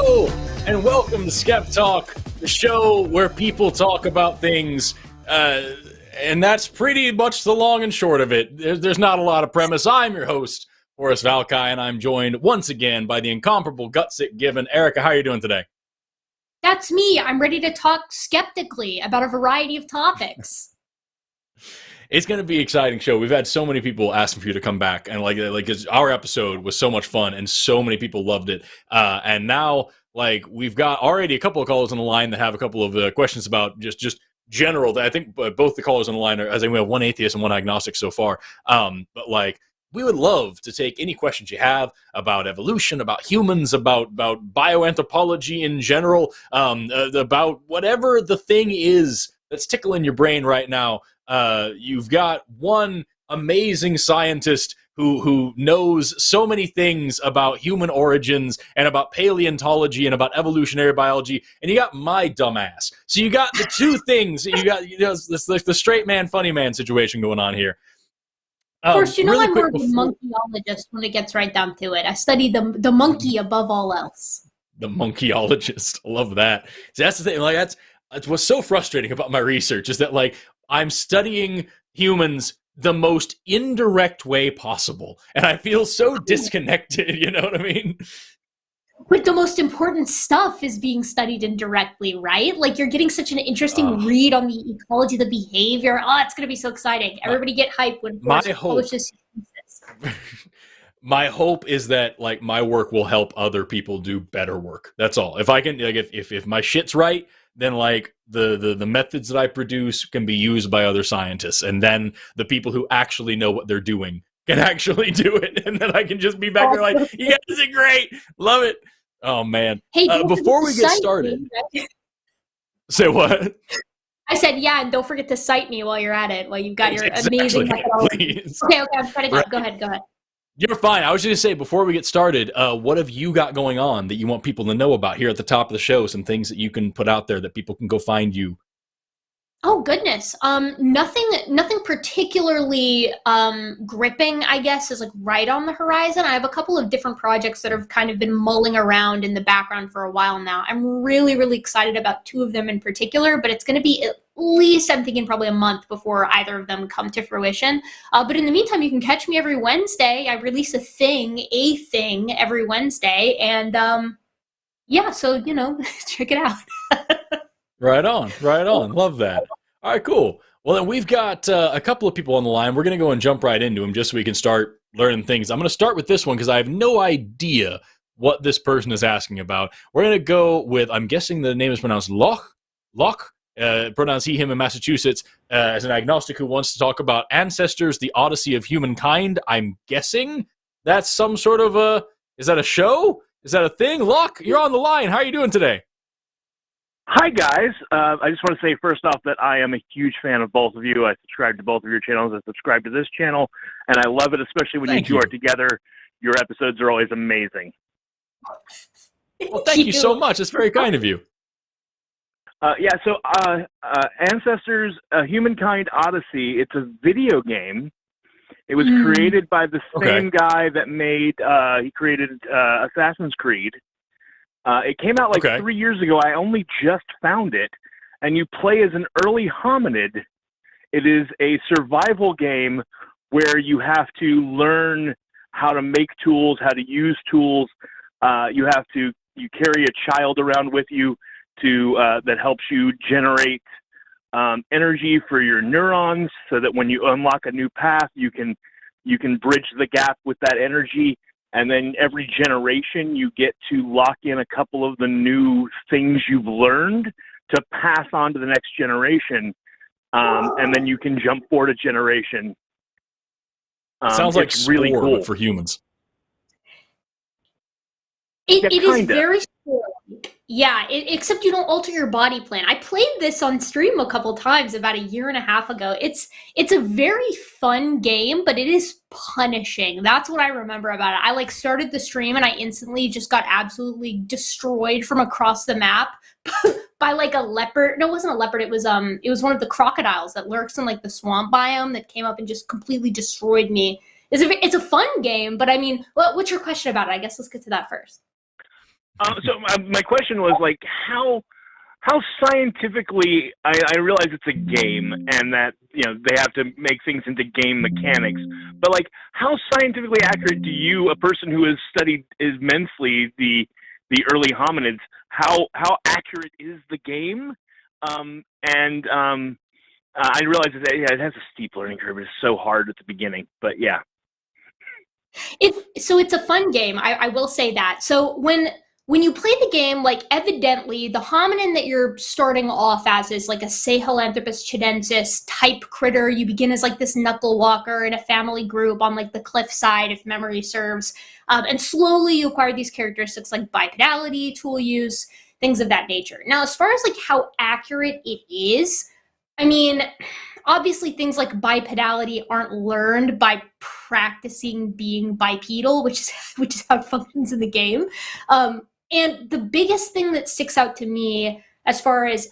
Hello, and welcome to SkepTalk, the show where people talk about things, and that's pretty much the long and short of it. There's not a lot of premise. I'm your host, Forrest Valkai, and I'm joined once again by the incomparable Gutsick Gibbon. Erika, how are you doing today? That's me. I'm ready to talk skeptically about a variety of topics. It's going to be an exciting show. We've had so many people asking for you to come back, and like our episode was so much fun, and so many people loved it. And now, we've got already a couple of callers on the line that have a couple of questions about just general. I think both the callers on the line as we have one atheist and one agnostic so far. But we would love to take any questions you have about evolution, about humans, about bioanthropology in general, about whatever the thing is that's tickling your brain right now. You've got one amazing scientist who knows so many things about human origins and about paleontology and about evolutionary biology, and you got my dumbass. So you got the two things. You got this the straight man, funny man situation going on here. Of course, I'm more of a monkeyologist when it gets right down to it. I study the monkey above all else. The monkeyologist, I love that. See, that's the thing. That's what's so frustrating about my research is that I'm studying humans the most indirect way possible, and I feel so disconnected. You know what I mean? But the most important stuff is being studied indirectly, right? You're getting such an interesting read on the ecology, the behavior. Oh, it's going to be so exciting. Everybody get hyped when Forrest publishes his My hope is that my work will help other people do better work. That's all. If I can, if my shit's right, then the methods that I produce can be used by other scientists, and then the people who actually know what they're doing can actually do it, and then I can just be back there you guys are great, love it. Oh man! Hey, before we get started, say what? I said, yeah, and don't forget to cite me while you're at it. While you've got your amazing methodology. Okay, I'm trying to go ahead. You're fine. I was just going to say, before we get started, what have you got going on that you want people to know about here at the top of the show? Some things that you can put out there that people can go find you. Oh, goodness. Nothing particularly gripping, I guess, is right on the horizon. I have a couple of different projects that have kind of been mulling around in the background for a while now. I'm really, really excited about two of them in particular, but it's going to be at least, I'm thinking, probably a month before either of them come to fruition. But in the meantime, you can catch me every Wednesday. I release a thing every Wednesday. And so, check it out. Right on. Love that. All right, cool. Well, then we've got a couple of people on the line. We're going to go and jump right into them just so we can start learning things. I'm going to start with this one because I have no idea what this person is asking about. We're going to go with, I'm guessing the name is pronounced Loch, pronounced he, him in Massachusetts, as an agnostic who wants to talk about ancestors, the Odyssey of humankind. I'm guessing that's some sort of is that a show? Is that a thing? Loch, you're on the line. How are you doing today? Hi, guys. I just want to say, first off, that I am a huge fan of both of you. I subscribe to both of your channels. I subscribe to this channel, and I love it, especially when you two are together. Your episodes are always amazing. Well, thank you so much. It's very kind of you. Ancestors, Humankind Odyssey, it's a video game. It was created by the same guy that he created Assassin's Creed. It came out 3 years ago. I only just found it. And you play as an early hominid. It is a survival game where you have to learn how to make tools, how to use tools. You carry a child around with you that helps you generate energy for your neurons, so that when you unlock a new path, you can bridge the gap with that energy. And then every generation, you get to lock in a couple of the new things you've learned to pass on to the next generation. And then you can jump forward a generation. Sounds like really cool for humans. It is very cool. Yeah, except you don't alter your body plan. I played this on stream a couple times about a year and a half ago. It's a very fun game, but it is punishing. That's what I remember about it. I started the stream and I instantly just got absolutely destroyed from across the map by a leopard. No, it wasn't a leopard. It was one of the crocodiles that lurks in the swamp biome that came up and just completely destroyed me. It's a fun game, but I mean, what's your question about it? I guess let's get to that first. So my question was like, how scientifically, I realize it's a game and that, they have to make things into game mechanics, but like, how scientifically accurate do you, a person who has studied immensely the early hominids, how accurate is the game? I realize that it has a steep learning curve. It's so hard at the beginning, but yeah. So it's a fun game. I will say that. So when you play the game, like evidently the hominin that you're starting off as is like a Sahelanthropus chidensis type critter. You begin as like this knuckle walker in a family group on like the cliffside, if memory serves. And slowly you acquire these characteristics like bipedality, tool use, things of that nature. Now, as far as like how accurate it is, I mean, obviously things like bipedality aren't learned by practicing being bipedal, which is how it functions in the game. And the biggest thing that sticks out to me as far as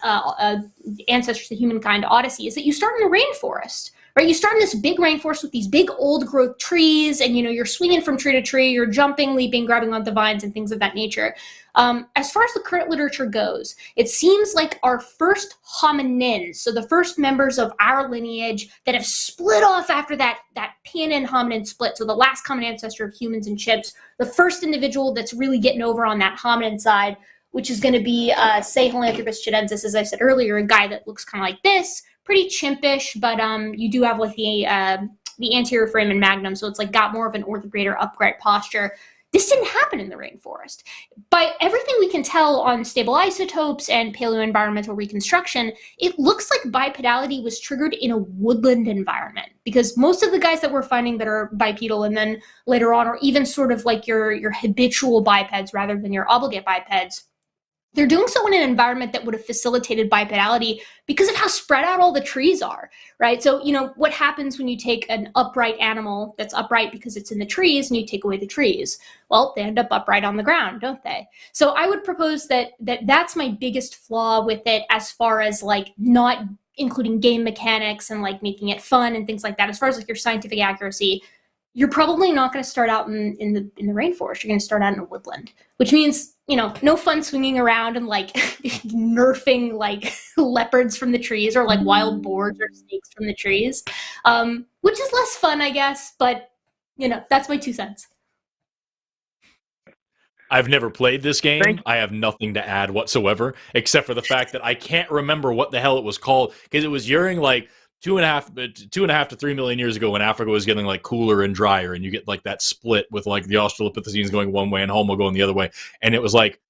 Ancestors of Humankind Odyssey is that you start in a rainforest, right? You start in this big rainforest with these big old growth trees, and you're swinging from tree to tree, you're jumping, leaping, grabbing onto vines and things of that nature. As far as the current literature goes, it seems like our first hominins, so the first members of our lineage that have split off after that Painan hominin split, so the last common ancestor of humans and chimps, the first individual that's really getting over on that hominin side, which is going to be Sahelanthropus chidensis, as I said earlier, a guy that looks kind of like this, pretty chimpish, but you do have like the anterior foramen magnum, so it's like got more of an orthograde or upright posture. This didn't happen in the rainforest. By everything we can tell on stable isotopes and paleoenvironmental reconstruction, it looks like bipedality was triggered in a woodland environment, because most of the guys that we're finding that are bipedal and then later on, or even sort of like your habitual bipeds rather than your obligate bipeds, they're doing so in an environment that would have facilitated bipedality because of how spread out all the trees are, right? So, what happens when you take an upright animal that's upright because it's in the trees and you take away the trees? Well, they end up upright on the ground, don't they? So I would propose that's my biggest flaw with it, as far as like not including game mechanics and like making it fun and things like that. As far as like your scientific accuracy, you're probably not going to start out in the rainforest. You're going to start out in a woodland, which means, no fun swinging around and like nerfing like leopards from the trees or like wild boars or snakes from the trees, which is less fun, I guess. But, that's my 2 cents. I've never played this game. I have nothing to add whatsoever, except for the fact that I can't remember what the hell it was called, because it was during like 2.5 to 3 million years ago when Africa was getting like cooler and drier, and you get like that split with like the Australopithecines going one way and Homo going the other way, and it was like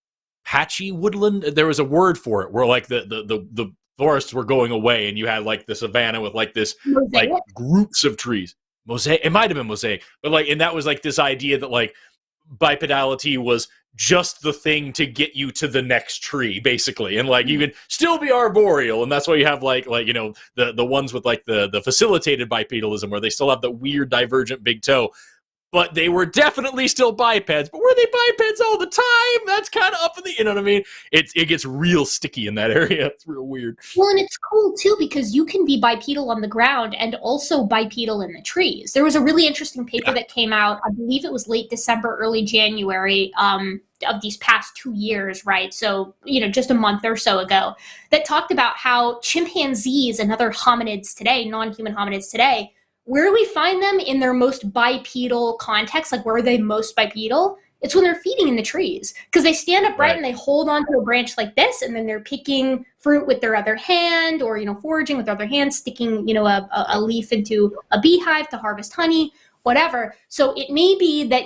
patchy woodland. There was a word for it where like the forests were going away, and you had like the savanna with like this Mosaic? like groups of trees. Mosaic. It might have been mosaic, but like, and that was like this idea that like bipedality was just the thing to get you to the next tree, basically, and like you can still be arboreal, and that's why you have like the ones with like the facilitated bipedalism where they still have the weird divergent big toe, but they were definitely still bipeds. But were they bipeds all the time? That's kind of up in the, you know what I mean? It gets real sticky in that area. It's real weird. Well, and it's cool too because you can be bipedal on the ground and also bipedal in the trees. There was a really interesting paper that came out, I believe it was late December, early January, of these past 2 years, right? So, just a month or so ago, that talked about how chimpanzees and other hominids today, non-human hominids today, where do we find them in their most bipedal context? Like, where are they most bipedal? It's when they're feeding in the trees, because they stand upright Right. and they hold onto a branch like this, and then they're picking fruit with their other hand, or foraging with their other hand, sticking a leaf into a beehive to harvest honey, whatever. So it may be that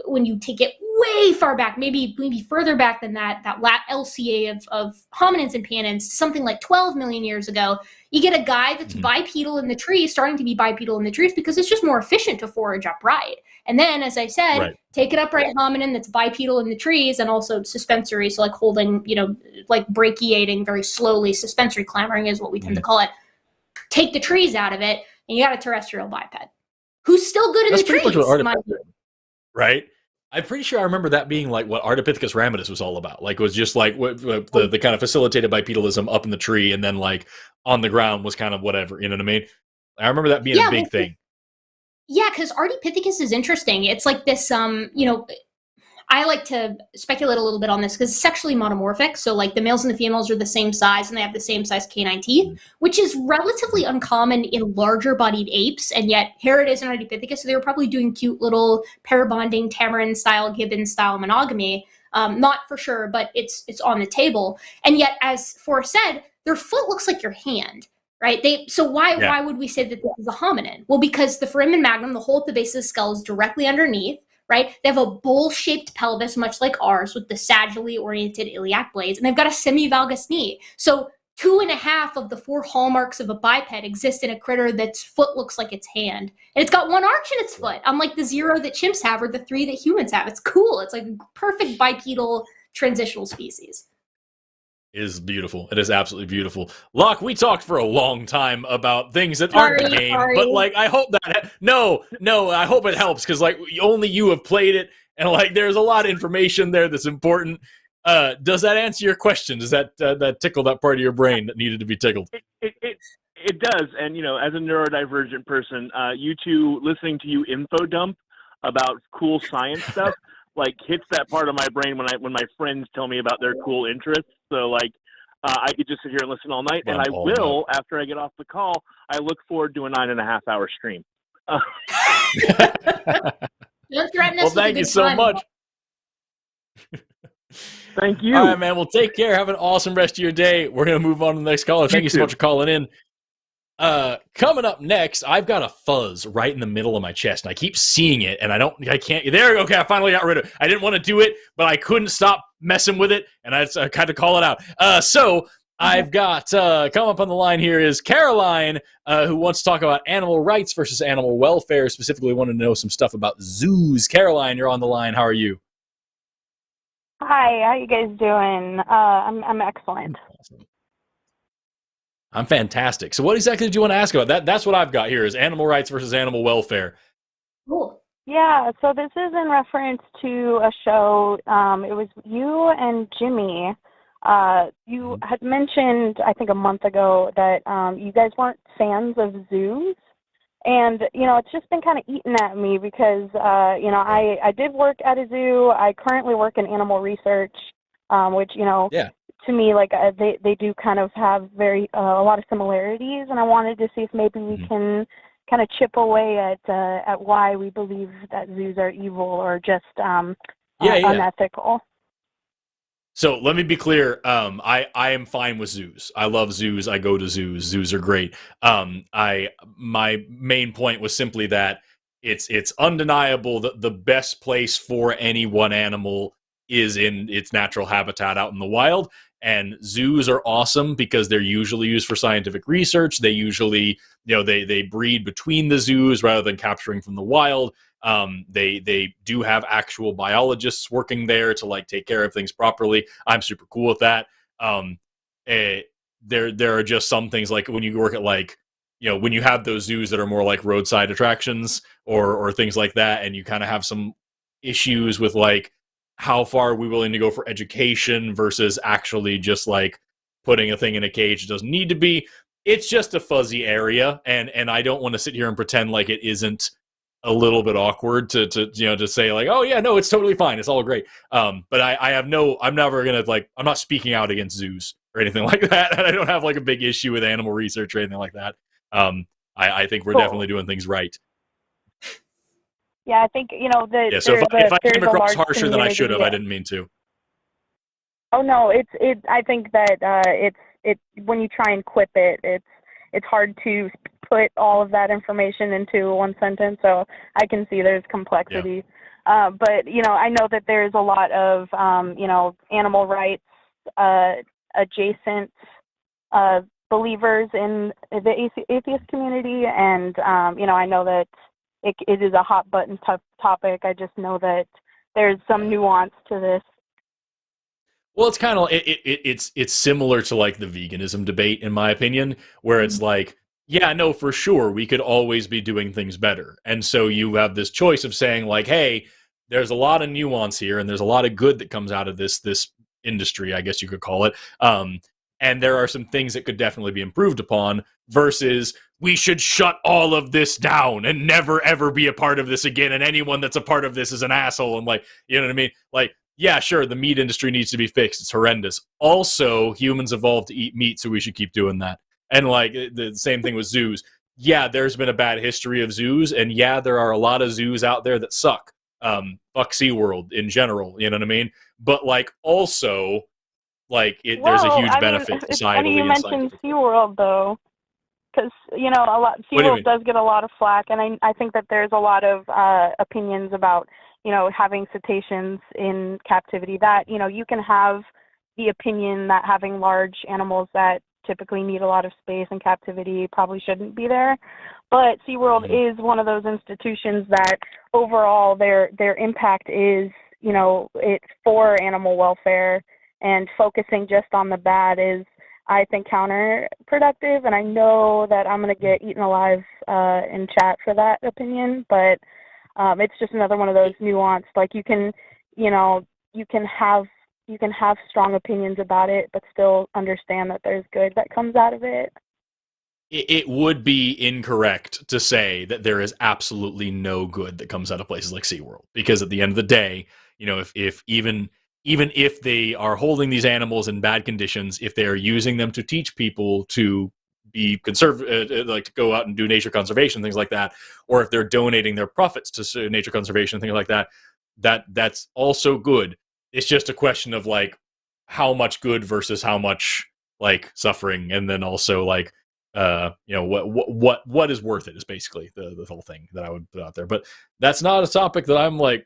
when you take it way far back, maybe further back than that LCA of hominins and Painans, something like 12 million years ago, you get a guy that's bipedal in the trees, starting to be bipedal in the trees because it's just more efficient to forage upright. And then, as I said, Right. take an upright hominin that's bipedal in the trees and also suspensory, so like holding, like brachiating very slowly, suspensory clambering is what we tend to call it. Take the trees out of it, and you got a terrestrial biped who's still good in That's the pretty trees. much what Ardipithecus, right? I'm pretty sure I remember that being like what Ardipithecus ramidus was all about. Like, it was just like the kind of facilitated bipedalism up in the tree, and then like on the ground was kind of whatever. You know what I mean? I remember that being a big thing. Yeah, because Ardipithecus is interesting. It's like this, I like to speculate a little bit on this because it's sexually monomorphic. So like the males and the females are the same size and they have the same size canine teeth, which is relatively uncommon in larger bodied apes. And yet here it is in Ardipithecus. So they were probably doing cute little pair bonding, tamarin style, Gibbon style monogamy. Not for sure, but it's on the table. And yet, as Forrest said, their foot looks like your hand. Right? So why would we say that this is a hominin? Well, because the foramen magnum, the hole at the base of the skull, is directly underneath, right? They have a bowl-shaped pelvis, much like ours, with the sagittally oriented iliac blades, and they've got a semivalgus knee. So 2.5 of the 4 hallmarks of a biped exist in a critter that's foot looks like its hand. And it's got 1 arch in its foot, unlike the 0 that chimps have or the 3 that humans have. It's cool. It's like a perfect bipedal transitional species. Is beautiful. It is absolutely beautiful. Locke, we talked for a long time about things that aren't the game, but like I hope that I hope it helps because like only you have played it, and like there's a lot of information there that's important. Does that answer your question? Does that tickle that part of your brain that needed to be tickled? It does, and you know, as a neurodivergent person, you two listening to you info dump about cool science stuff. Like hits that part of my brain when my friends tell me about their cool interests. So like I could just sit here and listen all night, and I will after I get off the call. I look forward to a 9.5-hour stream. Don't threaten us. Well, thank you so much. Thank you. All right, man. Well, take care. Have an awesome rest of your day. We're gonna move on to the next caller. Thank you so much for calling in. Coming up next, I've got a fuzz right in the middle of my chest, and I keep seeing it, and I can't. There, okay, I finally got rid of it. I didn't want to do it, but I couldn't stop messing with it, and I kind of call it out. So I've got come up on the line here is Caroline, who wants to talk about animal rights versus animal welfare. Specifically, wanted to know some stuff about zoos. Caroline, you're on the line. How are you? Hi, how you guys doing? I'm excellent. Awesome. I'm fantastic. So what exactly did you want to ask about? That's what I've got here is animal rights versus animal welfare. Cool. Yeah, so this is in reference to a show. It was you and Jimmy. You had mentioned, I think a month ago, that you guys weren't fans of zoos. And, you know, it's just been kind of eating at me because, you know, I did work at a zoo. I currently work in animal research, which, you know, to me, like they do kind of have a lot of similarities, and I wanted to see if maybe we can kind of chip away at why we believe that zoos are evil or just unethical. So let me be clear. I am fine with zoos. I love zoos. I go to zoos. Zoos are great. My main point was simply that it's undeniable that the best place for any one animal is in its natural habitat out in the wild. And zoos are awesome because they're usually used for scientific research. They usually, you know, they breed between the zoos rather than capturing from the wild. They do have actual biologists working there to like take care of things properly. I'm super cool with that. There are just some things like when you work at like, you know, when you have those zoos that are more like roadside attractions or things like that, and you kind of have some issues with like, how far are we willing to go for education versus actually just like putting a thing in a cage that doesn't need to be. It's just a fuzzy area, and I don't want to sit here and pretend like it isn't a little bit awkward to say like, oh yeah, no, it's totally fine, it's all great. But I'm never gonna like, I'm not speaking out against zoos or anything like that. And I don't have like a big issue with animal research or anything like that. I think we're definitely doing things right. Yeah, I think, you know, so if I came across harsher than I should have, I didn't mean to. Oh no, I think that it's when you try and quip it, it's hard to put all of that information into one sentence. So I can see there's complexity. Yeah. But you know, I know that there's a lot of you know, animal rights adjacent believers in the atheist community, and you know, I know that it is a hot button topic. I just know that there's some nuance to this. Well, it's kind of it's similar to like the veganism debate, in my opinion, where it's like, yeah, no, for sure, we could always be doing things better, and so you have this choice of saying like, hey, there's a lot of nuance here, and there's a lot of good that comes out of this industry, I guess you could call it, and there are some things that could definitely be improved upon, versus we should shut all of this down and never ever be a part of this again, and anyone that's a part of this is an asshole, and like, you know what I mean? Like, yeah, sure, the meat industry needs to be fixed. It's horrendous. Also, humans evolved to eat meat, so we should keep doing that. And like the same thing with zoos. Yeah, there's been a bad history of zoos, and yeah, there are a lot of zoos out there that suck. Fuck SeaWorld in general, you know what I mean? But like, also, like, there's a huge benefit societally. It's funny you mentioned SeaWorld, though, because, you know, SeaWorld does get a lot of flack, and I think that there's a lot of opinions about, you know, having cetaceans in captivity, that, you know, you can have the opinion that having large animals that typically need a lot of space in captivity probably shouldn't be there. But SeaWorld is one of those institutions that overall their impact is, you know, it's for animal welfare, and focusing just on the bad is, I think, counterproductive. And I know that I'm going to get eaten alive in chat for that opinion, but it's just another one of those nuanced, like, you can have strong opinions about it, but still understand that there's good that comes out of it. It would be incorrect to say that there is absolutely no good that comes out of places like SeaWorld, because at the end of the day, you know, if even if they are holding these animals in bad conditions, if they are using them to teach people to be like to go out and do nature conservation, things like that, or if they're donating their profits to nature conservation, things like that, that's also good. It's just a question of like how much good versus how much like suffering, and then also like you know, what is worth it is basically the whole thing that I would put out there. But that's not a topic that I'm like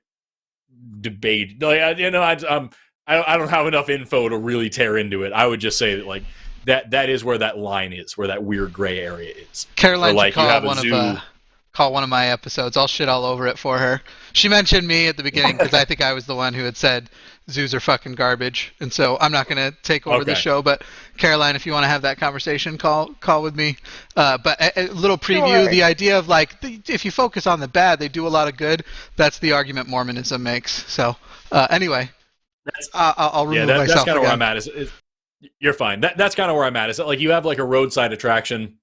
debate. Like, you know, I don't have enough info to really tear into it. I would just say that like that is where that line is, where that weird gray area is. Caroline, like, call one of my episodes. I'll shit all over it for her. She mentioned me at the beginning because I think I was the one who had said zoos are fucking garbage, and so I'm not going to take over the show. But Caroline, if you want to have that conversation, call with me. But a little preview: Sure. The idea of like, if you focus on the bad, they do a lot of good. That's the argument Mormonism makes. So anyway, I'll remove myself. That's kind of where again. I'm at. You're fine. That's kind of where I'm at. Is that like you have like a roadside attraction,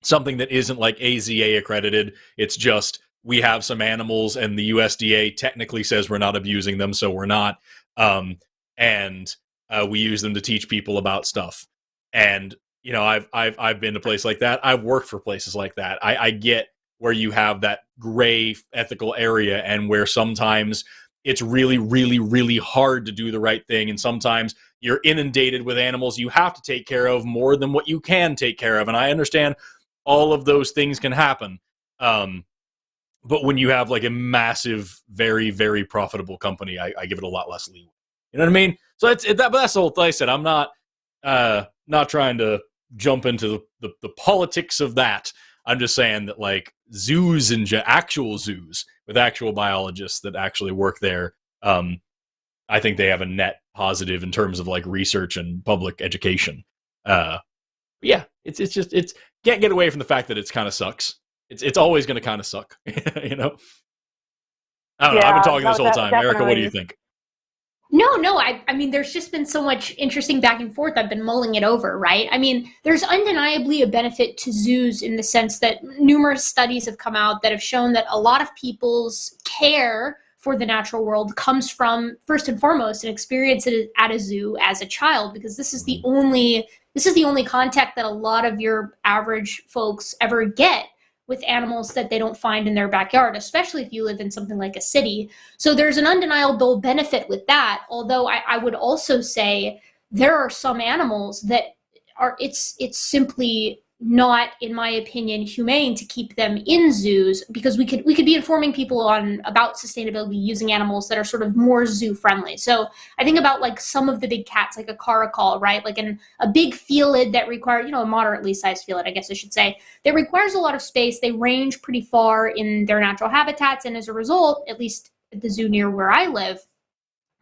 something that isn't like AZA accredited. It's just we have some animals, and the USDA technically says we're not abusing them, so we're not. And we use them to teach people about stuff. And you know, I've been to places like that. I've worked for places like that. I get where you have that gray ethical area, and where sometimes it's really, really, really hard to do the right thing, and sometimes you're inundated with animals you have to take care of more than what you can take care of. And I understand all of those things can happen. But when you have like a massive, very, very profitable company, I give it a lot less leeway. You know what I mean? So that's the whole thing. I said, I'm not trying to jump into the politics of that. I'm just saying that like zoos and actual zoos with actual biologists that actually work there, I think they have a net positive in terms of like research and public education. Yeah, it's just can't get away from the fact that it's kind of sucks. It's always going to kind of suck, you know. I don't know. I've been talking this whole time. Definitely. Erika, what do you think? No, I mean, there's just been so much interesting back and forth. I've been mulling it over, right? I mean, there's undeniably a benefit to zoos in the sense that numerous studies have come out that have shown that a lot of people's care for the natural world comes from, first and foremost, an experience at a zoo as a child, because this is the only contact that a lot of your average folks ever get with animals that they don't find in their backyard, especially if you live in something like a city. So there's an undeniable benefit with that. Although I would also say there are some animals that are, it's simply not, in my opinion, humane to keep them in zoos, because we could be informing people about sustainability using animals that are sort of more zoo friendly. So I think about like some of the big cats, like a caracal, right? Like a big felid that requires, a moderately sized felid, I guess I should say, that requires a lot of space. They range pretty far in their natural habitats, and as a result, at least at the zoo near where I live,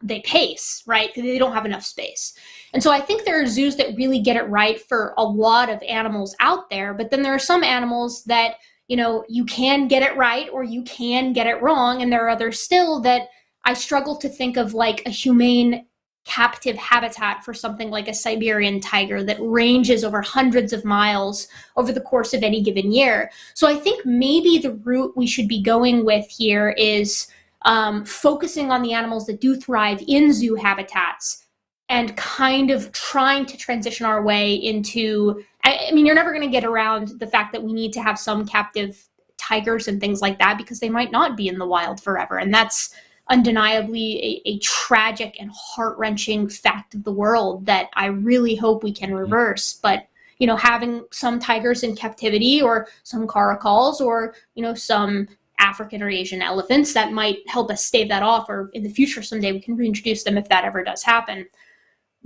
they pace, right? Because they don't have enough space. And so I think there are zoos that really get it right for a lot of animals out there, but then there are some animals that, you can get it right or you can get it wrong, and there are others still that I struggle to think of like a humane captive habitat for something like a Siberian tiger that ranges over hundreds of miles over the course of any given year. So I think maybe the route we should be going with here is focusing on the animals that do thrive in zoo habitats and kind of trying to transition our way into, I mean, you're never going to get around the fact that we need to have some captive tigers and things like that because they might not be in the wild forever. And that's undeniably a tragic and heart-wrenching fact of the world that I really hope we can reverse. But, you know, having some tigers in captivity or some caracals or, you know, some African or Asian elephants, that might help us stave that off, or in the future someday we can reintroduce them if that ever does happen.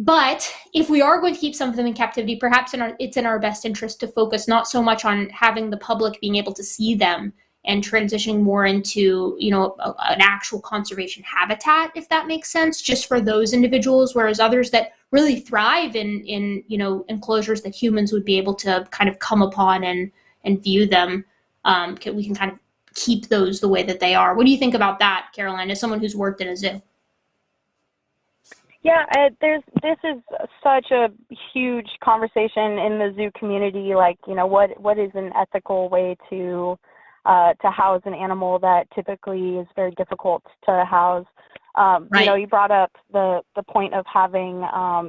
But if we are going to keep some of them in captivity, perhaps it's in our best interest to focus not so much on having the public being able to see them and transitioning more into, you know, an actual conservation habitat, if that makes sense, just for those individuals, whereas others that really thrive in you know, enclosures that humans would be able to kind of come upon and view them, we can kind of keep those the way that they are. What do you think about that, Caroline, as someone who's worked in a zoo? Yeah, this is such a huge conversation in the zoo community. Like, you know, what is an ethical way to house an animal that typically is very difficult to house? Right. You know, you brought up the point of having,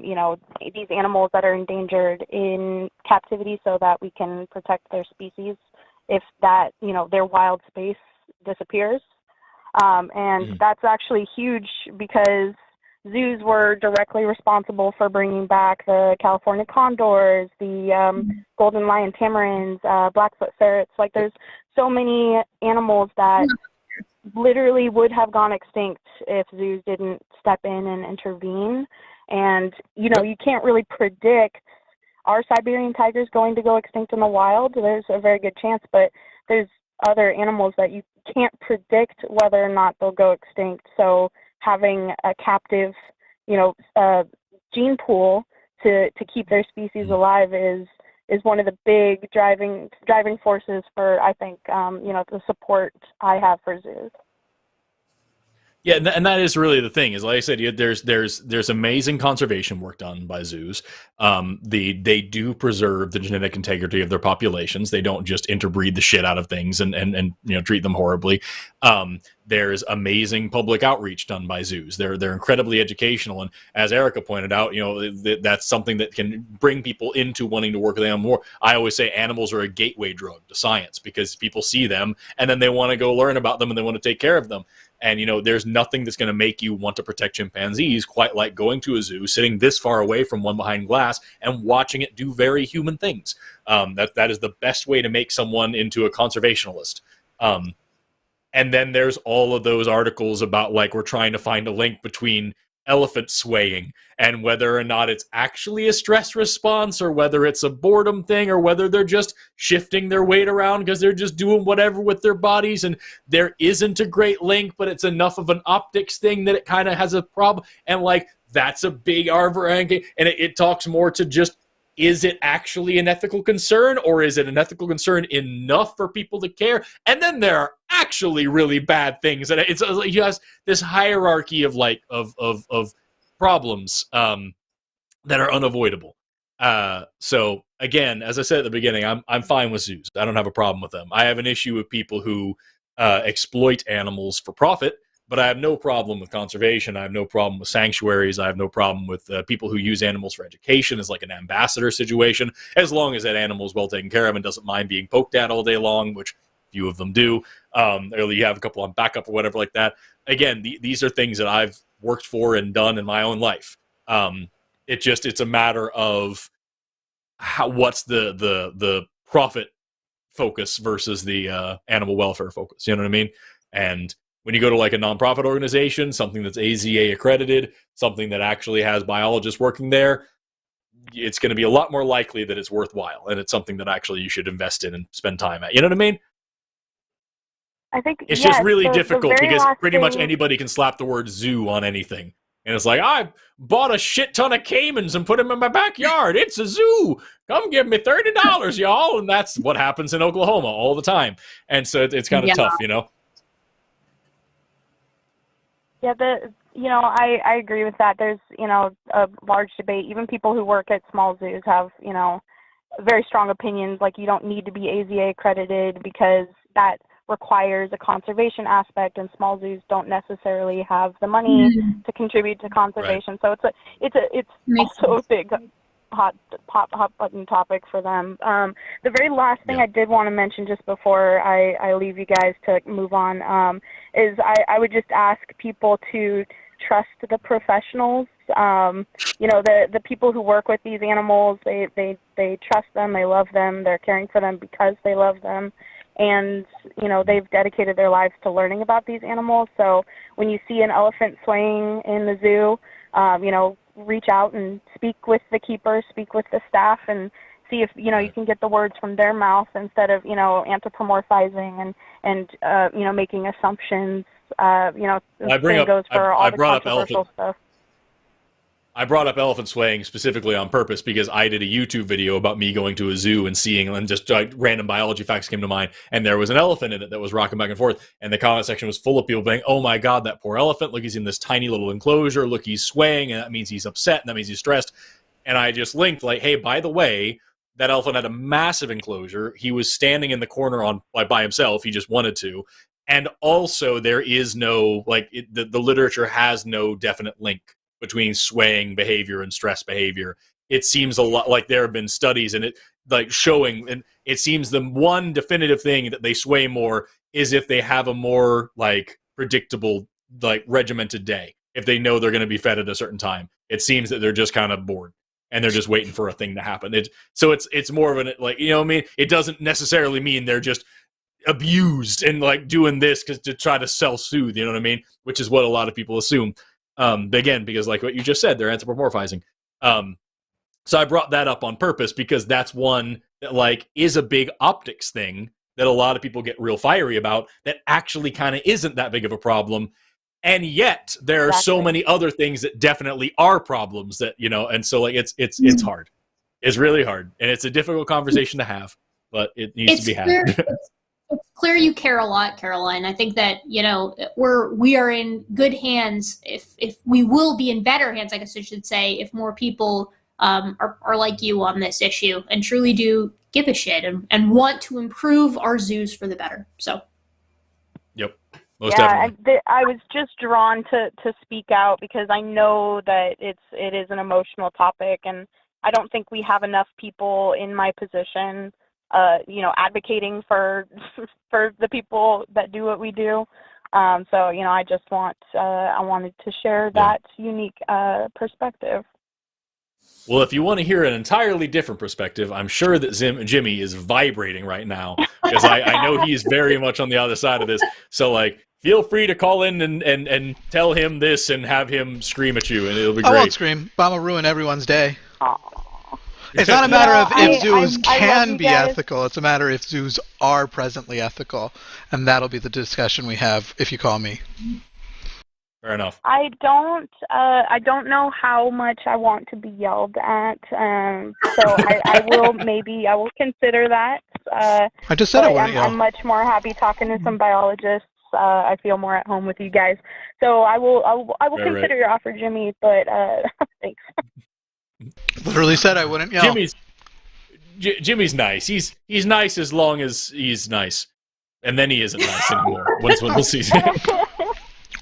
you know, these animals that are endangered in captivity so that we can protect their species if that, you know, their wild space disappears. And that's actually huge because zoos were directly responsible for bringing back the California condors, the golden lion tamarins, Blackfoot ferrets. Like, there's so many animals that literally would have gone extinct if zoos didn't step in and intervene. And, you know, you can't really predict, are Siberian tigers going to go extinct in the wild? There's a very good chance, but there's other animals that you can't predict whether or not they'll go extinct. So having a captive, you know, gene pool to keep their species alive is one of the big driving forces for, I think, you know, the support I have for zoos. Yeah, and that is really the thing. Is like I said, there's amazing conservation work done by zoos. They do preserve the genetic integrity of their populations. They don't just interbreed the shit out of things and you know, treat them horribly. There's amazing public outreach done by zoos. They're incredibly educational, and as Erika pointed out, you know, that's something that can bring people into wanting to work with them more. I always say animals are a gateway drug to science because people see them and then they want to go learn about them and they want to take care of them. And, you know, there's nothing that's going to make you want to protect chimpanzees quite like going to a zoo, sitting this far away from one behind glass and watching it do very human things. That is the best way to make someone into a conservationalist. And then there's all of those articles about, like, we're trying to find a link between elephant swaying and whether or not it's actually a stress response or whether it's a boredom thing or whether they're just shifting their weight around because they're just doing whatever with their bodies. And there isn't a great link, but it's enough of an optics thing that it kind of has a problem. And, like, that's a big arbor ranking. And it talks more to just, is it actually an ethical concern, or is it an ethical concern enough for people to care? And then there are actually really bad things, and it's like you have this hierarchy of of problems that are unavoidable. So again, as I said at the beginning, I'm fine with zoos. I don't have a problem with them. I have an issue with people who exploit animals for profit. But I have no problem with conservation. I have no problem with sanctuaries. I have no problem with people who use animals for education as like an ambassador situation, as long as that animal is well taken care of and doesn't mind being poked at all day long, which few of them do. Or you have a couple on backup or whatever like that. Again, these are things that I've worked for and done in my own life. It's a matter of what's the profit focus versus the animal welfare focus. You know what I mean? And when you go to like a nonprofit organization, something that's AZA accredited, something that actually has biologists working there, it's going to be a lot more likely that it's worthwhile, and it's something that actually you should invest in and spend time at. You know what I mean? I think it's just really difficult because pretty much anybody can slap the word zoo on anything. And it's like, I bought a shit ton of caimans and put them in my backyard. It's a zoo. Come give me $30, y'all. And that's what happens in Oklahoma all the time. And so it's kind of tough, you know? Yeah, I agree with that. There's, a large debate. Even people who work at small zoos have, very strong opinions. Like, you don't need to be AZA accredited because that requires a conservation aspect, and small zoos don't necessarily have the money to contribute to conservation. Right. So it's also a big hot button topic for them. The very last thing I did want to mention just before I leave you guys to move on is I would just ask people to trust the professionals. The people who work with these animals, they trust them, they love them, they're caring for them because they love them, and they've dedicated their lives to learning about these animals. So when you see an elephant swaying in the zoo, reach out and speak with the keepers, speak with the staff, and see if you can get the words from their mouth instead of anthropomorphizing and making assumptions. Goes for all the controversial stuff. I brought up elephant swaying specifically on purpose because I did a YouTube video about me going to a zoo and seeing, and just random biology facts came to mind, and there was an elephant in it that was rocking back and forth, and the comment section was full of people saying, "Oh my God, that poor elephant! Look, he's in this tiny little enclosure. Look, he's swaying, and that means he's upset, and that means he's stressed." And I just linked, like, "Hey, by the way, that elephant had a massive enclosure. He was standing in the corner by himself. He just wanted to." And also, there is no, the literature has no definite link between swaying behavior and stress behavior. It seems a lot like there have been studies and showing, and it seems the one definitive thing that they sway more is if they have a more predictable, regimented day. If they know they're going to be fed at a certain time, it seems that they're just kind of bored and they're just waiting for a thing to happen. It's more of an, it doesn't necessarily mean they're just abused and doing this to try to self-soothe, you know what I mean? Which is what a lot of people assume. Again, because like what you just said, they're anthropomorphizing. So I brought that up on purpose because that's one that is a big optics thing that a lot of people get real fiery about that actually kind of isn't that big of a problem. And yet there are so many other things that definitely are problems that, and so it's hard. It's really hard. And it's a difficult conversation to have, but it needs to be had. It's clear you care a lot, Caroline. I think that, we are in good hands, if we will be in better hands, I guess I should say, if more people are like you on this issue and truly do give a shit and want to improve our zoos for the better. So. Yep. Most definitely. I was just drawn to speak out because I know that it is an emotional topic, and I don't think we have enough people in my position advocating for the people that do what we do. So, I just I wanted to share that unique perspective. Well, if you want to hear an entirely different perspective, I'm sure that Jimmy is vibrating right now because I know he's very much on the other side of this. So, feel free to call in and tell him this and have him scream at you, and it'll be great. I won't scream. I'm going to ruin everyone's day. Aww. It's not a matter of if zoos can be ethical. It's a matter if zoos are presently ethical, and that'll be the discussion we have if you call me. Fair enough. I don't know how much I want to be yelled at, so I will consider that. I just said I wouldn't yell. I'm much more happy talking to some biologists. I feel more at home with you guys, so I will consider your offer, Jimmy. But thanks. Literally said I wouldn't yell. Jimmy's nice. He's nice as long as he's nice, and then he isn't nice anymore. Once we'll see.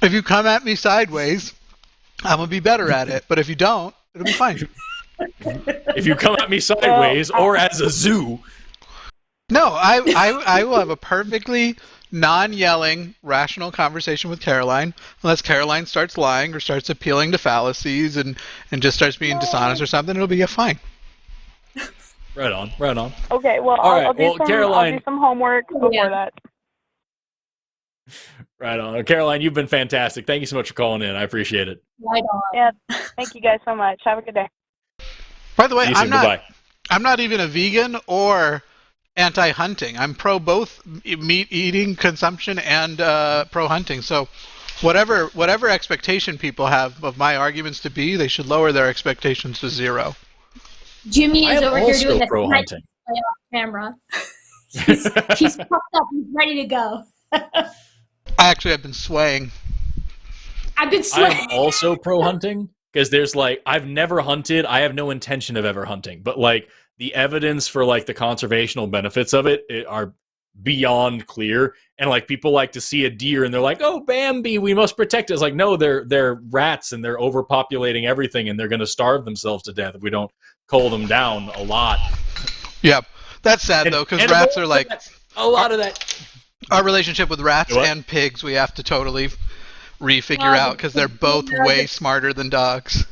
If you come at me sideways, I'm gonna be better at it. But if you don't, it'll be fine. If you come at me sideways or as a zoo, no, I will have a perfectly non-yelling, rational conversation with Caroline, unless Caroline starts lying or starts appealing to fallacies and just starts being dishonest or something. It'll be fine. Right on. Okay, well, I'll do some homework before that. Right on. Caroline, you've been fantastic. Thank you so much for calling in. I appreciate it. Right on. Yeah, thank you guys so much. Have a good day. By the way, I'm not even a vegan or anti-hunting. I'm pro both meat eating consumption and pro hunting. So whatever expectation people have of my arguments to be, they should lower their expectations to zero. Jimmy is over here doing pro hunting off camera. he's puffed up. He's ready to go. I actually have been swaying. I've been sweating. I'm also pro hunting because there's like I've never hunted. I have no intention of ever hunting, but like the evidence for like the conservational benefits of it are beyond clear. And like people like to see a deer and they're like, "Oh, Bambi, we must protect it." It's like, no, they're rats and they're overpopulating everything and they're going to starve themselves to death if we don't cull them down a lot. Yeah, that's sad though, because rats are like a lot of that. Our relationship with rats and pigs, we have to totally refigure out because they're both way smarter than dogs.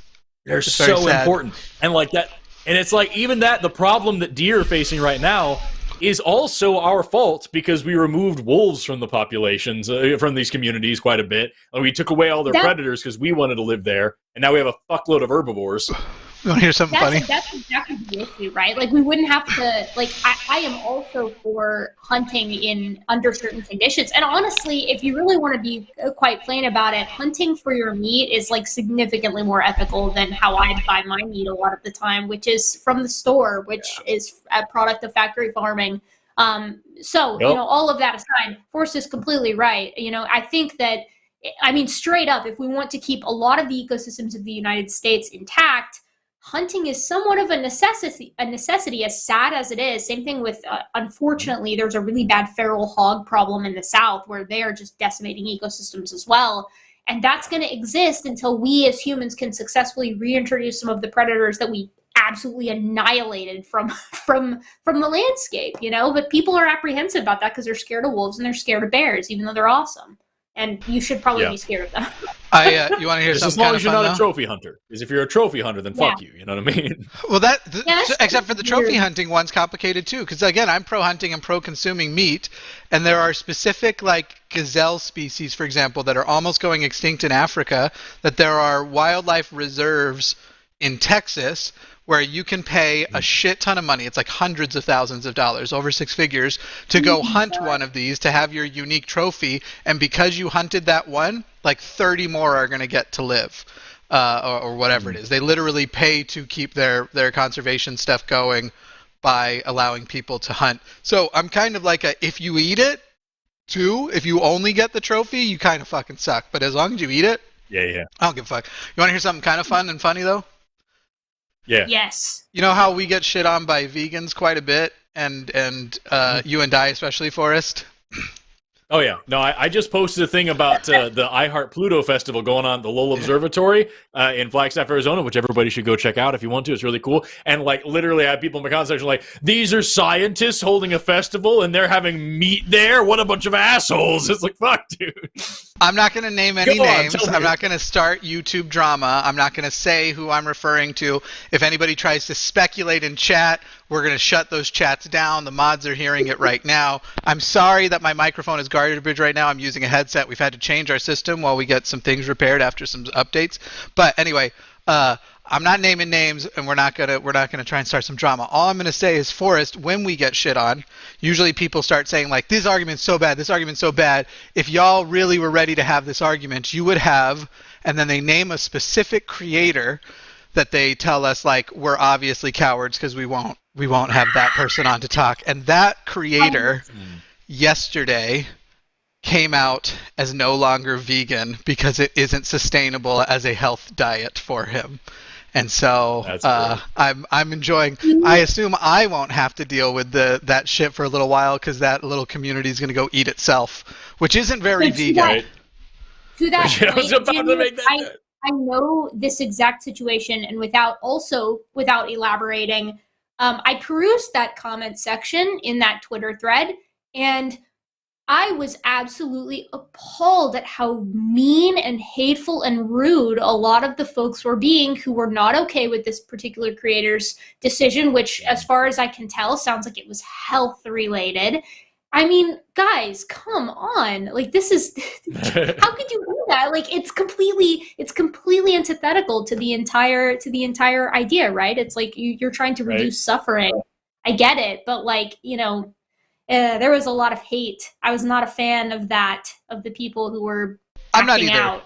They're so important, and like that, and it's like even that the problem that deer are facing right now is also our fault because we removed wolves from the populations from these communities quite a bit, and we took away all their predators because we wanted to live there, and now we have a fuckload of herbivores. You want to hear something funny? That's exactly the issue, right? Like, we wouldn't have to, like, I am also for hunting under certain conditions. And honestly, if you really want to be quite plain about it, hunting for your meat is, like, significantly more ethical than how I buy my meat a lot of the time, which is from the store, which is a product of factory farming. You know, all of that aside, Forrest is completely right. You know, I think that, I mean, straight up, if we want to keep a lot of the ecosystems of the United States intact, hunting is somewhat of a necessity, as sad as it is. Same thing with, unfortunately, there's a really bad feral hog problem in the South where they are just decimating ecosystems as well. And that's going to exist until we as humans can successfully reintroduce some of the predators that we absolutely annihilated from the landscape, you know? But people are apprehensive about that because they're scared of wolves and they're scared of bears, even though they're awesome. And you should probably be scared of them. You want to hear something? As long as you're not a trophy trophy hunter. Because if you're a trophy hunter, then fuck you. You know what I mean? Well, except for the trophy hunting one's complicated too. Because again, I'm pro hunting and pro consuming meat, and there are specific like gazelle species, for example, that are almost going extinct in Africa. That there are wildlife reserves in Texas where you can pay a shit ton of money. It's like hundreds of thousands of dollars, over six figures, to go hunt one of these to have your unique trophy. And because you hunted that one, like 30 more are going to get to live, or whatever it is. They literally pay to keep their conservation stuff going by allowing people to hunt. So I'm kind of like if you eat it, too, if you only get the trophy, you kind of fucking suck. But as long as you eat it, I don't give a fuck. You want to hear something kind of fun and funny, though? Yeah. Yes. You know how we get shit on by vegans quite a bit, and you and I especially, Forrest? Oh, yeah. No, I just posted a thing about the I Heart Pluto Festival going on at the Lowell Observatory in Flagstaff, Arizona, which everybody should go check out if you want to. It's really cool. And, like, literally I have people in my comment section like, these are scientists holding a festival and they're having meat there? What a bunch of assholes. It's like, fuck, dude. I'm not going to name any names. I'm not going to start YouTube drama. I'm not going to say who I'm referring to. If anybody tries to speculate in chat, we're going to shut those chats down. The mods are hearing it right now. I'm sorry that my microphone is garbage right now. I'm using a headset. We've had to change our system while we get some things repaired after some updates. But anyway, I'm not naming names, and we're not gonna try and start some drama. All I'm gonna say is, Forrest, when we get shit on, usually people start saying like, this argument's so bad, this argument's so bad. If y'all really were ready to have this argument, you would have, and then they name a specific creator that they tell us like, we're obviously cowards because we won't have that person on to talk. And that creator yesterday came out as no longer vegan because it isn't sustainable as a health diet for him. And so I'm enjoying. I assume I won't have to deal with that shit for a little while because that little community is going to go eat itself, which isn't very vegan. To that point, I was about to make that. I know this exact situation, and without elaborating, I perused that comment section in that Twitter thread, and I was absolutely appalled at how mean and hateful and rude a lot of the folks were being who were not okay with this particular creator's decision, which, as far as I can tell, sounds like it was health related. I mean, guys, come on. Like, this is, how could you do that? Like, it's completely antithetical to the entire idea, right? It's like you're trying to reduce suffering. I get it, but like, you know, there was a lot of hate. I was not a fan of that, of the people who were acting out.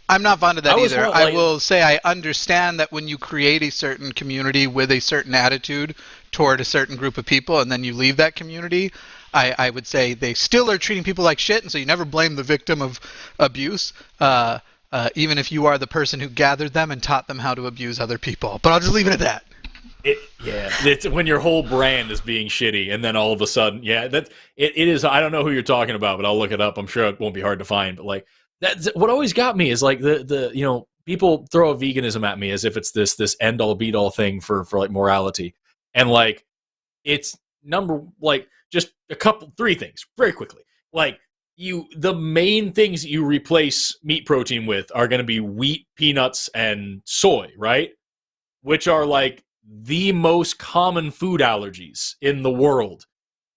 I'm not fond of that either. I will say I understand that when you create a certain community with a certain attitude toward a certain group of people and then you leave that community, I would say they still are treating people like shit, and so you never blame the victim of abuse, even if you are the person who gathered them and taught them how to abuse other people. But I'll just leave it at that. It's when your whole brand is being shitty, and then all of a sudden, it is. I don't know who you're talking about, but I'll look it up. I'm sure it won't be hard to find. But like, that's what always got me is like the people throw veganism at me as if it's this end all be all thing for like morality, and like it's just three things very quickly. Like the main things you replace meat protein with are going to be wheat, peanuts, and soy, right? Which are like the most common food allergies in the world.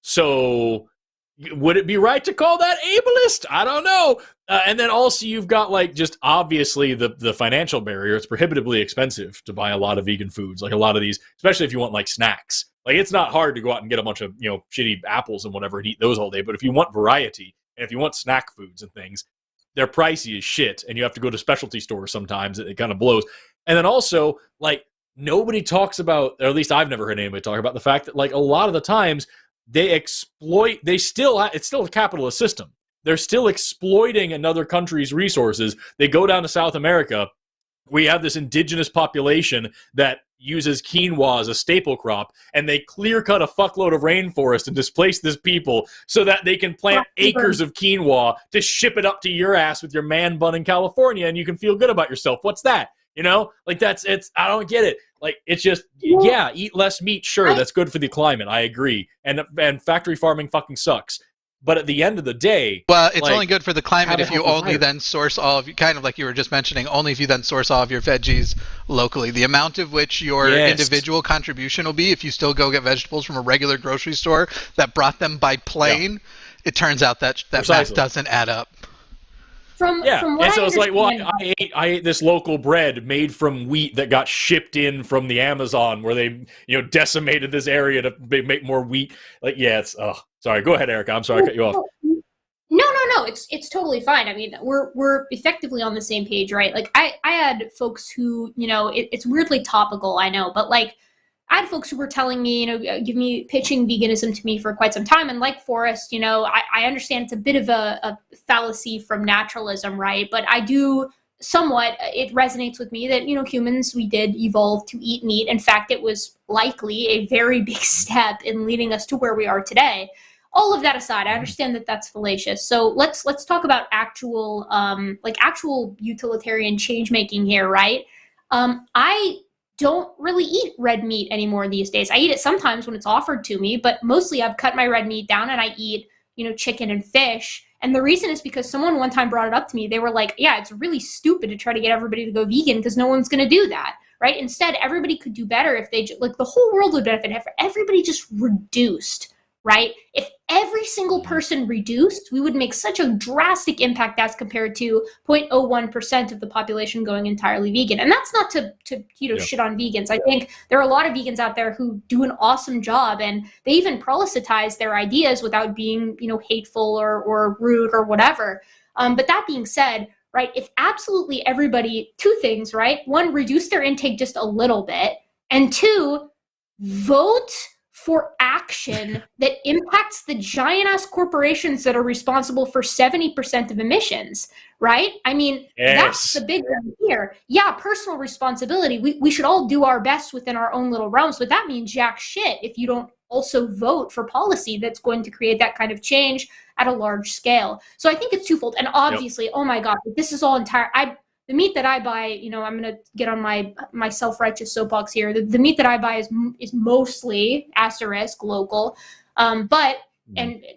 So would it be right to call that ableist? I don't know. And then also you've got like just obviously the financial barrier. It's prohibitively expensive to buy a lot of vegan foods, like a lot of these, especially if you want like snacks. Like it's not hard to go out and get a bunch of shitty apples and whatever and eat those all day. But if you want variety and if you want snack foods and things, they're pricey as shit, and you have to go to specialty stores sometimes. It kind of blows. And then also like nobody talks about, or at least I've never heard anybody talk about the fact that like a lot of the times it's still a capitalist system. They're still exploiting another country's resources. They go down to South America. We have this indigenous population that uses quinoa as a staple crop, and they clear cut a fuckload of rainforest and displace this people so that they can plant acres of quinoa to ship it up to your ass with your man bun in California, and you can feel good about yourself. What's that? Like I don't get it. Like, it's just, eat less meat. Sure, that's good for the climate. I agree. And factory farming fucking sucks. But at the end of the day... Well, it's only good for the climate if you only then source all of... Kind of like you were just mentioning, only if you then source all of your veggies locally. The amount of which your individual contribution will be, if you still go get vegetables from a regular grocery store that brought them by plane, it turns out that math doesn't add up. From what and so it's like, well, I ate this local bread made from wheat that got shipped in from the Amazon, where they decimated this area to make more wheat. Like, it's sorry. Go ahead, Erika. I'm sorry I cut you off. No. It's totally fine. I mean, we're effectively on the same page, right? Like, I had folks who it's weirdly topical, I know, but like, I had folks who were telling me, pitching veganism to me for quite some time. And like Forrest, I understand it's a bit of a fallacy from naturalism, right? But I do somewhat, it resonates with me that, humans, we did evolve to eat meat. In fact, it was likely a very big step in leading us to where we are today. All of that aside, I understand that that's fallacious. So let's talk about actual utilitarian change making here, right? I don't really eat red meat anymore these days. I eat it sometimes when it's offered to me, but mostly I've cut my red meat down and I eat, chicken and fish. And the reason is because someone one time brought it up to me. They were like, it's really stupid to try to get everybody to go vegan because no one's going to do that, right? Instead, everybody could do better if they, the whole world would benefit if everybody just reduced, right? If every single person reduced, we would make such a drastic impact as compared to 0.01% of the population going entirely vegan. And that's not to shit on vegans. I think there are a lot of vegans out there who do an awesome job, and they even proselytize their ideas without being, hateful or rude or whatever. But that being said, right, if absolutely everybody, two things, right? One, reduce their intake just a little bit, and two, vote for action that impacts the giant-ass corporations that are responsible for 70% of emissions, right? I mean, that's the big one here. Yeah, personal responsibility. We should all do our best within our own little realms, but that means jack shit if you don't also vote for policy that's going to create that kind of change at a large scale. So I think it's twofold. And obviously, oh my God, this is all entire... The meat that I buy, I'm going to get on my self-righteous soapbox here. The meat that I buy is mostly local, but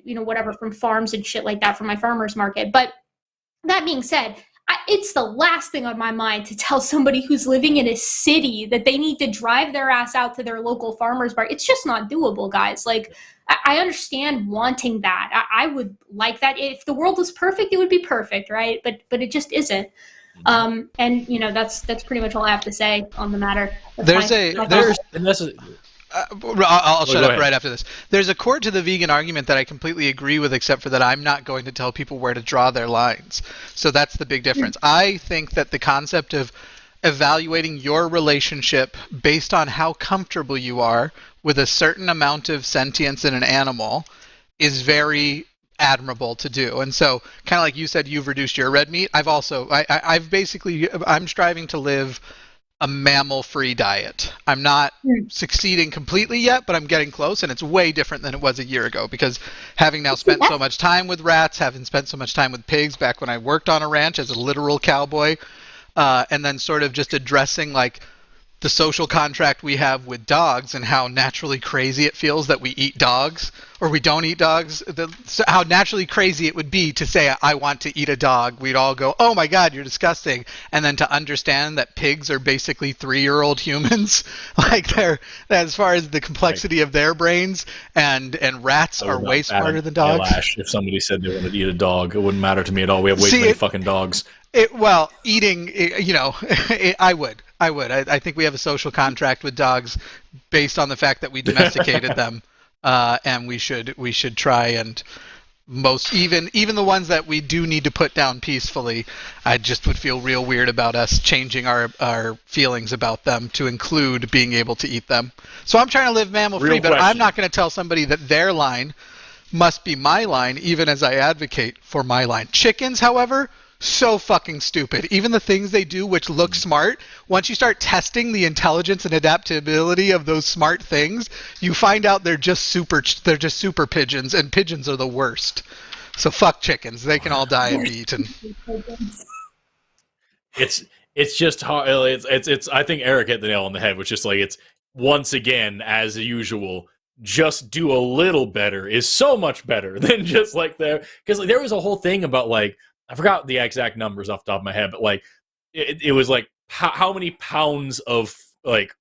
whatever from farms and shit like that from my farmer's market. But that being said, it's the last thing on my mind to tell somebody who's living in a city that they need to drive their ass out to their local farmer's market. It's just not doable, guys. Like, I understand wanting that. I would like that. If the world was perfect, it would be perfect, right? But it just isn't. And that's pretty much all I have to say on the matter. I'll shut up right after this. There's a core to the vegan argument that I completely agree with, except for that I'm not going to tell people where to draw their lines. So that's the big difference. I think that the concept of evaluating your relationship based on how comfortable you are with a certain amount of sentience in an animal is very admirable to do. And so kind of like you said, you've reduced your red meat. I've basically, I'm striving to live a mammal-free diet. I'm not succeeding completely yet, but I'm getting close, and it's way different than it was a year ago, because having now spent so much time with rats, having spent so much time with pigs back when I worked on a ranch as a literal cowboy, and then sort of just addressing like the social contract we have with dogs and how naturally crazy it feels that we eat dogs or we don't eat dogs, how naturally crazy it would be to say, I want to eat a dog. We'd all go, oh my God, you're disgusting. And then to understand that pigs are basically 3-year-old humans, like they're, as far as the complexity of their brains, and rats are way smarter than dogs. If somebody said they wanted to eat a dog, it wouldn't matter to me at all. We have way too many fucking dogs. Eating, I would. I think we have a social contract with dogs based on the fact that we domesticated them, and we should try and even the ones that we do need to put down peacefully. I just would feel real weird about us changing our feelings about them to include being able to eat them. So I'm trying to live mammal free, but I'm not going to tell somebody that their line must be my line, even as I advocate for my line. Chickens, however, so fucking stupid. Even the things they do which look smart, once you start testing the intelligence and adaptability of those smart things, you find out they're just super pigeons, and pigeons are the worst. So fuck chickens. They can all die and be eaten. It's just hard. It's I think Eric hit the nail on the head, which is like, it's once again, as usual, just do a little better is so much better than just like there. Because like, there was a whole thing about like, I forgot the exact numbers off the top of my head, but like it was like how many pounds of like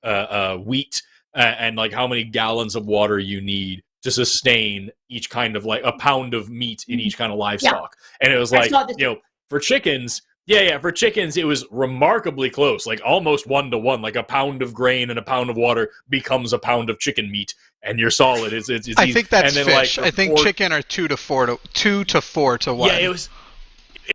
wheat and like how many gallons of water you need to sustain each kind of like a pound of meat in each kind of livestock. Yeah. And it was like, for chickens, for chickens, it was remarkably close, like almost 1-to-1, like a pound of grain and a pound of water becomes a pound of chicken meat, and you're solid. It's I think that's and then, fish. Like, I think chicken are 2 to 4 to 1. Yeah,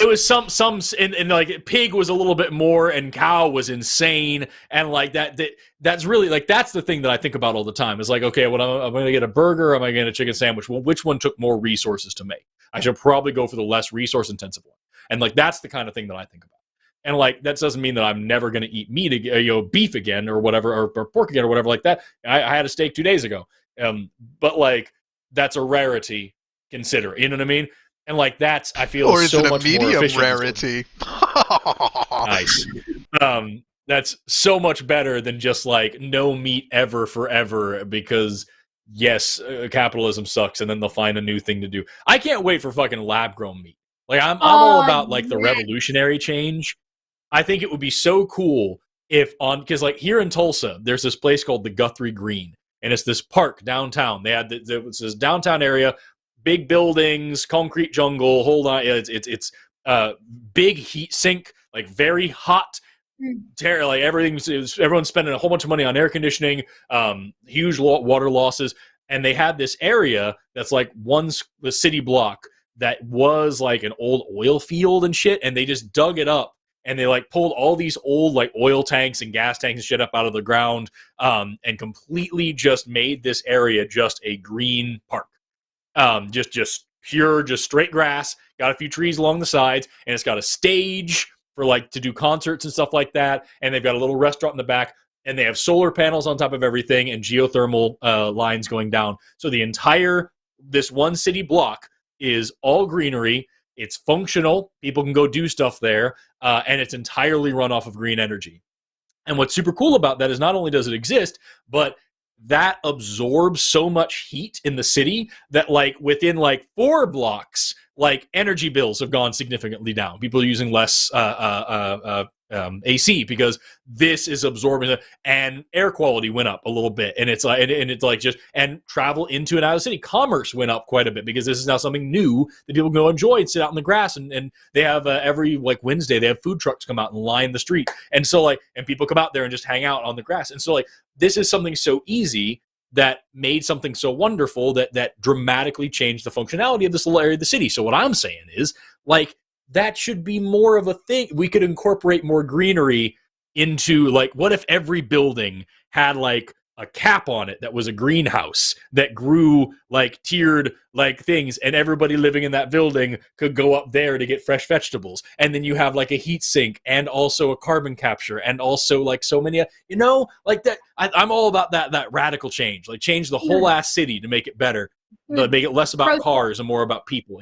it was some and like pig was a little bit more, and cow was insane, and like that's really like that's the thing that I think about all the time is like, okay, well, I'm going to get a burger, or am I going to get a chicken sandwich? Well, which one took more resources to make? I should probably go for the less resource intensive one, and like that's the kind of thing that I think about. And like that doesn't mean that I'm never going to eat meat again, beef again, or whatever, or pork again, or whatever like that. I had a steak 2 days ago, but like that's a rarity. Consider, you know what I mean? And like that's, I feel, or is so it a much medium more efficient. Rarity? Nice. That's so much better than just like no meat ever forever, because yes, capitalism sucks, and then they'll find a new thing to do. I can't wait for fucking lab grown meat. Like I'm all about like the revolutionary change. I think it would be so cool if because like here in Tulsa, there's this place called the Guthrie Green, and it's this park downtown. They had it's this downtown area. Big buildings, concrete jungle. Hold on, it's big heat sink, like very hot. Like everyone's spending a whole bunch of money on air conditioning. Huge water losses, and they had this area that's like the city block that was like an old oil field and shit, and they just dug it up, and they like pulled all these old like oil tanks and gas tanks and shit up out of the ground, and completely just made this area just a green park. Just pure, just straight grass, got a few trees along the sides, and it's got a stage for like to do concerts and stuff like that. And they've got a little restaurant in the back, and they have solar panels on top of everything and geothermal lines going down. So this one city block is all greenery. It's functional. People can go do stuff there. And it's entirely run off of green energy. And what's super cool about that is not only does it exist, but that absorbs so much heat in the city that like within like 4 blocks, like energy bills have gone significantly down. People are using less AC because this is absorbing it, and air quality went up a little bit. And it's like, and it's like just, and travel into and out of the city. Commerce went up quite a bit because this is now something new that people can go enjoy and sit out in the grass. And they have every like Wednesday, they have food trucks come out and line the street. And so like, and people come out there and just hang out on the grass. And so like, this is something so easy that made something so wonderful that dramatically changed the functionality of this little area of the city. So what I'm saying is like, that should be more of a thing. We could incorporate more greenery into like, what if every building had like a cap on it that was a greenhouse that grew like tiered like things, and everybody living in that building could go up there to get fresh vegetables. And then you have like a heat sink and also a carbon capture and also like so many, like that. I'm all about that radical change, like change the whole ass city to make it better, to make it less about cars and more about people,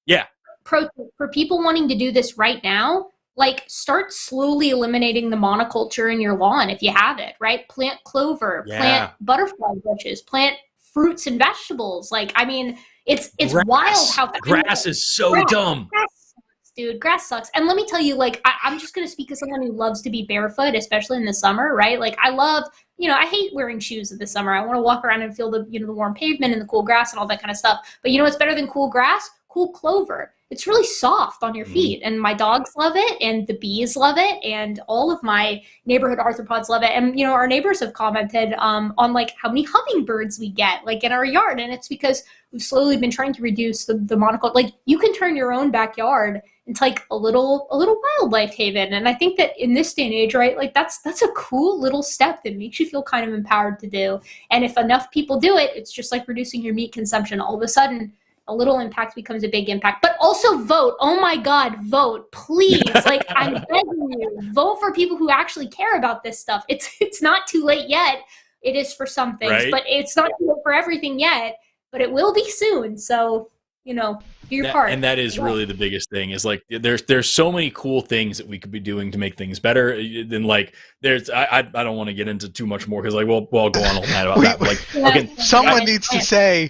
Yeah. For people wanting to do this right now, like start slowly eliminating the monoculture in your lawn if you have it, right? Plant clover, plant butterfly bushes, plant fruits and vegetables. Like, I mean, it's wild how grass is so dumb. Grass sucks, dude. Grass sucks. And let me tell you, like, I'm just going to speak as someone who loves to be barefoot, especially in the summer, right? Like, I love, I hate wearing shoes in the summer. I want to walk around and feel the warm pavement and the cool grass and all that kind of stuff. But you know what's better than cool grass? Cool clover. It's really soft on your feet, and my dogs love it, and the bees love it, and all of my neighborhood arthropods love it. And our neighbors have commented on like how many hummingbirds we get like in our yard, and it's because we've slowly been trying to reduce the monoculture. Like, you can turn your own backyard into like a little wildlife haven, and I think that in this day and age, right, like that's a cool little step that makes you feel kind of empowered to do. And if enough people do it, it's just like reducing your meat consumption. All of a sudden, a little impact becomes a big impact. But also vote. Oh my God, vote, please. Like, I'm begging you, vote for people who actually care about this stuff. It's not too late yet. It is for some things, but it's not too late for everything yet, but it will be soon. So, do your part. And that is really the biggest thing, is like, there's so many cool things that we could be doing to make things better. Then like, I don't want to get into too much more, because like, we'll go on all night about that. But like, someone needs to say,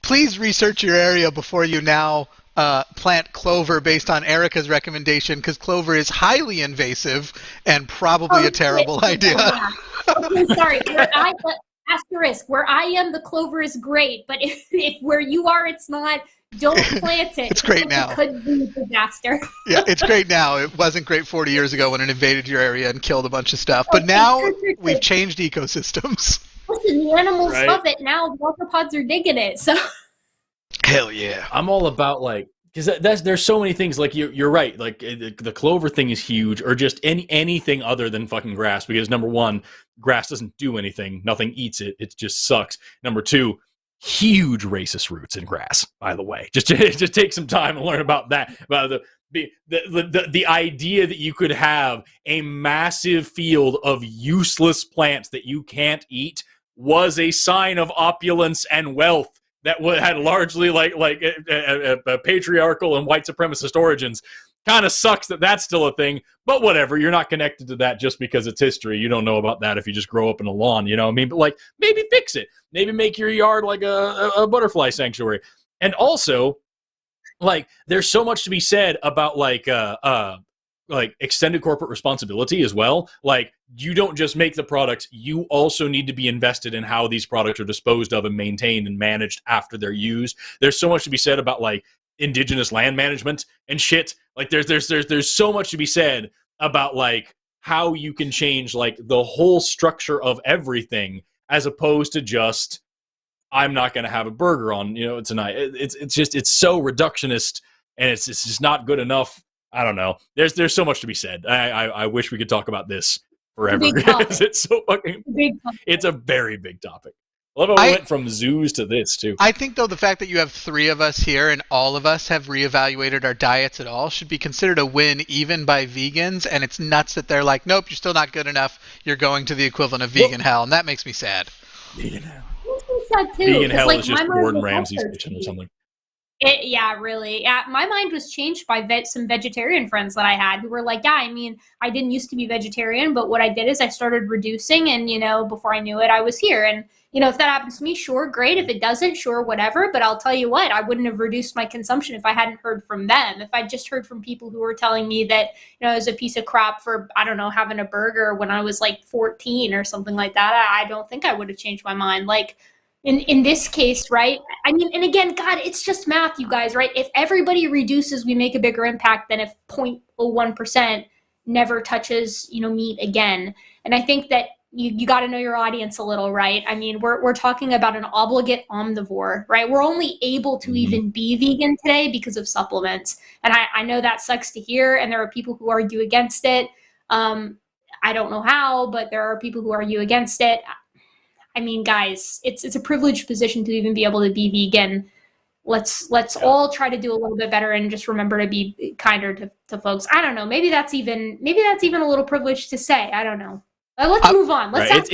please research your area before you now plant clover based on Erika's recommendation, because clover is highly invasive and probably a terrible idea. I'm sorry. Asterisk, where I am, the clover is great, but if where you are, it's not, don't plant it. It's great now. It could be a disaster. Yeah, it's great now. It wasn't great 40 years ago when it invaded your area and killed a bunch of stuff. But now we've changed ecosystems. Listen, the animals love it now. The arthropods are digging it. So, hell yeah! I'm all about like, because there's so many things. Like you're right. Like the clover thing is huge, or just anything other than fucking grass. Because number one, grass doesn't do anything. Nothing eats it. It just sucks. Number two, huge racist roots in grass. By the way, just take some time and learn about that. About the idea that you could have a massive field of useless plants that you can't eat was a sign of opulence and wealth that had largely like patriarchal and white supremacist origins. Kind of sucks that that's still a thing, but whatever. You're not connected to that just because it's history. You don't know about that if you just grow up in a lawn, you know what I mean? But like, maybe fix it. Maybe make your yard like a butterfly sanctuary. And also, like, there's so much to be said about like extended corporate responsibility as well. Like, you don't just make the products, you also need to be invested in how these products are disposed of and maintained and managed after they're used. There's so much to be said about like indigenous land management and shit. Like there's so much to be said about like how you can change like the whole structure of everything, as opposed to just, I'm not going to have a burger on, tonight. It's so reductionist, and it's just not good enough. I don't know. There's so much to be said. I wish we could talk about this forever, because it's so fucking it's a very big topic. I love how we went from zoos to this too. I think though the fact that you have 3 of us here and all of us have reevaluated our diets at all should be considered a win, even by vegans. And it's nuts that they're like, nope, you're still not good enough. You're going to the equivalent of vegan hell, and that makes me sad. Vegan hell. Sad too, vegan hell like, is just Gordon Ramsay's kitchen or something. Really. Yeah, my mind was changed by some vegetarian friends that I had who were like, yeah, I mean, I didn't used to be vegetarian, but what I did is I started reducing, and, before I knew it, I was here. And, if that happens to me, sure, great. If it doesn't, sure, whatever. But I'll tell you what, I wouldn't have reduced my consumption if I hadn't heard from them. If I just heard from people who were telling me that, it was a piece of crap for, I don't know, having a burger when I was like 14 or something like that, I don't think I would have changed my mind. Like, in this case, right? I mean, and again, God, it's just math, you guys, right? If everybody reduces, we make a bigger impact than if 0.01% never touches, meat again. And I think that you got to know your audience a little, right? I mean, we're talking about an obligate omnivore, right? We're only able to even be vegan today because of supplements. And I know that sucks to hear, and there are people who argue against it. I don't know how, but there are people who argue against it. I mean, guys, it's a privileged position to even be able to be vegan. Let's all try to do a little bit better and just remember to be kinder to folks. I don't know. Maybe that's even a little privileged to say. I don't know. Let's move on. Let's ask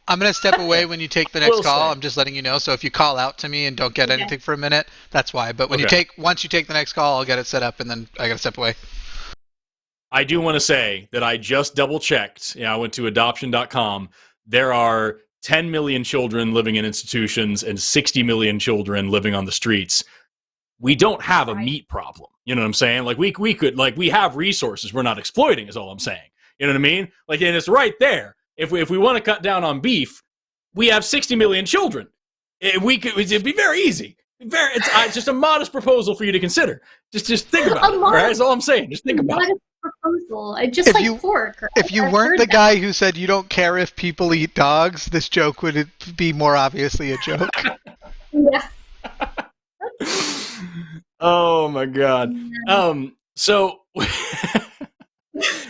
I'm going to step away when you take the next call. I'm just letting you know. So if you call out to me and don't get anything for a minute, that's why. But when once you take the next call, I'll get it set up and then I got to step away. I do want to say that I just double checked. I went to adoption.com. There are 10 million children living in institutions and 60 million children living on the streets. We don't have a meat problem. You know what I'm saying? Like we could, like, we have resources we're not exploiting is all I'm saying. You know what I mean? Like, and it's right there. If we want to cut down on beef, we have 60 million children. It'd be very easy. It's just a modest proposal for you to consider. Just think about it. Right? That's all I'm saying. Just think about it. Proposal. Just like pork. If you weren't the guy who said you don't care if people eat dogs, this joke would be more obviously a joke. Yeah. Oh my God. So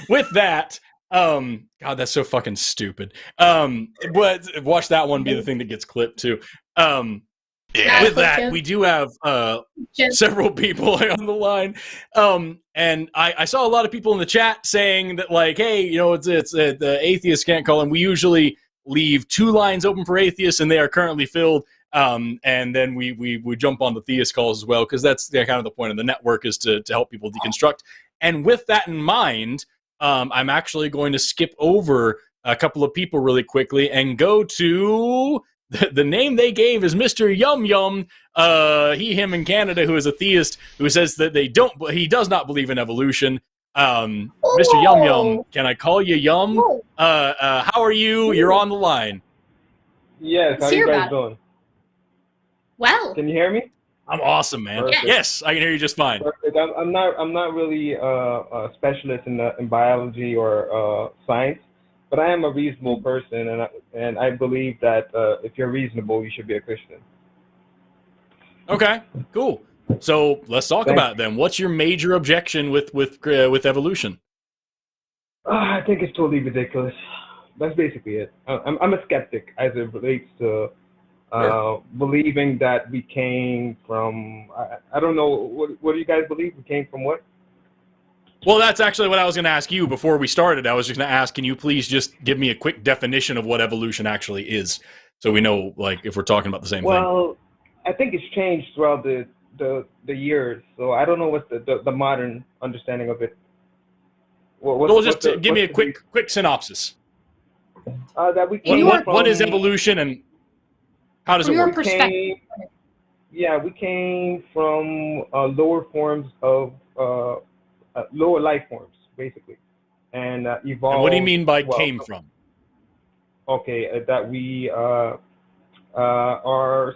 with that, God, that's so fucking stupid. But watch that one be the thing that gets clipped too. With that, we do have several people on the line, and I saw a lot of people in the chat saying that, like, hey, it's the atheists can't call in. We usually leave 2 lines open for atheists, and they are currently filled. And then we jump on the theist calls as well, because that's kind of the point of the network, is to help people deconstruct. And with that in mind, I'm actually going to skip over a couple of people really quickly and go to the name they gave is Mr. Yum Yum, he, him in Canada, who is a theist, who says that he does not believe in evolution. Mr. Yum Yum, can I call you Yum? How are you? You're on the line. Yes, how are you guys doing? Well. Can you hear me? I'm awesome, man. Yes, I can hear you just fine. Perfect. I'm not really a specialist in biology or science, but I am a reasonable person, and I believe that if you're reasonable, you should be a Christian. Okay, cool. So let's talk about it then. What's your major objection with evolution? I think it's totally ridiculous. That's basically it. I'm a skeptic as it relates to believing that we came from. I don't know. What do you guys believe? We came from what? Well, that's actually what I was going to ask you before we started. I was just going to ask, can you please just give me a quick definition of what evolution actually is, so we know, like, if we're talking about the same thing? Well, I think it's changed throughout the years, so I don't know what's the modern understanding of it. Give me a quick synopsis. That we what is evolution and how does it work? We came from lower forms of lower life forms, basically, and evolved. And what do you mean by came from? Okay, that we are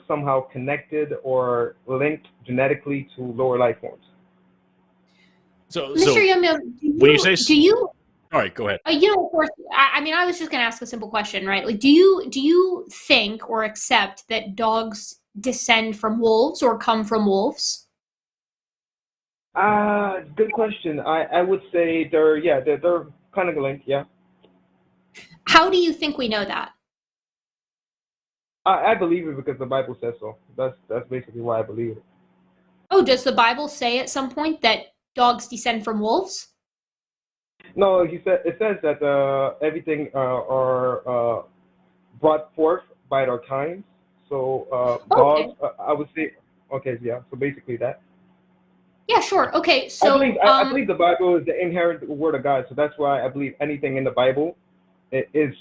somehow connected or linked genetically to lower life forms. So Mr. Yum Yum, all right, go ahead. Of course, I mean, I was just going to ask a simple question, right? Like, do you think or accept that dogs descend from wolves or come from wolves? Good question. I would say they're kind of linked, yeah. How do you think we know that? I believe it because the Bible says so. That's basically why I believe it. Oh, does the Bible say at some point that dogs descend from wolves? No, it says that everything are brought forth by their kinds. So dogs, I would say, okay, yeah. So basically that. Yeah, sure. Okay, so I believe the Bible is the inherent word of God, so that's why I believe anything in the Bible is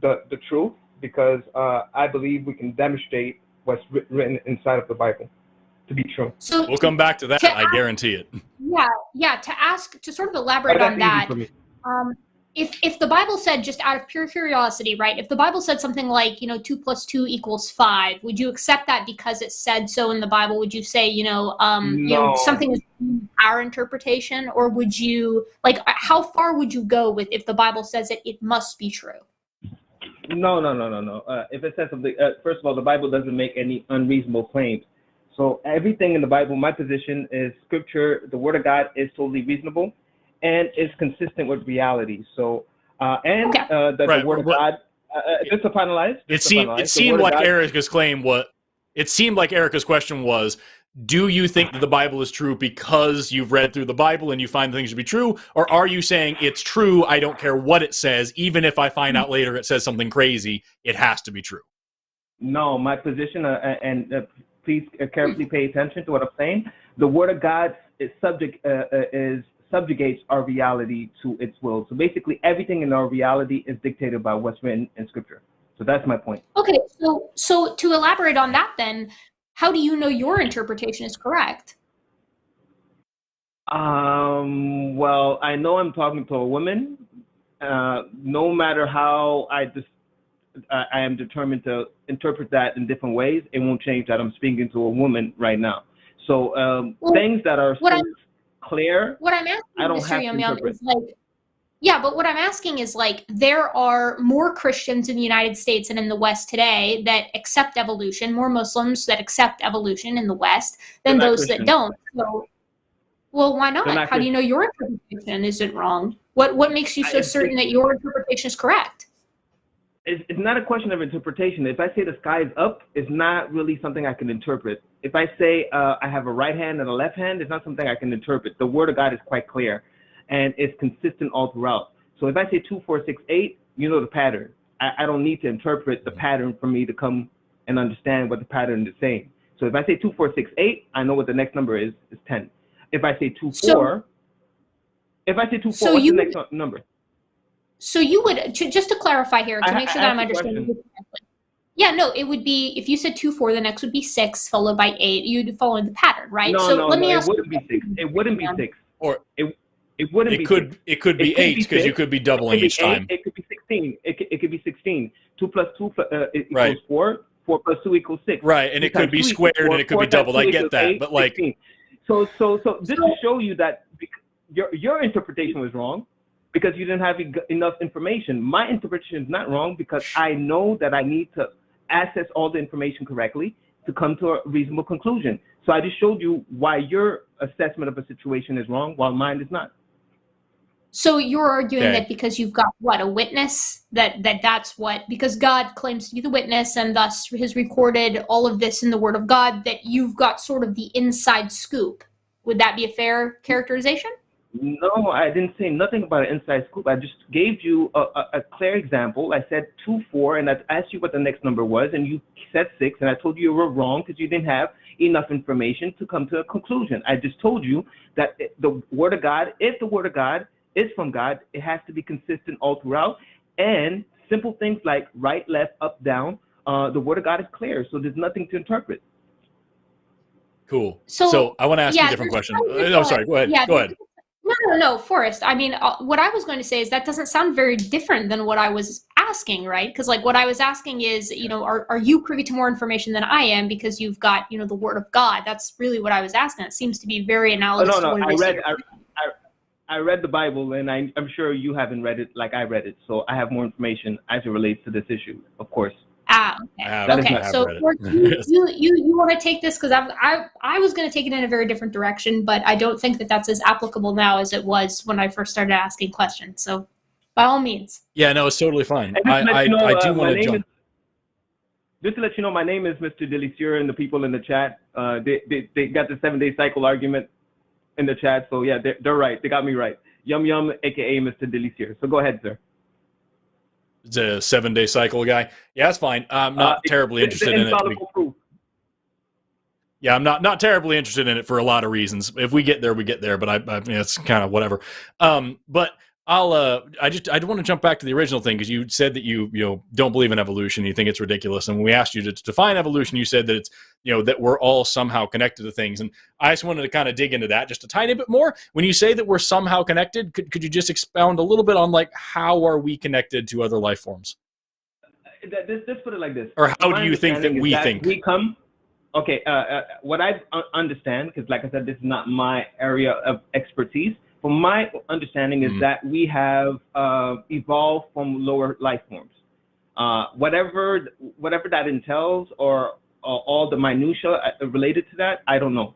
the truth, because I believe we can demonstrate what's written inside of the Bible to be true. So we'll come back to that. I guarantee it. Yeah. To sort of elaborate on that. If the Bible said, just out of pure curiosity, right? If the Bible said something like, 2 + 2 = 5, would you accept that because it said so in the Bible? Would you say, something is our interpretation, or would you how far would you go with if the Bible says it must be true? No. If it says something, first of all, the Bible doesn't make any unreasonable claims. So everything in the Bible, my position is Scripture, the Word of God is totally reasonable and is consistent with reality. So, the Word of God Just to finalize. It seemed like Erika's claim was. It seemed like Erika's question was, do you think that the Bible is true because you've read through the Bible and you find things to be true? Or are you saying it's true, I don't care what it says, even if I find out later it says something crazy, it has to be true? No, my position, please carefully pay attention to what I'm saying. The Word of God is subjugates our reality to its will. So basically everything in our reality is dictated by what's written in Scripture. So that's my point. Okay, so to elaborate on that then, how do you know your interpretation is correct? Well, I know I'm talking to a woman. No matter how I am determined to interpret that in different ways, it won't change that I'm speaking to a woman right now. So things that are clear, what I'm asking, I don't Mr. have Yum to Yum, interpret. is like, yeah, but what I'm asking is like, there are more Christians in the United States and in the West today that accept evolution, more Muslims that accept evolution in the West than those Christian. that don't. So, well, why not? How do you know your interpretation isn't wrong? What makes you so certain that your interpretation is correct? It's not a question of interpretation. If I say the sky is up, it's not really something I can interpret. If I say I have a right hand and a left hand, it's not something I can interpret. The Word of God is quite clear, and it's consistent all throughout. So if I say 2, 4, 6, 8, you know the pattern. I don't need to interpret the pattern for me to come and understand what the pattern is saying. So if I say 2, 4, 6, 8, I know what the next number is 10. If I say 2, 4, what's the next number? So you would, just to clarify here, to make sure that I'm understanding you correctly. Yeah, no, it would be, if you said 2, 4, the next would be 6, followed by 8. You'd follow the pattern, right? No, it wouldn't be 6. It wouldn't be 6. Or it wouldn't be 6. It could be 8 because you could be doubling each time. It could be 16. It could be 16. 2 plus 2 equals 4. 4 plus 2 equals 6. Right, and it could be squared and it could be doubled. I get that, but like, 16. So just to show you that your interpretation was wrong because you didn't have enough information. My interpretation is not wrong because I know that I need to access all the information correctly to come to a reasonable conclusion. So I just showed you why your assessment of a situation is wrong while mine is not. So you're arguing that because you've got, what, a witness, that's what, because God claims to be the witness and thus has recorded all of this in the Word of God, that you've got sort of the inside scoop. Would that be a fair characterization? No, I didn't say nothing about an inside scoop. I just gave you a clear example. I said 2, 4, and I asked you what the next number was, and you said 6, and I told you were wrong because you didn't have enough information to come to a conclusion. I just told you that the Word of God, if the Word of God is from God, it has to be consistent all throughout, and simple things like right, left, up, down, the Word of God is clear, so there's nothing to interpret. Cool. So I want to ask you a different question. Oh, sorry. Go ahead. Yeah, go ahead. No, Forrest. I mean, what I was going to say is that doesn't sound very different than what I was asking, right? Because like what I was asking is, you know, are you privy to more information than I am because you've got, you know, the Word of God? That's really what I was asking. It seems to be very analogous to what it is. I read the Bible, and I'm sure you haven't read it like I read it. So I have more information as it relates to this issue, of course. Okay. So you want to take this because I was going to take it in a very different direction, but I don't think that that's as applicable now as it was when I first started asking questions. So by all means. Yeah, no, it's totally fine. I do want to jump. Just to let you know, my name is Mr. Dietary, and the people in the chat, they got the 7-day cycle argument in the chat. So yeah, they're right. They got me right. Yum Yum, aka Mr. Dietary. So go ahead, sir. It's a 7-day cycle guy. Yeah, that's fine. I'm not terribly interested in it. Yeah, I'm not terribly interested in it for a lot of reasons. If we get there, we get there. But I mean, it's kind of whatever. But I want to jump back to the original thing because you said that you don't believe in evolution. You think it's ridiculous. And when we asked you to define evolution, you said that it's that we're all somehow connected to things. And I just wanted to kind of dig into that just a tiny bit more. When you say that we're somehow connected, could you just expound a little bit on like how are we connected to other life forms? Just put it like this. Or how do you think that we think? We come. Okay. What I understand, because like I said, this is not my area of expertise. From my understanding is that we have evolved from lower life forms. Whatever that entails or all the minutia related to that, I don't know.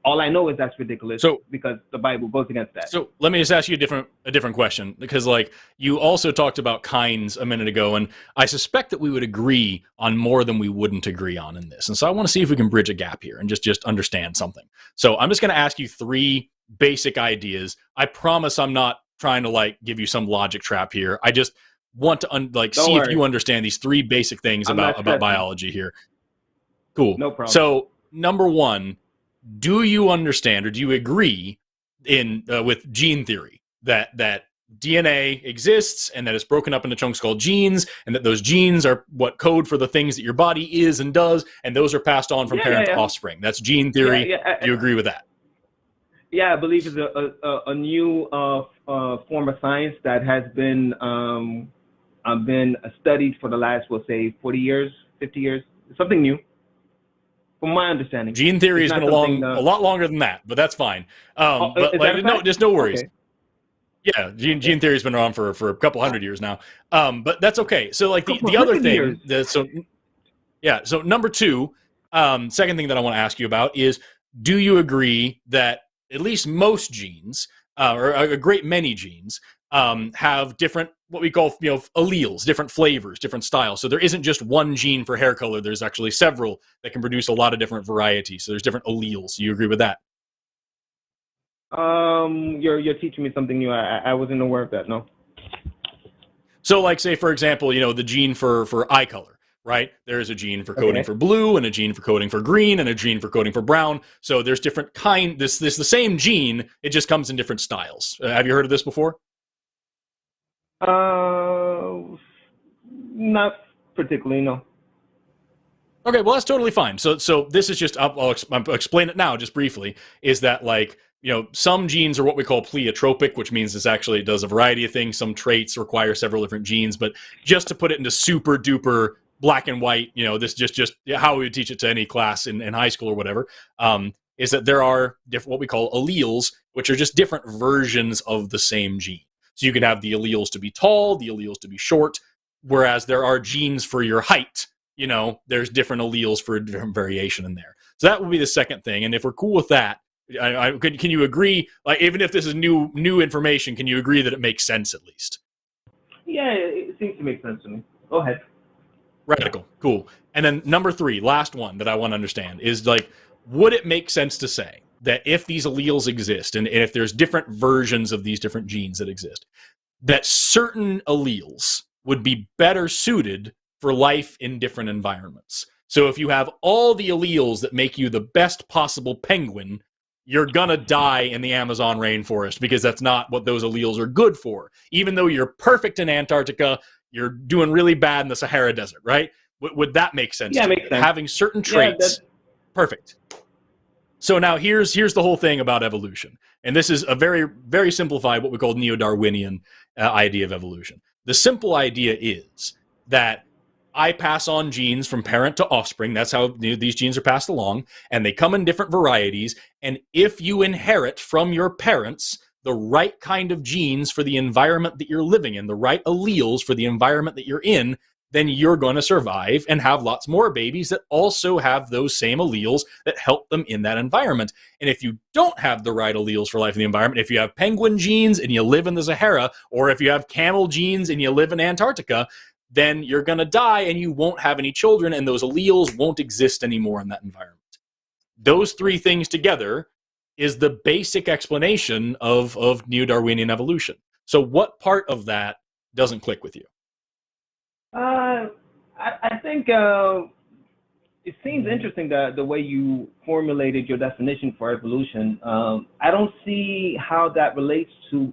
all I know is that's ridiculous. So, because the Bible goes against that. So let me just ask you a different question, because like you also talked about kinds a minute ago, and I suspect that we would agree on more than we wouldn't agree on in this. And so I want to see if we can bridge a gap here and just understand something. So I'm just going to ask you 3 basic ideas. I promise I'm not trying to like give you some logic trap here. I just want to see if you understand these 3 basic things about biology here. Cool. No problem. So number 1, do you understand or do you agree with gene theory that DNA exists and that it's broken up into chunks called genes, and that those genes are what code for the things that your body is and does, and those are passed on from parent to offspring? That's gene theory. Do you agree with that? Yeah, I believe it's a new form of science that has been studied for the last, we'll say, 40 years, 50 years. It's something new. From my understanding, gene theory has been a lot longer than that, but that's fine. But like, no worries. Okay. Yeah, gene theory has been around for a couple hundred years now. But that's okay. So like the other thing, so number 2, second thing that I want to ask you about is, do you agree that at least most genes, or a great many genes, have different, what we call, alleles, different flavors, different styles. So there isn't just one gene for hair color. There's actually several that can produce a lot of different varieties. So there's different alleles. You agree with that? You're teaching me something new. I wasn't aware of that. No. So like, say for example, the gene for eye color, right? There is a gene for coding for blue, and a gene for coding for green, and a gene for coding for brown. So there's different this the same gene. It just comes in different styles. Have you heard of this before? Not particularly, no. Okay, well that's totally fine. So this is just I'll explain it now just briefly. Is that like some genes are what we call pleiotropic, which means it does a variety of things. Some traits require several different genes, but just to put it into super duper black and white, this just how we would teach it to any class in high school or whatever. Is that there are different what we call alleles, which are just different versions of the same gene. So you can have the alleles to be tall, the alleles to be short, whereas there are genes for your height. There's different alleles for different variation in there. So that would be the second thing. And if we're cool with that, can you agree, like even if this is new information, can you agree that it makes sense at least? Yeah, it seems to make sense to me. Go ahead. Radical. Cool. And then number 3, last one that I want to understand is like, would it make sense to say that if these alleles exist, and if there's different versions of these different genes that exist, that certain alleles would be better suited for life in different environments? So if you have all the alleles that make you the best possible penguin, you're gonna die in the Amazon rainforest because that's not what those alleles are good for. Even though you're perfect in Antarctica, you're doing really bad in the Sahara Desert, right? Would that make sense? Yeah, makes sense. Having certain traits, perfect. So now here's the whole thing about evolution. And this is a very, very simplified, what we call neo-Darwinian idea of evolution. The simple idea is that I pass on genes from parent to offspring. That's how these genes are passed along. And they come in different varieties. And if you inherit from your parents the right kind of genes for the environment that you're living in, the right alleles for the environment that you're in, then you're going to survive and have lots more babies that also have those same alleles that help them in that environment. And if you don't have the right alleles for life in the environment, if you have penguin genes and you live in the Sahara, or if you have camel genes and you live in Antarctica, then you're going to die and you won't have any children, and those alleles won't exist anymore in that environment. Those 3 things together is the basic explanation of neo-Darwinian evolution. So what part of that doesn't click with you? I think it seems interesting that the way you formulated your definition for evolution. I don't see how that relates to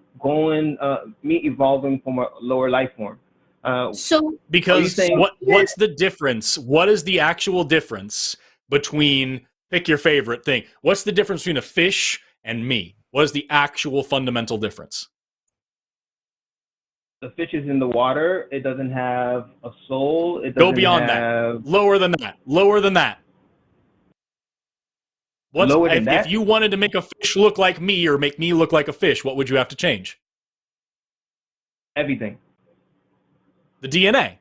me evolving from a lower life form. Because what's the difference? What is the actual difference between, pick your favorite thing? What's the difference between a fish and me? What is the actual fundamental difference? The fish is in the water. It doesn't have a soul. It doesn't Go beyond that. Lower than that. Lower than that. If you wanted to make a fish look like me or make me look like a fish, what would you have to change? Everything. The DNA.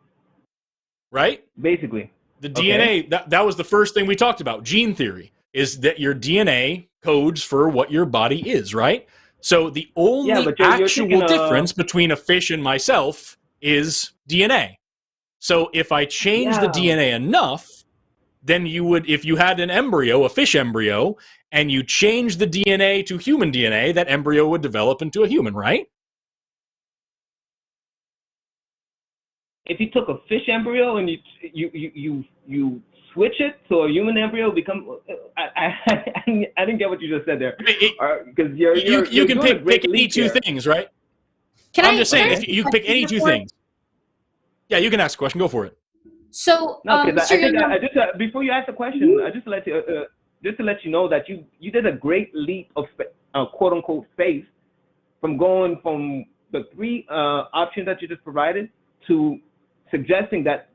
Right? Basically. The DNA, that was the first thing we talked about. Gene theory is that your DNA codes for what your body is, right? So the only actual difference between a fish and myself is DNA. So if I change the DNA enough, then you would, if you had an embryo, a fish embryo, and you change the DNA to human DNA, that embryo would develop into a human, right? If you took a fish embryo and you switch it to a human embryo, become I didn't get what you just said there. Because you can pick any two things, right? I'm just saying, if you can pick any two things. Yeah, you can ask a question. Go for it. So, I just before you ask the question, just to let you know that you did a great leap of quote unquote faith from going from the three options that you just provided to suggesting that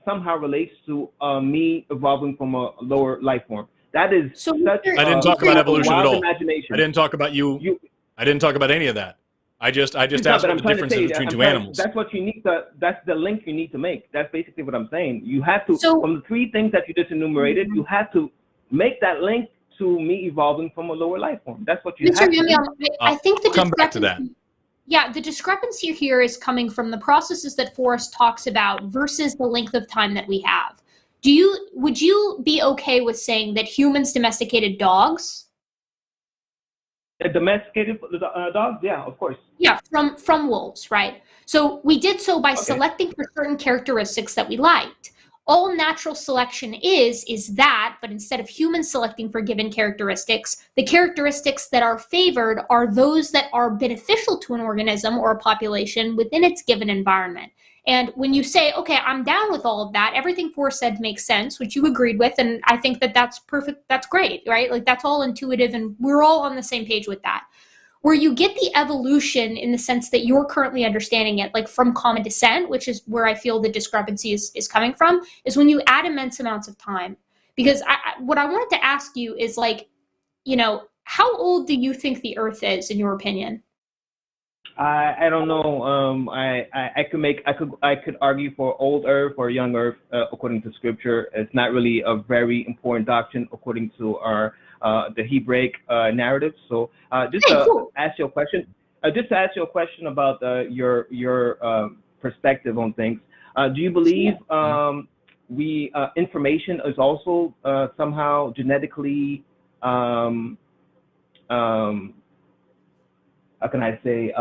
somehow relates to me evolving from a lower life form. That is such. I didn't talk about evolution at all. Imagination. I didn't talk about you. I didn't talk about any of that. I just asked what the difference is between two animals. That's what you need to. That's the link you need to make. That's basically what I'm saying. You have to, from the three things that you just enumerated, you have to make that link to me evolving from a lower life form. That's what you have to do. I think the come back to that. Yeah, the discrepancy here is coming from the processes that Forrest talks about versus the length of time that we have. Would you be okay with saying that humans domesticated dogs? Domesticated dogs? Yeah, of course. Yeah, from wolves, right? So we did so by selecting for certain characteristics that we liked. All natural selection is that, but instead of humans selecting for given characteristics, the characteristics that are favored are those that are beneficial to an organism or a population within its given environment. And when you say, okay, I'm down with all of that, everything Forrest said makes sense, which you agreed with, and I think that that's perfect, that's great, right? Like, that's all intuitive, and we're all on the same page with that. Where you get the evolution in the sense that you're currently understanding it, like from common descent, which is where I feel the discrepancy is coming from, is when you add immense amounts of time. Because what I wanted to ask you is, like, you know, how old do you think the Earth is, in your opinion? I don't know. I could argue for old Earth or young Earth according to Scripture. It's not really a very important doctrine according to our the Hebraic narrative. So just to ask you a question. Just to ask you a question about your perspective on things. Do you believe information is also somehow genetically how can I say,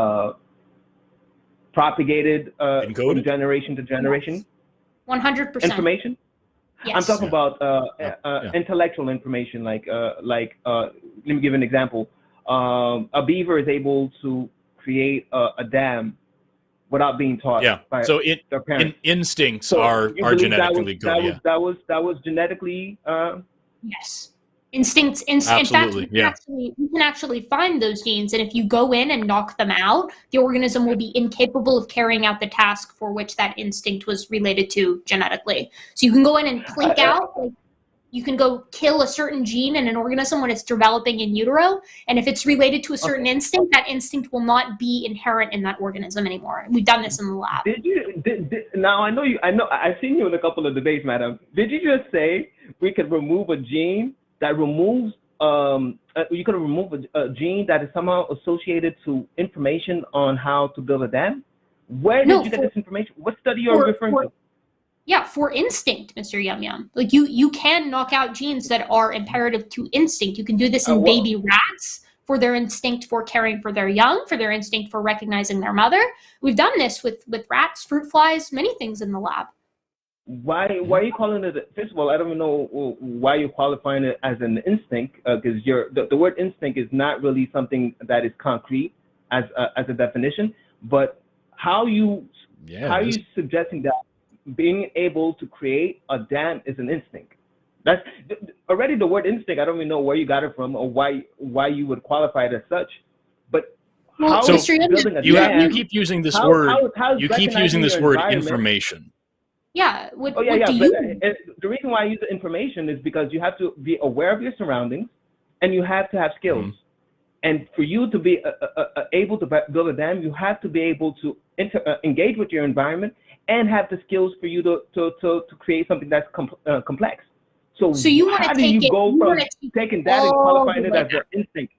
propagated from generation to generation? 100%. Information? Yes. I'm talking about intellectual information, like let me give an example. A beaver is able to create a dam without being taught. Yeah. By so their parents. Instincts are genetically good. That was genetically. Yes. Instincts. In fact, we can actually find those genes, and if you go in and knock them out, the organism will be incapable of carrying out the task for which that instinct was related to genetically. So you can go in and plink out, like, you can go kill a certain gene in an organism when it's developing in utero, and if it's related to a certain instinct, that instinct will not be inherent in that organism anymore. We've done this in the lab. Now I know I've seen you in a couple of debates, madam. Did you just say we could remove a gene that removes, you could remove a gene that is somehow associated to information on how to build a dam? Where did you get this information? What study are you referring to? Yeah, for instinct, Mr. Yum Yum. Like, you can knock out genes that are imperative to instinct. You can do this in baby rats for their instinct for caring for their young, for their instinct for recognizing their mother. We've done this with rats, fruit flies, many things in the lab. Why are you calling it? First of all, I don't even know why you're qualifying it as an instinct, because the word instinct is not really something that is concrete as a definition. But how you suggesting that being able to create a dam is an instinct? That's already the word instinct. I don't even know where you got it from or why you would qualify it as such. But how building a dam? You keep using this word. You keep using this word information. Yeah. The reason why I use the information is because you have to be aware of your surroundings, and you have to have skills. Mm-hmm. And for you to be able to build a dam, you have to be able to engage with your environment and have the skills for you to create something that's complex. So you want how to do you take it? go from taking that and qualifying it as your instinct?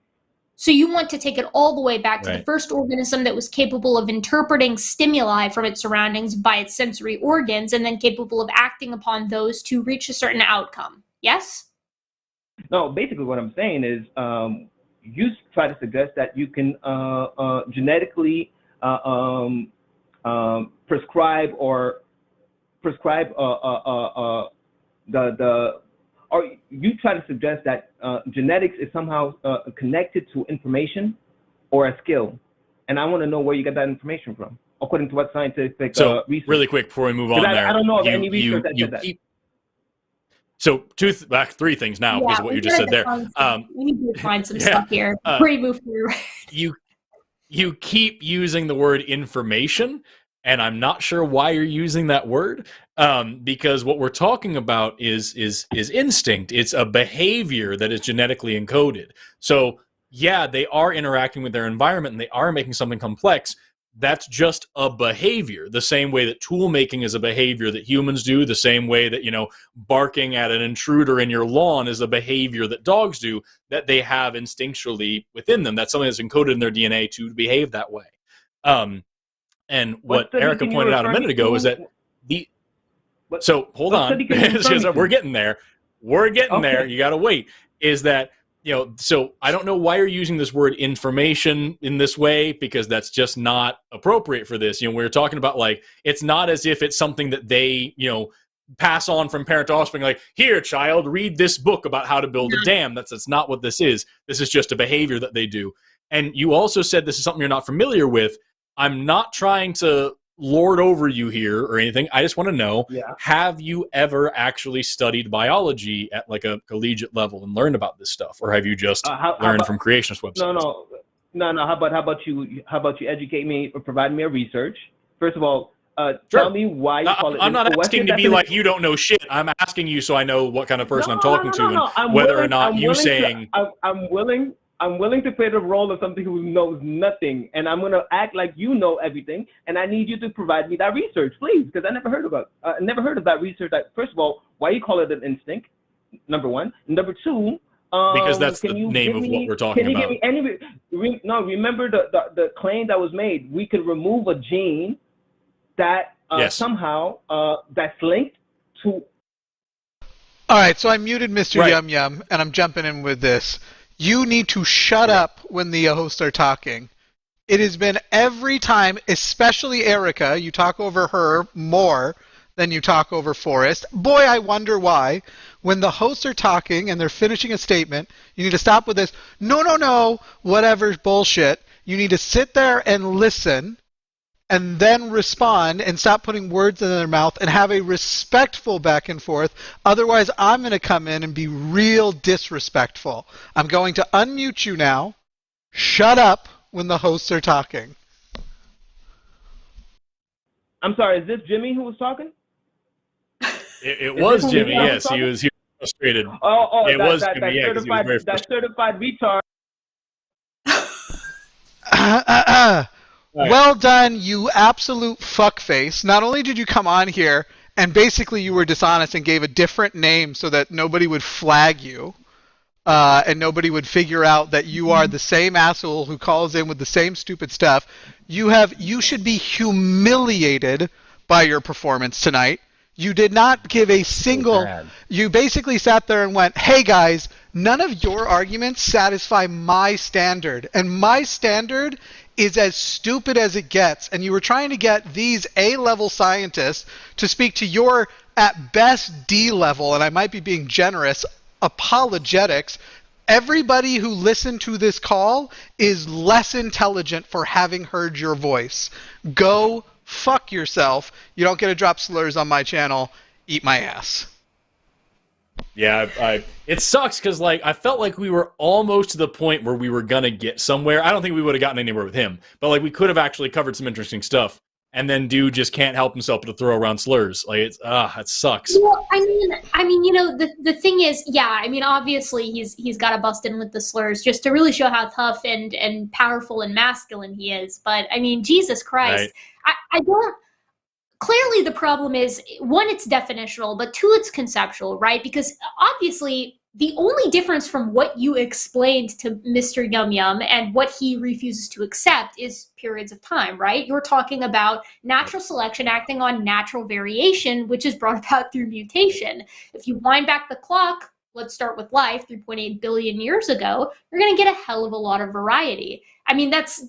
So you want to take it all the way back to Right. the first organism that was capable of interpreting stimuli from its surroundings by its sensory organs, and then capable of acting upon those to reach a certain outcome. Yes? No, basically what I'm saying is you try to suggest that you can genetically prescribe or you try to suggest that genetics is somehow connected to information or a skill, and I want to know where you get that information from, according to what scientific research. Really quick before we move on, I don't know of any research that said that. So three things now because of what you just said there. We need to find some stuff here before you move through. You keep using the word information, and I'm not sure why you're using that word, because what we're talking about is instinct. It's a behavior that is genetically encoded. So yeah, they are interacting with their environment and they are making something complex. That's just a behavior, the same way that tool making is a behavior that humans do, the same way that, barking at an intruder in your lawn is a behavior that dogs do, that they have instinctually within them. That's something that's encoded in their DNA to behave that way. And what Erika pointed out a minute ago is that hold on, because we're getting there. We're getting there. You got to wait. Is that, so I don't know why you're using this word information in this way, because that's just not appropriate for this. We're talking about, like, it's not as if it's something that they, pass on from parent to offspring, like, here, child, read this book about how to build a dam. That's not what this is. This is just a behavior that they do. And you also said this is something you're not familiar with. I'm not trying to lord over you here or anything. I just want to know, have you ever actually studied biology at like a collegiate level and learned about this stuff? Or have you just learned from creationist websites? No. How about you educate me or provide me a research? First of all, tell me why you call it. I'm not asking to be like, you don't know shit. I'm asking you so I know what kind of person I'm talking to and whether or not you saying... I'm willing to play the role of somebody who knows nothing, and I'm going to act like you know everything, and I need you to provide me that research, please, because I never heard of that research. First of all, why you call it an instinct, number one. Number two, because that's the name of what we're talking about. Can you give me remember the claim that was made, we could remove a gene that somehow that's linked to... All right, so I muted Mr. Yum Yum, and I'm jumping in with this. You need to shut up when the hosts are talking. It has been every time, especially Erika, you talk over her more than you talk over Forrest. Boy, I wonder why. When the hosts are talking and they're finishing a statement, you need to stop with this, no, whatever bullshit. You need to sit there and listen and then respond and stop putting words in their mouth and have a respectful back and forth. Otherwise, I'm going to come in and be real disrespectful. I'm going to unmute you now. Shut up when the hosts are talking. I'm sorry, is this Jimmy who was talking? It was Jimmy, yes. He was frustrated. It was Jimmy, yeah, because he was very frustrated. That certified retard. Right. Well done, you absolute fuckface. Not only did you come on here and basically you were dishonest and gave a different name so that nobody would flag you and nobody would figure out that you are the same asshole who calls in with the same stupid stuff. You should be humiliated by your performance tonight. You did not give a single... You basically sat there and went, hey guys, none of your arguments satisfy my standard. And my standard is as stupid as it gets. And you were trying to get these A-level scientists to speak to your, at best, D-level, and I might be being generous, apologetics. Everybody who listened to this call is less intelligent for having heard your voice. Go fuck yourself. You don't get to drop slurs on my channel. Eat my ass. Yeah, it sucks because I felt like we were almost to the point where we were gonna get somewhere. I don't think we would have gotten anywhere with him, but we could have actually covered some interesting stuff. And then dude just can't help himself but to throw around slurs. It sucks. Well, I mean, the thing is, obviously he's got to bust in with the slurs just to really show how tough and powerful and masculine he is. But I mean, Jesus Christ, right. I don't. clearly the problem is, one, it's definitional, but two, it's conceptual, right? Because obviously the only difference from what you explained to Mr. Yum Yum and what he refuses to accept is periods of time, right? You're talking about natural selection acting on natural variation, which is brought about through mutation. If you wind back the clock, let's start with life 3.8 billion years ago, you're going to get a hell of a lot of variety. I mean, that's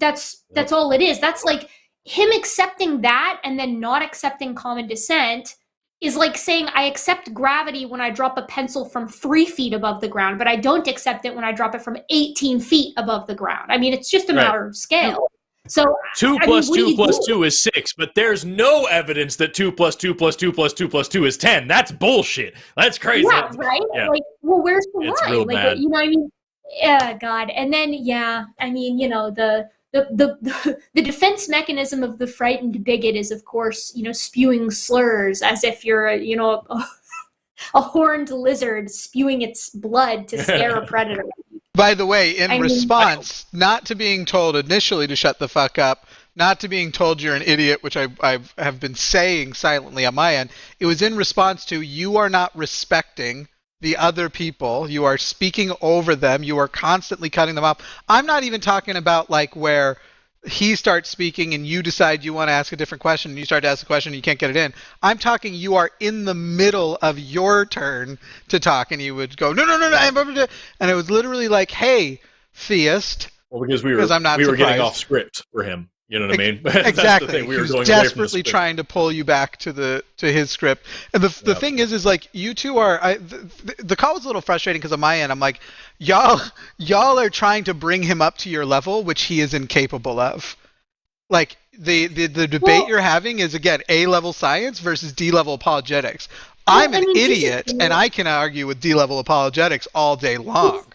all it is. That's like him accepting that and then not accepting common descent is like saying I accept gravity when I drop a pencil from 3 feet above the ground, but I don't accept it when I drop it from 18 feet above the ground. I mean, it's just a matter of scale. So 2 plus 2 plus 2 is 6, but there's no evidence that 2 plus 2 plus 2 plus 2 plus 2 is 10. That's bullshit. That's crazy. Yeah, right? Yeah. Like, well, where's the It's line? real Like, bad. you know what I mean? Yeah, God. And then, yeah, I mean, you know, the defense mechanism of the frightened bigot is, of course, you know, spewing slurs as if you're, you know, a horned lizard spewing its blood to scare a predator. By the way, in response, not to being told initially to shut the fuck up, not to being told you're an idiot, which I have been saying silently on my end, it was in response to you are not respecting the other people, you are speaking over them, you are constantly cutting them off. I'm not even talking about like where he starts speaking and you decide you want to ask a different question and you start to ask a question and you can't get it in. I'm talking you are in the middle of your turn to talk and you would go, no, and it was literally like, hey, theist. Well, because we were surprised. getting off script for him. You know what I mean? Exactly. That's the thing. We were he going was away from the desperately script. trying to pull you back to his script. And the thing is like you two are. The call was a little frustrating because on my end, I'm like, y'all are trying to bring him up to your level, which he is incapable of. Like the debate you're having is again A-level science versus D-level apologetics. I'm an idiot, and I can argue with D-level apologetics all day long.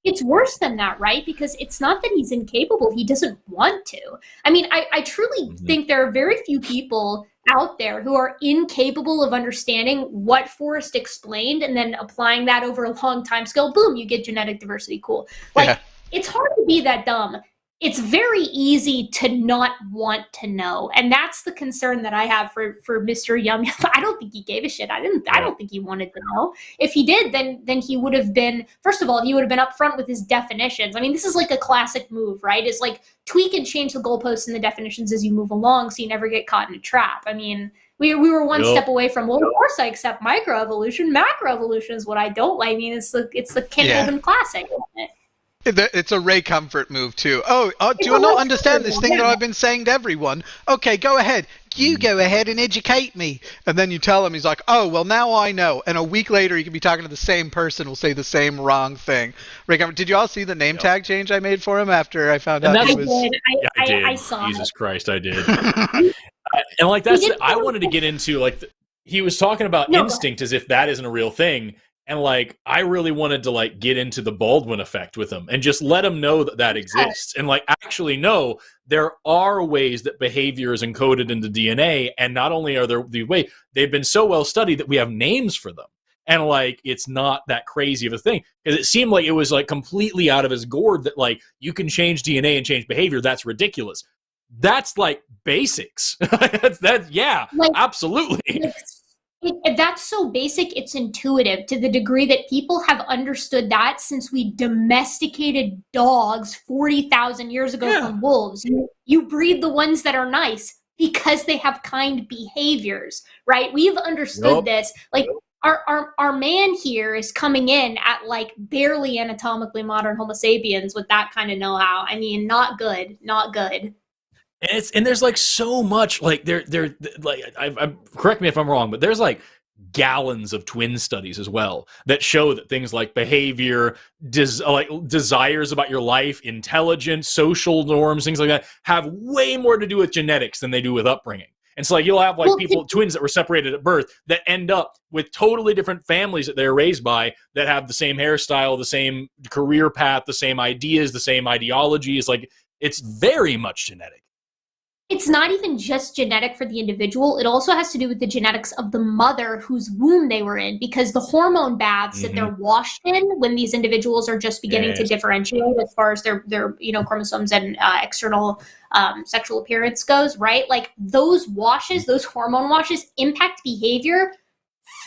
It's worse than that, right? Because it's not that he's incapable, he doesn't want to. I mean, I truly think there are very few people out there who are incapable of understanding what Forrest explained and then applying that over a long time scale. Boom, you get genetic diversity, cool. Like, it's hard to be that dumb. It's very easy to not want to know. And that's the concern that I have for Mr. Yum Yum. I don't think he gave a shit. I don't think he wanted to know. If he did, then he would have been, first of all, he would have been upfront with his definitions. I mean, this is like a classic move, right? It's like tweak and change the goalposts and the definitions as you move along so you never get caught in a trap. I mean, we were one step away from, well, of course I accept microevolution. Macroevolution is what I don't like. I mean, it's the Kent classic, isn't it? It's a Ray Comfort move too. Oh, do you not understand this thing that I've been saying to everyone? Okay, go ahead. You go ahead and educate me. And then you tell him, he's like, oh, well, now I know. And a week later, you can be talking to the same person who'll say the same wrong thing. Ray Comfort, did you all see the name tag change I made for him after I found out he was... I did. I saw Jesus it. Christ, I did. And like I wanted to get into like he was talking about instinct as if that isn't a real thing. And like, I really wanted to like get into the Baldwin effect with him and just let him know that exists. And like, actually, no, there are ways that behavior is encoded into DNA. And not only are there the way they've been so well studied that we have names for them. And like, it's not that crazy of a thing because it seemed like it was like completely out of his gourd that like you can change DNA and change behavior. That's ridiculous. That's like basics. Absolutely. That's so basic, it's intuitive to the degree that people have understood that since we domesticated dogs 40,000 years ago from wolves. You breed the ones that are nice because they have kind behaviors, right? We've understood this. Like, our man here is coming in at like barely anatomically modern Homo sapiens with that kind of know-how. I mean, not good. And there's like so much like there like I correct me if I'm wrong, but there's like gallons of twin studies as well that show that things like behavior, desires about your life, intelligence, social norms, things like that have way more to do with genetics than they do with upbringing. And so like you'll have like twins that were separated at birth that end up with totally different families that they're raised by that have the same hairstyle, the same career path, the same ideas, the same ideologies. Like it's very much genetic. it's not even just genetic for the individual. It also has to do with the genetics of the mother whose womb they were in, because the hormone baths that they're washed in when these individuals are just beginning to differentiate as far as their chromosomes and external sexual appearance goes, right? Like those washes, those hormone washes impact behavior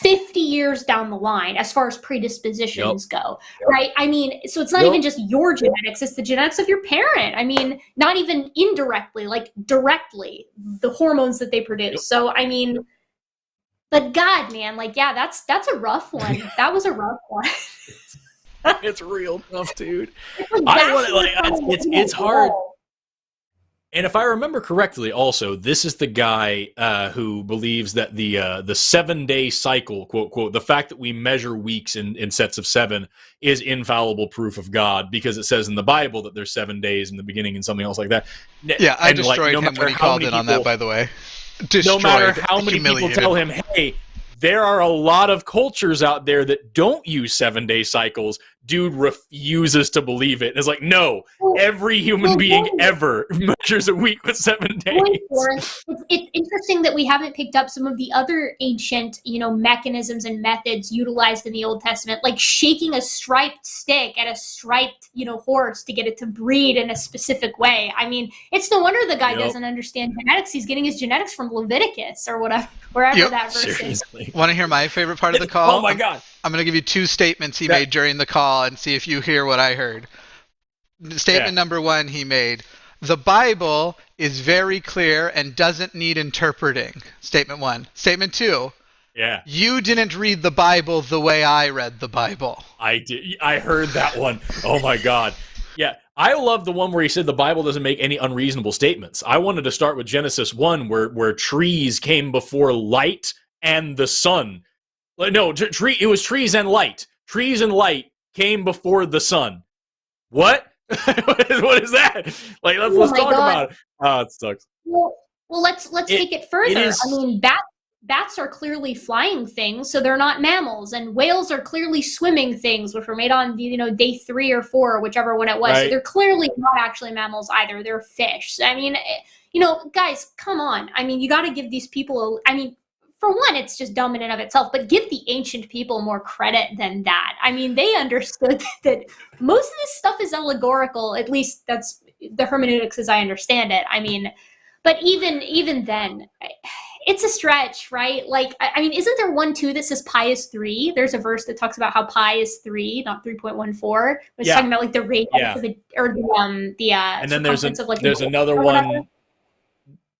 50 years down the line as far as predispositions go, right? I mean, so it's not even just your genetics, it's the genetics of your parent. I mean, not even indirectly, like directly, the hormones that they produce. So, I mean, but God, man, like, yeah, that's a rough one. That was a rough one. It's real tough, dude. It's hard. And if I remember correctly, also, this is the guy who believes that the 7-day cycle, quote, quote, the fact that we measure weeks in sets of 7 is infallible proof of God, because it says in the Bible that there's 7 days in the beginning and something else like that. Yeah, I destroyed him when he called in on that, by the way. No matter how many people tell him, hey, there are a lot of cultures out there that don't use 7-day cycles, dude refuses to believe it. It's like, no, every human being ever measures a week with 7 days. It's interesting that we haven't picked up some of the other ancient, mechanisms and methods utilized in the Old Testament, like shaking a striped stick at a striped, horse to get it to breed in a specific way. I mean, it's no wonder the guy doesn't understand genetics. He's getting his genetics from Leviticus or whatever, wherever that verse is. Want to hear my favorite part of the call? Oh my God. I'm going to give you 2 statements he made during the call and see if you hear what I heard. Statement number 1 he made: the Bible is very clear and doesn't need interpreting. Statement 1. Statement 2. Yeah. You didn't read the Bible the way I read the Bible. I did. I heard that one. Oh my God. Yeah. I love the one where he said the Bible doesn't make any unreasonable statements. I wanted to start with Genesis 1 where trees came before light and the sun. No, it was trees and light. Trees and light came before the sun. What? What is that? Like, let's talk about it. Oh, it sucks. Well, let's take it further. I mean, bats are clearly flying things, so they're not mammals, and whales are clearly swimming things, which were made on day 3 or 4, or whichever one it was. Right. So they're clearly not actually mammals either. They're fish. I mean, guys, come on. I mean, you got to give these people. For one, it's just dumb in and of itself, but give the ancient people more credit than that. I mean, they understood that most of this stuff is allegorical. At least that's the hermeneutics as I understand it. I mean, but even then, it's a stretch, right? Like, I mean, isn't there one too that says pi is 3? There's a verse that talks about how pi is 3, not 3.14. It's talking about like the radius of the and then there's another one.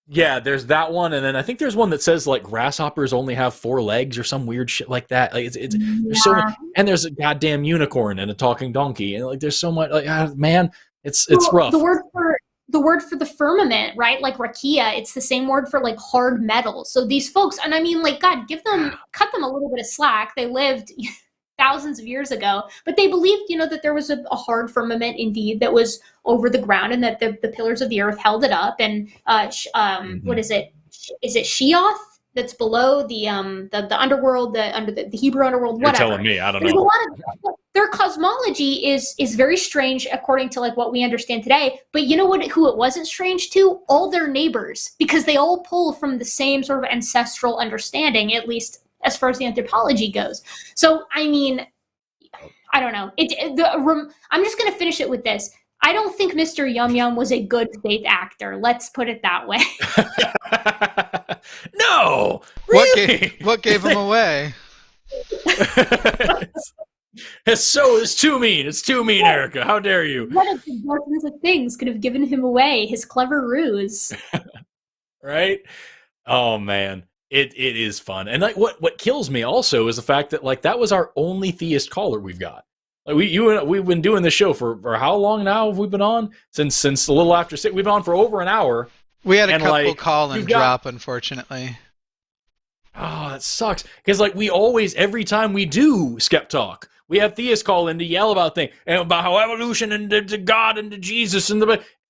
Yeah, there's that one, and then I think there's one that says like grasshoppers only have 4 legs or some weird shit like that. Like there's so much, and there's a goddamn unicorn and a talking donkey, and like there's so much. Like, man, it's rough. The word for the firmament, right? Like rakia, it's the same word for like hard metal. So these folks, and I mean, like, God, cut them a little bit of slack. They lived thousands of years ago, but they believed, that there was a hard firmament indeed that was over the ground, and that the pillars of the earth held it up. And what is it? Is it Sheoth that's below the underworld, the Hebrew underworld? Whatever. You're telling me, I don't know. Their cosmology is very strange according to like what we understand today. But you know who it wasn't strange to? All their neighbors, because they all pull from the same sort of ancestral understanding, at least as far as the anthropology goes. So, I mean, I don't know. I'm just going to finish it with this. I don't think Mr. Yum Yum was a good faith actor. Let's put it that way. No! Really? What gave him away? It's too mean. It's too mean, Erika. How dare you? What of the dozens of things could have given him away? His clever ruse. Right? Oh, man. It is fun. And like what kills me also is the fact that like that was our only theist caller we've got. Like we've been doing this show for how long now have we been on? Since a little after 6. We've been on for over an hour. We had a couple call and drop, unfortunately. Oh, that sucks. Because like we always, every time we do SkepTalk, we have theists call in to yell about things and about how evolution and to God and to Jesus and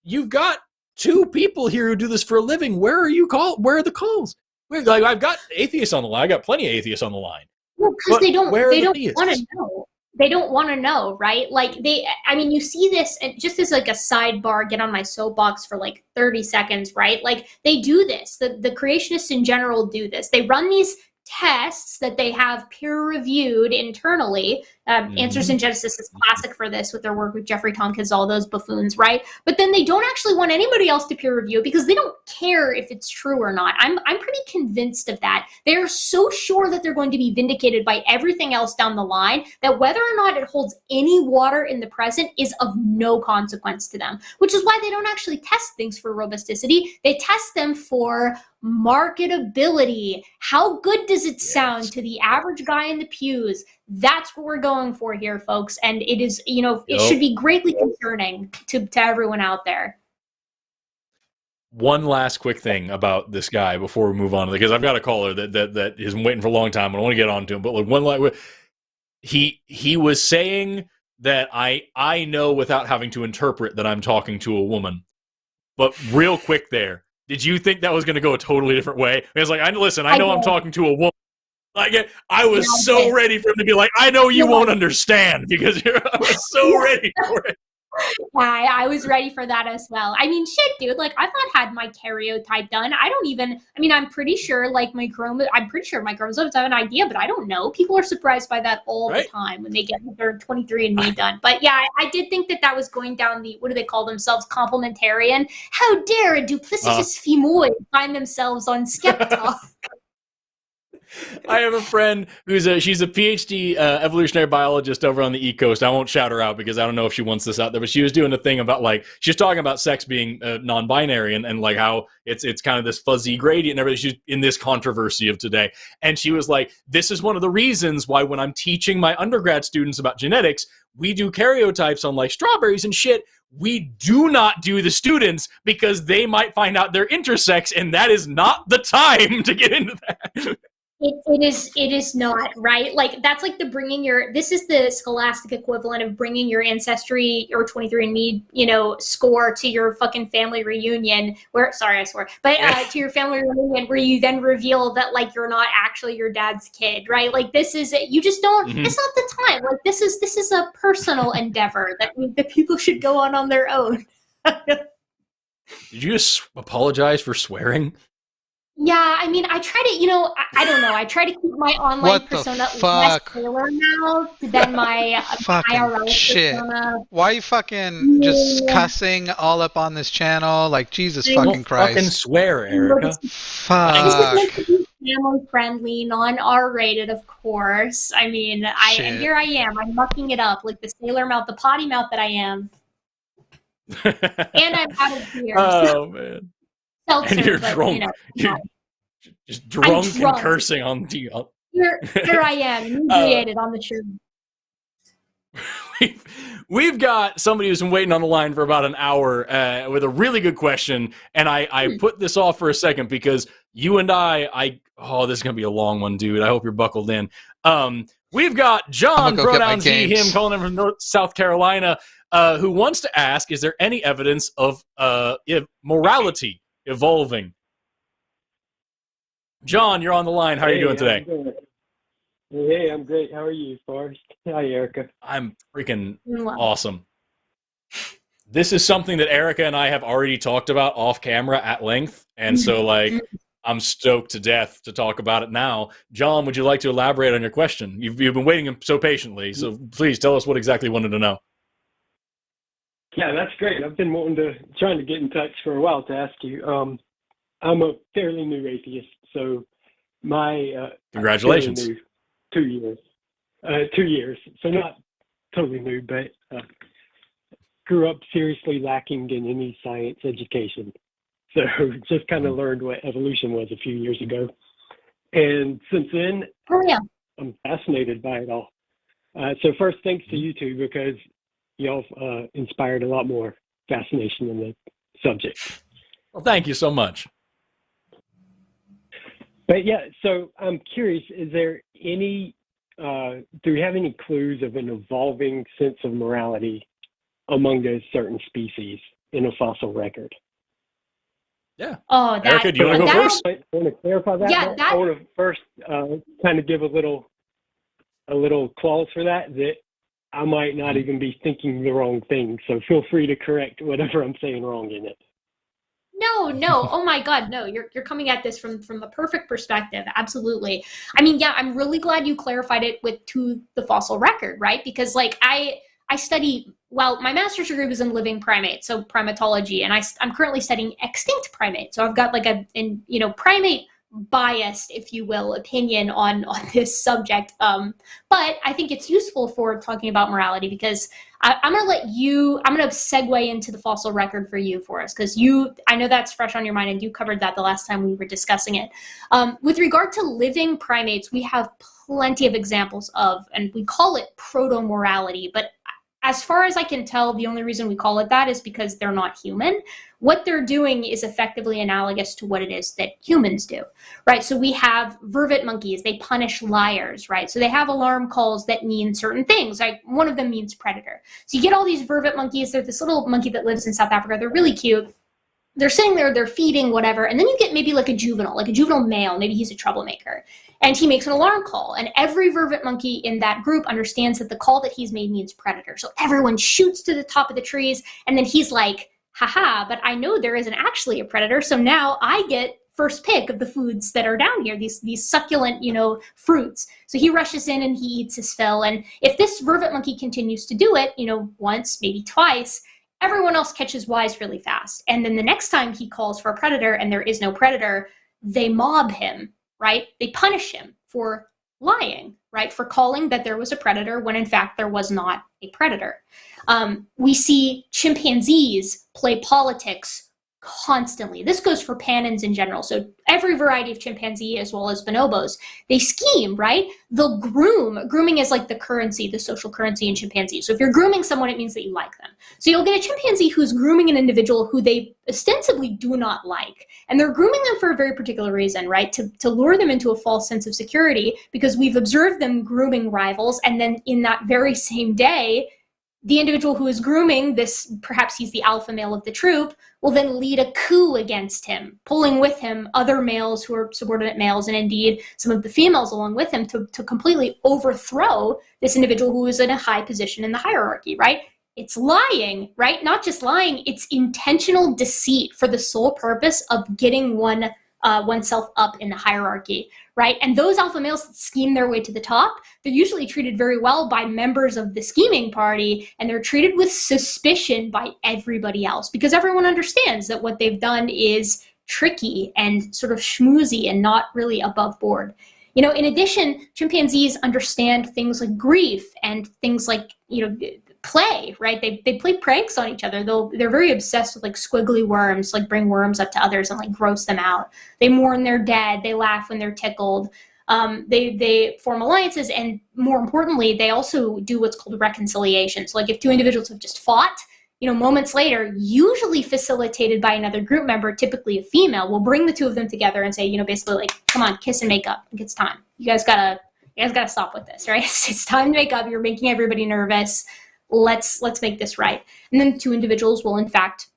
you've got 2 people here who do this for a living. Where are the calls? Like, I've got atheists on the line. I got plenty of atheists on the line. Well, because they don't want to know. they don't want to know, right? Like you see this, and just as like a sidebar, get on my soapbox for like 30 seconds, right? Like they do this, the creationists in general do this. They run these tests that they have peer-reviewed internally. Answers in Genesis is classic for this with their work with Jeffrey Tompkins, all those buffoons, right? But then they don't actually want anybody else to peer review it because they don't care if it's true or not. I'm pretty convinced of that. They're so sure that they're going to be vindicated by everything else down the line that whether or not it holds any water in the present is of no consequence to them, which is why they don't actually test things for robusticity. They test them for marketability. How good does it sound to the average guy in the pews? That's what we're going for here, folks. And it is, it should be greatly concerning to everyone out there. One last quick thing about this guy before we move on, because I've got a caller that has been waiting for a long time, and I want to get on to him. But like he was saying that I know without having to interpret that I'm talking to a woman. But real quick there, did you think that was going to go a totally different way? It's like, I know I'm talking to a woman. Like, I was so ready for him to be like, I know you won't understand, because I was so ready for it. I was ready for that as well. I mean, shit, dude. Like, I've not had my karyotype done. I'm pretty sure, like, my chromosomes have an idea, but I don't know. People are surprised by that all the time when they get their 23andMe done. But yeah, I did think that was going down the, what do they call themselves? Complementarian. How dare a duplicitous femoid find themselves on SkepTalk? I have a friend she's a PhD evolutionary biologist over on the East Coast. I won't shout her out because I don't know if she wants this out there, but she was doing a thing about, like, she was talking about sex being non-binary and like how it's kind of this fuzzy gradient and everything. She's in this controversy of today. And she was like, this is one of the reasons why when I'm teaching my undergrad students about genetics, we do karyotypes on like strawberries and shit. We do not do the students because they might find out they're intersex, and that is not the time to get into that. It is not, right? Like, that's like this is the scholastic equivalent of bringing your ancestry or 23andMe, score to your fucking family reunion to your family reunion where you then reveal that, like, you're not actually your dad's kid, right? Like, this is, you just don't, it's not the time. Like, this is a personal endeavor that people should go on their own. Did you just apologize for swearing? Yeah, I mean, I try to, I don't know. I try to keep my online persona less cooler now than my IRL persona. Why are you fucking just cussing all up on this channel? Like, Jesus fucking Christ. Fucking swear, Erika. Fuck. Family friendly, non-R-rated, of course. I mean, and here I am. I'm mucking it up like the sailor mouth, the potty mouth that I am. And I'm out of beer. Oh, man. Seltzer, and you're drunk. You're just drunk and cursing on the. Here I am, inebriated on the tube. We've got somebody who's been waiting on the line for about an hour with a really good question, and I put this off for a second because you and this is gonna be a long one, dude. I hope you're buckled in. We've got John, pronouns he, him, calling in from South Carolina, who wants to ask: is there any evidence of morality evolving? John, you're on the line. How are you doing today? Hey, I'm great. How are you, Forrest? Hi, Erika. I'm freaking awesome. This is something that Erika and I have already talked about off camera at length, and so, like, I'm stoked to death to talk about it now. John, would you like to elaborate on your question? You've been waiting so patiently, so please tell us what exactly you wanted to know. Yeah, that's great. I've been trying to get in touch for a while to ask you. I'm a fairly new atheist, so my congratulations. New, 2 years. 2 years, so not totally new, but grew up seriously lacking in any science education. So just kind of learned what evolution was a few years ago, and since then, I'm fascinated by it all. So first, thanks to you two, because y'all inspired a lot more fascination in the subject. Well, thank you so much. But yeah, so I'm curious, is there any, do we have any clues of an evolving sense of morality among those certain species in a fossil record? Yeah. Oh, Erika, do you want to go first? I want to clarify that. Yeah, I want to first kind of give a little clause for that I might not even be thinking the wrong thing. So feel free to correct whatever I'm saying wrong in it. No. Oh my God, no. You're coming at this from the perfect perspective. Absolutely. I mean, yeah, I'm really glad you clarified it to the fossil record, right? Because like I study, well, my master's degree was in living primates, so primatology, and I'm currently studying extinct primates. So I've got like primate biased, if you will, opinion on this subject. But I think it's useful for talking about morality because I'm going to segue into the fossil record for you, Forrest, because I know that's fresh on your mind and you covered that the last time we were discussing it. With regard to living primates, we have plenty of examples of, and we call it proto-morality, but as far as I can tell, the only reason we call it that is because they're not human. What they're doing is effectively analogous to what it is that humans do, right? So we have vervet monkeys. They punish liars, right? So they have alarm calls that mean certain things. Like one of them means predator. So you get all these vervet monkeys. They're this little monkey that lives in South Africa. They're really cute. They're sitting there, they're feeding, whatever. And then you get maybe like a juvenile male. Maybe he's a troublemaker. And he makes an alarm call. And every vervet monkey in that group understands that the call that he's made means predator. So everyone shoots to the top of the trees. And then he's like, haha, but I know there isn't actually a predator. So now I get first pick of the foods that are down here, these succulent, fruits. So he rushes in and he eats his fill. And if this vervet monkey continues to do it, once, maybe twice, everyone else catches wise really fast. And then the next time he calls for a predator and there is no predator, they mob him, right? They punish him for lying, right? For calling that there was a predator when in fact there was not a predator. We see chimpanzees play politics constantly. This goes for panins in general. So every variety of chimpanzee as well as bonobos, they scheme, right? They'll groom. Grooming is like the currency, the social currency in chimpanzees. So if you're grooming someone, it means that you like them. So you'll get a chimpanzee who's grooming an individual who they ostensibly do not like. And they're grooming them for a very particular reason, right? To lure them into a false sense of security because we've observed them grooming rivals. And then in that very same day, the individual who is grooming this, perhaps he's the alpha male of the troop, will then lead a coup against him, pulling with him other males who are subordinate males, and indeed some of the females along with him to completely overthrow this individual who is in a high position in the hierarchy, right? It's lying, right? Not just lying, it's intentional deceit for the sole purpose of getting oneself up in the hierarchy, right? And those alpha males that scheme their way to the top, they're usually treated very well by members of the scheming party, and they're treated with suspicion by everybody else because everyone understands that what they've done is tricky and sort of schmoozy and not really above board. In addition, chimpanzees understand things like grief and things like, play, right? They play pranks on each other. They're very obsessed with like squiggly worms, like bring worms up to others and like gross them out. They mourn their dead. They laugh when they're tickled. They form alliances, and more importantly, they also do what's called reconciliation. So like if two individuals have just fought, moments later, usually facilitated by another group member, typically a female, will bring the two of them together and say, basically like, come on, kiss and make up. Like, it's time. You guys gotta stop with this, right? It's time to make up. You're making everybody nervous. Let's make this right. And then two individuals will in fact,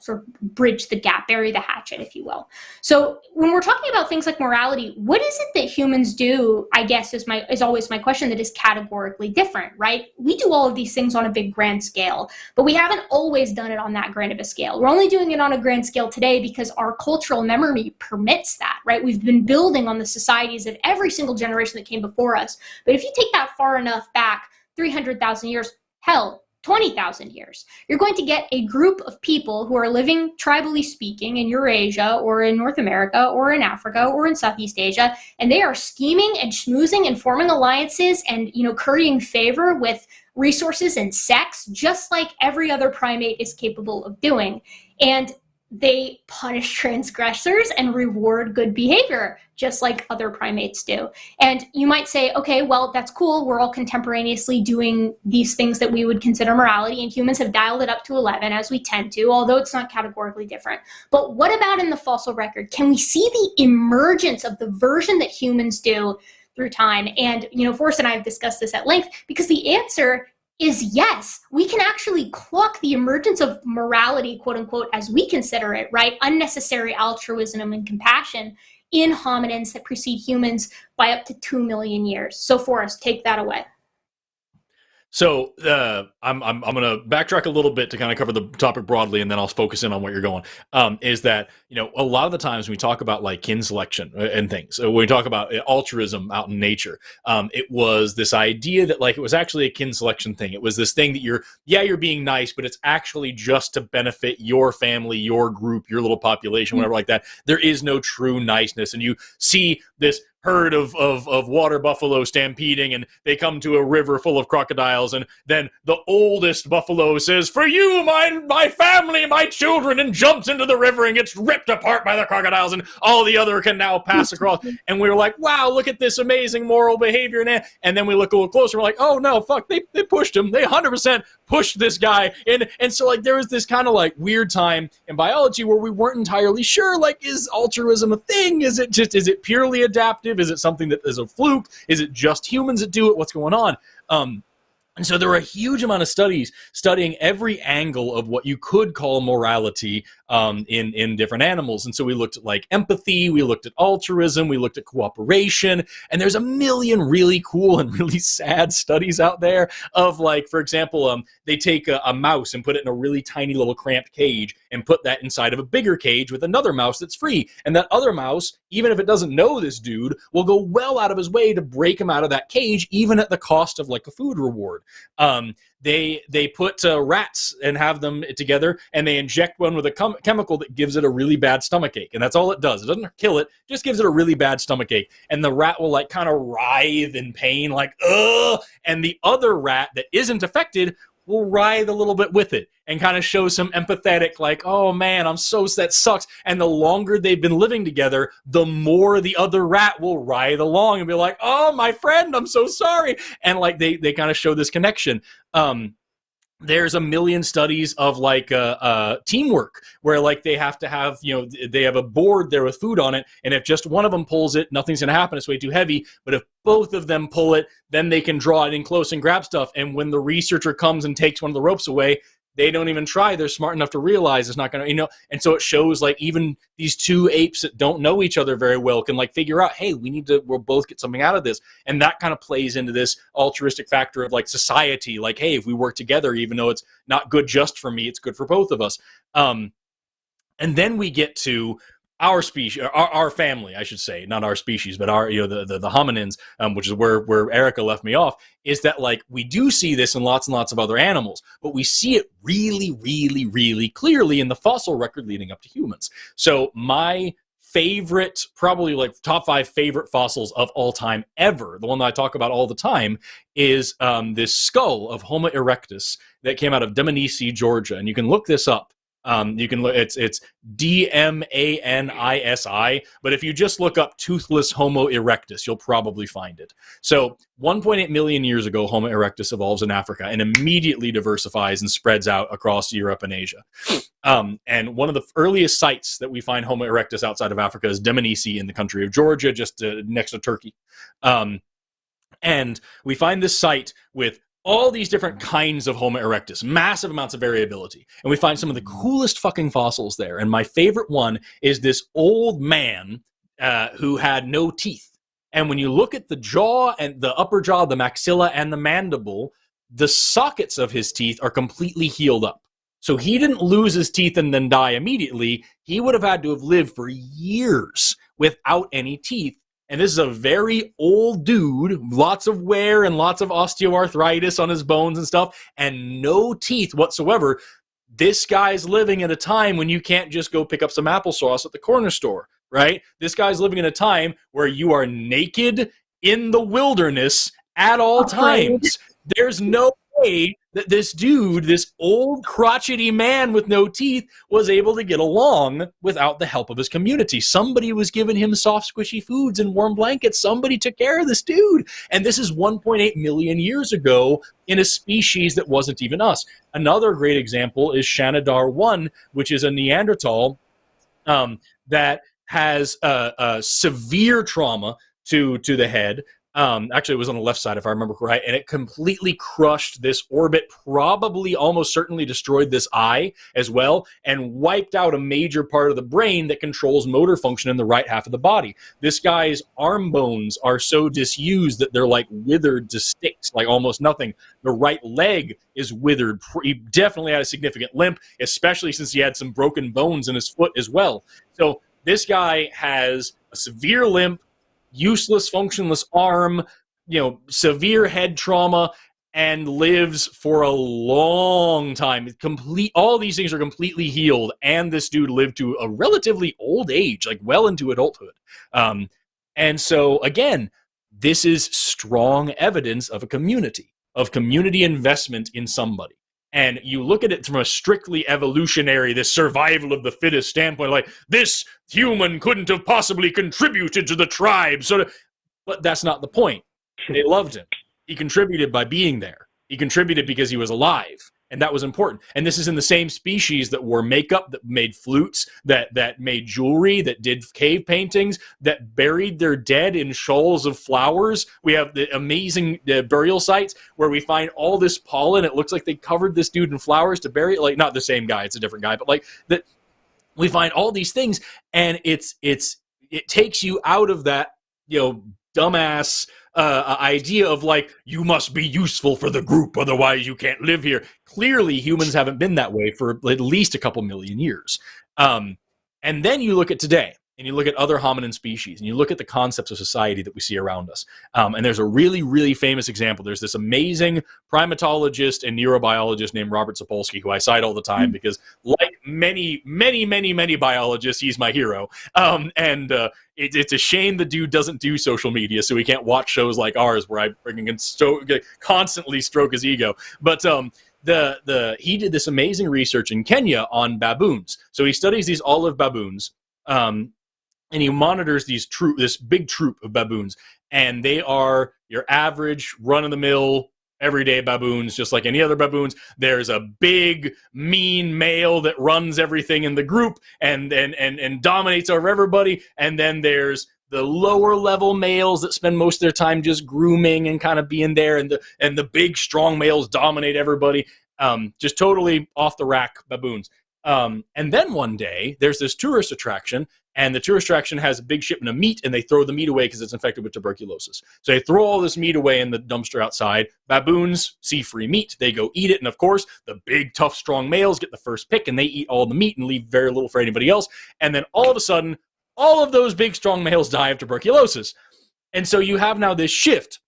sort of bridge the gap, bury the hatchet, if you will. So when we're talking about things like morality, what is it that humans do, I guess is always my question, that is categorically different, right? We do all of these things on a big grand scale, but we haven't always done it on that grand of a scale. We're only doing it on a grand scale today because our cultural memory permits that, right? We've been building on the societies of every single generation that came before us. But if you take that far enough back, 300,000 years, hell, 20,000 years, you're going to get a group of people who are living, tribally speaking, in Eurasia or in North America or in Africa or in Southeast Asia, and they are scheming and schmoozing and forming alliances and, currying favor with resources and sex, just like every other primate is capable of doing. And they punish transgressors and reward good behavior, just like other primates do. And you might say, okay, well, that's cool. We're all contemporaneously doing these things that we would consider morality, and humans have dialed it up to 11, as we tend to, although it's not categorically different. But what about in the fossil record? Can we see the emergence of the version that humans do through time? And, Forrest and I have discussed this at length, because the answer is yes, we can actually clock the emergence of morality, quote unquote, as we consider it, right? Unnecessary altruism and compassion in hominins that precede humans by up to 2 million years. So Forrest, take that away. So I'm going to backtrack a little bit to kind of cover the topic broadly, and then I'll focus in on where you're going. Is that, you know, a lot of the times when we talk about like kin selection and things, when we talk about altruism out in nature, it was this idea that like it was actually a kin selection thing. It was this thing that you're being nice, but it's actually just to benefit your family, your group, your little population, whatever like that. There is no true niceness, and you see this herd of water buffalo stampeding, and they come to a river full of crocodiles, and then the oldest buffalo says, "For you, my family, my children," and jumps into the river and gets ripped apart by the crocodiles, and all the other can now pass across. And we were like, wow, look at this amazing moral behavior. And then we look a little closer, we're like, oh no, fuck, they pushed him. They 100% pushed this guy. And so like there was this kind of like weird time in biology where we weren't entirely sure, like, is altruism a thing? Is it purely adaptive? Is it something that is a fluke? Is it just humans that do it? What's going on? And so there were a huge amount of studies studying every angle of what you could call morality in different animals. And so we looked at like empathy, we looked at altruism, we looked at cooperation, and there's a million really cool and really sad studies out there of like, for example, they take a mouse and put it in a really tiny little cramped cage and put that inside of a bigger cage with another mouse that's free. And that other mouse, even if it doesn't know this dude, will go well out of his way to break him out of that cage, even at the cost of like a food reward. They put rats and have them together, and they inject one with a chemical that gives it a really bad stomachache, and that's all it does. It doesn't kill it, just gives it a really bad stomachache, and the rat will like kind of writhe in pain, like ugh, and the other rat that isn't affected will writhe a little bit with it and kind of show some empathetic, like, oh man, that sucks. And the longer they've been living together, the more the other rat will writhe along and be like, oh, my friend, I'm so sorry. And like they kind of show this connection. There's a million studies of like teamwork where like they have to have, you know, they have a board there with food on it, and if just one of them pulls it, nothing's gonna happen, it's way too heavy. But if both of them pull it, then they can draw it in close and grab stuff. And when the researcher comes and takes one of the ropes away, they don't even try. They're smart enough to realize it's not going to, you know, and so it shows like even these two apes that don't know each other very well can like figure out, hey, we'll both get something out of this. And that kind of plays into this altruistic factor of like society. Like, hey, if we work together, even though it's not good just for me, it's good for both of us. And then we get to our species, our family, I should say, not our species, but our, you know, the hominins, which is where Erika left me off, is that like we do see this in lots and lots of other animals, but we see it really, really, really clearly in the fossil record leading up to humans. So my favorite, probably like top 5 favorite fossils of all time ever, the one that I talk about all the time, is this skull of Homo erectus that came out of Dmanisi, Georgia, and you can look this up. You can look, it's DMANISI, but if you just look up toothless Homo erectus, you'll probably find it. So 1.8 million years ago, Homo erectus evolves in Africa and immediately diversifies and spreads out across Europe and Asia. And one of the earliest sites that we find Homo erectus outside of Africa is Dmanisi in the country of Georgia, just next to Turkey. And we find this site with all these different kinds of Homo erectus, massive amounts of variability. And we find some of the coolest fucking fossils there. And my favorite one is this old man who had no teeth. And when you look at the jaw and the upper jaw, the maxilla and the mandible, the sockets of his teeth are completely healed up. So he didn't lose his teeth and then die immediately. He would have had to have lived for years without any teeth. And this is a very old dude, lots of wear and lots of osteoarthritis on his bones and stuff, and no teeth whatsoever. This guy's living at a time when you can't just go pick up some applesauce at the corner store, right? This guy's living in a time where you are naked in the wilderness at all times. There's no way that this dude, this old crotchety man with no teeth, was able to get along without the help of his community. Somebody was giving him soft, squishy foods and warm blankets. Somebody took care of this dude. And this is 1.8 million years ago in a species that wasn't even us. Another great example is Shanadar 1, which is a Neanderthal that has a severe trauma to the head, Actually, it was on the left side, if I remember right, and it completely crushed this orbit, probably almost certainly destroyed this eye as well, and wiped out a major part of the brain that controls motor function in the right half of the body. This guy's arm bones are so disused that they're like withered to sticks, like almost nothing. The right leg is withered. He definitely had a significant limp, especially since he had some broken bones in his foot as well. So this guy has a severe limp, useless, functionless arm, severe head trauma, and lives for a long time. All these things are completely healed, and this dude lived to a relatively old age, like well into adulthood. And so, again, this is strong evidence of a community, of community investment in somebody. And you look at it from a strictly evolutionary, this survival of the fittest standpoint, like this human couldn't have possibly contributed to the tribe. But that's not the point. They loved him. He contributed by being there. He contributed because he was alive. And that was important. And this is in the same species that wore makeup, that made flutes, that made jewelry, that did cave paintings, that buried their dead in shoals of flowers. We have the amazing burial sites where we find all this pollen. It looks like they covered this dude in flowers to bury it. Like, not the same guy, it's a different guy, but like that. We find all these things, and it takes you out of that, dumbass idea of like, you must be useful for the group, otherwise you can't live here. Clearly, humans haven't been that way for at least a couple million years. And then you look at today, and you look at other hominin species, and you look at the concepts of society that we see around us. And there's a really, really famous example. There's this amazing primatologist and neurobiologist named Robert Sapolsky, who I cite all the time because, like many, many, many, many biologists, he's my hero. It's a shame the dude doesn't do social media, so he can't watch shows like ours where I constantly stroke his ego. But he did this amazing research in Kenya on baboons. So he studies these olive baboons. And he monitors this big troop of baboons, and they are your average run-of-the-mill everyday baboons, just like any other baboons. There's a big, mean male that runs everything in the group and dominates over everybody, and then there's the lower level males that spend most of their time just grooming and kind of being there, and the big, strong males dominate everybody. Just totally off the rack baboons. And then one day, there's this tourist attraction, and the tourist attraction has a big shipment of meat, and they throw the meat away because it's infected with tuberculosis. So they throw all this meat away in the dumpster outside. Baboons see free meat. They go eat it, and of course, the big, tough, strong males get the first pick, and they eat all the meat and leave very little for anybody else. And then all of a sudden, all of those big, strong males die of tuberculosis. And so you have now this shift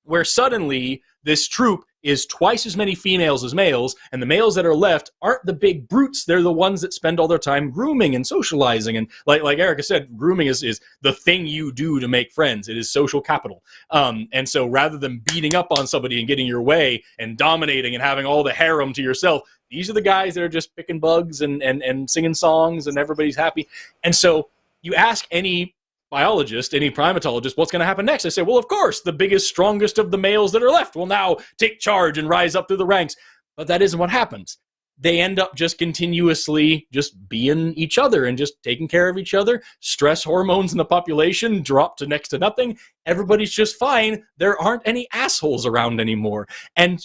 where suddenly this troop is twice as many females as males, and the males that are left aren't the big brutes. They're the ones that spend all their time grooming and socializing. And like Erika said, grooming is the thing you do to make friends. It is social capital. And so rather than beating up on somebody and getting your way and dominating and having all the harem to yourself, these are the guys that are just picking bugs and singing songs, and everybody's happy. And so you ask any biologist, any primatologist, what's going to happen next? I say, well, of course, the biggest, strongest of the males that are left will now take charge and rise up through the ranks. But that isn't what happens. They end up just continuously just being each other and just taking care of each other. Stress hormones in the population drop to next to nothing. Everybody's just fine. There aren't any assholes around anymore. And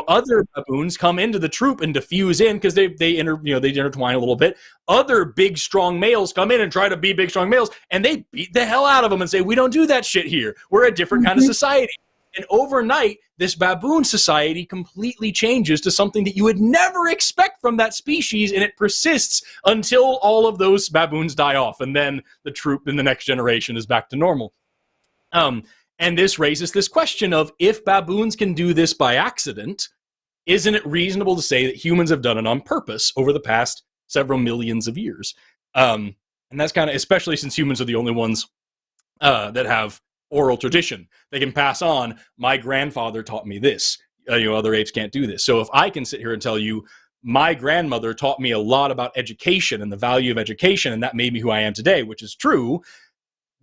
other baboons come into the troop and diffuse in because they intertwine a little bit. Other big, strong males come in and try to be big, strong males, and they beat the hell out of them and say, we don't do that shit here. We're a different kind of society. And overnight, this baboon society completely changes to something that you would never expect from that species, and it persists until all of those baboons die off, and then the troop in the next generation is back to normal. And this raises this question of, if baboons can do this by accident, isn't it reasonable to say that humans have done it on purpose over the past several millions of years? And that's kind of, especially since humans are the only ones that have oral tradition. They can pass on, my grandfather taught me this. Other apes can't do this. So if I can sit here and tell you, my grandmother taught me a lot about education and the value of education, and that made me who I am today, which is true,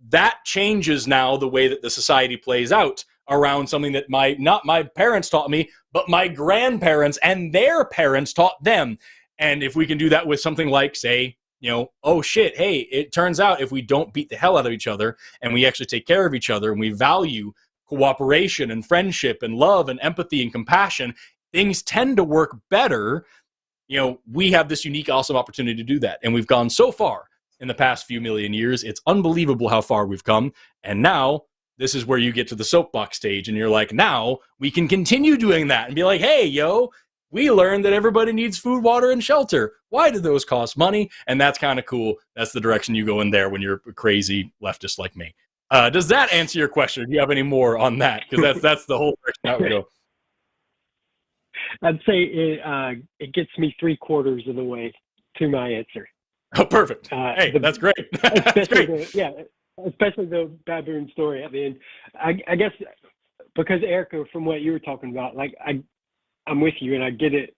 that changes now the way that the society plays out around something that not my parents taught me, but my grandparents and their parents taught them. And if we can do that with something like, say, oh shit, hey, it turns out if we don't beat the hell out of each other and we actually take care of each other and we value cooperation and friendship and love and empathy and compassion, things tend to work better. We have this unique, awesome opportunity to do that. And we've gone so far in the past few million years. It's unbelievable how far we've come. And now this is where you get to the soapbox stage and you're like, now we can continue doing that and be like, hey, we learned that everybody needs food, water, and shelter. Why do those cost money? And that's kind of cool. That's the direction you go in there when you're a crazy leftist like me. Does that answer your question? Do you have any more on that? Because that's the whole direction I would go. I'd say it gets me 3/4 of the way to my answer. Oh, perfect. Hey, that's great. That's great. Especially the baboon story at the end. I guess because Erika, from what you were talking about, like I'm with you and I get it,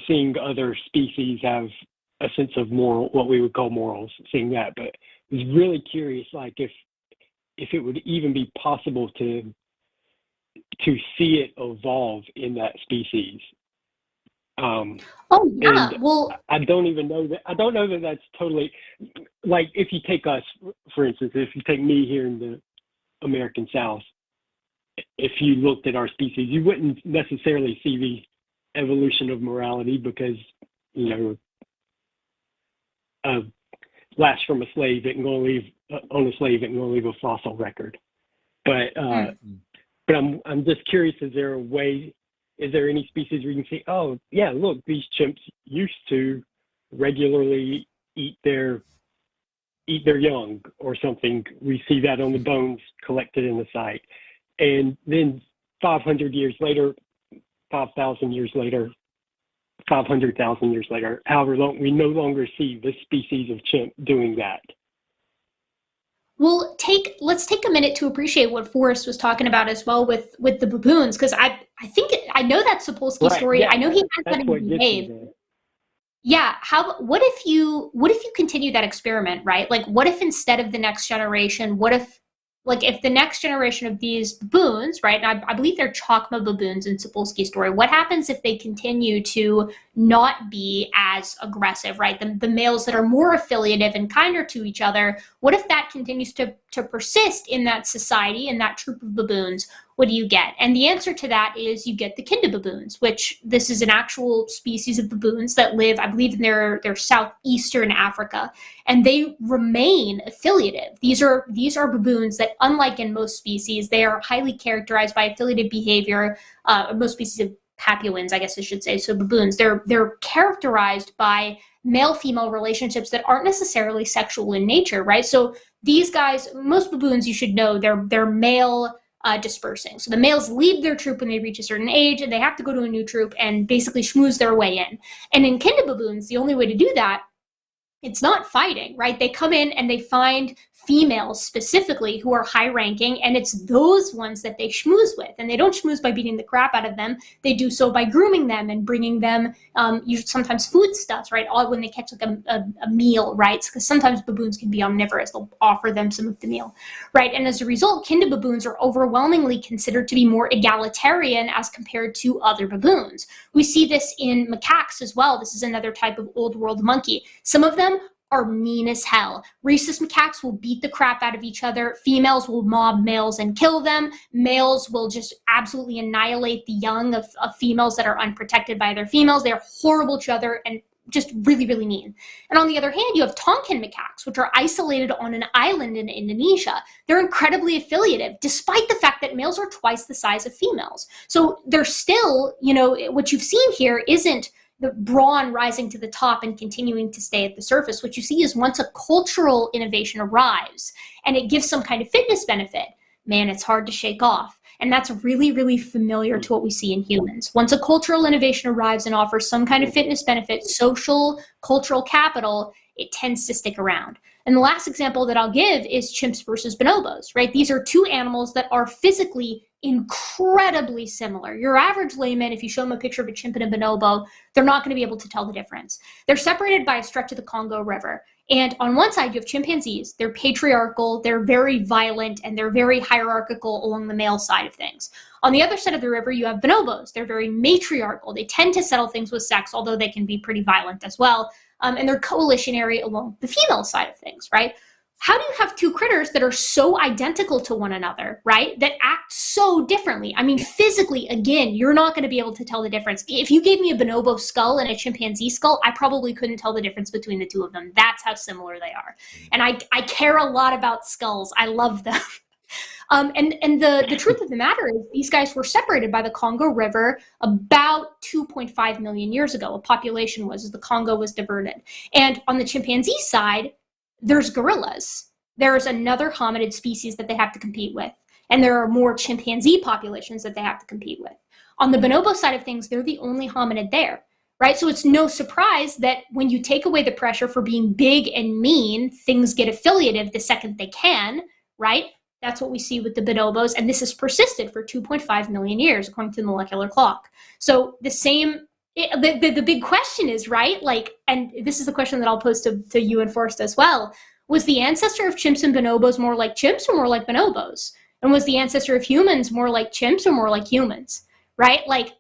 seeing other species have a sense of moral, what we would call morals, seeing that, but I was really curious, like if it would even be possible to see it evolve in that species. Well, I don't even know that. I don't know that that's totally, like, if you take us, for instance, if you take me here in the American South, if you looked at our species, you wouldn't necessarily see the evolution of morality because, last from a slave isn't going to leave on a slave isn't going to leave a fossil record. But I'm just curious: is there a way? Is there any species where you can see? Oh, yeah, look, these chimps used to regularly eat their young or something. We see that on the bones collected in the site. And then 500 years later, 5,000 years later, 500,000 years later, however long, we no longer see this species of chimp doing that. Well, let's take a minute to appreciate what Forrest was talking about as well with the baboons, because I know that Sapolsky story. Yeah, I know he has that in the cave. Yeah. What if you continue that experiment, right? Like, what if instead of the next generation, if the next generation of these baboons, right, and I believe they're Chocma baboons in Sapolsky's story, what happens if they continue to not be as aggressive, right? The males that are more affiliative and kinder to each other, what if that continues to persist in that society, in that troop of baboons? What do you get? And the answer to that is you get the Kinda baboons, which this is an actual species of baboons that live, I believe, in their southeastern Africa, and they remain affiliative. These are baboons that, unlike in most species, they are highly characterized by affiliative behavior. Most species of Papuans, I guess I should say, so baboons, they're characterized by male-female relationships that aren't necessarily sexual in nature, right? So these guys, most baboons, you should know, they're male dispersing. So the males leave their troop when they reach a certain age, and they have to go to a new troop and basically schmooze their way in. And in Kinda baboons, the only way to do that, it's not fighting, right? They come in and they find females specifically who are high ranking, and it's those ones that they schmooze with. And they don't schmooze by beating the crap out of them. They do so by grooming them and bringing them sometimes foodstuffs, right? All when they catch like a meal, right? Because sometimes baboons can be omnivorous. They'll offer them some of the meal, right? And as a result, Kinda baboons are overwhelmingly considered to be more egalitarian as compared to other baboons. We see this in macaques as well. This is another type of old world monkey. Some of them are mean as hell. Rhesus macaques will beat the crap out of each other. Females will mob males and kill them. Males will just absolutely annihilate the young of females that are unprotected by their females. They're horrible to each other and just really, really mean. And on the other hand, you have Tonkin macaques, which are isolated on an island in Indonesia. They're incredibly affiliative, despite the fact that males are twice the size of females. So they're still, what you've seen here isn't the brawn rising to the top and continuing to stay at the surface. What you see is once a cultural innovation arrives and it gives some kind of fitness benefit, man, it's hard to shake off. And that's really, really familiar to what we see in humans. Once a cultural innovation arrives and offers some kind of fitness benefit, social, cultural capital, it tends to stick around. And the last example that I'll give is chimps versus bonobos, right? These are two animals that are physically incredibly similar. Your average layman, if you show them a picture of a chimp and a bonobo, they're not going to be able to tell the difference. They're separated by a stretch of the Congo River. And on one side, you have chimpanzees. They're patriarchal, they're very violent, and they're very hierarchical along the male side of things. On the other side of the river, you have bonobos. They're very matriarchal. They tend to settle things with sex, although they can be pretty violent as well. and they're coalitionary along the female side of things, right? How do you have two critters that are so identical to one another, right? That act so differently? I mean, physically, again, you're not going to be able to tell the difference. If you gave me a bonobo skull and a chimpanzee skull, I probably couldn't tell the difference between the two of them. That's how similar they are. And I care a lot about skulls. I love them. And the truth of the matter is these guys were separated by the Congo River about 2.5 million years ago. A population was, as the Congo was diverted. And on the chimpanzee side, there's gorillas. There's another hominid species that they have to compete with. And there are more chimpanzee populations that they have to compete with. On the bonobo side of things, they're the only hominid there, right? So it's no surprise that when you take away the pressure for being big and mean, things get affiliative the second they can, right? That's what we see with the bonobos. And this has persisted for 2.5 million years, according to the molecular clock. So the same... The big question is, right, like, and this is the question that I'll pose to you and Forrest as well, was the ancestor of chimps and bonobos more like chimps or more like bonobos? And was the ancestor of humans more like chimps or more like humans, right? Like,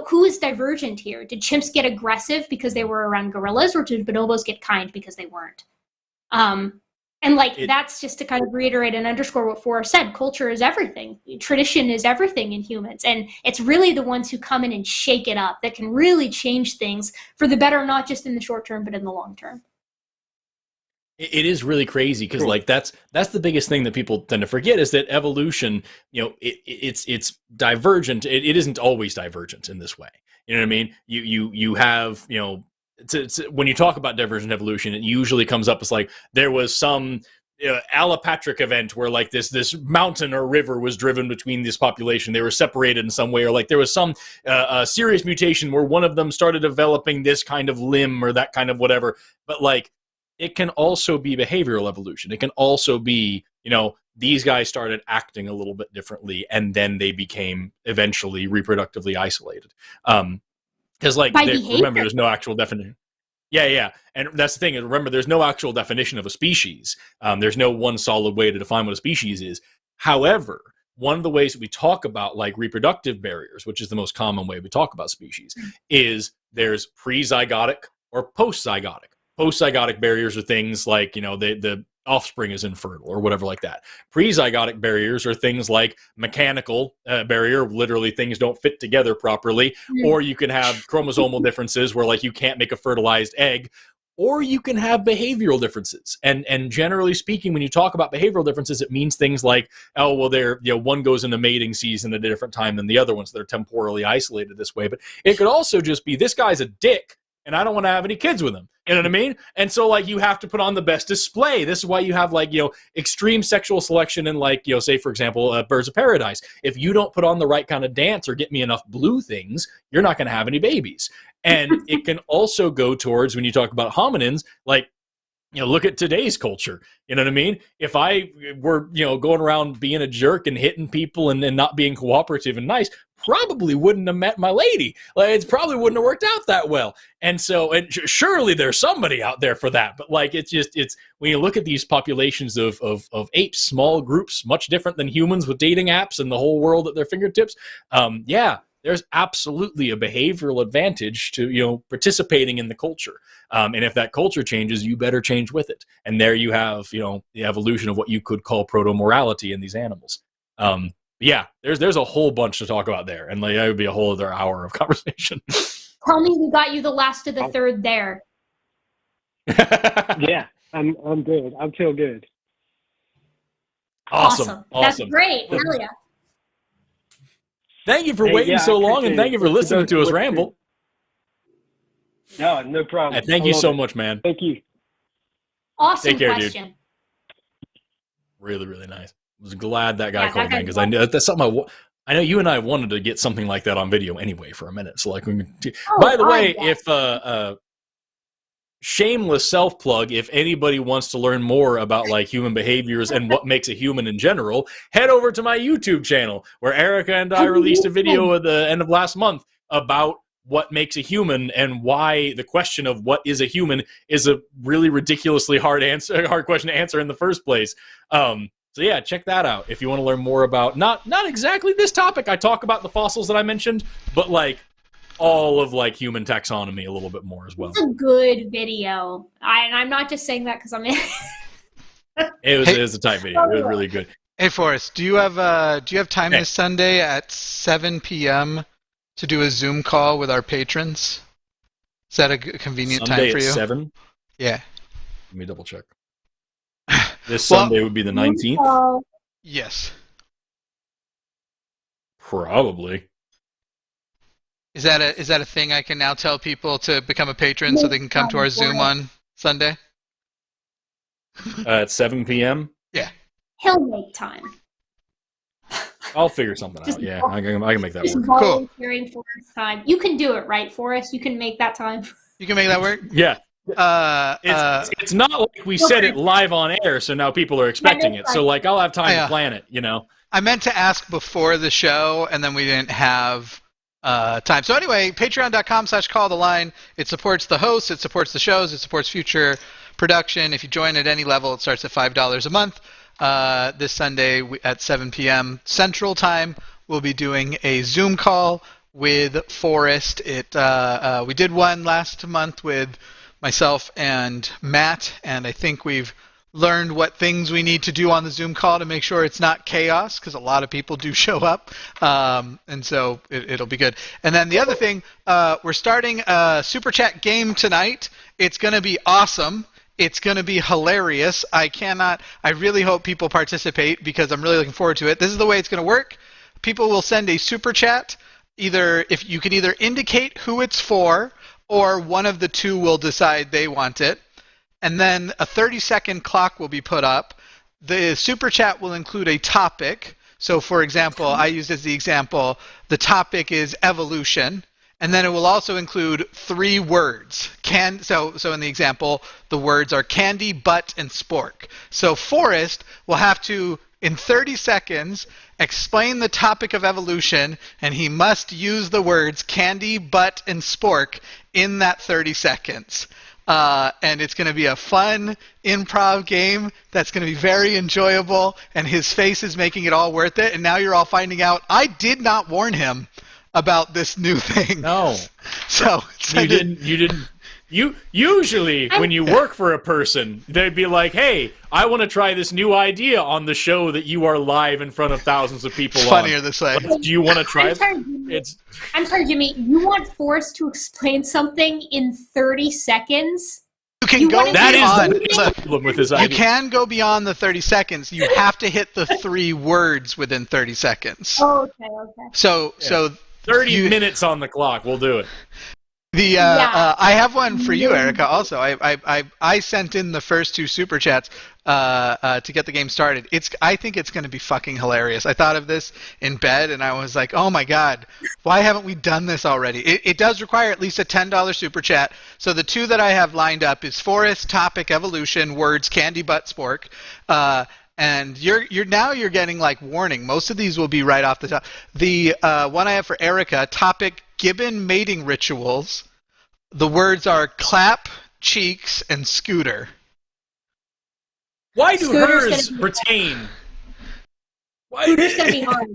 who is divergent here? Did chimps get aggressive because they were around gorillas, or did bonobos get kind because they weren't? And like, that's just to kind of reiterate and underscore what Forrest said. Culture is everything. Tradition is everything in humans. And it's really the ones who come in and shake it up that can really change things for the better, not just in the short term, but in the long term. It is really crazy because like that's the biggest thing that people tend to forget is that evolution, you know, it's divergent. It isn't always divergent in this way. You know what I mean? You have, you know, when you talk about divergent evolution, it usually comes up as like there was some allopatric event where like this mountain or river was driven between this population. They were separated in some way, or like there was some serious mutation where one of them started developing this kind of limb or that kind of whatever. But like it can also be behavioral evolution. It can also be, you know, these guys started acting a little bit differently and then they became eventually reproductively isolated. Because, like, remember, there's no actual definition. Yeah. And that's the thing. Remember, there's no actual definition of a species. There's no one solid way to define what a species is. However, one of the ways that we talk about, like, reproductive barriers, which is the most common way we talk about species, is there's pre-zygotic or post-zygotic. Post-zygotic barriers are things like, you know, the offspring is infertile or whatever like that. Pre-zygotic barriers are things like mechanical barrier, literally things don't fit together properly, or you can have chromosomal differences where like you can't make a fertilized egg, or you can have behavioral differences. And generally speaking, when you talk about behavioral differences, it means things like, oh, well, they're, you know, one goes into mating season at a different time than the other ones. They're temporally isolated this way. But it could also just be this guy's a dick and I don't want to have any kids with him. You know what I mean? And so, like, you have to put on the best display. This is why you have, like, you know, extreme sexual selection in, like, you know, say, for example, Birds of Paradise. If you don't put on the right kind of dance or get me enough blue things, you're not going to have any babies. And it can also go towards, when you talk about hominins, like, you know, look at today's culture. You know what I mean? If I were, you know, going around being a jerk and hitting people and not being cooperative and nice, probably wouldn't have met my lady. Like, it probably wouldn't have worked out that well. And so, and surely there's somebody out there for that. But like, it's when you look at these populations of apes, small groups, much different than humans with dating apps and the whole world at their fingertips. Yeah, there's absolutely a behavioral advantage to, you know, participating in the culture. And if that culture changes, you better change with it. And there you have, you know, the evolution of what you could call proto-morality in these animals. Yeah, there's a whole bunch to talk about there. And like, that would be a whole other hour of conversation. Tell me we got you the last of the third there. Yeah, I'm good. I feel good. Awesome. That's great. Hell yeah. Thank you for waiting so long, and thank you for listening to us ramble. No problem. Thank you so much, man. Thank you. Awesome Take care, question. Dude. Really, really nice. I was glad that guy called in because I knew that's something I know you and I wanted to get something like that on video anyway for a minute. So like, by the way, if shameless self plug, if anybody wants to learn more about like human behaviors and what makes a human in general, head over to my YouTube channel where Erika and I released a video at the end of last month about what makes a human and why the question of what is a human is a really ridiculously hard question to answer in the first place. So yeah, check that out if you want to learn more about not exactly this topic. I talk about the fossils that I mentioned, but like all of like human taxonomy a little bit more as well. It's a good video. And I'm not just saying that because I'm in. It was a tight video. It was really good. Hey Forrest, do you have time this Sunday at 7 p.m. to do a Zoom call with our patrons? Is that a convenient Sunday time for you? At 7? Yeah. Let me double check. This Sunday would be the 19th? Yes. Probably. Is that a thing I can now tell people to become a patron so they can come to our Zoom on Sunday? At 7 p.m.? Yeah. He'll make time. I'll figure something out. Yeah, I can make that Just work. volunteering for his time. You can do it, right, Forrest? You can make that time. You can make that work? Yeah. It's not like we said it live on air, so now people are expecting it. So like I'll have time to plan it, you know. I meant to ask before the show, and then we didn't have time. So anyway, patreon.com/calltheline. It supports the hosts, it supports the shows, it supports future production. If you join at any level, it starts at $5 a month. This Sunday at 7 p.m. Central Time, we'll be doing a Zoom call with Forrest. We did one last month with myself and Matt, and I think we've learned what things we need to do on the Zoom call to make sure it's not chaos, because a lot of people do show up, and so it'll be good. And then the other thing, we're starting a Super Chat game tonight. It's going to be awesome. It's going to be hilarious. I really hope people participate because I'm really looking forward to it. This is the way it's going to work. People will send a Super Chat. If you can either indicate who it's for, or one of the two will decide they want it. And then a 30-second clock will be put up. The Super Chat will include a topic. So, for example, I used as the example, the topic is evolution. And then it will also include 3 words. So in the example, the words are candy, butt, and spork. So Forrest will have to, in 30 seconds, explain the topic of evolution, and he must use the words candy, butt, and spork in that 30 seconds. And it's going to be a fun improv game that's going to be very enjoyable, and his face is making it all worth it. And now you're all finding out I did not warn him about this new thing. No. So you didn't. You usually, when you work for a person, they'd be like, "Hey, I want to try this new idea on the show that you are live in front of thousands of people on." Funnier this way. Like, do you want to try it? I'm sorry, Jimmy. You want Forrest to explain something in 30 seconds? You can go beyond. That is the problem with his idea. You can go beyond the 30 seconds. You have to hit the 3 words within 30 seconds. Oh, okay. So 30 minutes on the clock. We'll do it. I have one for you, Erika. Also, I sent in the first 2 super chats to get the game started. I think it's going to be fucking hilarious. I thought of this in bed, and I was like, oh my god, why haven't we done this already? It does require at least a $10 super chat. So the 2 that I have lined up is Forest, topic, evolution, words, candy, butt, spork. And you're getting like warning. Most of these will be right off the top. The one I have for Erika, topic Gibbon mating rituals. The words are clap, cheeks, and scooter. Why do hers retain? Scooter's gonna be hard.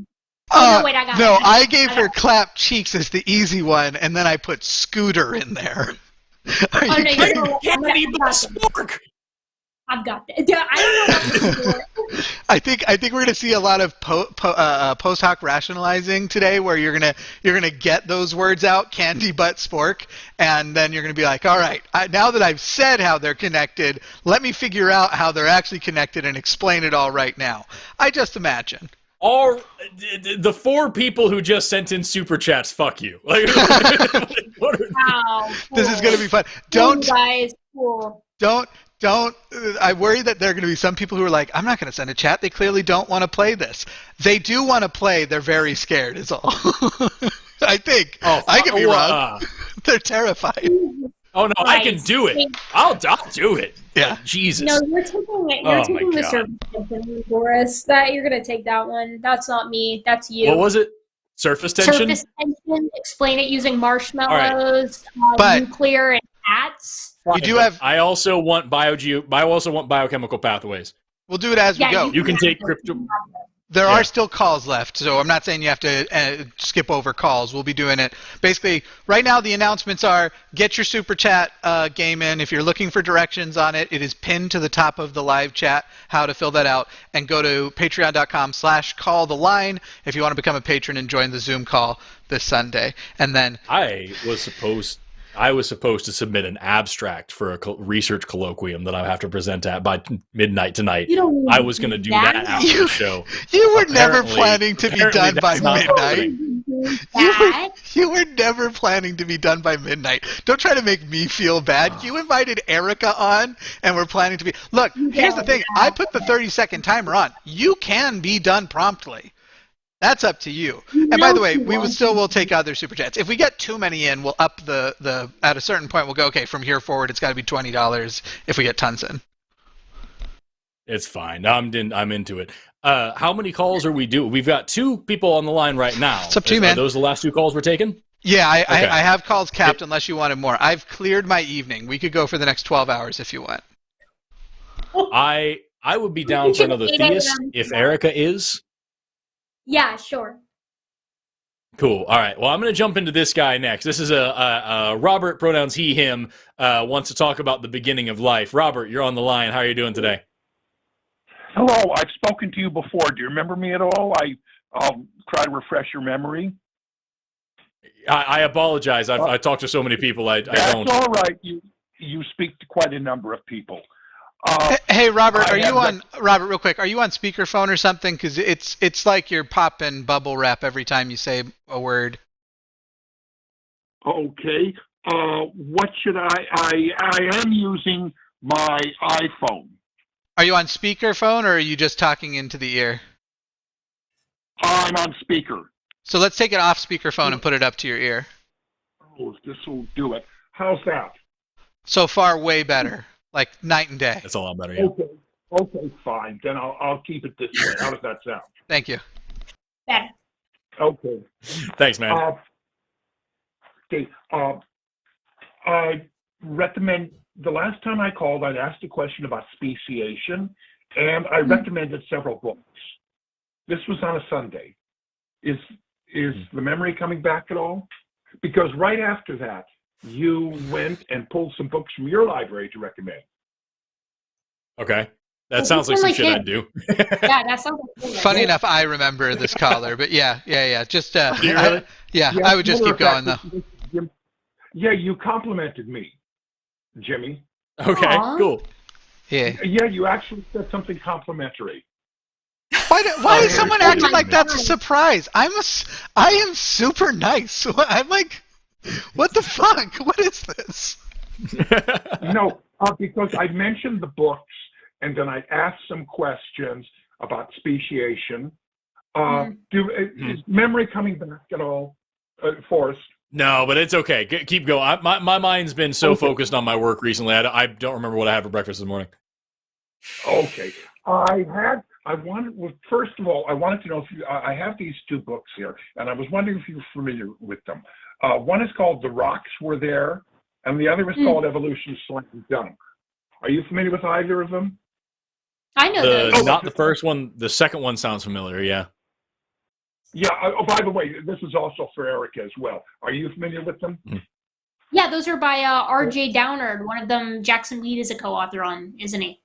No, wait, I got it. I gave her clap cheeks as the easy one, and then I put scooter in there. Candy but spork. I've got that. I don't know about this. I think we're gonna see a lot of post hoc rationalizing today, where you're gonna get those words out, candy, butt, spork, and then you're gonna be like, all right, now that I've said how they're connected, let me figure out how they're actually connected and explain it all right now. I just imagine. All the 4 people who just sent in super chats, fuck you. Like, wow, cool. This is gonna be fun. Don't. I worry that there are going to be some people who are like, I'm not going to send a chat. They clearly don't want to play this. They do want to play. They're very scared is all. I think. I could be wrong. They're terrified. Oh, no, right. I can do it. I'll do it. Yeah. Jesus. No, you're taking the surface tension, Boris. You're going to take that one. That's not me. That's you. What was it? Surface tension? Surface tension. Explain it using marshmallows, nuclear, and cats. You do have. I also want biochemical pathways. We'll do it as we go. You can take crypto. There are still calls left, so I'm not saying you have to skip over calls. We'll be doing it. Basically, right now the announcements are get your Super Chat game in. If you're looking for directions on it, it is pinned to the top of the live chat, how to fill that out. And go to patreon.com/calltheline if you want to become a patron and join the Zoom call this Sunday. And then I was supposed to submit an abstract for a research colloquium that I have to present at by midnight tonight. I was going to do that after the show. You were never planning to be done by midnight. You were never planning to be done by midnight. Don't try to make me feel bad. You invited Erika on, and we're planning to be... Look, here's the thing. I put the 30-second timer on. You can be done promptly. That's up to you. And by the way, we will take other super chats. If we get too many in, we'll up the at a certain point we'll go, okay, from here forward it's got to be $20 if we get tons in. It's fine. I'm into it. How many calls are we doing? We've got 2 people on the line right now. It's up to you, man. Are those the last 2 calls we're taking? Yeah, I have calls capped unless you wanted more. I've cleared my evening. We could go for the next 12 hours if you want. I would be down for another Theus if Erika is. Yeah, sure. Cool. All right. Well, I'm going to jump into this guy next. This is a Robert, pronouns he, him, wants to talk about the beginning of life. Robert, you're on the line. How are you doing today? Hello. I've spoken to you before. Do you remember me at all? I'll try to refresh your memory. I apologize. I've talked to so many people. I don't. That's all right. You speak to quite a number of people. Hey, Robert, Robert, real quick, are you on speakerphone or something? Because it's like you're popping bubble wrap every time you say a word. Okay. What should I am using my iPhone. Are you on speakerphone, or are you just talking into the ear? I'm on speaker. So let's take it off speakerphone and put it up to your ear. Oh, this will do it. How's that? So far, way better. Like night and day. That's a lot better, yeah. Okay, fine. Then I'll keep it this way. How does that sound? Thank you. Better. Okay. Thanks, man. Okay. I recommend, the last time I called, I'd asked a question about speciation, and I recommended several books. This was on a Sunday. Is the memory coming back at all? Because right after that, you went and pulled some books from your library to recommend. Okay. That sounds like some shit I'd do. Yeah, that sounds like Funny enough, I remember this caller, but yeah. Just, really? I would just keep going, though. Yeah, you complimented me, Jimmy. Okay, Aww. cool. Yeah. Yeah, you actually said something complimentary. Why is someone acting like that's a surprise? I am super nice. I'm like... What the fuck? What is this? No, because I mentioned the books, and then I asked some questions about speciation. Is memory coming back at all, Forrest? No, but it's okay. Keep going. My mind's been so focused on my work recently. I don't remember what I had for breakfast this morning. Okay. First of all, I wanted to know if I have these 2 books here, and I was wondering if you're familiar with them. One is called The Rocks Were There, and the other is called Evolution Slam Dunk. Are you familiar with either of them? I know those. Not the first one. The second one sounds familiar, yeah. Yeah. By the way, this is also for Erika as well. Are you familiar with them? Yeah, those are by R.J. Downard. One of them, Jackson Weed is a co-author on, isn't he?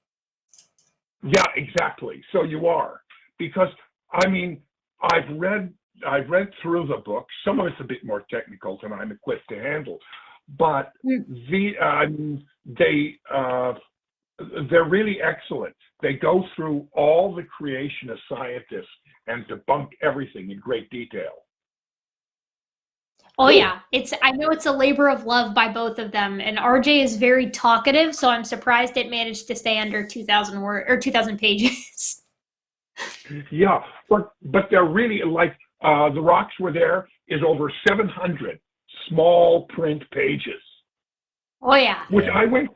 Yeah, exactly. So you are. Because, I mean, I've read through the book. Some of it's a bit more technical than I'm equipped to handle, but they're really excellent. They go through all the creation of scientists and debunk everything in great detail. Oh yeah, I know it's a labor of love by both of them, and RJ is very talkative, so I'm surprised it managed to stay under 2,000 or 2,000 pages. Yeah, but they're really like The Rocks Were There is over 700 small print pages. Oh yeah, which I went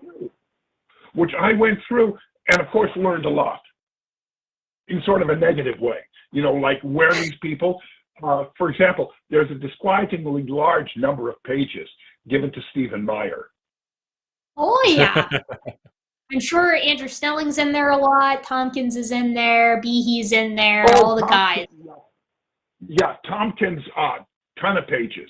through, and of course learned a lot in sort of a negative way. You know, like where these people. For example, there's a disquietingly large number of pages given to Stephen Meyer. Oh yeah. I'm sure Andrew Snelling's in there a lot. Tompkins is in there. Behe's in there. All the guys. Yeah, Tompkins, ton of pages.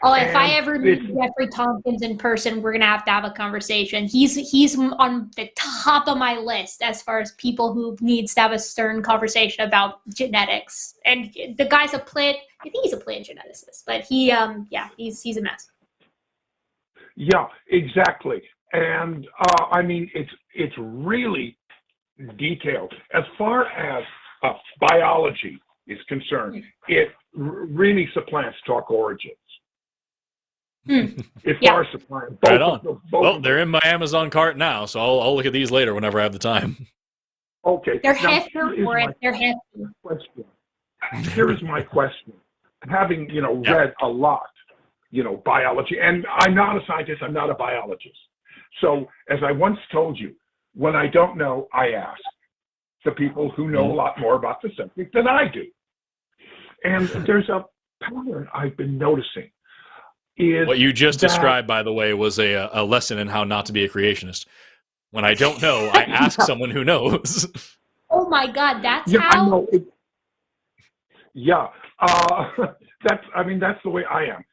Oh, if I ever meet Jeffrey Tompkins in person, we're gonna have to have a conversation. He's on the top of my list as far as people who needs to have a stern conversation about genetics. And the guy's I think he's a plant geneticist, but he's a mess. Yeah, exactly. And I mean, it's really detailed. As far as biology is concerned, it really supplants Talk Origins. It far supplants. Right on. Well, they're in my Amazon cart now, so I'll look at these later whenever I have the time. Okay. They're hefty for it. They're hefty. Here is my question. Having, read a lot, biology, and I'm not a scientist, I'm not a biologist. So, as I once told you, when I don't know, I ask the people who know a lot more about the subject than I do. And there's a pattern I've been noticing. What you just described, by the way, was a lesson in how not to be a creationist. When I don't know, I ask someone who knows. Oh my God, that's how? I know. That's the way I am.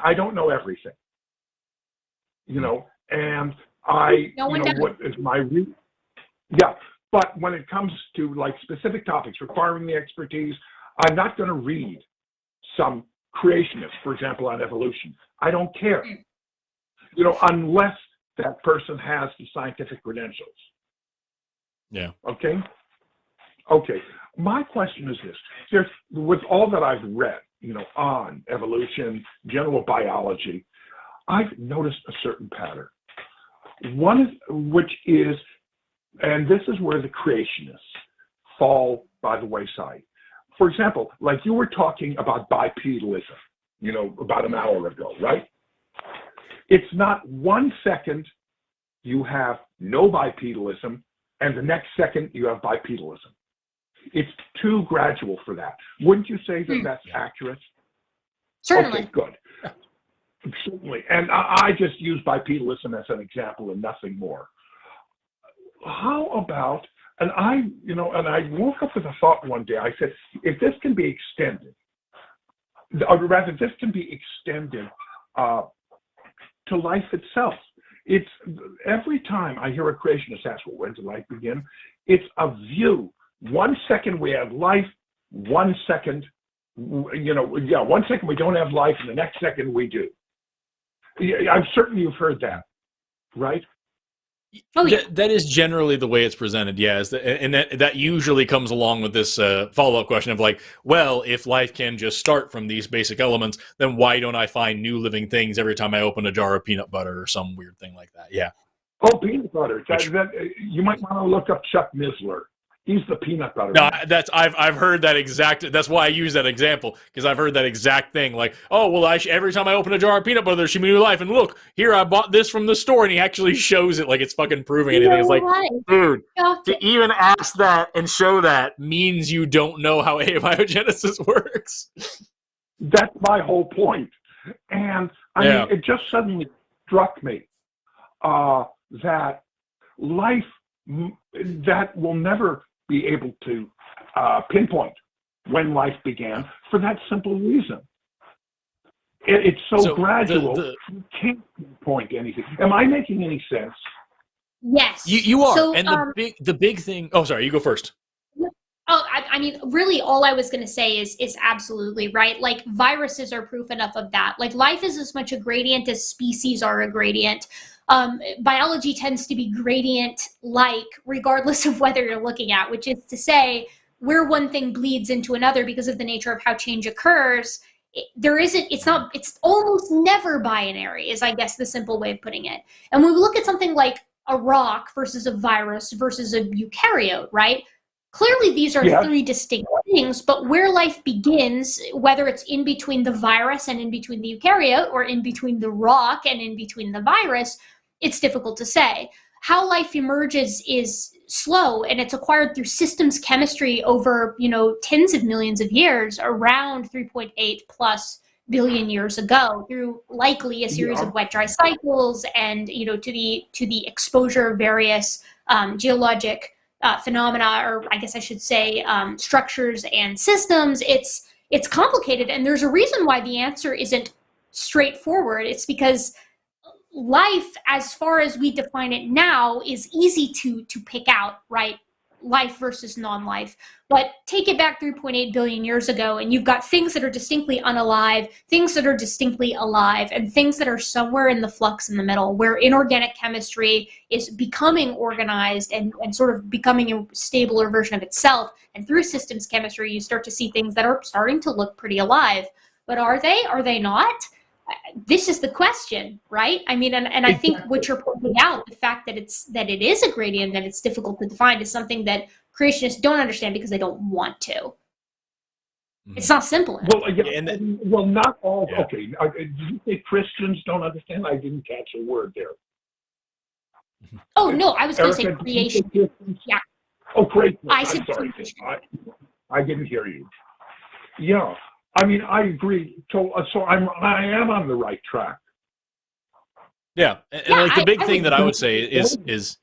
I don't know everything. And what is my but when it comes to like specific topics requiring the expertise, I'm not going to read some creationist, for example, on evolution. I don't care, unless that person has the scientific credentials. Yeah. Okay. My question is this: with all that I've read, on evolution, general biology, I've noticed a certain pattern. One which is, and this is where the creationists fall by the wayside. For example, like you were talking about bipedalism, about an hour ago, right? It's not 1 second you have no bipedalism and the next second you have bipedalism. It's too gradual for that. Wouldn't you say that that's accurate? Certainly. Okay, good. Certainly. And I just use bipedalism as an example and nothing more. How about, and I woke up with a thought one day. I said, if this can be extended, or rather, this can be extended to life itself. It's every time I hear a creationist ask, well, when did life begin? It's a view. 1 second we have life, 1 second, 1 second we don't have life, and the next second we do. I'm certain you've heard that, right? Oh, yeah. That is generally the way it's presented, yes. And that usually comes along with this follow-up question of like, well, if life can just start from these basic elements, then why don't I find new living things every time I open a jar of peanut butter or some weird thing like that? Yeah. Oh, peanut butter. You might want to look up Chuck Missler. He's the peanut butter. No, I've heard that exact. That's why I use that example, because I've heard that exact thing. Like, oh well, every time I open a jar of peanut butter, there should be new life. And look, here I bought this from the store, and he actually shows it like it's fucking proving anything. It's like, dude, to even ask that and show that means you don't know how abiogenesis works. That's my whole point. And I mean, it just suddenly struck me that life that will never be able to pinpoint when life began for that simple reason. It's so gradual, you can't pinpoint anything. Am I making any sense? Yes. You are. So, and the big thing... Oh, sorry, you go first. Oh, I mean, really, all I was going to say is absolutely right. Like, viruses are proof enough of that. Like, life is as much a gradient as species are a gradient. Biology tends to be gradient-like, regardless of whether you're looking at, which is to say, where one thing bleeds into another because of the nature of how change occurs, it's almost never binary, is I guess the simple way of putting it. And when we look at something like a rock versus a virus versus a eukaryote, right? Clearly, these are three distinct things, but where life begins, whether it's in between the virus and in between the eukaryote, or in between the rock and in between the virus, it's difficult to say. How life emerges is slow, and it's acquired through systems chemistry over, tens of millions of years, around 3.8 plus billion years ago through likely a series of wet dry cycles and to the exposure of various geologic phenomena, or I guess I should say structures and systems. It's complicated, and there's a reason why the answer isn't straightforward. It's because life, as far as we define it now, is easy to pick out, right? Life versus non-life. But take it back 3.8 billion years ago, and you've got things that are distinctly unalive, things that are distinctly alive, and things that are somewhere in the flux in the middle, where inorganic chemistry is becoming organized and sort of becoming a stabler version of itself. And through systems chemistry, you start to see things that are starting to look pretty alive. But are they? Are they not? This is the question, right? I mean, and I think what you're pointing out, the fact that it is a gradient, that it's difficult to define, is something that creationists don't understand because they don't want to. Mm-hmm. It's not simple enough. Well, yeah, well, not all. Yeah. Okay, did you say Christians don't understand? I didn't catch a word there. Oh no, I was going to say creation. Yeah. Oh, creation. I'm sorry. I didn't hear you. Yeah. I mean, I agree. So I am on the right track. Yeah, and like the big thing that I would say is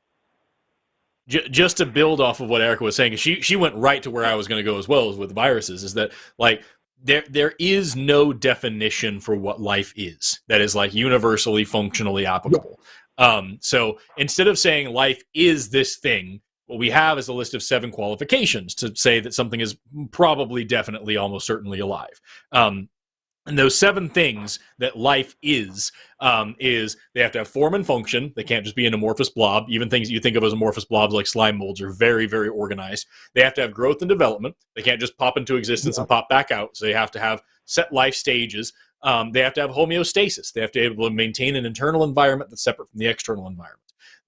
just to build off of what Erika was saying. She went right to where I was going to go as well, as with viruses. Is that like there is no definition for what life is that is like universally functionally applicable. Yeah. So instead of saying life is this thing, what we have is a list of 7 qualifications to say that something is probably, definitely, almost certainly alive. And those 7 things that life is they have to have form and function. They can't just be an amorphous blob. Even things you think of as amorphous blobs like slime molds are very, very organized. They have to have growth and development. They can't just pop into existence and pop back out. So they have to have set life stages. They have to have homeostasis. They have to be able to maintain an internal environment that's separate from the external environment.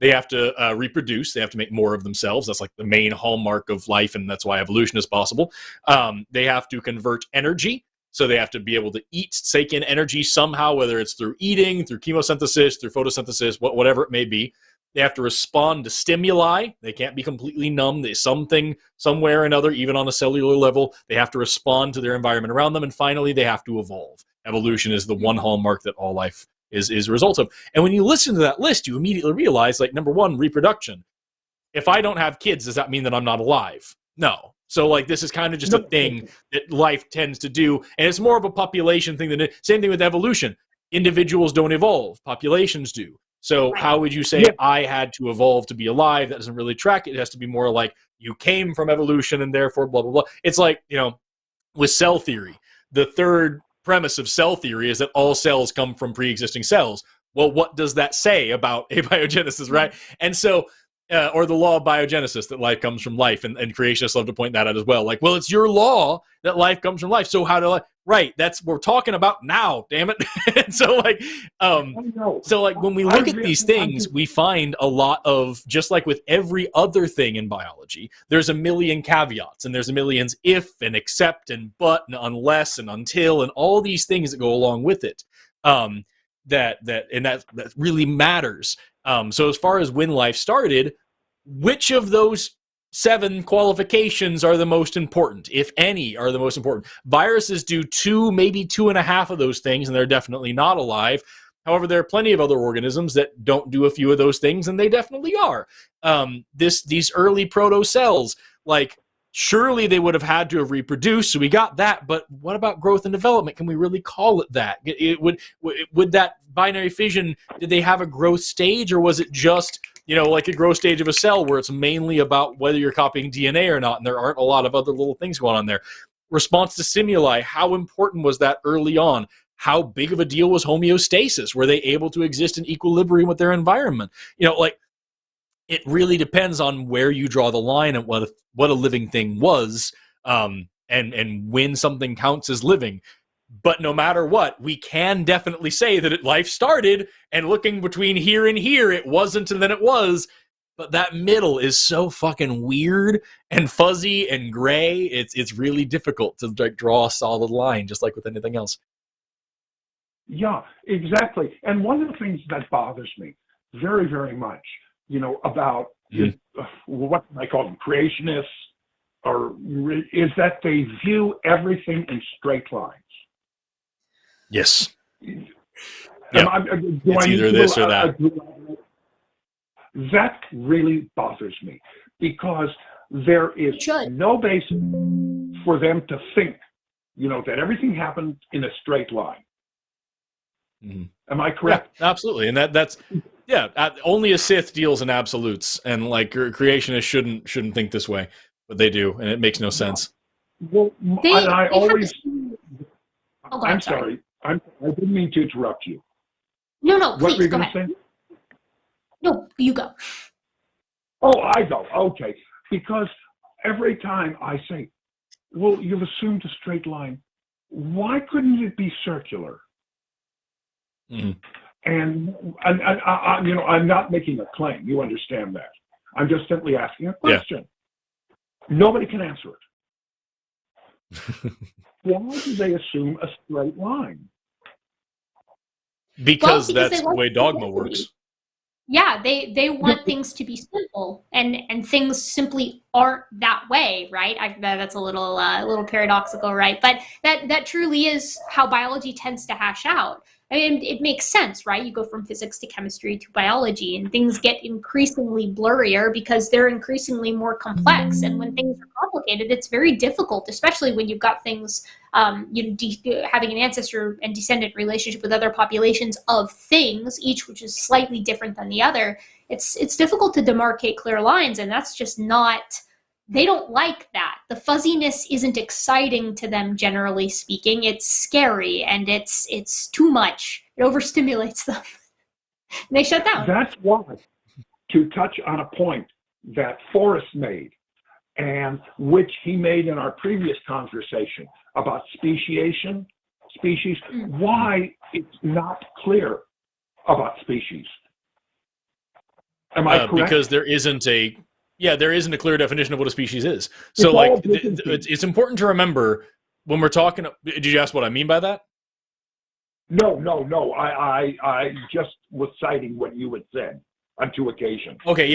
They have to reproduce. They have to make more of themselves. That's like the main hallmark of life, and that's why evolution is possible. They have to convert energy. So they have to be able to take in energy somehow, whether it's through eating, through chemosynthesis, through photosynthesis, whatever it may be. They have to respond to stimuli. They can't be completely numb. There's something, somewhere or another, even on a cellular level, they have to respond to their environment around them. And finally, they have to evolve. Evolution is the one hallmark that all life is a result of. And when you listen to that list, you immediately realize, like, number one, reproduction. If I don't have kids, does that mean that I'm not alive? No. So, like, this is kind of just a thing that life tends to do. And it's more of a population thing than same thing with evolution. Individuals don't evolve. Populations do. So how would you say I had to evolve to be alive? That doesn't really track. It has to be more like you came from evolution and therefore blah, blah, blah. It's like, with cell theory, the third premise of cell theory is that all cells come from pre-existing cells. Well, what does that say about abiogenesis, right? And so, or the law of biogenesis, that life comes from life, and creationists love to point that out as well. Like, well, it's your law that life comes from life. So how do I? Right, that's what we're talking about now. Damn it! And so, when we look at these things, we find a lot of, just like with every other thing in biology, there's a million caveats, and there's a millions if and except and but and unless and until and all these things that go along with it. That really matters. So as far as when life started, which of those 7 qualifications are the most important, if any, are the most important? Viruses do 2, maybe 2.5 of those things, and they're definitely not alive. However, there are plenty of other organisms that don't do a few of those things, and they definitely are. These early proto-cells, like, surely they would have had to have reproduced, so we got that, but what about growth and development? Can we really call it that? Would that binary fission, did they have a growth stage, or was it just, like a growth stage of a cell where it's mainly about whether you're copying DNA or not, and there aren't a lot of other little things going on there? Response to stimuli, how important was that early on? How big of a deal was homeostasis? Were they able to exist in equilibrium with their environment? It really depends on where you draw the line and what a living thing was, and when something counts as living. But no matter what, we can definitely say that life started, and looking between here and here, it wasn't and then it was. But that middle is so fucking weird and fuzzy and gray. It's really difficult to draw a solid line, just like with anything else. Yeah, exactly. And one of the things that bothers me very, very much, about what I call them, creationists, is that they view everything in straight lines. Yes. It's either this or that. That really bothers me because there is no basis for them to think, that everything happened in a straight line. Mm-hmm. Am I correct? Yeah, absolutely. And that's only a Sith deals in absolutes, and like creationists shouldn't think this way, but they do, and it makes no sense. Well, I always. I'm sorry. I didn't mean to interrupt you. No, please, what were you go going to ahead. say? No, you go. Oh, I go. Okay. Because every time I say, well, you've assumed a straight line, why couldn't it be circular? Mm-hmm. And I'm not making a claim. You understand that. I'm just simply asking a question. Yeah. Nobody can answer it. Why do they assume a straight line? Because that's the way dogma works. Yeah, they want things to be simple, and things simply aren't that way, right? That's a little paradoxical, right? But that truly is how biology tends to hash out. I mean, it makes sense, right? You go from physics to chemistry to biology, and things get increasingly blurrier because they're increasingly more complex. And when things are complicated, it's very difficult, especially when you've got things, having an ancestor and descendant relationship with other populations of things, each which is slightly different than the other. It's difficult to demarcate clear lines, and that's just not. They don't like that. The fuzziness isn't exciting to them, generally speaking. It's scary, and it's too much. It overstimulates them. And they shut down. That's why, to touch on a point that Forrest made, and which he made in our previous conversation about species, why it's not clear about species. Am I correct? Because there isn't a clear definition of what a species is. So, it's important to remember when we're talking. Did you ask what I mean by that? No. I just was citing what you had said on two occasions. Okay,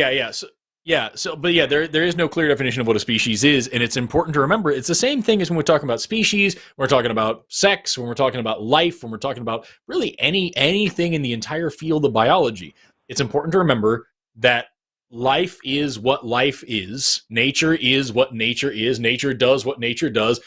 there is no clear definition of what a species is, and it's important to remember it's the same thing as when we're talking about species, we're talking about sex, when we're talking about life, when we're talking about really anything in the entire field of biology. It's important to remember that life is what life is. Nature is what nature is. Nature does what nature does.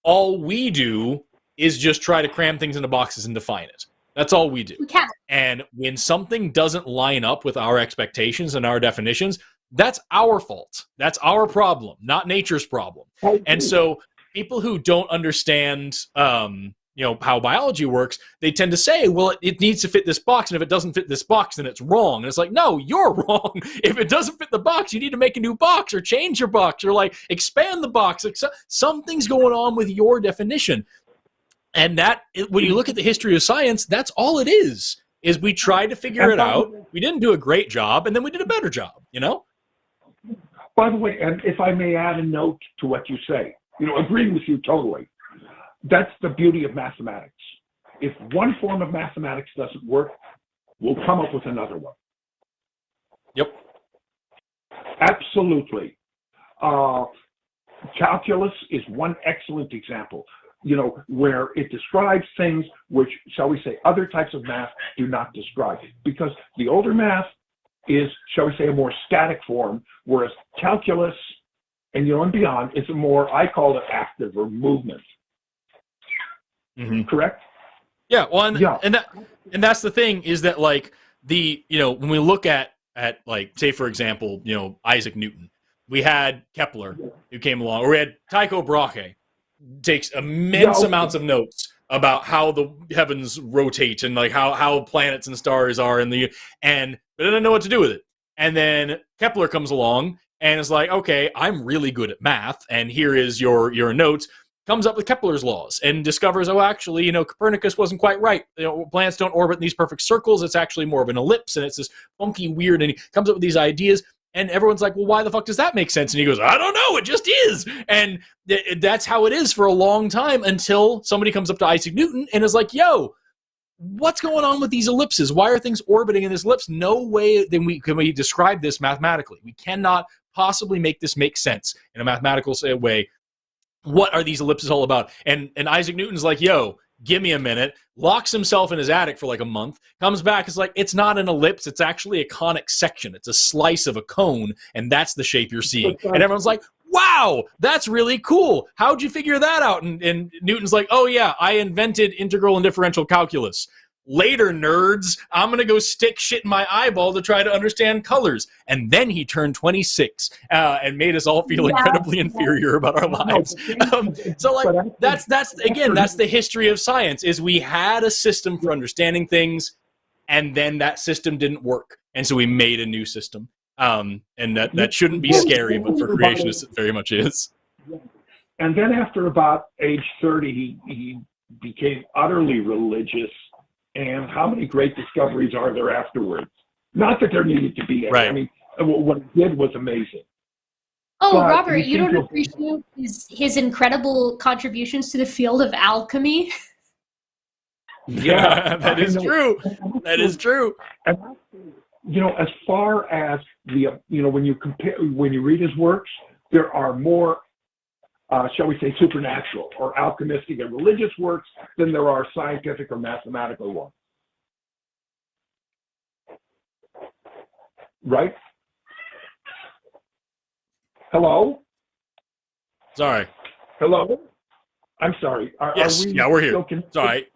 All we do is just try to cram things into boxes and define it. That's all we do. We can. And when something doesn't line up with our expectations and our definitions, that's our fault. That's our problem, not nature's problem. And so people who don't understand how biology works, they tend to say, well, it needs to fit this box, and if it doesn't fit this box, then it's wrong. And it's like, no, you're wrong. If it doesn't fit the box, you need to make a new box or change your box or expand the box. Something's going on with your definition. And that, when you look at the history of science, that's all it is we tried to figure it out. We didn't do a great job, and then we did a better job, By the way, and if I may add a note to what you say, agreeing with you totally. That's the beauty of mathematics. If one form of mathematics doesn't work, we'll come up with another one. Yep. Absolutely. Calculus is one excellent example, where it describes things which, shall we say, other types of math do not describe. Because the older math is, shall we say, a more static form, whereas calculus and beyond is a more, I call it active or movement. Mm-hmm. Correct? Yeah. Well, and that's the thing is that when we look at say for example, Isaac Newton, we had Kepler who came along, or we had Tycho Brahe, takes immense amounts of notes about how the heavens rotate and how planets and stars are but they didn't know what to do with it. And then Kepler comes along and is like, okay, I'm really good at math, and here is your notes. Comes up with Kepler's laws and discovers, actually, Copernicus wasn't quite right. Planets don't orbit in these perfect circles. It's actually more of an ellipse, and it's this funky, weird, and he comes up with these ideas, and everyone's like, well, why the fuck does that make sense? And he goes, I don't know, it just is. And that's how it is for a long time until somebody comes up to Isaac Newton and is like, yo, what's going on with these ellipses? Why are things orbiting in this ellipse? No way can we describe this mathematically. We cannot possibly make this make sense in a mathematical way. What are these ellipses all about? And Isaac Newton's like, yo, give me a minute, locks himself in his attic for like a month, comes back, it's like, it's not an ellipse, it's actually a conic section. It's a slice of a cone, and that's the shape you're seeing. And everyone's like, wow, that's really cool. How'd you figure that out? And Newton's like, oh yeah, I invented integral and differential calculus. Later, nerds, I'm going to go stick shit in my eyeball to try to understand colors. And then he turned 26 and made us all feel incredibly inferior about our lives. So like, that's the history of science, is we had a system for understanding things, and then that system didn't work. And so we made a new system. And that shouldn't be scary, but for creationists, it very much is. And then after about age 30, he became utterly religious. And how many great discoveries are there afterwards? Not that there needed to be any. Right. I mean, what he did was amazing. Oh, But Robert, he you don't seemed to- appreciate his incredible contributions to the field of alchemy? Yeah, that is true. That is true. And you know, as far as the when you read his works, there are more, shall we say, supernatural or alchemistic and religious works than there are scientific or mathematical ones. Right? Hello? Sorry. Hello? I'm sorry. Yes, we're here. Sorry.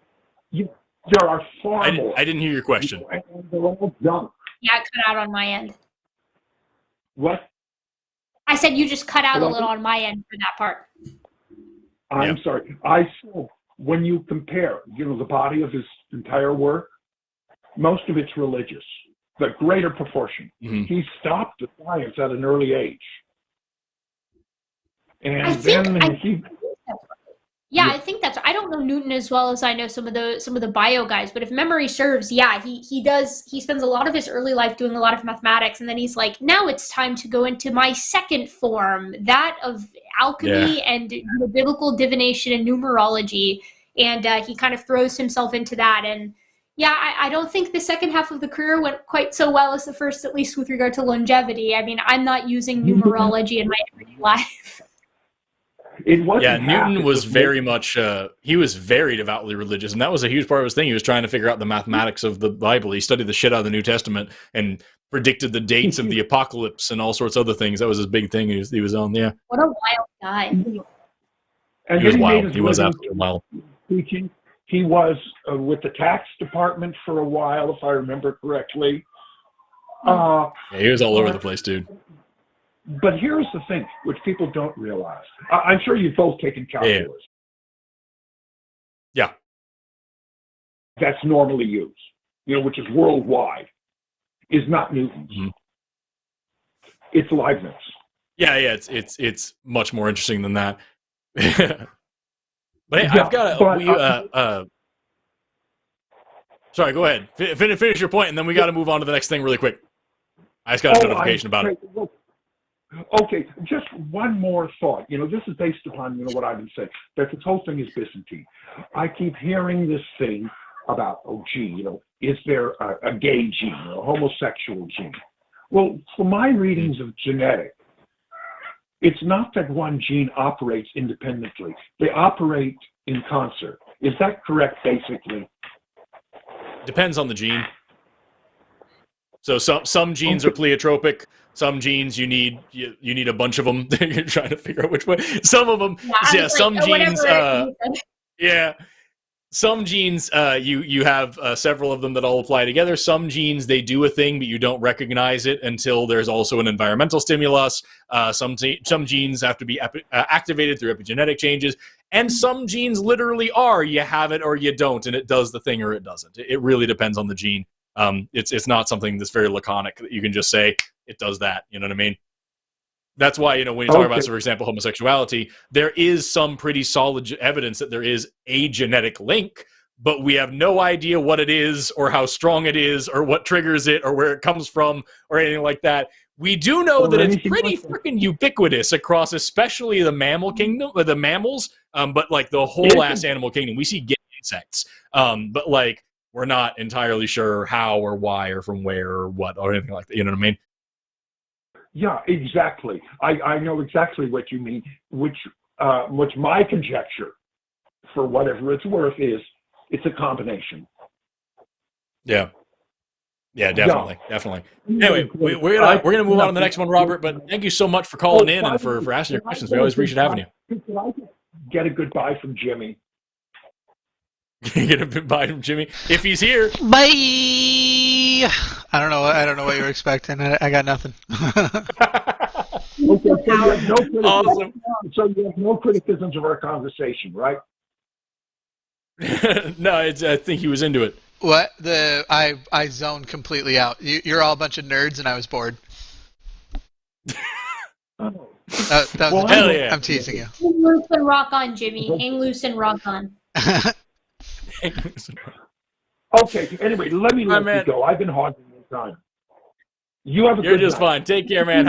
There are far more. I didn't hear your question. And they're all junk. Yeah, it cut out on my end. What? I said you just cut out Hello? a little on my end for that part. I'm sorry. I said when you compare, the body of his entire work, most of it's religious, the greater proportion. Mm-hmm. He stopped the science at an early age. And I think Yeah. I think that's. I don't know Newton as well as I know some of the bio guys, but if memory serves, yeah, he does. He spends a lot of his early life doing a lot of mathematics, and then he's like, now it's time to go into my second form, that of alchemy and biblical divination and numerology, and he kind of throws himself into that. And yeah, I don't think the second half of the career went quite so well as the first, at least with regard to longevity. I mean, I'm not using numerology in my everyday life. It wasn't Newton was very much, he was very devoutly religious, and that was a huge part of his thing. He was trying to figure out the mathematics of the Bible. He studied the shit out of the New Testament and predicted the dates of the apocalypse and all sorts of other things. That was his big thing he was on, yeah. What a wild guy. And he was then wild. made He was his absolutely wild. teaching. He was with the tax department for a while, if I remember correctly. Yeah, he was all over the place, dude. But here's the thing, which people don't realize. I'm sure you've both taken calculus. Yeah. That's normally used, which is worldwide, is not Newton's. Mm-hmm. It's Leibniz. Yeah, it's much more interesting than that. But hey, I've got sorry, go ahead. Finish your point, and then we got to move on to the next thing really quick. I just got a notification about it. Okay, just one more thought. This is based upon, what I've been saying, that this whole thing is Byzantine. I keep hearing this thing about, is there a gay gene or a homosexual gene? Well, for my readings of genetics, it's not that one gene operates independently. They operate in concert. Is that correct, basically? Depends on the gene. So some genes are pleiotropic. Some genes you need a bunch of them. You're trying to figure out which one. Some of them, some genes. Some genes you have several of them that all apply together. Some genes they do a thing, but you don't recognize it until there's also an environmental stimulus. Some genes have to be activated through epigenetic changes, and some genes literally are you have it or you don't, and it does the thing or it doesn't. It really depends on the gene. It's not something that's very laconic that you can just say it does that. You know what I mean? That's why, when you talk about, so for example, homosexuality, there is some pretty solid evidence that there is a genetic link, but we have no idea what it is or how strong it is or what triggers it or where it comes from or anything like that. We do know that it's pretty freaking ubiquitous across especially the mammal kingdom, the mammals, but like the whole ass animal kingdom. We see gay insects, but like we're not entirely sure how or why or from where or what or anything like that. You know what I mean? Yeah, exactly. I know exactly what you mean, which my conjecture, for whatever it's worth, is it's a combination. Yeah. Yeah, definitely, definitely. Anyway, we're gonna move on to the next one, Robert. But thank you so much for calling in and for asking your questions. We always appreciate having you. Can I get a goodbye from Jimmy? Get a goodbye from Jimmy if he's here. Bye. I don't know what you were expecting. I got nothing. Okay, so you have no criticism. Awesome. So you have no criticisms of our conversation, right? No, I think he was into it. What? I zoned completely out. You're all a bunch of nerds, and I was bored. Oh. That was Hell yeah. I'm teasing you. Hang loose and rock on, Jimmy. Hang loose and rock on. Okay, anyway, let me you go. I've been hogging your time. You have a You're good just night. fine. Take care, man.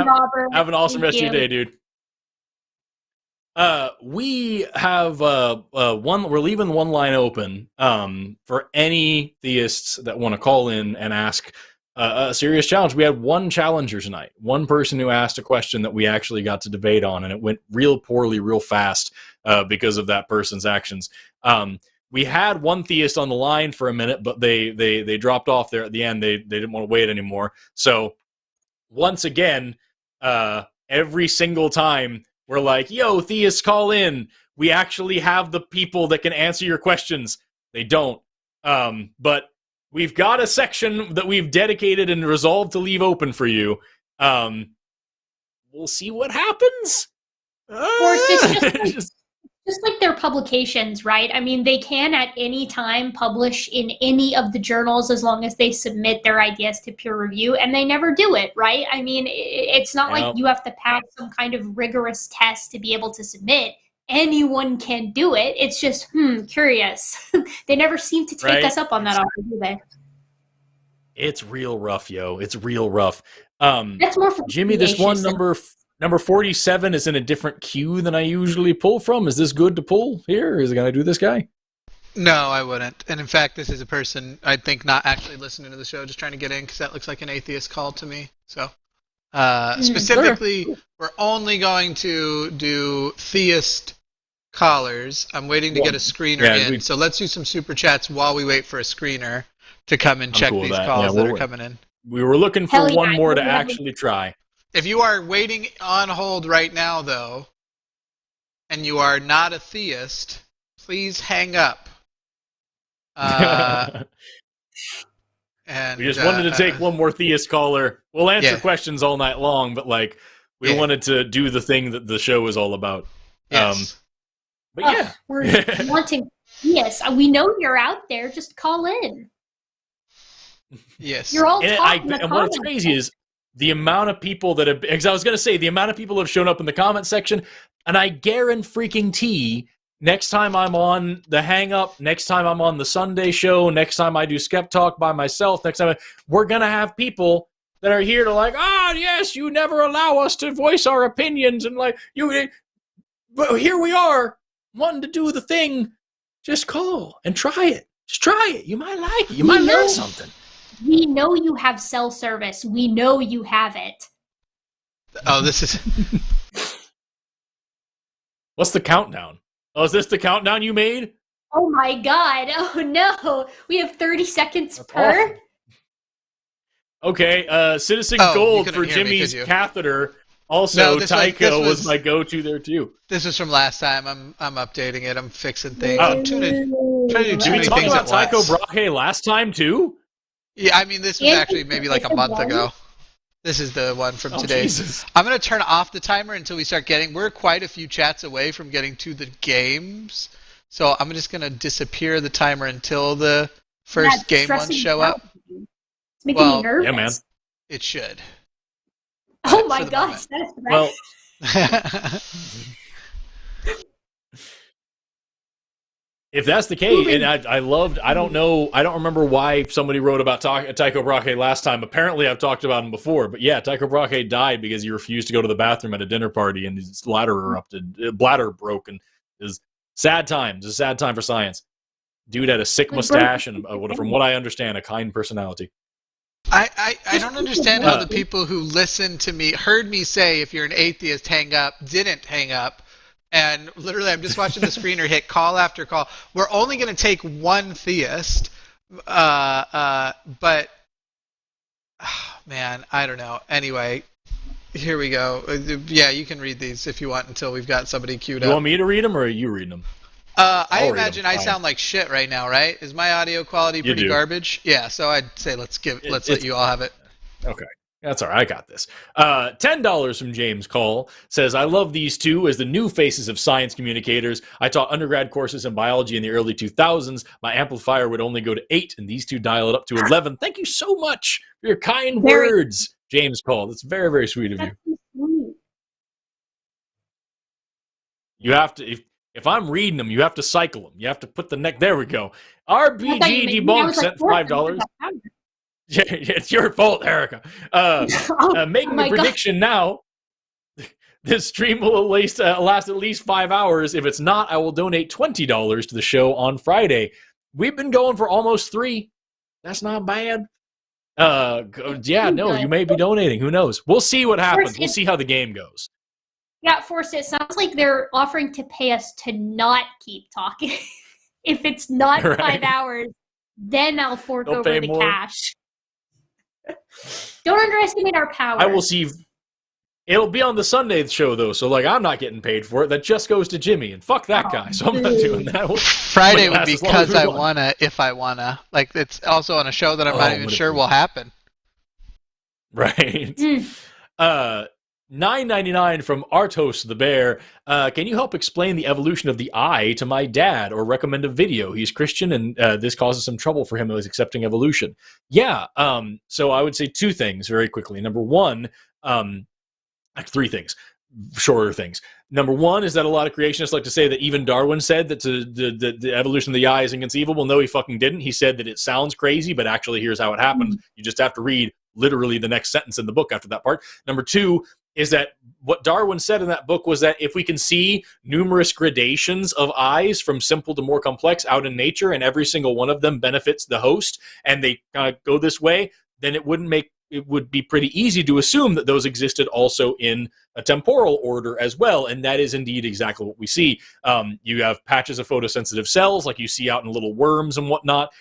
Have an awesome rest of your day, dude. We have we're leaving one line open for any theists that want to call in and ask a serious challenge. We had one challenger tonight, one person who asked a question that we actually got to debate on, and it went real poorly, real fast because of that person's actions. We had one theist on the line for a minute, but they dropped off there at the end. They didn't want to wait anymore. So once again, every single time we're like, yo, theists, call in. We actually have the people that can answer your questions. They don't. But we've got a section that we've dedicated and resolved to leave open for you. We'll see what happens. Of course, it's just like their publications, right? I mean, they can at any time publish in any of the journals as long as they submit their ideas to peer review, and they never do it, right? I mean, it's not like you have to pass some kind of rigorous test to be able to submit. Anyone can do it. It's just, curious. They never seem to take us up on that offer, do they? It's real rough, yo. It's real rough. That's more for Jimmy, this one number 47 is in a different queue than I usually pull from. Is this good to pull here? Is it going to do this guy? No, I wouldn't. And in fact, this is a person I think not actually listening to the show, just trying to get in because that looks like an atheist call to me. So specifically, we're only going to do theist callers. I'm waiting to get a screener in. So let's do some super chats while we wait for a screener to come and check these calls that are coming in. We were looking for one more to actually try. If you are waiting on hold right now, though, and you are not a theist, please hang up. And we just wanted to take one more theist caller. We'll answer questions all night long, but we wanted to do the thing that the show is all about. Yes. But we're wanting. Yes, we know you're out there. Just call in. Yes, you're all talking. And what's crazy is the amount of people that have, because I was going to say, the amount of people that have shown up in the comment section, and I guarantee next time I'm on the Hang Up, next time I'm on the Sunday show, next time I do SkepTalk by myself, next time we're going to have people that are here to yes, you never allow us to voice our opinions, and but here we are, wanting to do the thing. Just call and try it. Just try it. You might like it. You might learn something. We know you have cell service. We know you have it. Oh, this is... What's the countdown? Oh, is this the countdown you made? Oh my god. Oh no. We have 30 seconds per. Awful. Okay, Citizen Gold for Jimmy's catheter. Also, Tycho was my go-to there too. This is from last time. I'm updating it. I'm fixing things. I'm trying to do too many things at once. Did we talk about Tycho Brahe last time too? Yeah, I mean, this was actually maybe like a month ago. This is the one from today. Jesus. I'm going to turn off the timer until we start getting... We're quite a few chats away from getting to the games. So I'm just going to disappear the timer until the first game ones show up. It's making me nervous. Yeah, man. It should. Oh my gosh, that's right. Well, if that's the case, and I don't remember why somebody wrote about Tycho Brahe last time. Apparently, I've talked about him before, but yeah, Tycho Brahe died because he refused to go to the bathroom at a dinner party, and his bladder broke, and it was sad times. It's a sad time for science. Dude had a sick mustache, and from what I understand, a kind personality. I don't understand how the people who listened to me, heard me say, if you're an atheist, hang up, didn't hang up, And literally, I'm just watching the screener hit call after call. We're only going to take one theist, but man, I don't know. Anyway, here we go. Yeah, you can read these if you want until we've got somebody queued up. You want me to read them, or are you reading them? I imagine I sound like shit right now, right? Is my audio quality pretty garbage? Yeah, so I'd say let's let you all have it. Okay. That's all right. I got this. $10 from James Call says, I love these two as the new faces of science communicators. I taught undergrad courses in biology in the early 2000s. My amplifier would only go to 8, and these two dial it up to 11. Thank you so much for your kind words, James Call. That's very, very sweet of you. You have to, if I'm reading them, you have to cycle them. You have to put the neck. There we go. RBG Debunk sent $5. Yeah, it's your fault, Erika. Making a prediction now. This stream will last at least 5 hours. If it's not, I will donate $20 to the show on Friday. We've been going for almost 3. That's not bad. Yeah, no, you may be donating. Who knows? We'll see what happens. We'll see how the game goes. Yeah, Forrest, it sounds like they're offering to pay us to not keep talking. If it's not 5 hours, then I'll fork over the cash. Don't underestimate our power. I will see. It'll be on the Sunday show, though, so I'm not getting paid for it. That just goes to Jimmy, and fuck that guy, so I'm not doing that. Friday would be Cus I Wanna, if I wanna. It's also on a show that I'm not even sure will happen. Right. $9.99 from Artos the Bear. Can you help explain the evolution of the eye to my dad, or recommend a video? He's Christian, and this causes some trouble for him as accepting evolution. Yeah. So I would say 2 things very quickly. Number 1, 3 things, shorter things. Number 1 is that a lot of creationists like to say that even Darwin said that the evolution of the eye is inconceivable. No, he fucking didn't. He said that it sounds crazy, but actually here's how it happened. You just have to read literally the next sentence in the book after that part. Number 2 is that what Darwin said in that book was that if we can see numerous gradations of eyes from simple to more complex out in nature, and every single one of them benefits the host, and they kind of go this way, then it would be pretty easy to assume that those existed also in a temporal order as well, and that is indeed exactly what we see. You have patches of photosensitive cells like you see out in little worms and whatnot.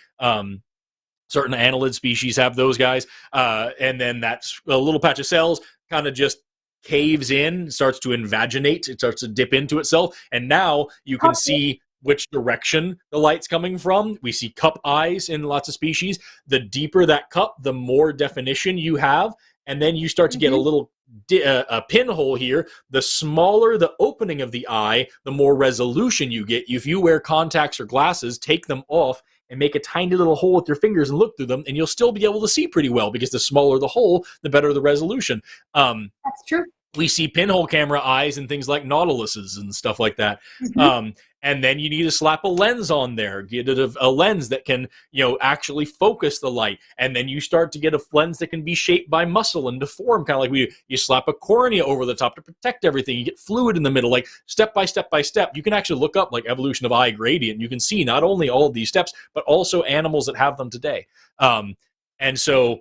Certain annelid species have those guys, and then that's a little patch of cells kind of just caves in, starts to invaginate, it starts to dip into itself, and now you can see which direction the light's coming from. We see cup eyes in lots of species. The deeper that cup, the more definition you have, and then you start to get a little a pinhole here. The smaller the opening of the eye, the more resolution you get. If you wear contacts or glasses, take them off and make a tiny little hole with your fingers and look through them, and you'll still be able to see pretty well, because the smaller the hole, the better the resolution. That's true. We see pinhole camera eyes and things like Nautiluses and stuff like that. And then you need to slap a lens on there, get a lens that can, actually focus the light. And then you start to get a lens that can be shaped by muscle and deform, kind of like you slap a cornea over the top to protect everything. You get fluid in the middle, like step by step by step. You can actually look up like evolution of eye gradient. You can see not only all of these steps, but also animals that have them today. And so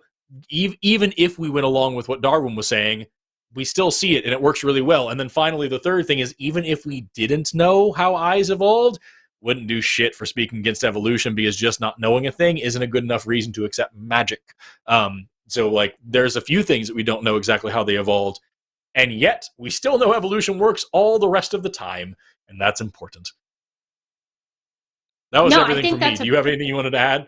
even if we went along with what Darwin was saying, we still see it, and it works really well. And then finally, the third thing is, even if we didn't know how eyes evolved, wouldn't do shit for speaking against evolution, because just not knowing a thing isn't a good enough reason to accept magic. So there's a few things that we don't know exactly how they evolved, and yet we still know evolution works all the rest of the time, and that's important. That was everything for me. Do you have anything you wanted to add?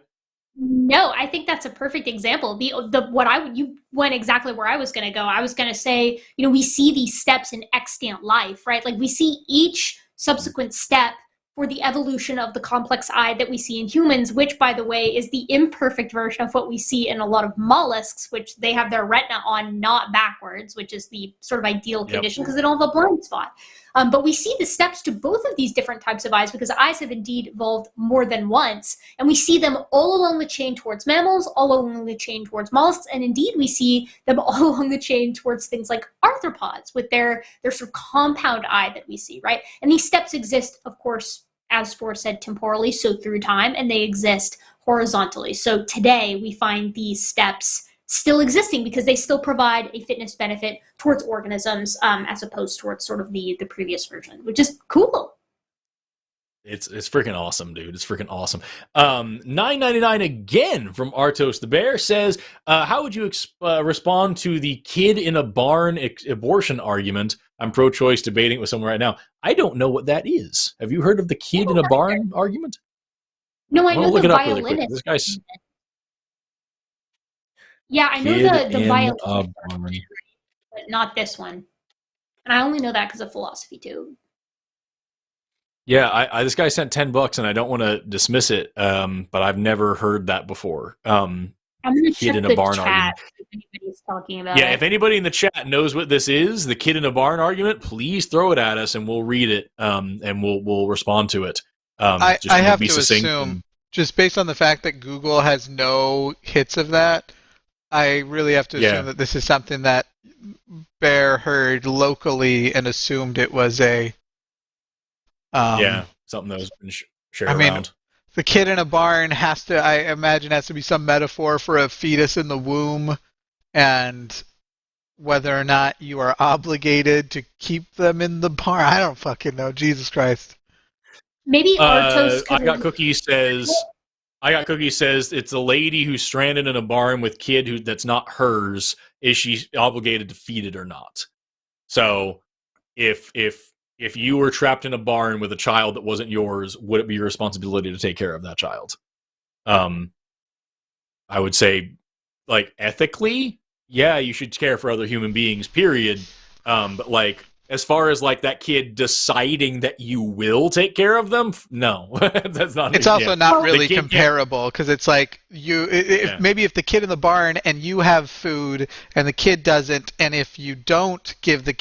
No, I think that's a perfect example. You went exactly where I was going to go. I was going to say, we see these steps in extant life, right? Like we see each subsequent step for the evolution of the complex eye that we see in humans, which, by the way, is the imperfect version of what we see in a lot of mollusks, which they have their retina on, not backwards, which is the sort of ideal condition because they don't have a blind spot. But we see the steps to both of these different types of eyes, because eyes have indeed evolved more than once. And we see them all along the chain towards mammals, all along the chain towards mollusks. And indeed, we see them all along the chain towards things like arthropods with their sort of compound eye that we see, right? And these steps exist, of course, as Forrest said, temporally, so through time, and they exist horizontally. So today we find these steps still existing because they still provide a fitness benefit towards organisms as opposed towards sort of the previous version, which is cool. It's freaking awesome, dude. It's freaking awesome. $9.99 again from Artos the Bear says, how would you respond to the kid in a barn abortion argument? I'm pro-choice, debating it with someone right now. I don't know what that is. Have you heard of the kid in a barn argument? No, I know look the it up really violinist. quick. This guy's yeah, I know the violinist, barn. but not this one. And I only know that because of philosophy too. Yeah, I this guy sent $10 and I don't want to dismiss it, but I've never heard that before. I'm gonna kid check in a the barn chat argument. if anybody's talking about Yeah, it. if anybody in the chat knows what this is, the kid in a barn argument, please throw it at us and we'll read it, and we'll respond to it. I Just have be to succinct assume, just based on the fact that Google has no hits of that, I really have to assume that this is something that Bear heard locally and assumed it was a something that was been shared around. The kid in a barn I imagine has to be some metaphor for a fetus in the womb, and whether or not you are obligated to keep them in the barn. I don't fucking know. Jesus Christ. Maybe Artos. I got Cookie says it's a lady who's stranded in a barn with kid that's not hers. Is she obligated to feed it or not? So if you were trapped in a barn with a child that wasn't yours, would it be your responsibility to take care of that child? I would say, like, ethically, yeah, you should care for other human beings, period. But, like, as far as, like, that kid deciding that you will take care of them, no. That's not. It's also not really comparable, because it's like maybe if the kid in the barn and you have food and the kid doesn't, and if you give the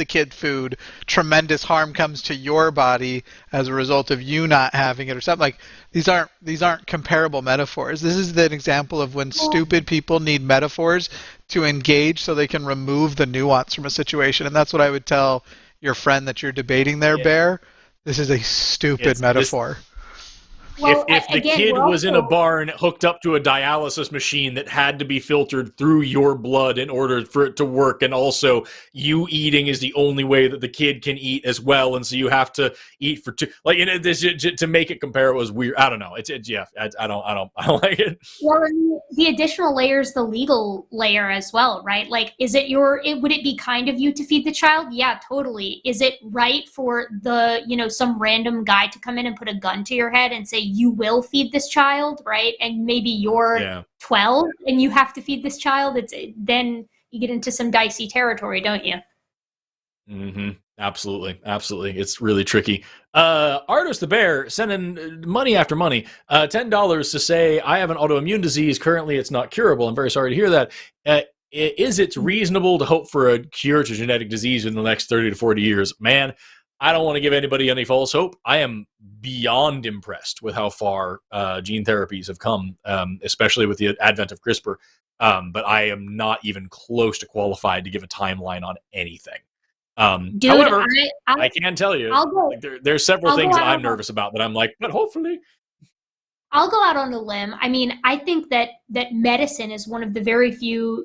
kid food, tremendous harm comes to your body as a result of you not having it or something. Like, these aren't comparable metaphors. This is an example of when stupid people need metaphors to engage so they can remove the nuance from a situation. And that's what I would tell your friend that you're debating there, Bear. This is a stupid metaphor. If the kid was in a barn hooked up to a dialysis machine that had to be filtered through your blood in order for it to work, and also you eating is the only way that the kid can eat as well, and so you have to eat for two, like, you know, this to make it comparable is weird. I don't know. I don't like it. Well, the additional layer is the legal layer as well, right? Like, would it be kind of you to feed the child? Yeah, totally. Is it right for some random guy to come in and put a gun to your head and say, you will feed this child, right? And maybe you're 12 and you have to feed this child. Then you get into some dicey territory, don't you? Mm-hmm. Absolutely. It's really tricky. Artis the Bear sending money after money. $10 to say, I have an autoimmune disease. Currently, it's not curable. I'm very sorry to hear that. Is it reasonable to hope for a cure to genetic disease in the next 30 to 40 years? Man, I don't want to give anybody any false hope. I am beyond impressed with how far gene therapies have come, especially with the advent of CRISPR. But I am not even close to qualified to give a timeline on anything. Dude, however, I can tell you, there's several things that I'm nervous about that I'm like, but hopefully. I'll go out on a limb. I mean, I think that medicine is one of the very few,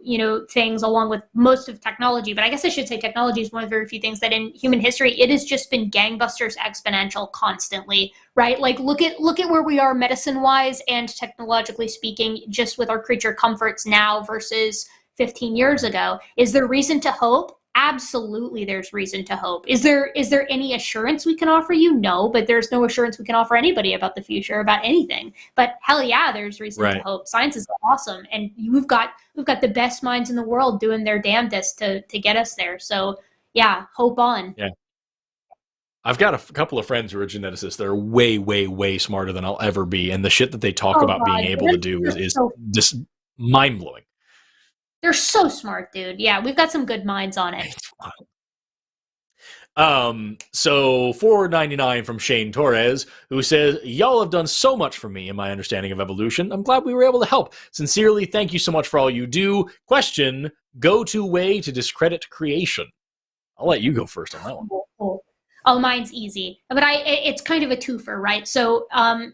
things, along with most of technology, but I guess I should say technology is one of the very few things that in human history, it has just been gangbusters exponential constantly, right? Like, look at where we are medicine-wise and technologically speaking, just with our creature comforts now versus 15 years ago. Is there reason to hope? Absolutely, there's reason to hope. Is there any assurance we can offer you? No, but there's no assurance we can offer anybody about the future, about anything. But hell yeah, there's reason to hope. Science is awesome, and we've got the best minds in the world doing their damnedest to get us there. So yeah, hope on. Yeah. I've got a couple of friends who are geneticists that are way, way, way smarter than I'll ever be, and the shit that they talk about being able to do is just mind-blowing. They're so smart, dude. Yeah, we've got some good minds on it. So $4.99 from Shane Torres, who says, y'all have done so much for me in my understanding of evolution. I'm glad we were able to help. Sincerely, thank you so much for all you do. Question, go-to way to discredit creation. I'll let you go first on that one. Cool. Oh, mine's easy, but it's kind of a twofer, right? So,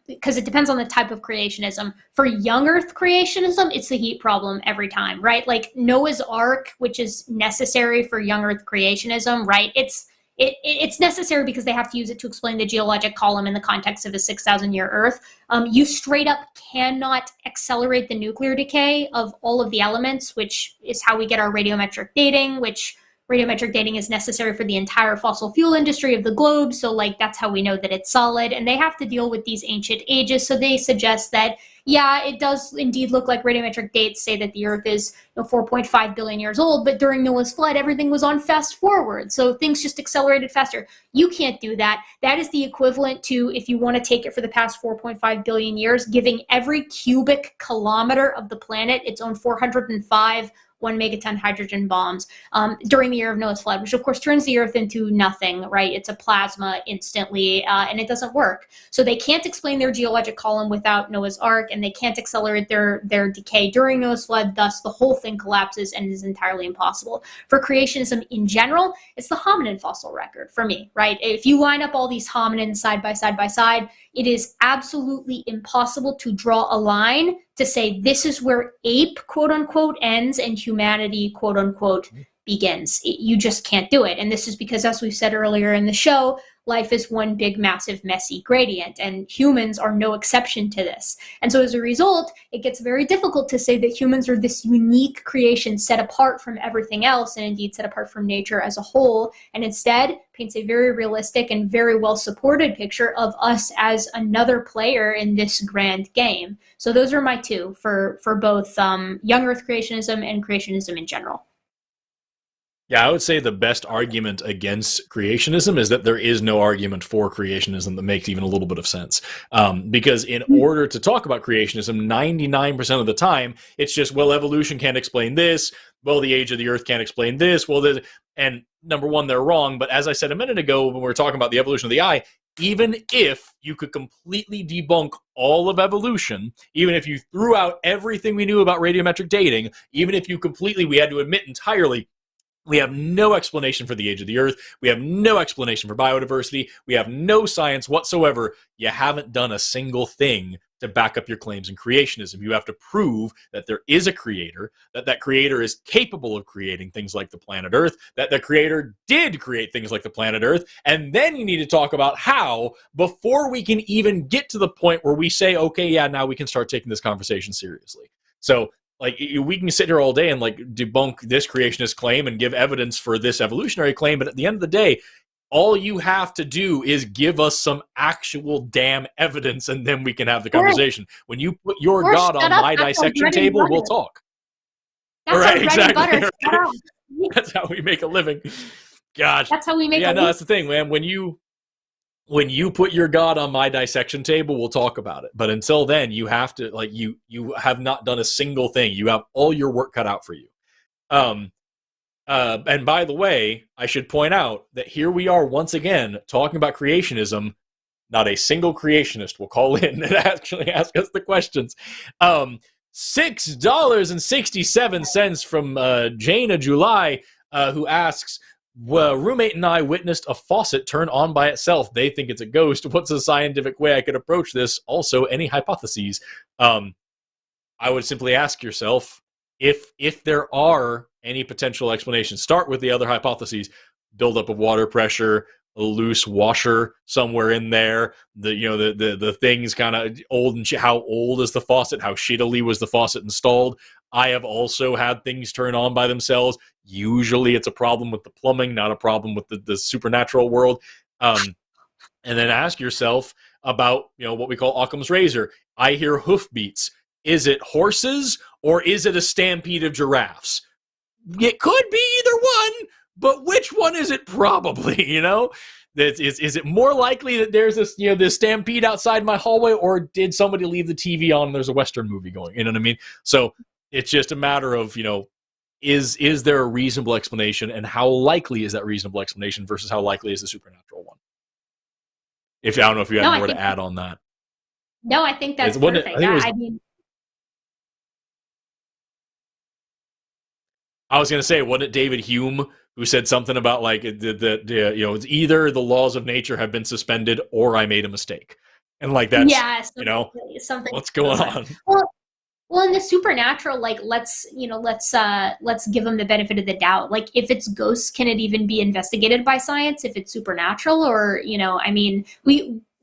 because it depends on the type of creationism. For young Earth creationism, it's the heat problem every time, right? Like Noah's Ark, which is necessary for young Earth creationism, right? It's necessary because they have to use it to explain the geologic column in the context of a 6,000-year Earth. You straight up cannot accelerate the nuclear decay of all of the elements, which is how we get our radiometric dating, which radiometric dating is necessary for the entire fossil fuel industry of the globe. So like that's how we know that it's solid. And they have to deal with these ancient ages. So they suggest that, yeah, it does indeed look like radiometric dates say that the Earth is 4.5 billion years old, but during Noah's flood, everything was on fast forward. So things just accelerated faster. You can't do that. That is the equivalent to, if you want to take it for the past 4.5 billion years, giving every cubic kilometer of the planet its own 405 1 megaton hydrogen bombs during the year of Noah's flood, which of course turns the Earth into nothing, right? It's a plasma instantly, and it doesn't work. So they can't explain their geologic column without Noah's Ark, and they can't accelerate their decay during Noah's flood. Thus, the whole thing collapses and is entirely impossible. For creationism in general, it's the hominin fossil record for me, right? If you line up all these hominins side by side, it is absolutely impossible to draw a line to say this is where ape, quote unquote, ends and humanity, quote unquote, begins. You just can't do it. And this is because, as we've said earlier in the show, life is one big, massive, messy gradient, and humans are no exception to this. And so as a result, it gets very difficult to say that humans are this unique creation set apart from everything else, and indeed set apart from nature as a whole, and instead paints a very realistic and very well-supported picture of us as another player in this grand game. So those are my two for both young Earth creationism and creationism in general. Yeah, I would say the best argument against creationism is that there is no argument for creationism that makes even a little bit of sense. Because in order to talk about creationism, 99% of the time, it's just, well, evolution can't explain this. Well, the age of the Earth can't explain this. Well, and number one, they're wrong. But as I said a minute ago, when we were talking about the evolution of the eye, even if you could completely debunk all of evolution, even if you threw out everything we knew about radiometric dating, even if we had to admit entirely, we have no explanation for the age of the Earth. We have no explanation for biodiversity. We have no science whatsoever. You haven't done a single thing to back up your claims in creationism. You have to prove that there is a creator, that creator is capable of creating things like the planet Earth, that the creator did create things like the planet Earth, and then you need to talk about how before we can even get to the point where we say, okay, yeah, now we can start taking this conversation seriously. So, like, we can sit here all day and like debunk this creationist claim and give evidence for this evolutionary claim, but at the end of the day, all you have to do is give us some actual damn evidence, and then we can have the conversation. When you put your God on my dissection table, we'll talk. That's right, exactly. That's how we make a living. Gosh. That's how we make a living. Yeah, no, that's the thing, man. When you put your God on my dissection table, we'll talk about it. But until then, you have to, like, you have not done a single thing. You have all your work cut out for you. And by the way, I should point out that here we are once again talking about creationism. Not a single creationist will call in and actually ask us the questions. $6.67 from Jana July, who asks, well, roommate and I witnessed a faucet turn on by itself. They think it's a ghost. What's a scientific way I could approach this? Also, any hypotheses? I would simply ask yourself if there are any potential explanations. Start with the other hypotheses: buildup of water pressure, a loose washer somewhere in there. The thing's kind of old, and how old is the faucet? How shittily was the faucet installed? I have also had things turn on by themselves. Usually it's a problem with the plumbing, not a problem with the supernatural world. And then ask yourself about, what we call Occam's razor. I hear hoofbeats. Is it horses or is it a stampede of giraffes? It could be either one, but which one is it probably, Is it more likely that there's this stampede outside my hallway, or did somebody leave the TV on and there's a Western movie going? You know what I mean? So it's just a matter of, is there a reasonable explanation, and how likely is that reasonable explanation versus how likely is the supernatural one? I don't know if you have more to add on that. No, I think that's perfect. I was going to say, wasn't it David Hume who said something about like it's either the laws of nature have been suspended or I made a mistake, and like that's something. What's going on? Well, in the supernatural, like let's give them the benefit of the doubt. Like if it's ghosts, can it even be investigated by science if it's supernatural? Or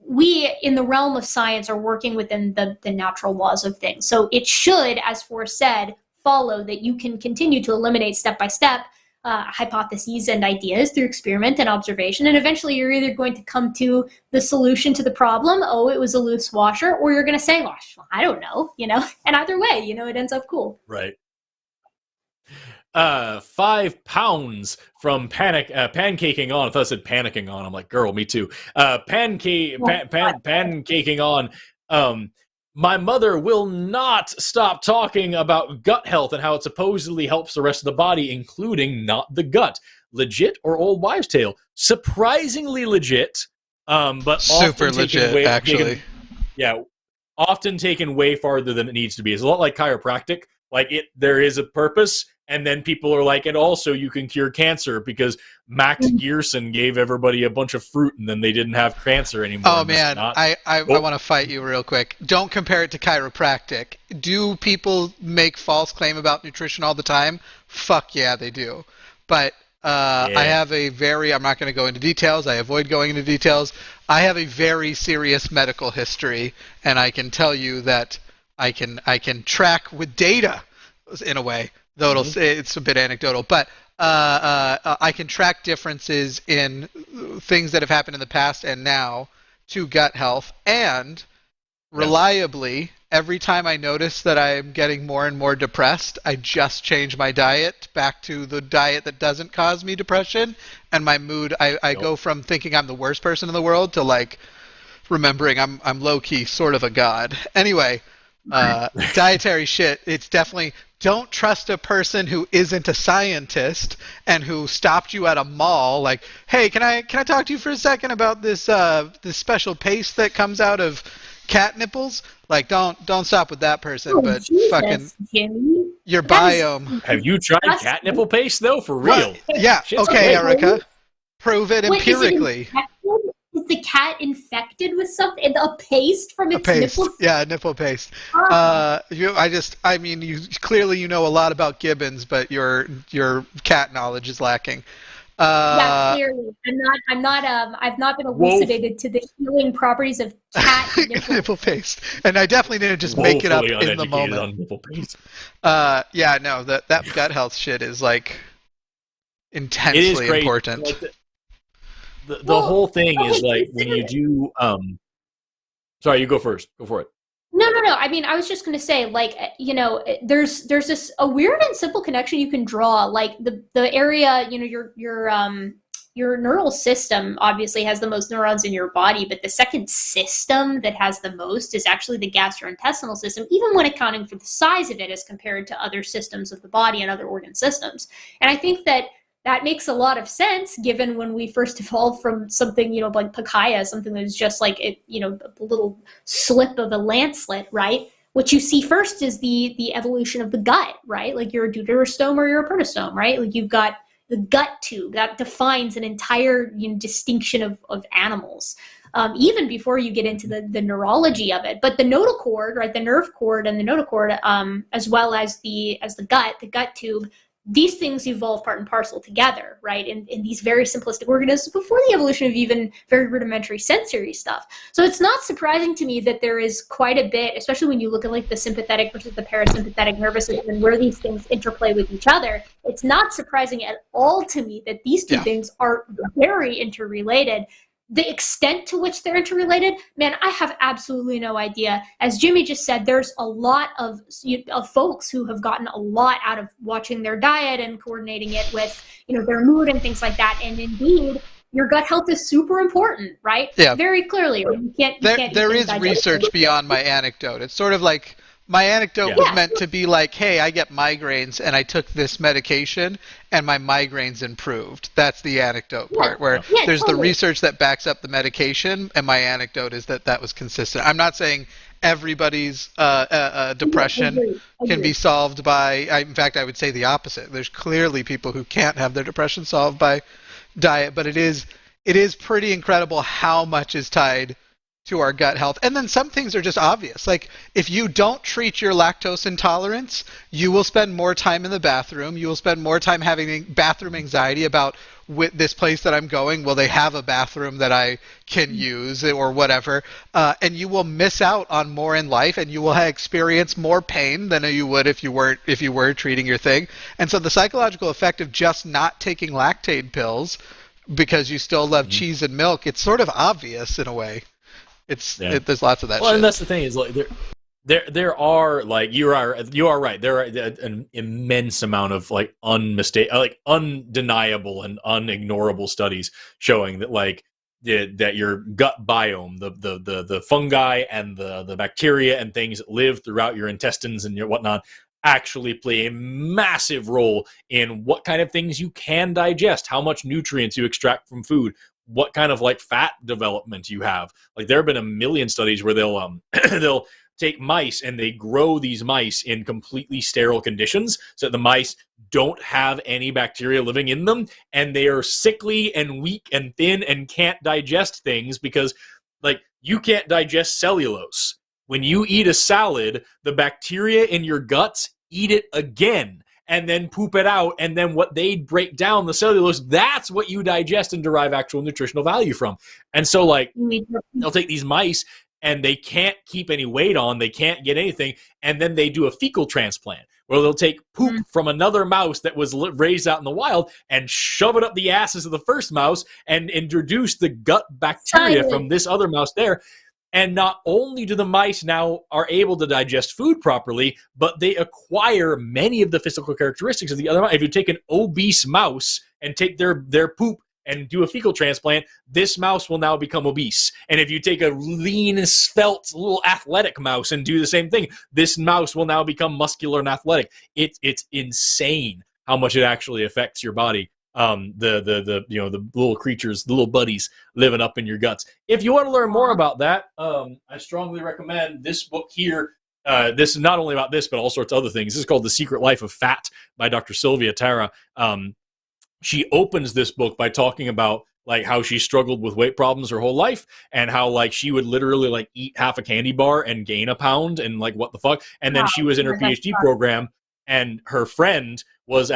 we in the realm of science are working within the natural laws of things. So it should, as Forrest said, follow that you can continue to eliminate step by step hypotheses and ideas through experiment and observation, and eventually you're either going to come to the solution to the problem, oh, it was a loose washer, or you're going to say, gosh, well, I don't know, and either way, it ends up cool. Right. 5 pounds from pancaking on. I thought I said panicking on. I'm like, girl, me too. Pancaking on. My mother will not stop talking about gut health and how it supposedly helps the rest of the body, including not the gut. Legit or old wives' tale? Surprisingly legit, but super legit, actually. Often taken way farther than it needs to be. It's a lot like chiropractic. Like there is a purpose, and then people are like, and also you can cure cancer because Max Gerson gave everybody a bunch of fruit and then they didn't have cancer anymore. Oh man, I want to fight you real quick. Don't compare it to chiropractic. Do people make false claim about nutrition all the time? Fuck yeah, they do. But I have I'm not going to go into details. I avoid going into details. I have a very serious medical history, and I can tell you that I can track with data in a way, though it's a bit anecdotal, but I can track differences in things that have happened in the past and now to gut health, and reliably, every time I notice that I'm getting more and more depressed, I just change my diet back to the diet that doesn't cause me depression, and my mood, I go from thinking I'm the worst person in the world to like remembering I'm low-key sort of a god. Anyway, dietary shit, it's definitely, don't trust a person who isn't a scientist and who stopped you at a mall like, hey, can I talk to you for a second about this special paste that comes out of cat nipples? Like, don't stop with that person, but Jesus, fucking Jimmy. Your biome. Have you tried cat nipple paste though, for real? Yeah. Shit's okay, Erika. Prove it empirically. Is the cat infected with something? A paste from its nipple? Yeah, nipple paste. You clearly know a lot about Gibbons, but your cat knowledge is lacking. Yeah, clearly. I've not been elucidated to the healing properties of cat nipple paste. And I definitely didn't just make it up in the moment. On nipple paste. That gut health shit is like intensely important. Like the whole thing is like when you do sorry, you go first. Go for it. No. I mean, I was just going to say, like, there's this a weird and simple connection you can draw. Like the area, your neural system obviously has the most neurons in your body, but the second system that has the most is actually the gastrointestinal system, even when accounting for the size of it as compared to other systems of the body and other organ systems. And I think that makes a lot of sense, given when we first evolved from something, like Pacaya, something that is just like, a little slip of a lancelet, right? What you see first is the evolution of the gut, right? Like you're a deuterostome or you're a protostome, right? Like you've got the gut tube that defines an entire distinction of animals, even before you get into the neurology of it. But the nodal cord, right, the nerve cord and the nodal cord, as well as the gut tube, these things evolve part and parcel together, right, in these very simplistic organisms before the evolution of even very rudimentary sensory stuff. So it's not surprising to me that there is quite a bit, especially when you look at like the sympathetic versus the parasympathetic nervous system and where these things interplay with each other. It's not surprising at all to me that these two things are very interrelated. The extent to which they're interrelated, man, I have absolutely no idea. As Jimmy just said, there's a lot of folks who have gotten a lot out of watching their diet and coordinating it with, their mood and things like that. And indeed, your gut health is super important, right? Yeah. Very clearly. There is research beyond my anecdote. It's sort of like, my anecdote was meant to be like, hey, I get migraines and I took this medication and my migraines improved. That's the anecdote part, where there's the research that backs up the medication, and my anecdote is that was consistent. I'm not saying everybody's depression can be solved by, in fact, I would say the opposite. There's clearly people who can't have their depression solved by diet, but it is pretty incredible how much is tied to our gut health. And then some things are just obvious. Like, if you don't treat your lactose intolerance, you will spend more time in the bathroom. You will spend more time having bathroom anxiety about with this place that I'm going, will they have a bathroom that I can use or whatever? And you will miss out on more in life, and you will experience more pain than you would if you were treating your thing. And so the psychological effect of just not taking lactate pills because you still love cheese and milk, it's sort of obvious in a way. There's lots of that. Well, shit. And that's the thing is, like, there are, like, you are right. There are an immense amount of, like, undeniable and unignorable studies showing that, like, that your gut biome, the fungi and the bacteria and things that live throughout your intestines and your whatnot, actually play a massive role in what kind of things you can digest, how much nutrients you extract from food, what kind of, like, fat development you have. Like, there have been a million studies where they'll they'll take mice and they grow these mice in completely sterile conditions so that the mice don't have any bacteria living in them, and they are sickly and weak and thin and can't digest things because, like, you can't digest cellulose. When you eat a salad, the bacteria in your guts eat it again and then poop it out, and then what they break down, the cellulose, that's what you digest and derive actual nutritional value from. And so, like, they'll take these mice and they can't keep any weight on, they can't get anything, and then they do a fecal transplant where they'll take poop from another mouse that was raised out in the wild and shove it up the asses of the first mouse and introduce the gut bacteria from this other mouse there. And not only do the mice now are able to digest food properly, but they acquire many of the physical characteristics of the other mouse. If you take an obese mouse and take their poop and do a fecal transplant, this mouse will now become obese. And if you take a lean, svelte, little athletic mouse and do the same thing, this mouse will now become muscular and athletic. It's insane how much it actually affects your body. The little creatures, the little buddies living up in your guts. If you want to learn more about that, I strongly recommend this book here. This is not only about this, but all sorts of other things. This is called The Secret Life of Fat by Dr. Sylvia Tara. She opens this book by talking about, like, how she struggled with weight problems her whole life, and how, like, she would literally, like, eat half a candy bar and gain a pound, and, like, what the fuck. And then she was in her PhD program, and her friend was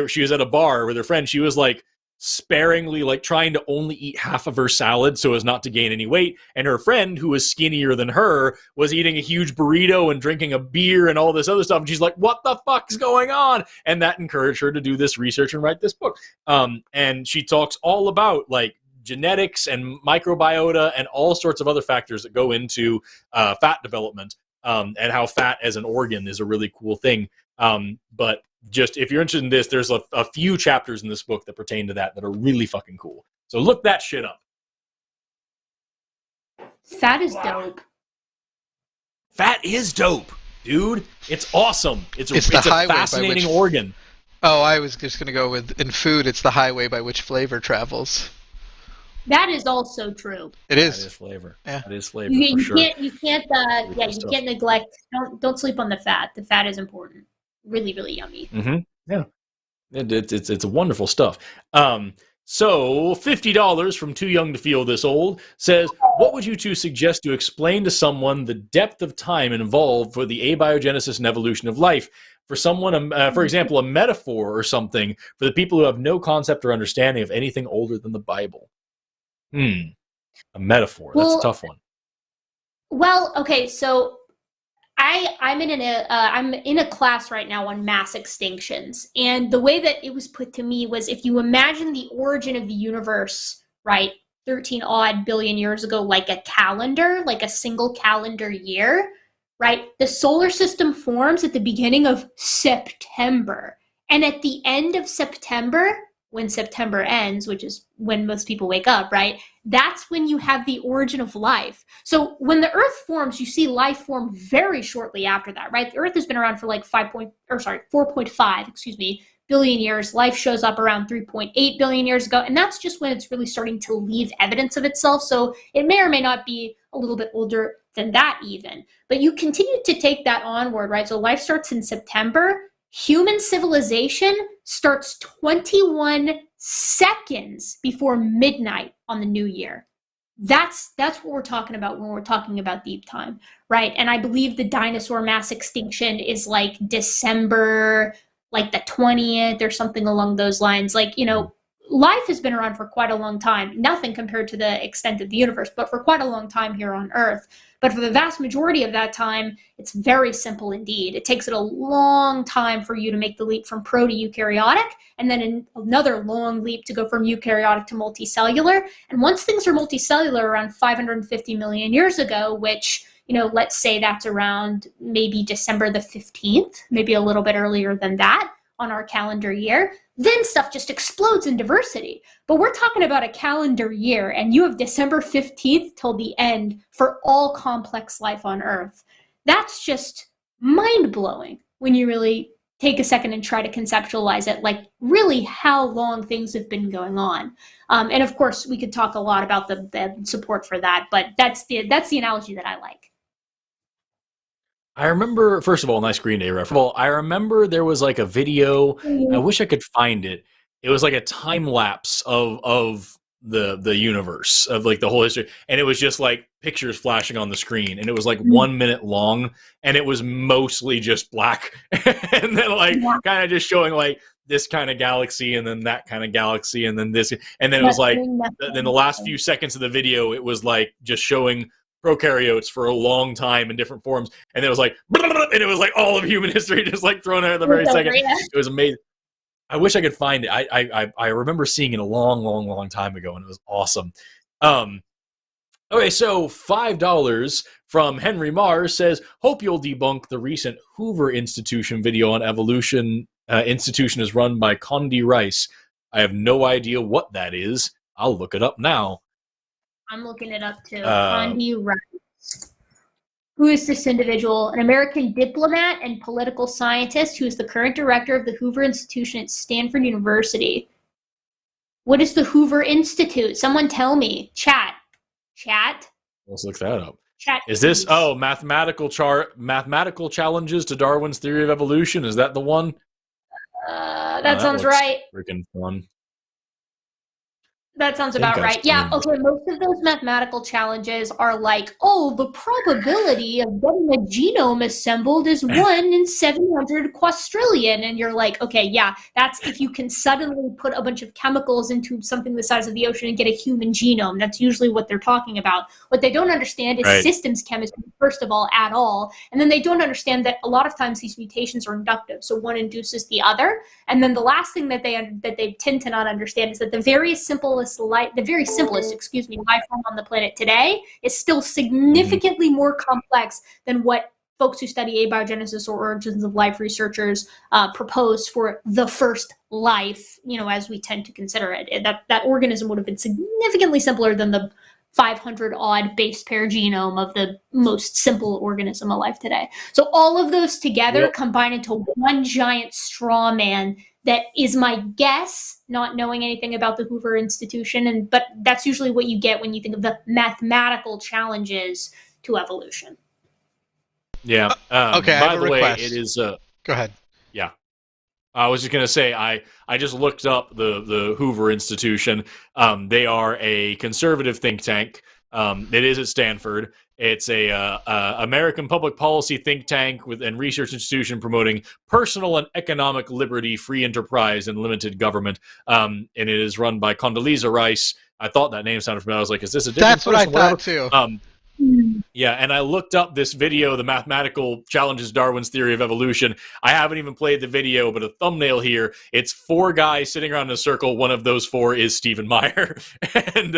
she was at a bar with her friend. She was, like, sparingly, like, trying to only eat half of her salad so as not to gain any weight. And her friend, who was skinnier than her, was eating a huge burrito and drinking a beer and all this other stuff. And she's like, what the fuck is going on? And that encouraged her to do this research and write this book. And she talks all about, like, genetics and microbiota and all sorts of other factors that go into fat development, and how fat as an organ is a really cool thing. But just, if you're interested in this, there's a few chapters in this book that pertain to that are really fucking cool. So look that shit up. Fat is dope. Fat is dope, dude. It's awesome. It's a fascinating organ. Oh, I was just going to go with, in food, it's the highway by which flavor travels. That is also true. It is. That is flavor. Yeah. That is flavor. You for can't, sure. you can't neglect. Don't sleep on the fat. The fat is important. Really, really yummy. Mm-hmm. Yeah, it's wonderful stuff. So $50 from Too Young to Feel This Old says, what would you two suggest to explain to someone the depth of time involved for the abiogenesis and evolution of life? For someone, for example, a metaphor or something for the people who have no concept or understanding of anything older than the Bible. A metaphor. That's a tough one. Well, okay, so I'm in a class right now on mass extinctions, and the way that it was put to me was, if you imagine the origin of the universe, right, 13 odd billion years ago, like a calendar, like a single calendar year, right? The solar system forms at the beginning of September, and at the end of September, when September ends, which is when most people wake up, right? That's when you have the origin of life. So when the Earth forms, you see life form very shortly after that, right? The Earth has been around for like 4.5 billion years. Life shows up around 3.8 billion years ago, and that's just when it's really starting to leave evidence of itself. So it may or may not be a little bit older than that even. But you continue to take that onward, right? So life starts in September. Human civilization starts 21 seconds before midnight on the new year. That's what we're talking about when we're talking about deep time, right? And I believe the dinosaur mass extinction is like December, like the 20th or something along those lines. Like, you know, life has been around for quite a long time. Nothing compared to the extent of the universe, but for quite a long time here on Earth. But for the vast majority of that time, it's very simple indeed. It takes it a long time for you to make the leap from proto-eukaryotic, and then another long leap to go from eukaryotic to multicellular. And once things are multicellular around 550 million years ago, which, you know, let's say that's around maybe December the 15th, maybe a little bit earlier than that on our calendar year, then stuff just explodes in diversity. But we're talking about a calendar year, and you have December 15th till the end for all complex life on Earth. That's just mind-blowing when you really take a second and try to conceptualize it, like really how long things have been going on. And of course, we could talk a lot about the support for that, but that's the analogy that I like. I remember, first of all, nice Green Day reference. Well, I remember there was like a video. I wish I could find it. It was like a time lapse of the universe, of like the whole history, and it was just like pictures flashing on the screen, and it was like 1 minute long, and it was mostly just black, and then like kind of just showing like this kind of galaxy, and then that kind of galaxy, and then this, and then it was like then the last few seconds of the video, it was like just showing prokaryotes for a long time in different forms, and it was like, and it was like all of human history just like thrown out at the very second. It was amazing. I wish I could find it. I remember seeing it a long time ago, and it was awesome. Okay, so $5 from Henry Mars says, hope you'll debunk the recent Hoover Institution video on evolution. Institution is run by Condi Rice. I have no idea what that is. I'll look it up now. I'm looking it up too. Condi Rice. Who is this individual? An American diplomat and political scientist who is the current director of the Hoover Institution at Stanford University. What is the Hoover Institute? Someone tell me. Chat. Let's look that up. Chat. Is this mathematical challenges to Darwin's theory of evolution? Is that the one? That sounds right. Freaking fun. That sounds about right. Yeah, okay, most of those mathematical challenges are like, oh, the probability of getting a genome assembled is 1 in 700 quadrillion. And you're like, okay, yeah, that's if you can suddenly put a bunch of chemicals into something the size of the ocean and get a human genome. That's usually what they're talking about. What they don't understand is systems chemistry, first of all, at all. And then they don't understand that a lot of times these mutations are inductive. So one induces the other. And then the last thing that they tend to not understand is that the very simplest life form on the planet today is still significantly more complex than what folks who study abiogenesis or origins of life researchers proposed for the first life, as we tend to consider it. That organism would have been significantly simpler than the 500 odd base pair genome of the most simple organism alive today. So all of those together combine into one giant straw man that is my guess, not knowing anything about the Hoover Institution, but that's usually what you get when you think of the mathematical challenges to evolution. Yeah. Okay. By the way, it is. Go ahead. Yeah. I was just going to say, I just looked up the Hoover Institution. They are a conservative think tank. It is at Stanford. It's a American public policy think tank and research institution promoting personal and economic liberty, free enterprise, and limited government. And it is run by Condoleezza Rice. I thought that name sounded familiar. I was like, is this a different That's person? what I thought too. Yeah, and I looked up this video, the mathematical challenges Darwin's theory of evolution. I haven't even played the video, but a thumbnail here, it's 4 guys sitting around in a circle. One of those 4 is Stephen Meyer. And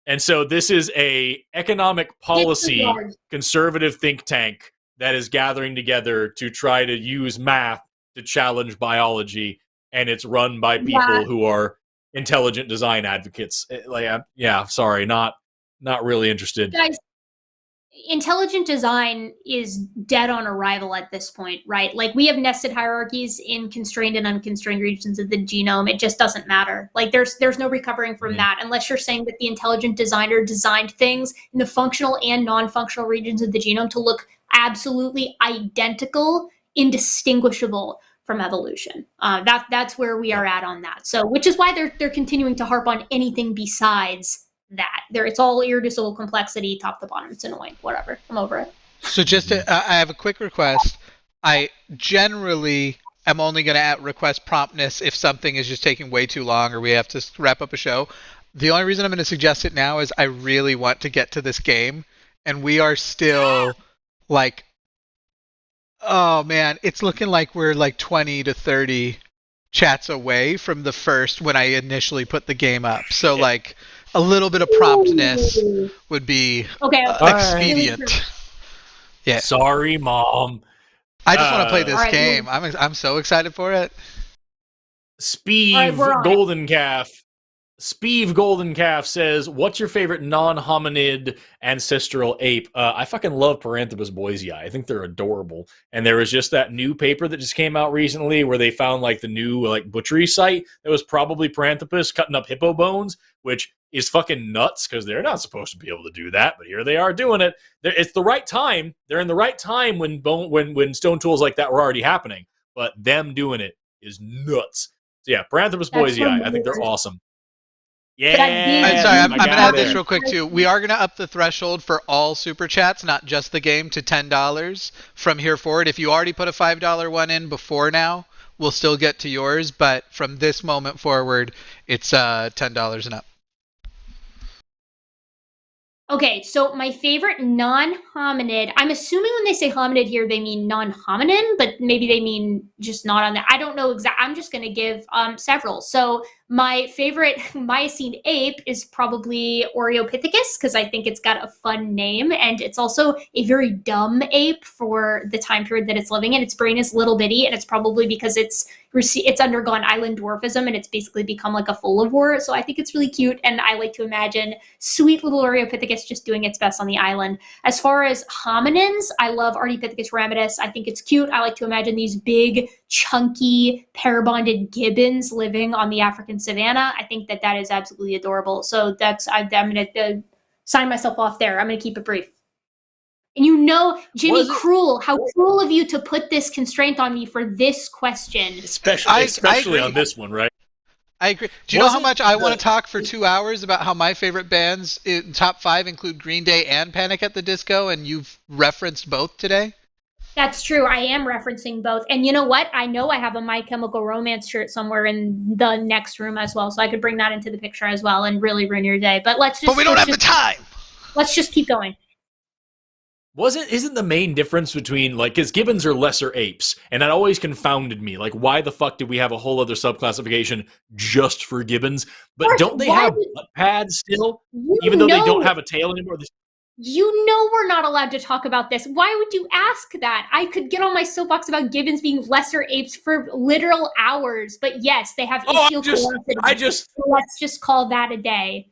and so this is a economic policy conservative think tank that is gathering together to try to use math to challenge biology, and it's run by people who are intelligent design advocates. Sorry, not really interested. Guys, intelligent design is dead on arrival at this point, right? Like, we have nested hierarchies in constrained and unconstrained regions of the genome. It just doesn't matter. Like, there's no recovering from that unless you're saying that the intelligent designer designed things in the functional and non-functional regions of the genome to look absolutely identical, indistinguishable from evolution. That's where we are at on that. So, which is why they're continuing to harp on anything besides that. It's all irreducible complexity, top to bottom. It's annoying. Whatever. I'm over it. So just I have a quick request. I generally am only going to request promptness if something is just taking way too long or we have to wrap up a show. The only reason I'm going to suggest it now is I really want to get to this game, and we are still like, oh man, it's looking like we're like 20 to 30 chats away from the first when I initially put the game up. So like a little bit of promptness would be expedient. Yeah. Sorry, Mom. I just want to play this game. I'm so excited for it. Golden Calf says, "What's your favorite non-hominid ancestral ape?" I fucking love Paranthropus boisei. I think they're adorable. And there was just that new paper that just came out recently where they found like the new like butchery site that was probably Paranthropus cutting up hippo bones, which is fucking nuts because they're not supposed to be able to do that, but here they are doing it. It's the right time. They're in the right time when stone tools like that were already happening, but them doing it is nuts. So yeah, Paranthropus boisei. I think they're awesome. Yeah. I'm sorry, I'm going to add this real quick too. We are going to up the threshold for all super chats, not just the game, to $10 from here forward. If you already put a $5 one in before now, we'll still get to yours, but from this moment forward, it's $10 and up. Okay, so my favorite non-hominid, I'm assuming when they say hominid here, they mean non-hominin, but maybe they mean just not on that. I don't know exactly. I'm just going to give several. So my favorite Miocene ape is probably Oreopithecus, because I think it's got a fun name, and it's also a very dumb ape for the time period that it's living in. Its brain is little bitty, and it's probably because it's undergone island dwarfism, and it's basically become like a folivore. So I think it's really cute, and I like to imagine sweet little Oreopithecus just doing its best on the island. As far as hominins, I love Ardipithecus ramidus. I think it's cute. I like to imagine these big, chunky, pair-bonded gibbons living on the African savanna. I think that is absolutely adorable. So I'm going to sign myself off there. I'm going to keep it brief. And you know, Jimmy, how cruel of you to put this constraint on me for this question. Especially on this one, right? I agree. Do you know how much I want to talk for 2 hours about how my favorite bands in top 5 include Green Day and Panic at the Disco, and you've referenced both today? That's true. I am referencing both. And you know what? I know I have a My Chemical Romance shirt somewhere in the next room as well, so I could bring that into the picture as well and really ruin your day. But we don't have the time. Let's just keep going. Isn't the main difference between, like, because gibbons are lesser apes, and that always confounded me. Like, why the fuck did we have a whole other subclassification just for gibbons? But don't they have butt pads still? Even though they don't have a tail anymore? You know we're not allowed to talk about this. Why would you ask that? I could get on my soapbox about gibbons being lesser apes for literal hours, but yes, they have ischial colossity. So let's just call that a day.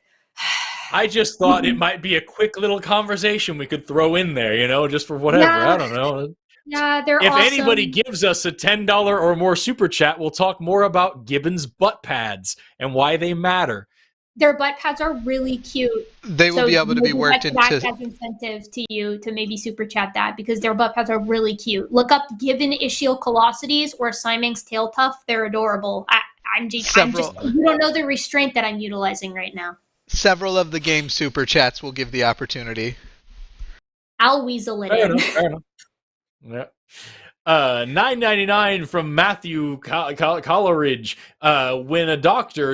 I just thought it might be a quick little conversation we could throw in there, you know, just for whatever. Yeah. I don't know. Yeah, they're awesome. If anybody gives us a $10 or more super chat, we'll talk more about gibbons' butt pads and why they matter. Their butt pads are really cute. They will be able to be worked into. That as incentive to you to maybe super chat that, because their butt pads are really cute. Look up gibbon ischial callosities or Siamang's tail tuft. They're adorable. You don't know the restraint that I'm utilizing right now. Several of the game super chats will give the opportunity. I'll weasel it in. Fair enough. Yeah. $9.99 from Matthew Coleridge. When a doctor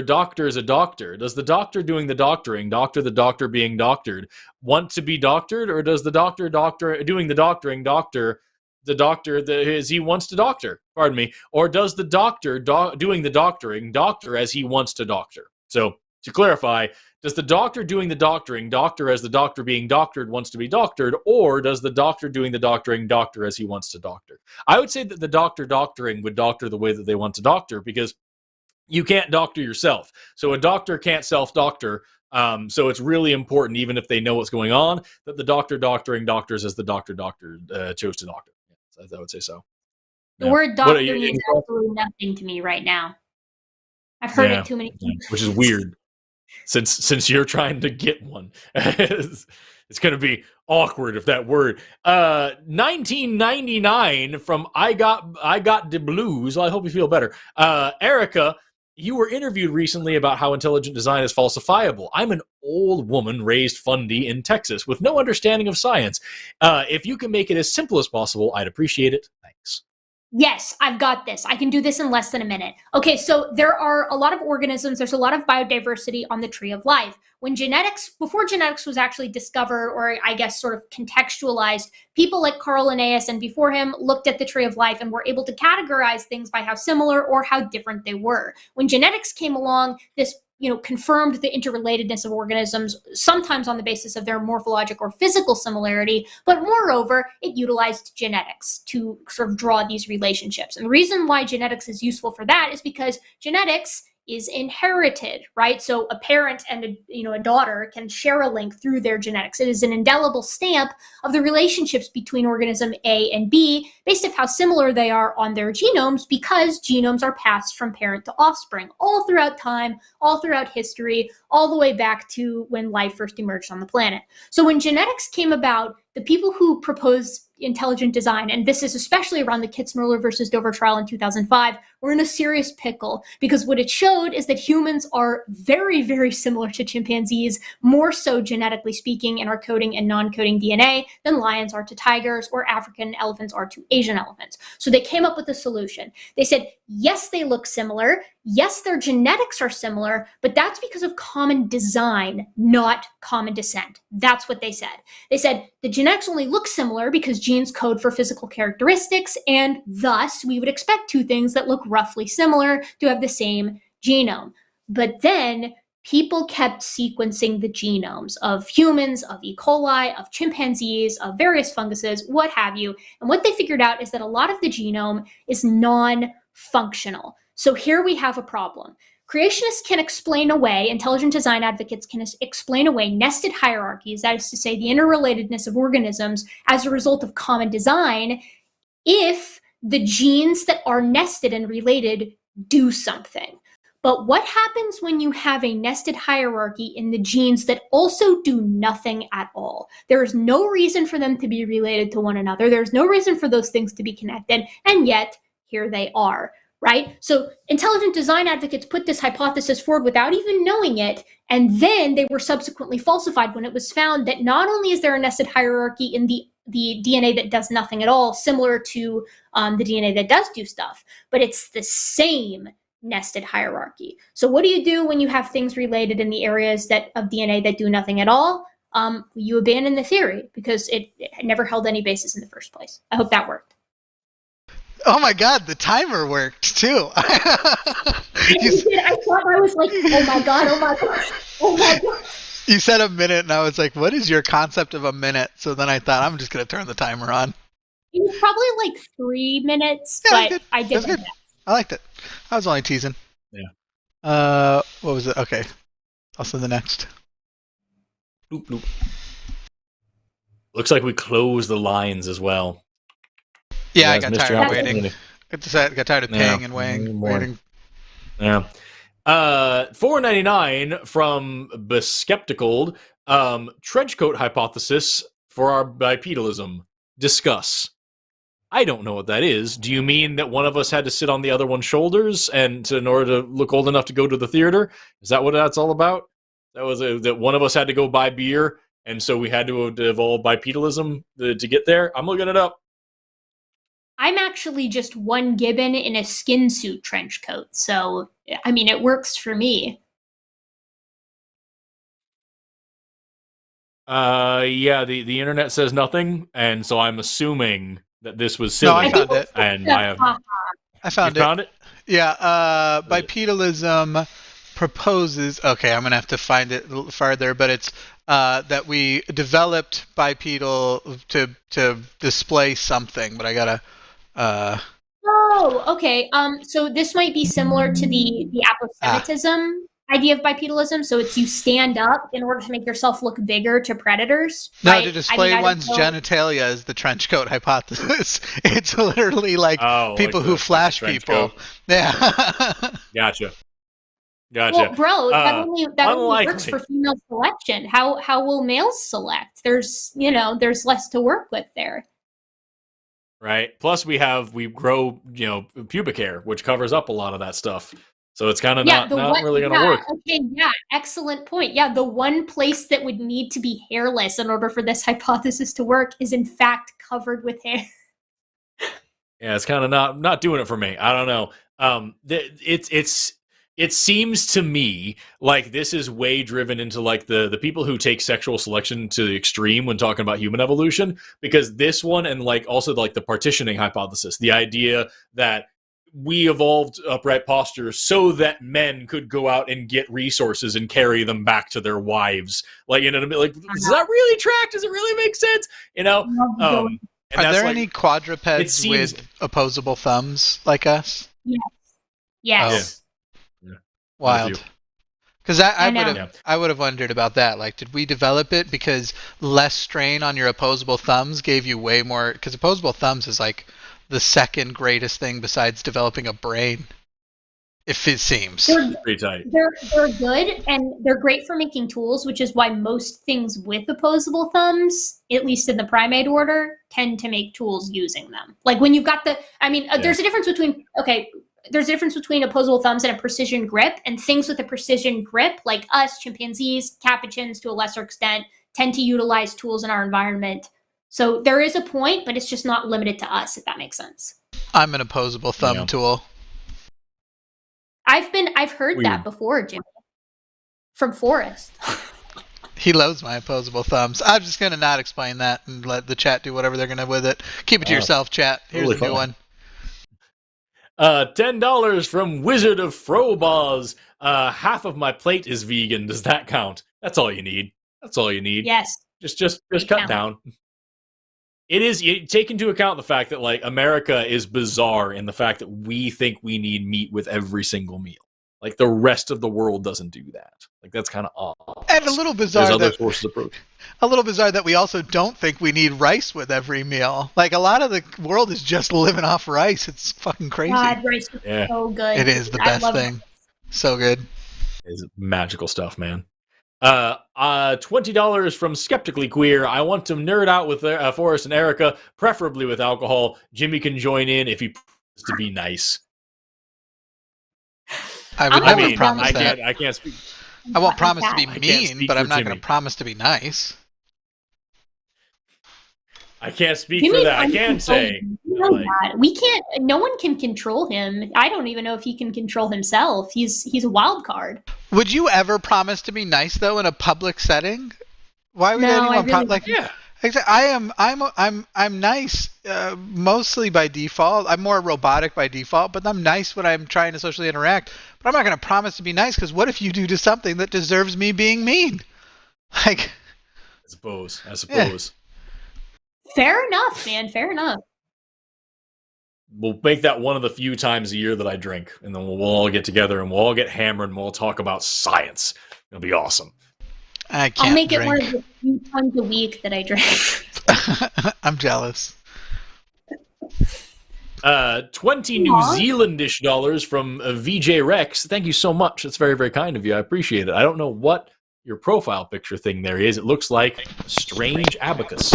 is a doctor, does the doctor doing the doctoring, the doctor being doctored, want to be doctored, or does the doctor doing the doctoring, the doctor as he wants to doctor? Pardon me. Or does the doctor doing the doctoring doctor as he wants to doctor? So to clarify, does the doctor doing the doctoring doctor as the doctor being doctored wants to be doctored, or does the doctor doing the doctoring doctor as he wants to doctor? I would say that the doctor doctoring would doctor the way that they want to doctor, because you can't doctor yourself. So a doctor can't self-doctor So it's really important, even if they know what's going on, that the doctor doctoring doctors as the doctor chose to doctor. I would say so. The word doctor means absolutely nothing to me right now. I've heard it too many times. Which is weird. Since you're trying to get one. It's going to be awkward if that word. 1999 from I got the blues. Well, I hope you feel better. Erika, you were interviewed recently about how intelligent design is falsifiable. I'm an old woman raised fundy in Texas with no understanding of science. If you can make it as simple as possible, I'd appreciate it. Thanks. Yes, I've got this. I can do this in less than a minute. Okay, so there are a lot of organisms. There's a lot of biodiversity on the tree of life. Before genetics was actually discovered, or I guess sort of contextualized, people like Carl Linnaeus and before him looked at the tree of life and were able to categorize things by how similar or how different they were. When genetics came along, this confirmed the interrelatedness of organisms, sometimes on the basis of their morphologic or physical similarity, but moreover, it utilized genetics to sort of draw these relationships. And the reason why genetics is useful for that is because genetics is inherited, right? So a parent and a daughter can share a link through their genetics. It is an indelible stamp of the relationships between organism A and B based on how similar they are on their genomes, because genomes are passed from parent to offspring all throughout time, all throughout history, all the way back to when life first emerged on the planet. So when genetics came about, the people who proposed intelligent design, and this is especially around the Kitzmüller versus Dover trial in 2005, were in a serious pickle, because what it showed is that humans are very, very similar to chimpanzees, more so genetically speaking in our coding and non-coding DNA than lions are to tigers or African elephants are to Asian elephants. So they came up with a solution. They said, yes, they look similar. Yes, their genetics are similar, but that's because of common design, not common descent. That's what they said. They said the genetics only look similar because genes code for physical characteristics, and thus we would expect two things that look roughly similar to have the same genome. But then people kept sequencing the genomes of humans, of E. coli, of chimpanzees, of various funguses, what have you. And what they figured out is that a lot of the genome is non-functional. So here we have a problem. Creationists can explain away, intelligent design advocates can explain away nested hierarchies, that is to say the interrelatedness of organisms as a result of common design, if the genes that are nested and related do something. But what happens when you have a nested hierarchy in the genes that also do nothing at all? There is no reason for them to be related to one another. There's no reason for those things to be connected, and yet here they are. Right? So intelligent design advocates put this hypothesis forward without even knowing it, and then they were subsequently falsified when it was found that not only is there a nested hierarchy in the DNA that does nothing at all, similar to the DNA that does do stuff, but it's the same nested hierarchy. So what do you do when you have things related in the areas of DNA that do nothing at all? You abandon the theory because it never held any basis in the first place. I hope that worked. Oh my god, the timer worked too. I thought I was like, oh my god. You said a minute, and I was like, what is your concept of a minute? So then I thought, I'm just going to turn the timer on. It was probably like 3 minutes, yeah, but I did good. I liked it. I was only teasing. Yeah. What was it? Okay. I'll send the next. Bloop, bloop. Looks like we closed the lines as well. Yeah, I got tired of waiting. Got tired of paying and waiting. Yeah. $4.99 from Beskeptical. Trenchcoat hypothesis for our bipedalism. Discuss. I don't know what that is. Do you mean that one of us had to sit on the other one's shoulders in order to look old enough to go to the theater? Is that what that's all about? That one of us had to go buy beer, and so we had to evolve bipedalism to get there? I'm looking it up. I'm actually just one Gibbon in a skin suit trench coat, so, I mean, it works for me. Yeah, the internet says nothing, and so I'm assuming that this was silly. No, I found it. And I found it. Yeah, bipedalism proposes, okay, I'm going to have to find it a little farther, but it's that we developed bipedal to display something, but I got to... Oh, okay. So this might be similar to the aposematism idea of bipedalism. So it's you stand up in order to make yourself look bigger to predators. No, right? to display one's genitalia is the trench coat hypothesis. It's literally like people who flash people. Coat. Yeah. Gotcha. Well, bro, that only works for female selection. How will males select? There's less to work with there. Right. Plus we grow, pubic hair, which covers up a lot of that stuff. So it's kind of not really going to work. Okay, yeah, excellent point. Yeah, the one place that would need to be hairless in order for this hypothesis to work is in fact covered with hair. Yeah, it's kind of not doing it for me. I don't know. It seems to me like this is way driven into like the people who take sexual selection to the extreme when talking about human evolution, because this one and like also like the partitioning hypothesis, the idea that we evolved upright postures so that men could go out and get resources and carry them back to their wives. Like, you know what I mean? Like, does that really track? Does it really make sense? Are there any quadrupeds with opposable thumbs like us? Yes. Oh. Wild. Because I would have wondered about that. Like, did we develop it because less strain on your opposable thumbs gave you way more? Because opposable thumbs is like the second greatest thing besides developing a brain, if it seems. They're pretty tight. They're good, and they're great for making tools, which is why most things with opposable thumbs, at least in the primate order, tend to make tools using them. Like when you've got there's a difference between opposable thumbs and a precision grip, and things with a precision grip, like us, chimpanzees, capuchins to a lesser extent, tend to utilize tools in our environment. So there is a point, but it's just not limited to us, if that makes sense. I'm an opposable thumb tool. I've heard that before, Jimmy. From Forrest. He loves my opposable thumbs. I'm just going to not explain that and let the chat do whatever they're going to with it. Keep it to yourself, chat. Here's a new one. $10 from Wizard of Frobaz. Half of my plate is vegan. Does that count? That's all you need. Yes. Just cut down. It is, take into account the fact that like America is bizarre in the fact that we think we need meat with every single meal. Like the rest of the world doesn't do that. Like that's kind of odd. And a little bizarre. There's other sources of protein. A little bizarre that we also don't think we need rice with every meal. Like a lot of the world is just living off rice. It's fucking crazy. God, rice is so good. It is the best thing. It. So good. It's magical stuff, man. $20 from Skeptically Queer. I want to nerd out with Forrest and Erika, preferably with alcohol. Jimmy can join in if he promises to be nice. I would never promise that. I can't speak. I won't promise to be mean, but I'm not going to promise to be nice. I can't speak for that. I can say. We can't. No one can control him. I don't even know if he can control himself. He's a wild card. Would you ever promise to be nice though in a public setting? Why would anyone I'm nice mostly by default. I'm more robotic by default, but I'm nice when I'm trying to socially interact. But I'm not going to promise to be nice because what if you do something that deserves me being mean? Like, I suppose. Yeah. Fair enough, man. Fair enough. We'll make that one of the few times a year that I drink, and then we'll all get together and we'll all get hammered and we'll talk about science. It'll be awesome. I'll make it one of the few times a week that I drink. I'm jealous. 20 New Zealandish dollars from VJ Rex. Thank you so much. That's very, very kind of you. I appreciate it. I don't know what your profile picture thing there is. It looks like a strange abacus.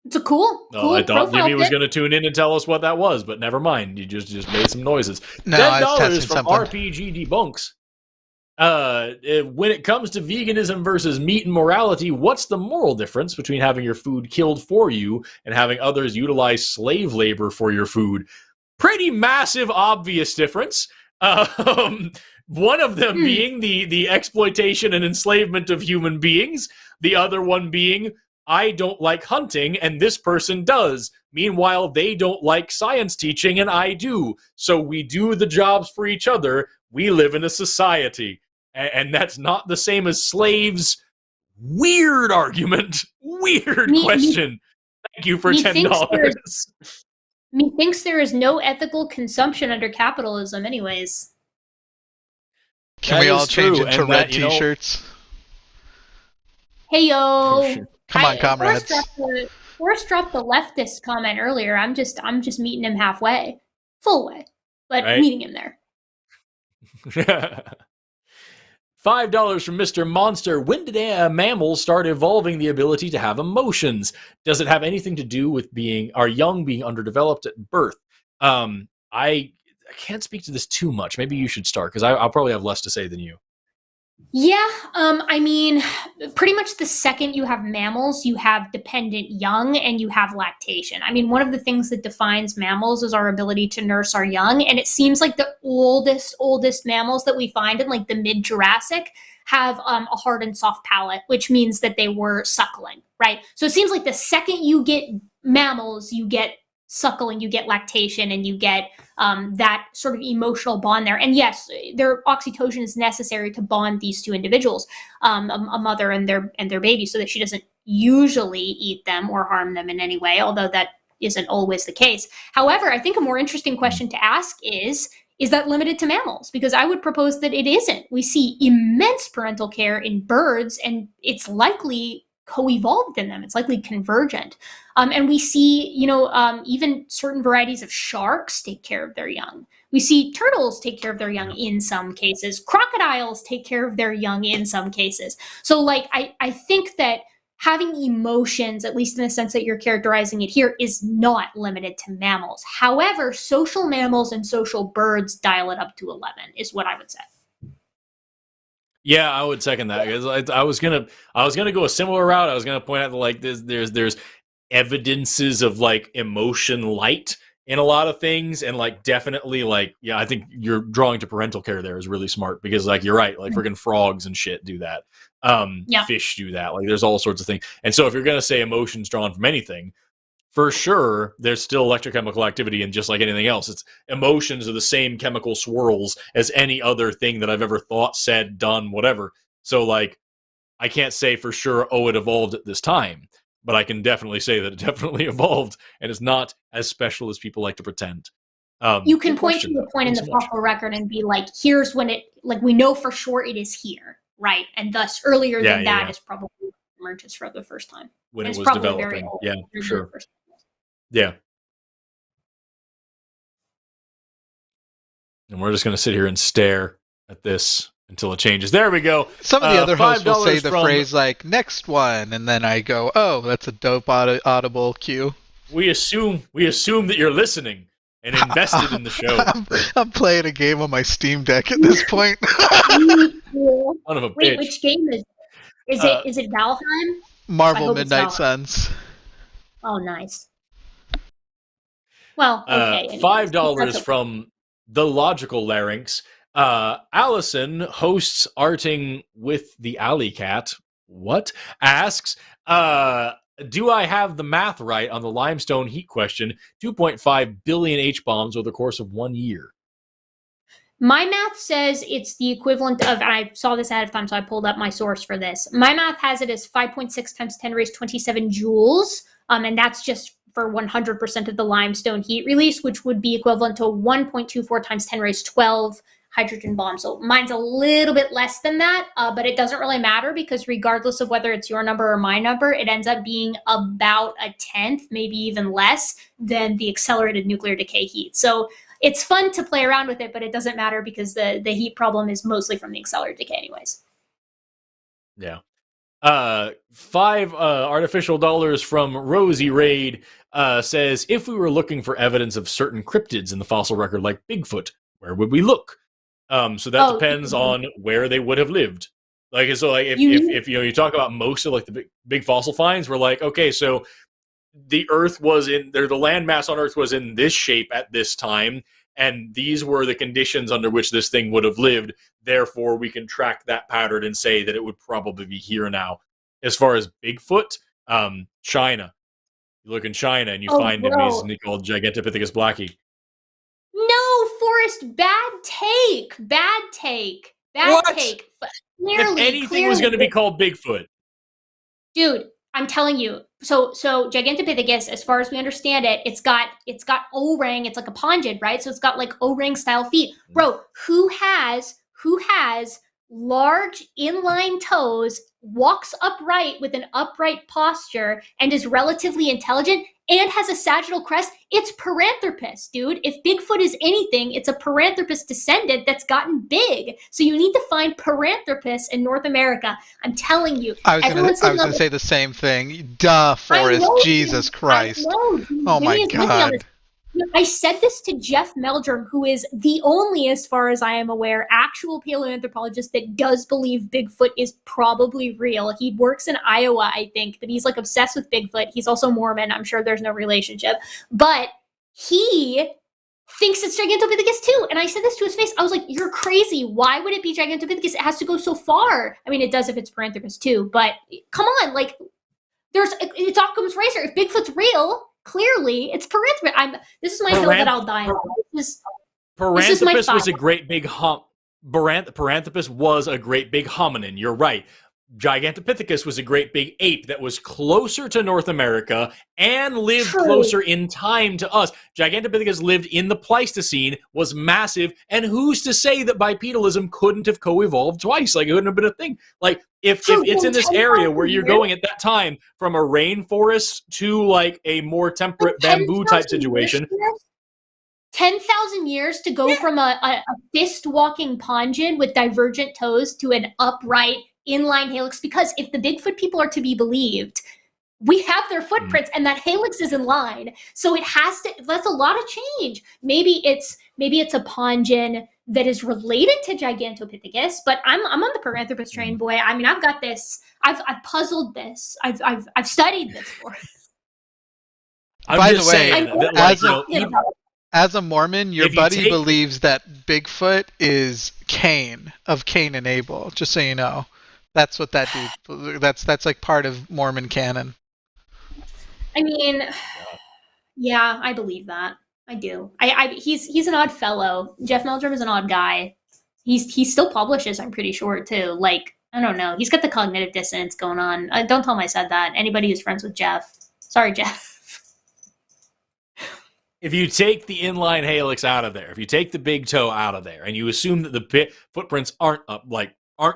It's a cool I thought Jimmy was going to tune in and tell us what that was, but never mind. You just made some noises. No, $10 from RPG Debunks. When it comes to veganism versus meat and morality, what's the moral difference between having your food killed for you and having others utilize slave labor for your food? Pretty massive, obvious difference. One of them being the exploitation and enslavement of human beings. The other one being, I don't like hunting, and this person does. Meanwhile, they don't like science teaching, and I do. So we do the jobs for each other. We live in a society. And that's not the same as slaves. Weird argument. Weird question. Thank you for $10. Methinks there is no ethical consumption under capitalism anyways. Can we all change into red t-shirts? Hey yo! Come on, comrades. Forrest dropped the leftist comment earlier. I'm just meeting him halfway, full way, but meeting him there. $5 from Mr. Monster. When did mammals start evolving the ability to have emotions? Does it have anything to do with our young being underdeveloped at birth? I can't speak to this too much. Maybe you should start, because I'll probably have less to say than you. Yeah, I mean, pretty much the second you have mammals, you have dependent young and you have lactation. I mean, one of the things that defines mammals is our ability to nurse our young. And it seems like the oldest mammals that we find in like the mid-Jurassic have a hard and soft palate, which means that they were suckling, right? So it seems like the second you get mammals, you get suckling, you get lactation, and you get that sort of emotional bond there. And yes, their oxytocin is necessary to bond these two individuals, a mother and their baby, so that she doesn't usually eat them or harm them in any way, although that isn't always the case. However, I think a more interesting question to ask is that limited to mammals? Because I would propose that it isn't. We see immense parental care in birds, and it's likely co-evolved in them. It's likely convergent. And we see, even certain varieties of sharks take care of their young. We see turtles take care of their young in some cases. Crocodiles take care of their young in some cases. So, I think that having emotions, at least in the sense that you're characterizing it here, is not limited to mammals. However, social mammals and social birds dial it up to 11, is what I would say. Yeah, I would second that, because I was gonna go a similar route. I was gonna point out that there's evidences of emotion light in a lot of things, and definitely I think you're drawing to parental care there is really smart, because you're right, freaking frogs and shit do that. Fish do that. There's all sorts of things. And so if you're gonna say emotions drawn from anything, for sure, there's still electrochemical activity, and just like anything else, it's emotions are the same chemical swirls as any other thing that I've ever thought, said, done, whatever. So I can't say for sure, it evolved at this time, but I can definitely say that it definitely evolved, and is not as special as people like to pretend. You can point to a point in the fossil record and be like, here's when it, we know for sure it is here, right? And thus earlier than that is probably emerges for the first time. When it was developing. Yeah, for sure. Yeah. And we're just going to sit here and stare at this until it changes. There we go. Some of the other hosts will say the phrase next one, and then I go, oh, that's a dope audible cue. We assume that you're listening and invested in the show. I'm playing a game on my Steam Deck at this point. Son of a bitch. Wait, which game is it? Is it Valheim? Marvel Midnight Suns. Oh, nice. Well, okay. $5 from The Logical Larynx. Allison, hosts arting with the alley cat, asks, do I have the math right on the limestone heat question? 2.5 billion H-bombs over the course of 1 year. My math says it's the equivalent of, and I saw this ahead of time, so I pulled up my source for this. My math has it as 5.6 times 10 raised 27 joules, and that's just for 100% of the limestone heat release, which would be equivalent to 1.24 times 10 raised 12 hydrogen bombs. So mine's a little bit less than that, but it doesn't really matter, because regardless of whether it's your number or my number, it ends up being about a tenth, maybe even less, than the accelerated nuclear decay heat. So it's fun to play around with it, but it doesn't matter, because the heat problem is mostly from the accelerated decay anyways. Yeah. $5 artificial dollars from Rosie Raid says, if we were looking for evidence of certain cryptids in the fossil record like Bigfoot, where would we look? So that depends on where they would have lived. If you talk about most of the big fossil finds, we're like, okay, so the Earth was the landmass on Earth was in this shape at this time, and these were the conditions under which this thing would have lived. Therefore, we can track that pattern and say that it would probably be here now. As far as Bigfoot, China. You look in China and you find him. He's called Gigantopithecus blackie. No, Forrest, bad take. If anything was going to be called Bigfoot. Dude, I'm telling you. So Gigantopithecus, as far as we understand it, it's got O-ring. It's like a pongid, right? So it's got O-ring style feet. Bro, who has who has large inline toes, walks upright with an upright posture, and is relatively intelligent and has a sagittal crest, it's Paranthropus, dude. If Bigfoot is anything, it's a Paranthropus descendant that's gotten big. So you need to find Paranthropus in North America. I'm telling you. I was going to say the same thing. Duh, Forrest. Jesus Christ. Oh my God. I said this to Jeff Meldrum, who is the only, as far as I am aware, actual paleoanthropologist that does believe Bigfoot is probably real. He works in Iowa, I think, but he's like obsessed with Bigfoot. He's also Mormon. I'm sure there's no relationship. But he thinks it's Gigantopithecus too. And I said this to his face. I was like, you're crazy. Why would it be Gigantopithecus? It has to go so far. I mean, it does if it's Paranthropus too. But come on, like, it's Occam's razor. If Bigfoot's real, clearly it's Paranthropus. This is my hill that I'll die on. Paranthropus was a great big Paranthropus was a great big hominin. You're right. Gigantopithecus was a great big ape that was closer to North America and lived closer in time to us. Gigantopithecus lived in the Pleistocene, was massive, and who's to say that bipedalism couldn't have co-evolved twice? Like, it wouldn't have been a thing. Like, if it's in this area where you're going at that time from a rainforest to like a more temperate bamboo type situation. 10,000 years to go from a fist-walking pongin with divergent toes to an upright inline helix, because if the Bigfoot people are to be believed, we have their footprints and that helix is in line. So it has to, that's a lot of change. Maybe it's a pongin that is related to Gigantopithecus, but I'm on the Paranthropus train, boy. I mean, I've got this. I've puzzled this. I've studied this for us. By the way, as a Mormon, your buddy believes that Bigfoot is Cain of Cain and Abel. Just so you know, that's what that dude. That's like part of Mormon canon. I mean, yeah, I believe that. I do. He's an odd fellow. Jeff Meldrum is an odd guy. He still publishes, I'm pretty sure, too. Like, I don't know. He's got the cognitive dissonance going on. Don't tell him I said that. Anybody who's friends with Jeff. Sorry, Jeff. If you take the inline helix out of there, if you take the big toe out of there, and you assume that the footprints aren't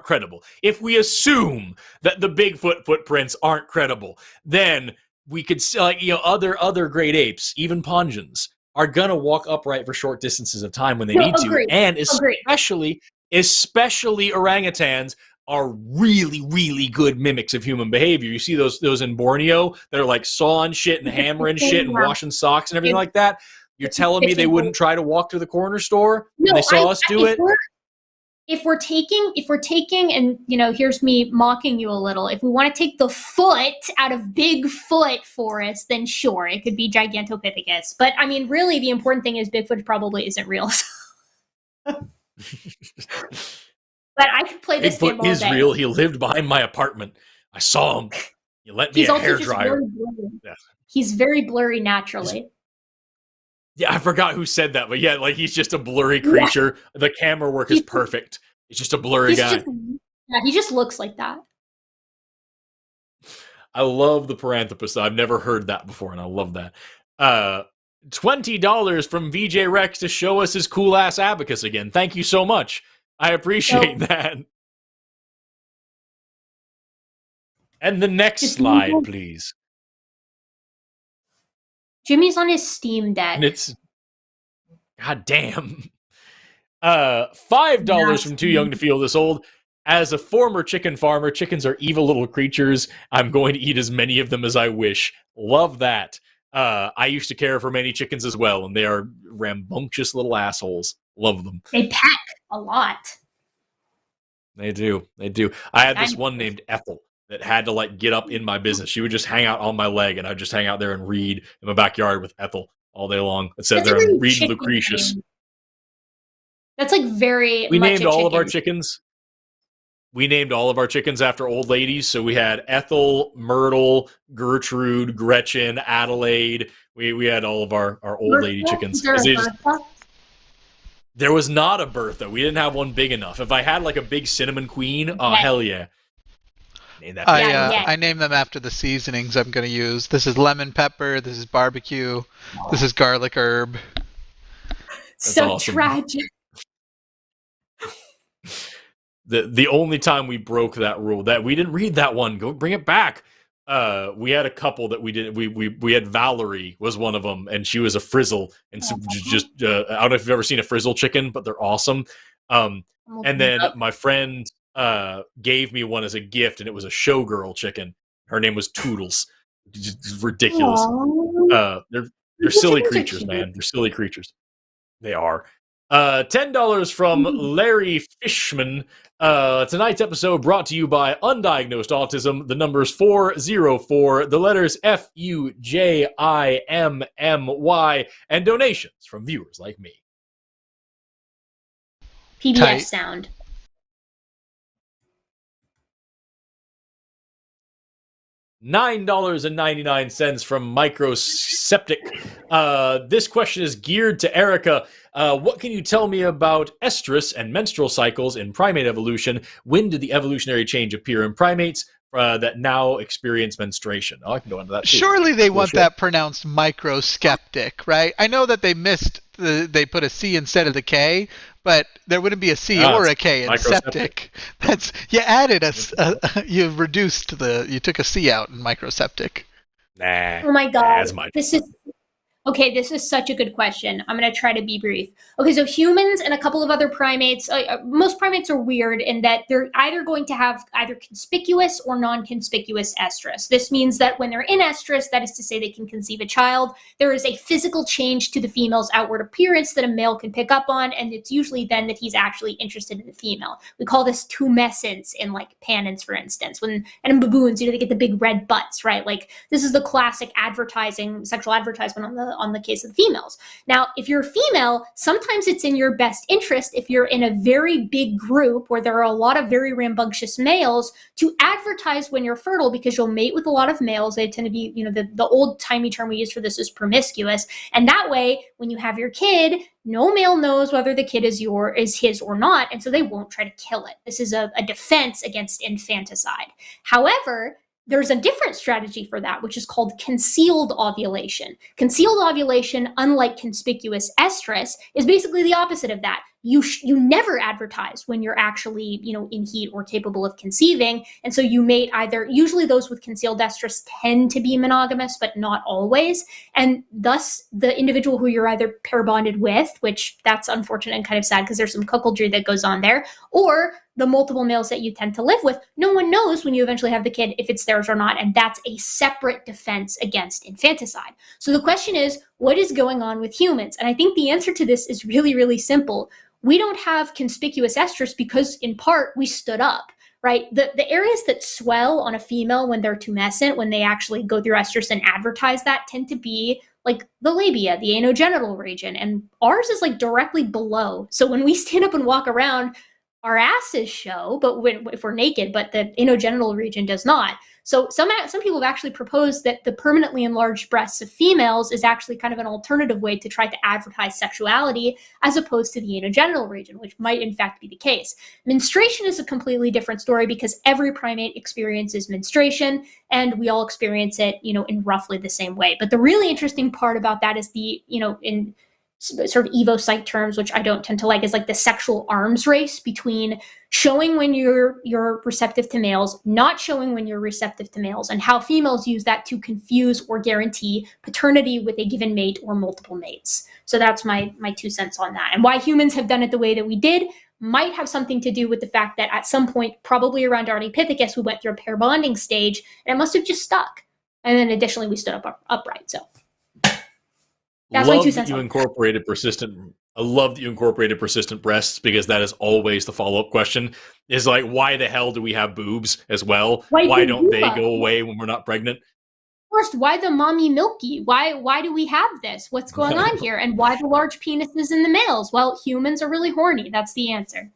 credible, if we assume that the Bigfoot footprints aren't credible, then we could, like, you know, other great apes, even pongins, are gonna walk upright for short distances of time when they need to, and especially orangutans are really, really good mimics of human behavior. You see those in Borneo that are like sawing shit and hammering shit and washing socks and everything like that. You're telling me they wouldn't try to walk to the corner store when they saw us do it? If we're taking, and you know, here's me mocking you a little. If we want to take the foot out of Bigfoot, Forrest, then sure, it could be Gigantopithecus. But I mean, really, the important thing is Bigfoot probably isn't real. But I could play this game all day. Bigfoot is real. He lived behind my apartment. I saw him. You let me a hairdryer. Yeah. He's very blurry naturally. Yeah, I forgot who said that, but yeah, like he's just a blurry creature. Yeah. The camera work is perfect. He's just a blurry guy. He just looks like that. I love the Paranthropus. I've never heard that before, and I love that. $20 from VJ Rex to show us his cool ass abacus again. Thank you so much. I appreciate that. And the next slide, please. Jimmy's on his Steam Deck. And it's God damn. $5 from Too Young to Feel This Old. As a former chicken farmer, chickens are evil little creatures. I'm going to eat as many of them as I wish. Love that. I used to care for many chickens as well, and they are rambunctious little assholes. Love them. They peck a lot. They do. I had this one named Ethel that had to like get up in my business. She would just hang out on my leg, and I'd just hang out there and read in my backyard with Ethel all day long. It said there, I'm reading Lucretius. That's like very. We named all of our chickens. We named all of our chickens after old ladies. So we had Ethel, Myrtle, Gertrude, Gretchen, Adelaide. We had all of our old lady chickens. There was not a Bertha. We didn't have one big enough. If I had like a big cinnamon queen, oh hell yeah. I name them after the seasonings I'm going to use. This is lemon pepper. This is barbecue. This is garlic herb. So awesome. Tragic. The only time we broke that rule, that we didn't read that one, go bring it back. We had a couple that we didn't. We had Valerie was one of them, and she was a frizzle, and so just I don't know if you've ever seen a frizzle chicken, but they're awesome. And then my friend gave me one as a gift, and it was a showgirl chicken. Her name was Toodles. Just ridiculous. They're silly creatures, man. They're silly creatures. They are. $10 from Larry Fishman. Tonight's episode brought to you by Undiagnosed Autism. The number's 404. The letters FUJIMMY, and donations from viewers like me. PBS Tight. sound. $9.99 from Microseptic. This question is geared to Erika. What can you tell me about estrus and menstrual cycles in primate evolution? When did the evolutionary change appear in primates that now experience menstruation? Oh, I can go into that too. Surely they want that pronounced microskeptic, right? I know that they missed they put a C instead of the K, but there wouldn't be a C or a K in septic. That's you added you took a C out in microseptic. Nah. Oh my God. Nah, this is such a good question. I'm going to try to be brief. Okay, so humans and a couple of other primates, most primates are weird in that they're either going to have either conspicuous or non-conspicuous estrus. This means that when they're in estrus, that is to say they can conceive a child, there is a physical change to the female's outward appearance that a male can pick up on, and it's usually then that he's actually interested in the female. We call this tumescence in like panins, for instance. And in baboons, they get the big red butts, right? Like this is the classic sexual advertisement on the case of the females. Now, if you're a female, sometimes it's in your best interest if you're in a very big group where there are a lot of very rambunctious males to advertise when you're fertile, because you'll mate with a lot of males. They tend to be, the old-timey term we use for this is promiscuous. And that way, when you have your kid, no male knows whether the kid is his or not, and so they won't try to kill it. This is a defense against infanticide. However, there's a different strategy for that, which is called concealed ovulation. Concealed ovulation, unlike conspicuous estrus, is basically the opposite of that. You never advertise when you're actually, in heat or capable of conceiving. And so you mate usually those with concealed estrus tend to be monogamous, but not always. And thus the individual who you're either pair bonded with, which that's unfortunate and kind of sad because there's some cuckoldry that goes on there, or the multiple males that you tend to live with, no one knows when you eventually have the kid if it's theirs or not, and that's a separate defense against infanticide. So the question is, what is going on with humans? And I think the answer to this is really, really simple. We don't have conspicuous estrus because, in part, we stood up, right? The areas that swell on a female when they're tumescent, when they actually go through estrus and advertise that, tend to be like the labia, the anogenital region, and ours is like directly below. So when we stand up and walk around, our asses show, but if we're naked, but the anogenital region does not. So some people have actually proposed that the permanently enlarged breasts of females is actually kind of an alternative way to try to advertise sexuality as opposed to the anogenital region, which might in fact be the case. Menstruation is a completely different story because every primate experiences menstruation, and we all experience it, in roughly the same way. But the really interesting part about that is in sort of evo-psych terms, which I don't tend to like, is like the sexual arms race between showing when you're receptive to males, not showing when you're receptive to males, and how females use that to confuse or guarantee paternity with a given mate or multiple mates. So that's my 2 cents on that. And why humans have done it the way that we did might have something to do with the fact that at some point, probably around Ardipithecus, we went through a pair bonding stage, and it must have just stuck. And then additionally, we stood up upright. So that's my 2 cents. I love that you incorporated persistent breasts, because that is always the follow-up question. Is like, why the hell do we have boobs as well? Why don't they go away when we're not pregnant? First, why the mommy milky? Why do we have this? What's going on here? And why the large penises in the males? Well, humans are really horny. That's the answer.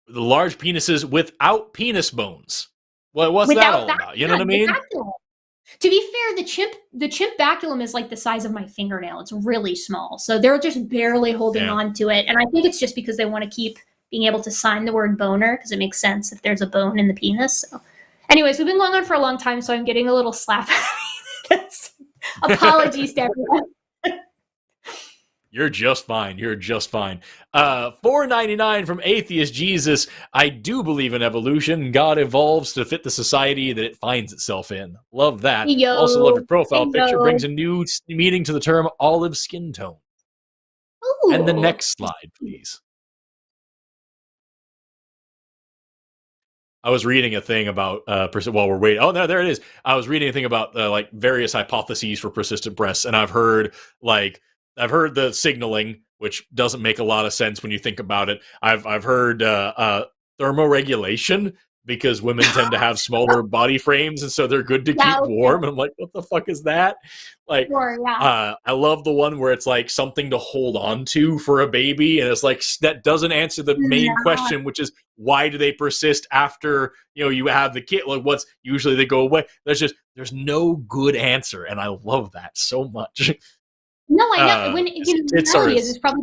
The large penises without penis bones. Well, what's that all about? You know what I mean? To be fair, the chimp baculum is like the size of my fingernail. It's really small. So they're just barely holding on to it. And I think it's just because they want to keep being able to sign the word boner, because it makes sense if there's a bone in the penis. So anyways, we've been going on for a long time, so I'm getting a little slap. Apologies to everyone. You're just fine. You're just fine. $4.99 from Atheist Jesus. I do believe in evolution. God evolves to fit the society that it finds itself in. Love that. Yo. Also love your profile Yo. picture. Brings a new meaning to the term olive skin tone. Ooh. And the next slide, please. I was reading a thing about while we're waiting. Oh, no, there it is. I was reading a thing about like various hypotheses for persistent breasts, and I've heard the signaling, which doesn't make a lot of sense when you think about it. I've heard thermoregulation, because women tend to have smaller body frames, and so they're good to keep warm. And I'm like, what the fuck is that? Like, I love the one where it's like something to hold on to for a baby, and it's like that doesn't answer the main question, which is why do they persist after you have the kid? Like, what's usually they go away? There's no good answer, and I love that so much. No, I know. When it's probably just a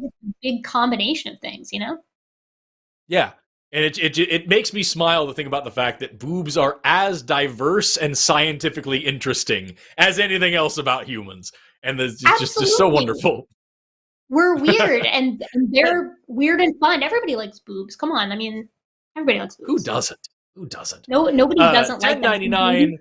big combination of things, Yeah. And it makes me smile to think about the fact that boobs are as diverse and scientifically interesting as anything else about humans. And it's just so wonderful. We're weird, and they're weird and fun. Everybody likes boobs. Come on. I mean, everybody likes boobs. Who doesn't? No, nobody doesn't like them. $10.99.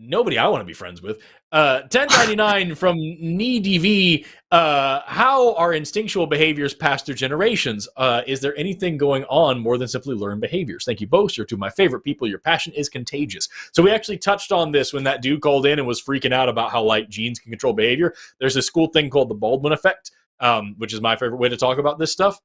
Nobody I want to be friends with. $10.99 from NeeDV. How are instinctual behaviors passed through generations? Is there anything going on more than simply learned behaviors? Thank you both. You're two of my favorite people. Your passion is contagious. So we actually touched on this when that dude called in and was freaking out about how like genes can control behavior. There's this cool thing called the Baldwin effect, which is my favorite way to talk about this stuff.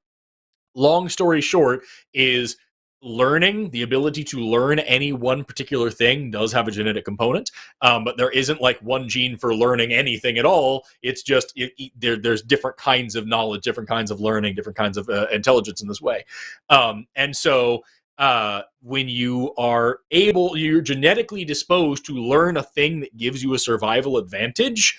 Long story short is learning, the ability to learn any one particular thing does have a genetic component, but there isn't like one gene for learning anything at all. It's just there's different kinds of knowledge, different kinds of learning, different kinds of intelligence in this way. And so when you're genetically disposed to learn a thing that gives you a survival advantage,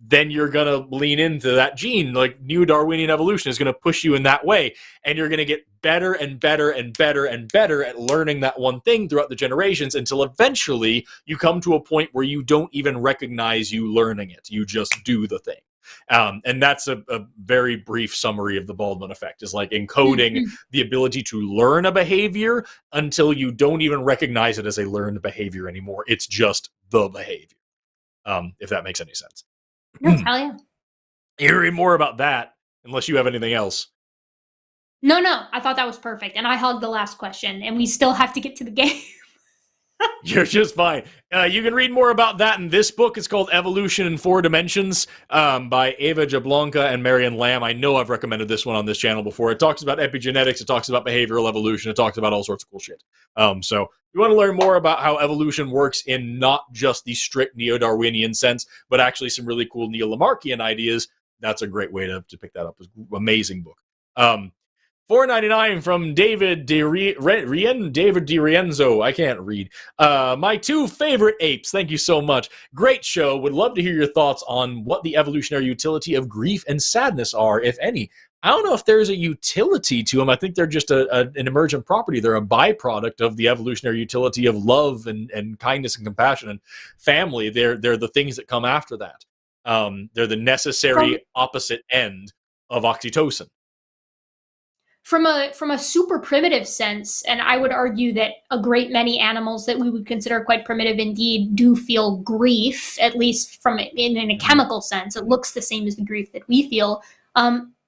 then you're going to lean into that gene. Like neo-Darwinian evolution is going to push you in that way. And you're going to get better and better and better and better at learning that one thing throughout the generations until eventually you come to a point where you don't even recognize you learning it. You just do the thing. And that's a very brief summary of the Baldwin effect, is like encoding the ability to learn a behavior until you don't even recognize it as a learned behavior anymore. It's just the behavior, if that makes any sense. Hell yeah. You read more about that, unless you have anything else. No, I thought that was perfect. And I hugged the last question, and we still have to get to the game. You're just fine. You can read more about that in this book. It's called Evolution in 4 Dimensions by Eva Jablonka and Marion Lamb. I know I've recommended this one on this channel before. It talks about epigenetics. It talks about behavioral evolution. It talks about all sorts of cool shit. So if you want to learn more about how evolution works in not just the strict neo-Darwinian sense, but actually some really cool neo-Lamarckian ideas, that's a great way to pick that up. It's an amazing book. $4.99 from David DiRienzo. I can't read. My 2 favorite apes. Thank you so much. Great show. Would love to hear your thoughts on what the evolutionary utility of grief and sadness are, if any. I don't know if there's a utility to them. I think they're just an emergent property. They're a byproduct of the evolutionary utility of love and kindness and compassion and family. They're the things that come after that. They're the necessary opposite end of oxytocin. From a super primitive sense, and I would argue that a great many animals that we would consider quite primitive indeed do feel grief, at least in a chemical sense. It looks the same as the grief that we feel.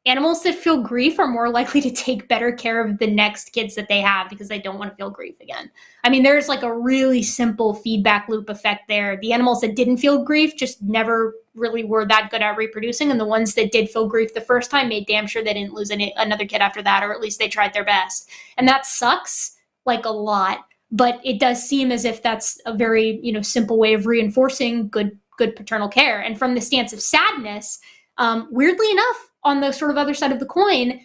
Animals that feel grief are more likely to take better care of the next kids that they have because they don't want to feel grief again. I mean, there's like a really simple feedback loop effect there. The animals that didn't feel grief just never really were that good at reproducing, and the ones that did feel grief the first time made damn sure they didn't lose another kid after that, or at least they tried their best. And that sucks like a lot, but it does seem as if that's a very simple way of reinforcing good paternal care. And from the stance of sadness, weirdly enough, on the sort of other side of the coin,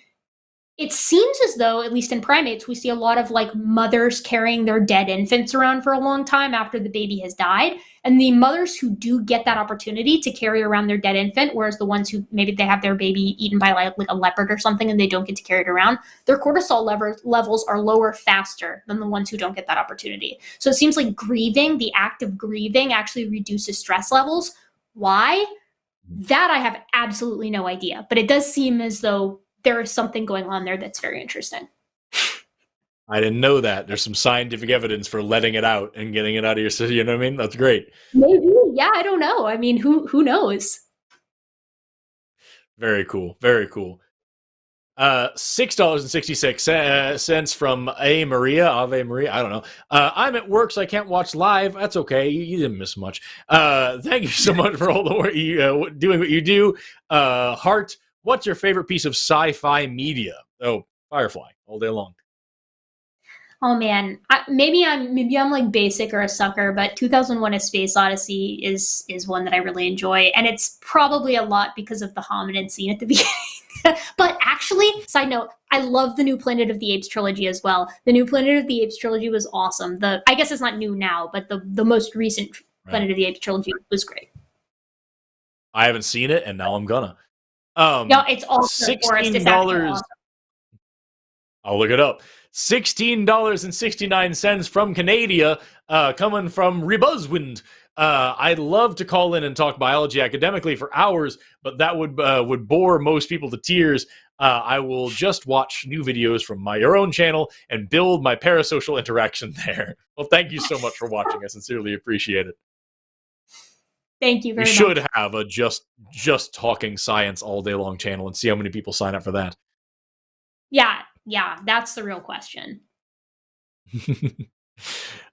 it seems as though, at least in primates, we see a lot of like mothers carrying their dead infants around for a long time after the baby has died. And the mothers who do get that opportunity to carry around their dead infant, whereas the ones who maybe they have their baby eaten by like a leopard or something and they don't get to carry it around, their cortisol levels are lower faster than the ones who don't get that opportunity. So it seems like grieving, the act of grieving, actually reduces stress levels. Why? That I have absolutely no idea, but it does seem as though there is something going on there that's very interesting. I didn't know that. There's some scientific evidence for letting it out and getting it out of your system. You know what I mean? That's great. Maybe, yeah, I don't know. I mean, who knows? Very cool. Very cool. $6.66 from Ave Maria. I don't know. I'm at work, so I can't watch live. That's okay. You didn't miss much. Thank you so much for all the work you doing what you do. Hart, what's your favorite piece of sci-fi media? Oh, Firefly, all day long. Oh man, maybe I'm like basic or a sucker, but 2001: A Space Odyssey is one that I really enjoy, and it's probably a lot because of the hominin scene at the beginning. But actually, side note, I love the new Planet of the Apes trilogy as well. The new Planet of the Apes trilogy was awesome. I guess it's not new now, but the most recent Planet of the Apes trilogy was great. I haven't seen it, and now I'm gonna. No, it's awesome. $16. I'll look it up. $16.69 from Canada, coming from Rebuzwind. I'd love to call in and talk biology academically for hours, but that would bore most people to tears. I will just watch new videos from your own channel and build my parasocial interaction there. Well, thank you so much for watching. I sincerely appreciate it. Thank you very much. We should have a just talking science all day long channel and see how many people sign up for that. Yeah, that's the real question.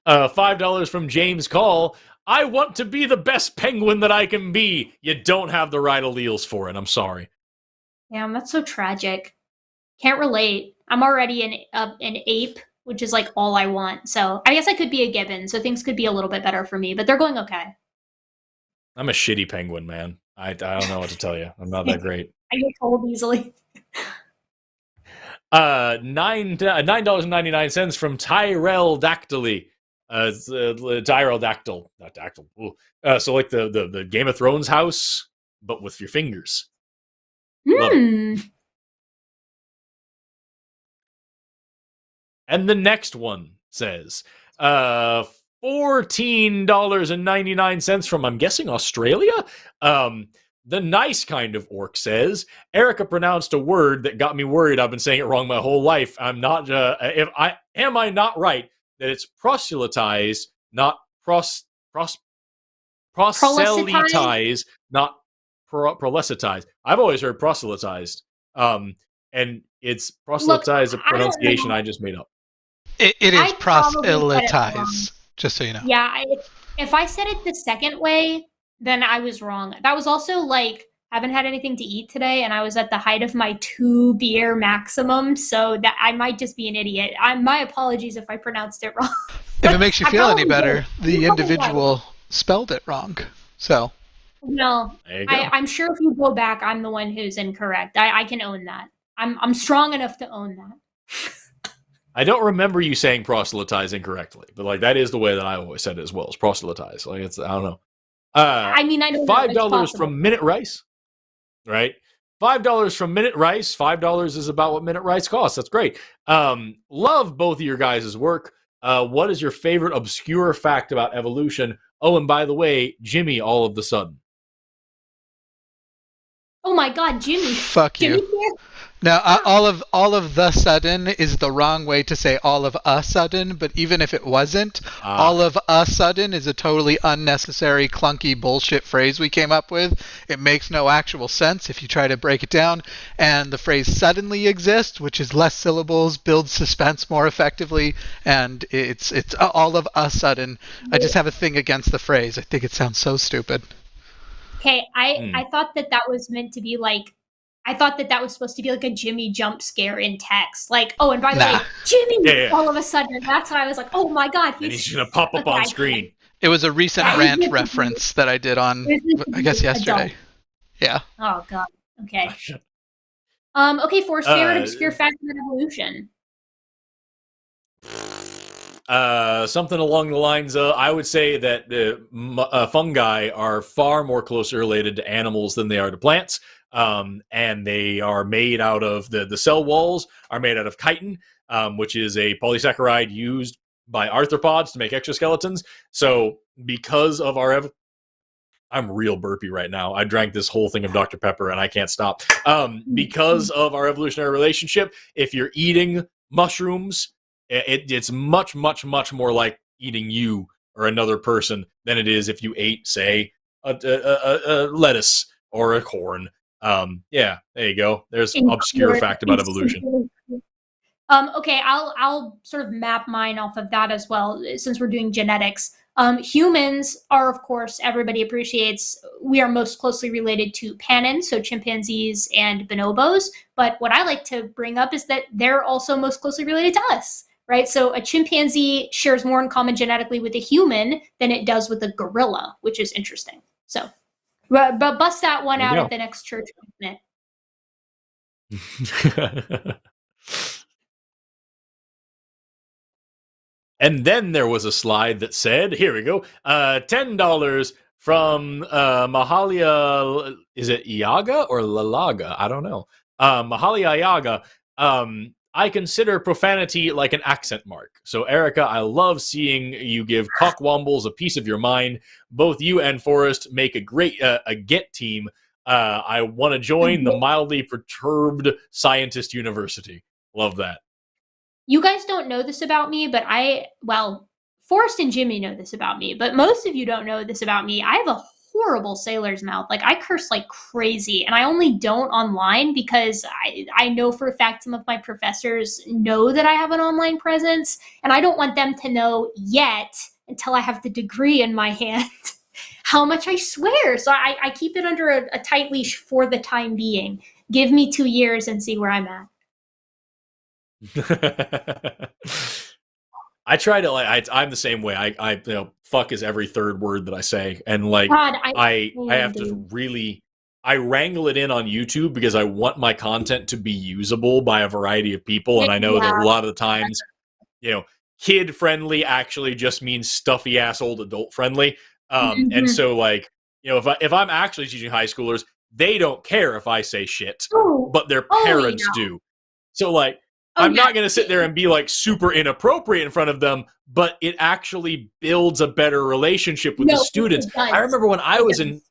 $5 from James Call. I want to be the best penguin that I can be. You don't have the right alleles for it. I'm sorry. Damn, that's so tragic. Can't relate. I'm already an ape, which is like all I want. So I guess I could be a gibbon, so things could be a little bit better for me, but they're going okay. I'm a shitty penguin, man. I don't know what to tell you. I'm not that great. I get cold easily. $9.99 from Tyrell Dactyly. Tyrell Dactyl, not Dactyl. So like the Game of Thrones house, but with your fingers. And the next one says, $14.99 from, I'm guessing, Australia. The nice kind of orc says, Erika pronounced a word that got me worried. I've been saying it wrong my whole life. I'm not. Am I not right that it's proselytized, not proselytized, not prolecitized? I've always heard proselytized, and it's proselytized, a pronunciation I just made up. It is proselytized, just so you know. Yeah, if I said it the second way, then I was wrong. That was also like, haven't had anything to eat today, and I was at the height of my 2-beer maximum, so that I might just be an idiot. My apologies if I pronounced it wrong. If it makes you feel any better, the individual spelled it wrong. So. No, I'm sure if you go back, I'm the one who's incorrect. I can own that. I'm strong enough to own that. I don't remember you saying proselytize incorrectly, but like that is the way that I always said it as well. It's proselytize. Like I don't know. I mean, I don't know. $5 from Minute Rice, right? $5 from Minute Rice. $5 is about what Minute Rice costs. That's great. Love both of your guys' work. What is your favorite obscure fact about evolution? Oh, and by the way, Jimmy, all of the sudden. Oh my God, Jimmy! Fuck you. Now, all of the sudden is the wrong way to say all of a sudden, but even if it wasn't, all of a sudden is a totally unnecessary, clunky bullshit phrase we came up with. It makes no actual sense if you try to break it down, and the phrase suddenly exists, which is less syllables, builds suspense more effectively, and it's all of a sudden. I just have a thing against the phrase. I think it sounds so stupid. Okay, I thought that was meant to be like, I thought that was supposed to be like a Jimmy jump scare in text. Like, oh, and by the way, Jimmy, all of a sudden. That's why I was like, oh my God. He's going to pop up on screen. It was a recent rant reference that I did on, I guess, yesterday. Yeah. Oh, God. Okay. Okay, Forrest, favorite obscure fact in evolution. Something along the lines of, I would say that fungi are far more closely related to animals than they are to plants. And they are made out of the cell walls are made out of chitin, which is a polysaccharide used by arthropods to make exoskeletons. So because of our I'm real burpy right now. I drank this whole thing of Dr. Pepper and I can't stop. Because of our evolutionary relationship, if you're eating mushrooms, it's much, much, much more like eating you or another person than it is if you ate, say, a lettuce or a corn. Yeah, there you go. There's obscure fact about evolution. Okay, I'll sort of map mine off of that as well, since we're doing genetics. Humans are, of course, everybody appreciates, we are most closely related to panins, so chimpanzees and bonobos. But what I like to bring up is that they're also most closely related to us, right? So a chimpanzee shares more in common genetically with a human than it does with a gorilla, which is interesting. So, but bust that one out at the next church minute. And then there was a slide that said, here we go, $10 from Mahalia, is it Iaga or Lalaga? I don't know. Mahalia Iaga, I consider profanity like an accent mark. So, Erika, I love seeing you give cockwombles a piece of your mind. Both you and Forrest make a great a get team. I want to join the mildly perturbed scientist university. Love that. You guys don't know this about me, but Forrest and Jimmy know this about me, but most of you don't know this about me. I have a horrible sailor's mouth. Like, I curse like crazy, and I only don't online because I know for a fact some of my professors know that I have an online presence, and I don't want them to know yet until I have the degree in my hand how much I swear. So I keep it under a tight leash for the time being. Give me 2 years and see where I'm at. I try to I'm the same way. I fuck is every third word that I say, and like God, I have to really I wrangle it in on YouTube because I want my content to be usable by a variety of people, and I know that a lot of the times, kid friendly actually just means stuffy ass old adult friendly. And so like if I'm actually teaching high schoolers, they don't care if I say shit, but their parents do. So like. I'm not going to sit there and be like super inappropriate in front of them, but it actually builds a better relationship with the students. I remember when I was in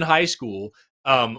high school,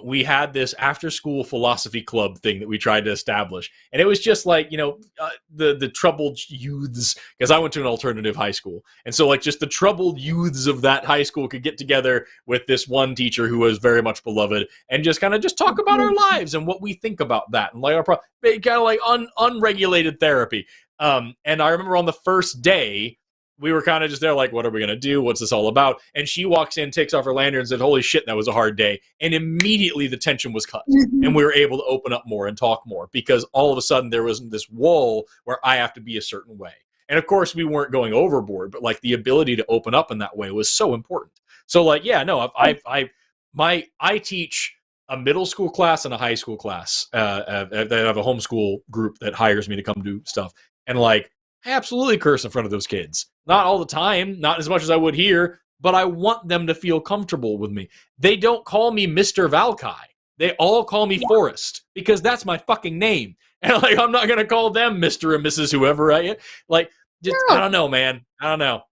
we had this after school philosophy club thing that we tried to establish. And it was just like, the troubled youths, because I went to an alternative high school. And so like just the troubled youths of that high school could get together with this one teacher who was very much beloved and just kind of just talk about our lives and what we think about that. And like kind of like unregulated therapy. And I remember on the first day, we were kind of just there like, what are we going to do? What's this all about? And she walks in, takes off her lanyard and said, holy shit, that was a hard day. And immediately the tension was cut. And we were able to open up more and talk more because all of a sudden there was this wall where I have to be a certain way. And of course we weren't going overboard, but like the ability to open up in that way was so important. So like, yeah, no, I teach a middle school class and a high school class. They have a homeschool group that hires me to come do stuff. And like, I absolutely curse in front of those kids. Not all the time, not as much as I would here, but I want them to feel comfortable with me. They don't call me Mr. Valkai. They all call me Forrest because that's my fucking name. And like, I'm not going to call them Mr. and Mrs. whoever I am. Like, just, I don't know, man. I don't know.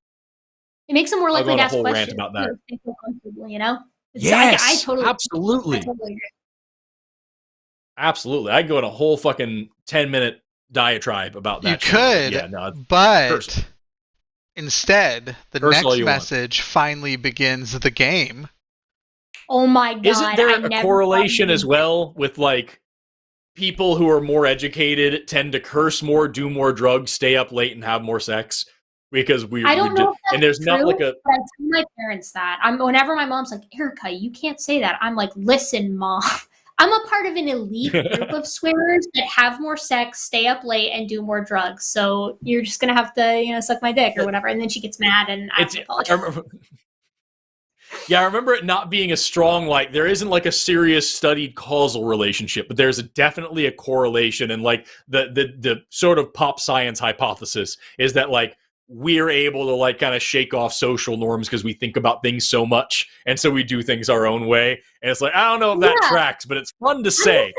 It makes them more likely to ask questions. About that. Yes, I totally, absolutely. I totally agree. Absolutely. I go in a whole fucking 10-minute diatribe about that. You could, but instead, the next message finally begins the game. Oh my God. Isn't there a correlation as well with like people who are more educated tend to curse more, do more drugs, stay up late, and have more sex? Because I don't know if that's and there's true, not like a. But I tell my parents that whenever my mom's like, Erika, you can't say that. I'm like, listen, Mom. I'm a part of an elite group of swearers that have more sex, stay up late, and do more drugs. So you're just gonna have to, suck my dick or whatever. And then she gets mad, and I have to apologize. I remember it not being a strong, like, there isn't like a serious studied causal relationship, but there's definitely a correlation. And like the sort of pop science hypothesis is that like we're able to like kind of shake off social norms because we think about things so much, and so we do things our own way. And it's like, I don't know if that tracks, but it's fun to say.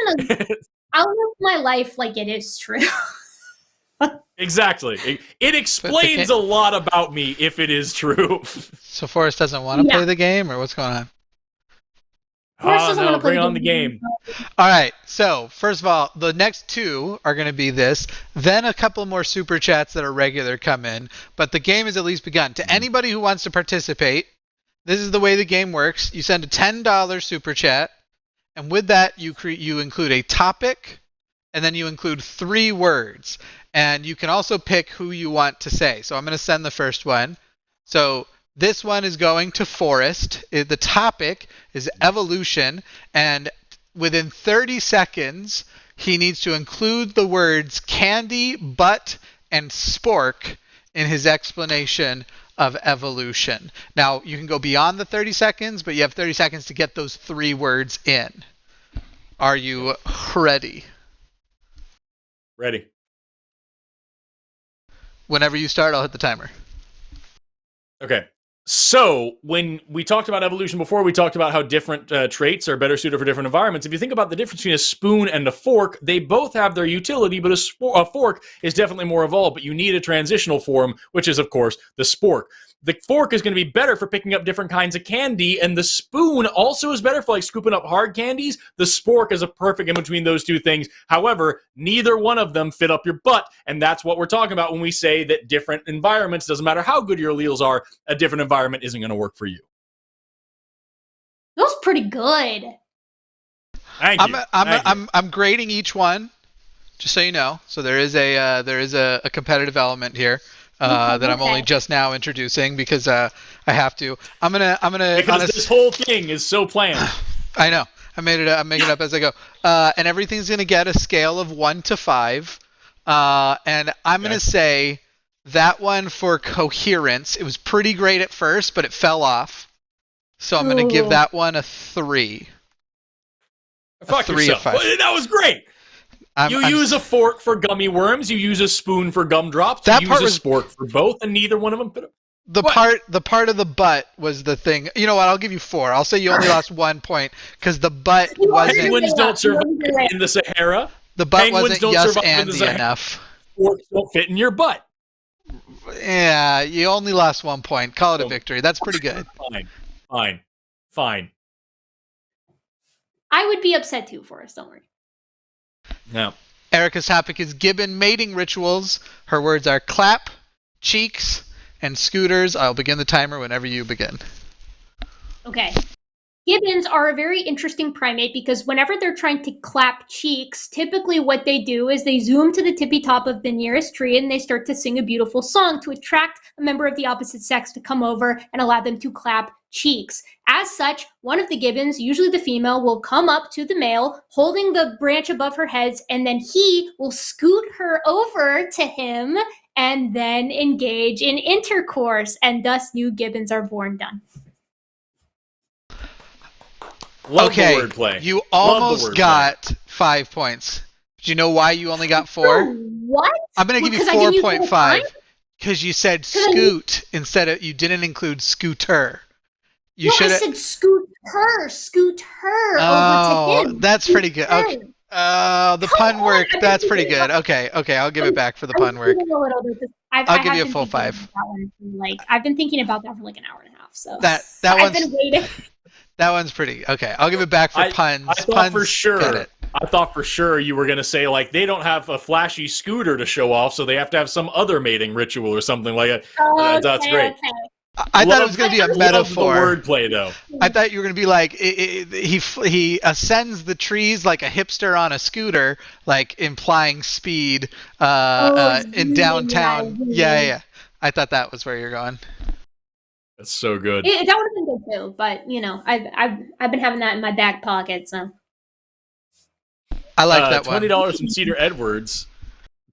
I'll live my life like it is true. Exactly. It explains a lot about me if it is true. So Forrest doesn't want to play the game, or what's going on? Forrest doesn't want to play bring on the game. All right. So first of all, the next two are going to be this. Then a couple more super chats that are regular come in. But the game has at least begun. To anybody who wants to participate, this is the way the game works. You send a $10 super chat, and with that you include a topic, and then you include 3 words. And you can also pick who you want to say. So I'm going to send the first one. So this one is going to Forrest. The topic is evolution, and within 30 seconds, he needs to include the words candy, butt, and spork in his explanation of evolution. Now, you can go beyond the 30 seconds, but you have 30 seconds to get those 3 words in. Are you ready? Ready. Whenever you start, I'll hit the timer. Okay. So when we talked about evolution before, we talked about how different traits are better suited for different environments. If you think about the difference between a spoon and a fork, they both have their utility, but a fork is definitely more evolved, but you need a transitional form, which is, of course, the spork. The fork is going to be better for picking up different kinds of candy, and the spoon also is better for like scooping up hard candies. The spork is a perfect in between those two things. However, neither one of them fit up your butt, and that's what we're talking about when we say that different environments, doesn't matter how good your alleles are, a different environment isn't going to work for you. That was pretty good. Thank you. I'm grading each one, just so you know. So there is a competitive element here. That I'm only just now introducing because I have to. I'm gonna because this whole thing is so planned. I know. I'm making it up as I go. And everything's gonna get a scale of 1 to 5. And I'm gonna say that one for coherence. It was pretty great at first, but it fell off. So I'm gonna give that one a 3. Fuck yourself. That was great. You use a fork for gummy worms. You use a spoon for gumdrops. You use a spork for both, and neither one of them fit. The part of the butt was the thing. You know what? I'll give you 4. I'll say you only lost 1 point because the butt wasn't. Penguins don't survive in the Sahara. The butt wasn't yes Andy enough. Forks don't fit in your butt. Yeah, you only lost 1 point. Call it a victory. That's pretty good. Fine. I would be upset too, Forrest. Don't worry. No. Erika's topic is Gibbon mating rituals. Her words are clap, cheeks, and scooters. I'll begin the timer whenever you begin. Okay. Gibbons are a very interesting primate because whenever they're trying to clap cheeks, typically what they do is they zoom to the tippy top of the nearest tree and they start to sing a beautiful song to attract a member of the opposite sex to come over and allow them to clap cheeks. As such, one of the gibbons, usually the female, will come up to the male holding the branch above her heads, and then he will scoot her over to him and then engage in intercourse, and thus new gibbons are born done. Love the wordplay. You almost got 5 points. Do you know why you only got 4? What? I'm going to give you 4.5 because you said scoot instead of, you didn't include scooter. I said scoot her over to him. That's pretty good. Okay. The pun work, that's pretty good. Okay, I'll give it back for the pun work. I'll give you a full 5. I've been thinking about that for like an hour and a half. So I've been waiting. That one's pretty okay. I'll give it back for puns. I thought for sure you were gonna say like they don't have a flashy scooter to show off, so they have to have some other mating ritual or something like that. That's great. Okay. I thought it was going to be a metaphor. The wordplay, though. I thought you were going to be like he ascends the trees like a hipster on a scooter, like implying speed in downtown. Yeah. I thought that was where you're going. That's so good. That would have been good too, but you know, I've been having that in my back pocket, so. I like that one. $20 from Cedar Edwards.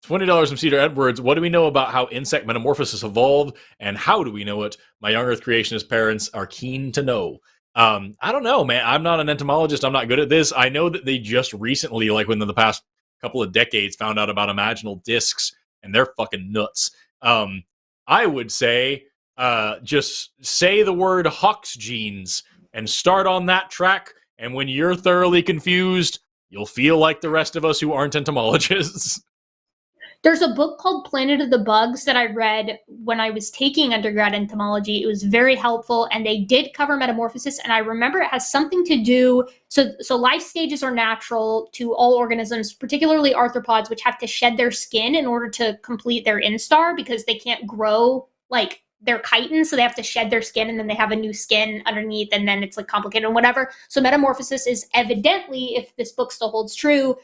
$20 from Cedar Edwards. What do we know about how insect metamorphosis evolved, and how do we know it? My young Earth creationist parents are keen to know. I don't know, man. I'm not an entomologist. I'm not good at this. I know that they just recently, like within the past couple of decades, found out about imaginal discs, and they're fucking nuts. I would say just say the word Hawk's genes and start on that track, and when you're thoroughly confused, you'll feel like the rest of us who aren't entomologists. There's a book called Planet of the Bugs that I read when I was taking undergrad entomology. It was very helpful, and they did cover metamorphosis, and I remember it has something to do, so life stages are natural to all organisms, particularly arthropods, which have to shed their skin in order to complete their instar because they can't grow, like, they're chitin, so they have to shed their skin, and then they have a new skin underneath, and then it's, like, complicated and whatever. So metamorphosis is evidently, if this book still holds true,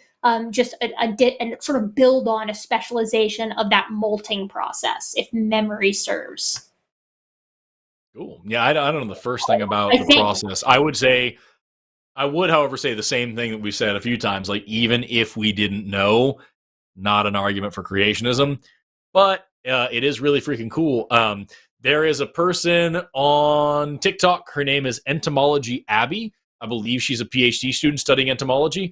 just a sort of build on a specialization of that molting process, if memory serves. Cool. Yeah, I don't know the first thing about the process. I would, however, say the same thing that we've said a few times. Like, even if we didn't know, not an argument for creationism, but it is really freaking cool. There is a person on TikTok. Her name is Entomology Abby. I believe she's a PhD student studying entomology.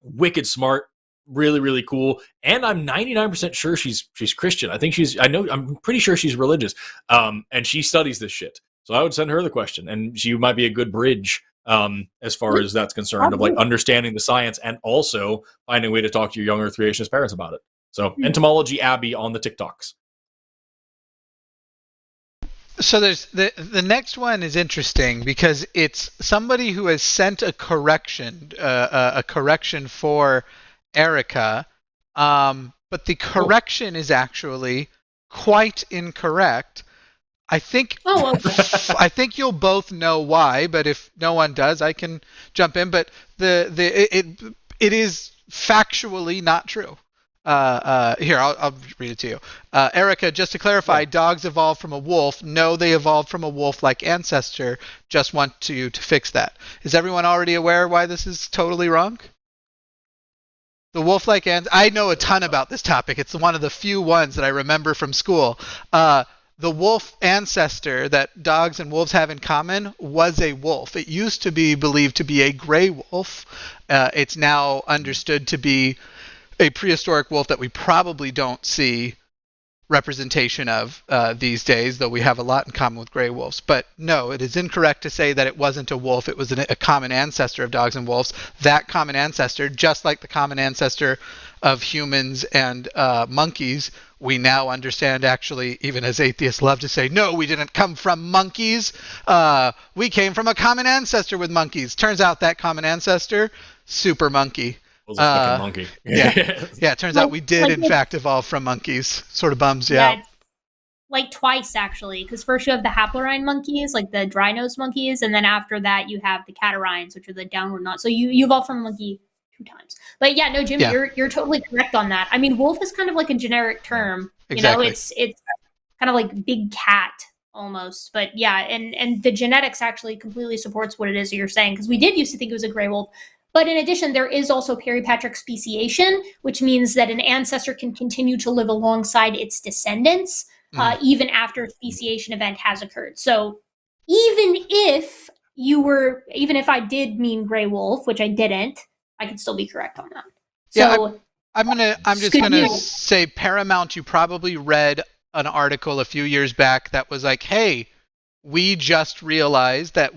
Wicked smart, really, really cool. And I'm 99% sure she's Christian. I'm pretty sure she's religious. And she studies this shit. So I would send her the question, and she might be a good bridge as far as that's concerned, of like understanding the science and also finding a way to talk to your younger creationist parents about it. So Entomology Abby on the TikToks. So there's the next one is interesting because it's somebody who has sent a correction for Erika, but the correction is actually quite incorrect. I think I think you'll both know why, but if no one does, I can jump in. But it is factually not true. Here, I'll read it to you. Erika, just to clarify, dogs evolved from a wolf. No, they evolved from a wolf-like ancestor. Just want you to fix that. Is everyone already aware why this is totally wrong? The wolf-like I know a ton about this topic. It's one of the few ones that I remember from school. The wolf ancestor that dogs and wolves have in common was a wolf. It used to be believed to be a gray wolf. It's now understood to be a prehistoric wolf that we probably don't see representation of these days, though we have a lot in common with gray wolves. But no, it is incorrect to say that it wasn't a wolf. It was a common ancestor of dogs and wolves. That common ancestor, just like the common ancestor of humans and monkeys, we now understand, actually, even as atheists love to say, no, we didn't come from monkeys. We came from a common ancestor with monkeys. Turns out that common ancestor, super monkey. Was a fucking monkey. Yeah. It turns out we did, in fact, evolve from monkeys. Sort of bums you out. Like twice, actually, because first you have the haplorhine monkeys, like the dry-nosed monkeys, and then after that you have the catarrhines, which are the downward knot. So you evolved from a monkey 2 times. But yeah, no, Jim, you're totally correct on that. I mean, wolf is kind of like a generic term. Exactly. You know, it's kind of like big cat almost. But yeah, and the genetics actually completely supports what it is you're saying, because we did used to think it was a gray wolf. But in addition, there is also peripatric speciation, which means that an ancestor can continue to live alongside its descendants even after a speciation event has occurred. So even if I did mean gray wolf, which I didn't, I could still be correct on that. So I'm just gonna say, Paramount, you probably read an article a few years back that was like, hey, we just realized that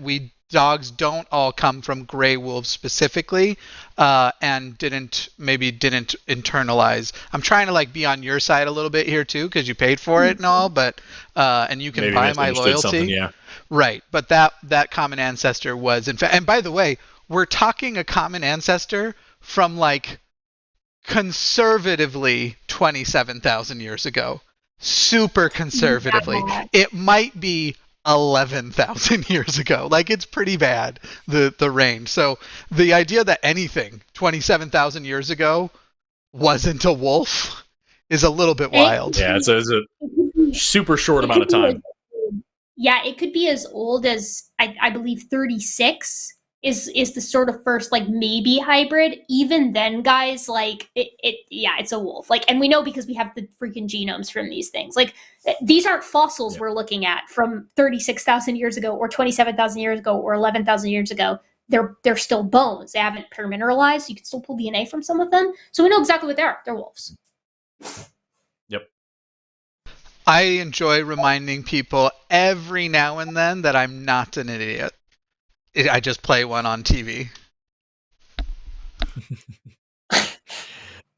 dogs don't all come from gray wolves specifically, and didn't internalize. I'm trying to like be on your side a little bit here too, because you paid for it and all, but and you can maybe buy my loyalty. Yeah. Right, but that common ancestor was, in fact, and by the way, we're talking a common ancestor from like conservatively 27,000 years ago. Super conservatively. It might be 11,000 years ago. Like, it's pretty bad, the range. So the idea that anything 27,000 years ago wasn't a wolf is a little bit wild. Yeah, it's a super short amount of time. Yeah, it could be as old as I believe 36 is the sort of first like maybe hybrid. Even then, guys, like it's a wolf. Like, and we know because we have the freaking genomes from these things. Like, these aren't fossils we're looking at from 36,000 years ago or 27,000 years ago or 11,000 years ago. They're still bones. They haven't permineralized. You can still pull DNA from some of them. So we know exactly what they are. They're wolves. Yep. I enjoy reminding people every now and then that I'm not an idiot. I just play one on TV.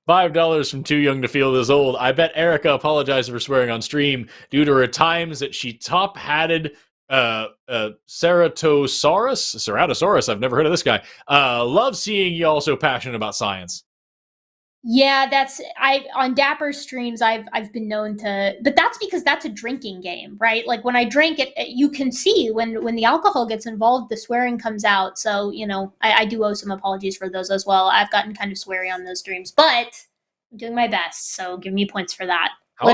$5 from Too Young to Feel This Old. I bet Erika apologized for swearing on stream due to her times that she top-hatted Ceratosaurus. I've never heard of this guy. Love seeing y'all so passionate about science. Yeah, on Dapper streams I've been known to, but that's because that's a drinking game, right? Like when I drink it, you can see when the alcohol gets involved, the swearing comes out. So, you know, I do owe some apologies for those as well. I've gotten kind of sweary on those streams, but I'm doing my best. So give me points for that. How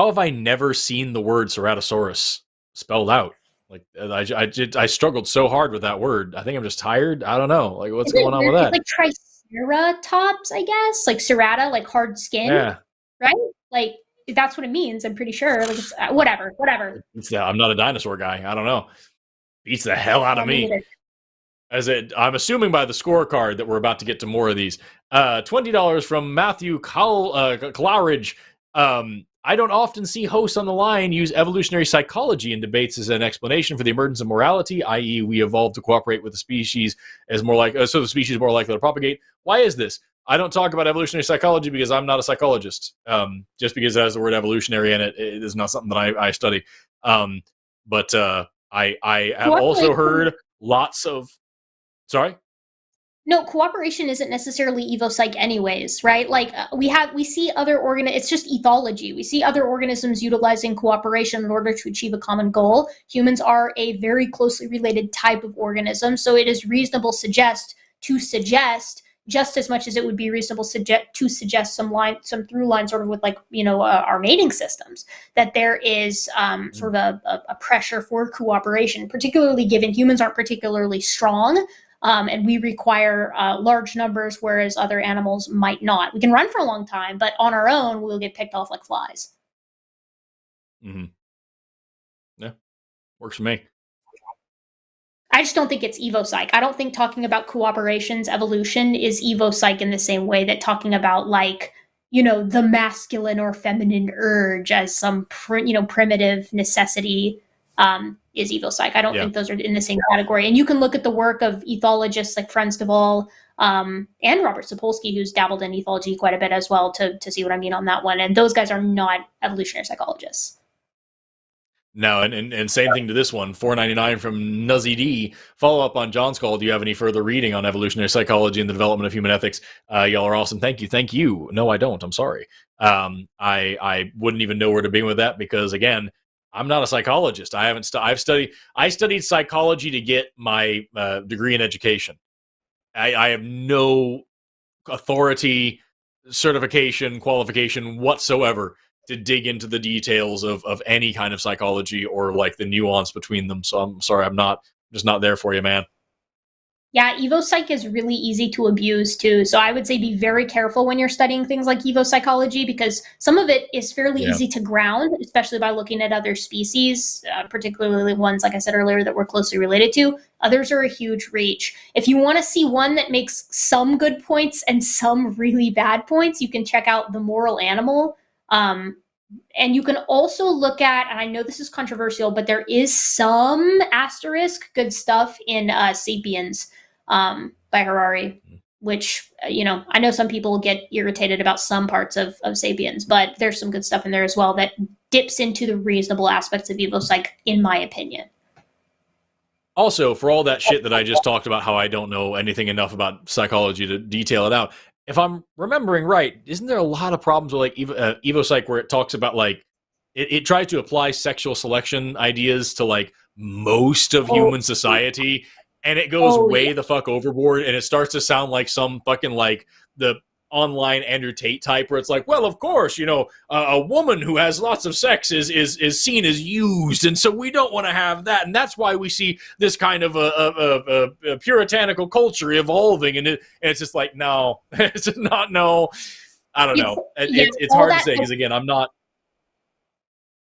have I never seen the word Ceratosaurus spelled out? Like I struggled so hard with that word. I think I'm just tired. I don't know. Like what's going on with that? It's like triceratops, I guess. Like cerata, like hard skin. Yeah. Right? Like that's what it means. I'm pretty sure. Like it's whatever. I'm not a dinosaur guy. I don't know. Beats the hell out of me. I'm assuming by the scorecard that we're about to get to more of these. $20 from Matthew Claridge. I don't often see hosts on the line use evolutionary psychology in debates as an explanation for the emergence of morality, i.e. we evolved to cooperate with the species as more like, so the species is more likely to propagate. Why is this? I don't talk about evolutionary psychology because I'm not a psychologist. Just because it has the word evolutionary in it, it is not something that I study. But I have also heard lots of, sorry? No, cooperation isn't necessarily evopsych anyways, right? Like we see other it's just ethology. We see other organisms utilizing cooperation in order to achieve a common goal. Humans are a very closely related type of organism, so it is reasonable to suggest just as much as it would be reasonable to suggest some through line sort of with like, you know, our mating systems, that there is sort of a pressure for cooperation, particularly given humans aren't particularly strong. And we require large numbers, whereas other animals might not. We can run for a long time, but on our own, we'll get picked off like flies. Mm-hmm. Yeah, works for me. I just don't think it's evopsych. I don't think talking about cooperation's evolution is evopsych in the same way that talking about, like, you know, the masculine or feminine urge as some primitive necessity is evopsych. I don't think those are in the same category. And you can look at the work of ethologists like Franz de Waal and Robert Sapolsky, who's dabbled in ethology quite a bit as well, to see what I mean on that one. And those guys are not evolutionary psychologists. No, and same thing to this one, $4.99 from Nuzzy D. Follow up on John's call. Do you have any further reading on evolutionary psychology and the development of human ethics? Y'all are awesome. Thank you. No, I don't. I'm sorry. I wouldn't even know where to begin with that because, again, I'm not a psychologist. I studied psychology to get my degree in education. I have no authority, certification, qualification whatsoever to dig into the details of any kind of psychology or like the nuance between them. So I'm sorry, I'm just not there for you, man. Yeah, evopsych is really easy to abuse too. So I would say be very careful when you're studying things like evopsychology, because some of it is fairly easy to ground, especially by looking at other species, particularly ones, like I said earlier, that we're closely related to. Others are a huge reach. If you want to see one that makes some good points and some really bad points, you can check out The Moral Animal. And you can also look at, and I know this is controversial, but there is some asterisk good stuff in Sapiens by Harari, which, I know some people get irritated about some parts of Sapiens, but there's some good stuff in there as well that dips into the reasonable aspects of evopsych, in my opinion. Also, for all that shit that I just talked about, how I don't know anything enough about psychology to detail it out, if I'm remembering right, isn't there a lot of problems with like evopsych where it talks about like it tries to apply sexual selection ideas to like most of human society, and it goes way the fuck overboard, and it starts to sound like some fucking like the online Andrew Tate type, where it's like, well, of course, a woman who has lots of sex is seen as used, and so we don't want to have that, and that's why we see this kind of a puritanical culture evolving, and it's just like, no, it's just not, no, I don't know. It's hard to say because again, I'm not.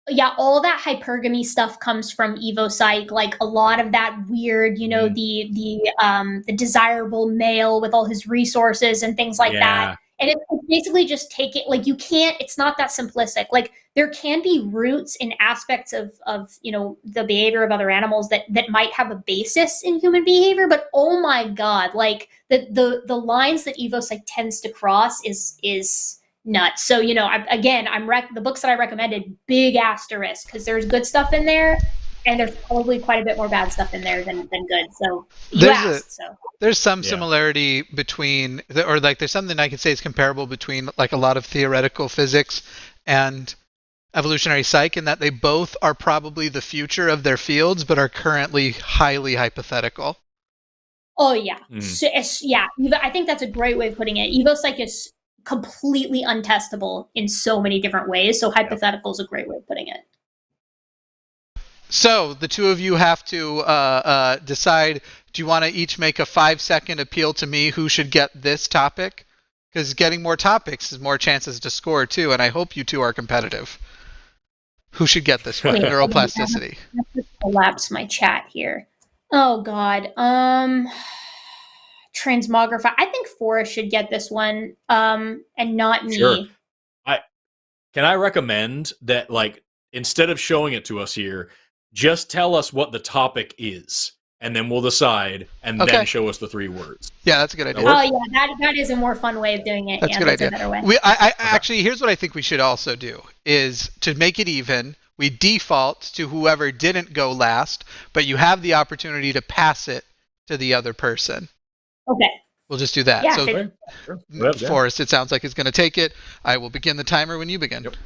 Yeah, all that hypergamy stuff comes from evopsych. Like a lot of that weird, the desirable male with all his resources and things like that. And it's basically just taking, like, you can't, it's not that simplistic. Like, there can be roots in aspects of the behavior of other animals that might have a basis in human behavior, but oh my God, like, the lines that EvoPsych tends to cross is nuts. So, the books that I recommended, big asterisk, because there's good stuff in there, and there's probably quite a bit more bad stuff in there than good. So there's some similarity between, or like there's something I could say is comparable between like a lot of theoretical physics and evolutionary psych, in that they both are probably the future of their fields, but are currently highly hypothetical. Oh yeah, I think that's a great way of putting it. EvoPsych is completely untestable in so many different ways. So hypothetical is a great way of putting it. So the two of you have to decide, do you want to each make a 5-second appeal to me who should get this topic? Because getting more topics is more chances to score too, and I hope you two are competitive. Who should get this one? Neuroplasticity. Let's just collapse my chat here. Oh God. Transmogrify. I think Forrest should get this one, and not me. Sure. Can I recommend that, like, instead of showing it to us here, just tell us what the topic is, and then we'll decide, and then show us the 3 words. Yeah, that's a good idea. Oh yeah, that is a more fun way of doing it. That's a good idea. A better way. Actually, here's what I think we should also do, is to make it even, we default to whoever didn't go last, but you have the opportunity to pass it to the other person. Okay. We'll just do that. Yeah, so, Forrest, it sounds like it's going to take it. I will begin the timer when you begin. Yep.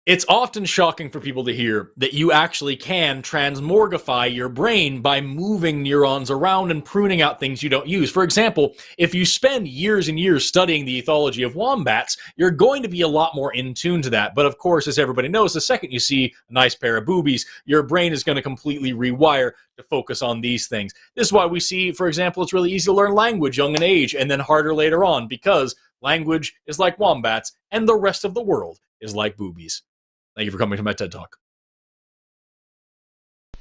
It's often shocking for people to hear that you actually can transmorgify your brain by moving neurons around and pruning out things you don't use. For example, if you spend years and years studying the ethology of wombats, you're going to be a lot more in tune to that. But of course, as everybody knows, the second you see a nice pair of boobies, your brain is going to completely rewire to focus on these things. This is why we see, for example, it's really easy to learn language young in age and then harder later on, because language is like wombats and the rest of the world is like boobies. Thank you for coming to my TED Talk.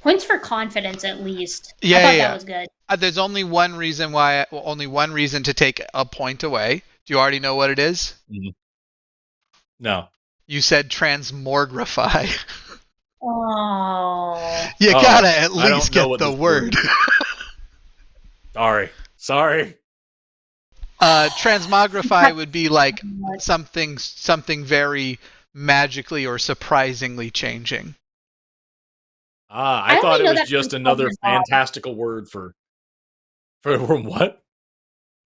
Points for confidence, at least. Yeah, I thought that was good. There's only one reason to take a point away. Do you already know what it is? Mm-hmm. No. You said transmogrify. Oh. You gotta at least get the word. Sorry. Transmogrify would be like something very magically or surprisingly changing. I thought it was just another fantastical word for what?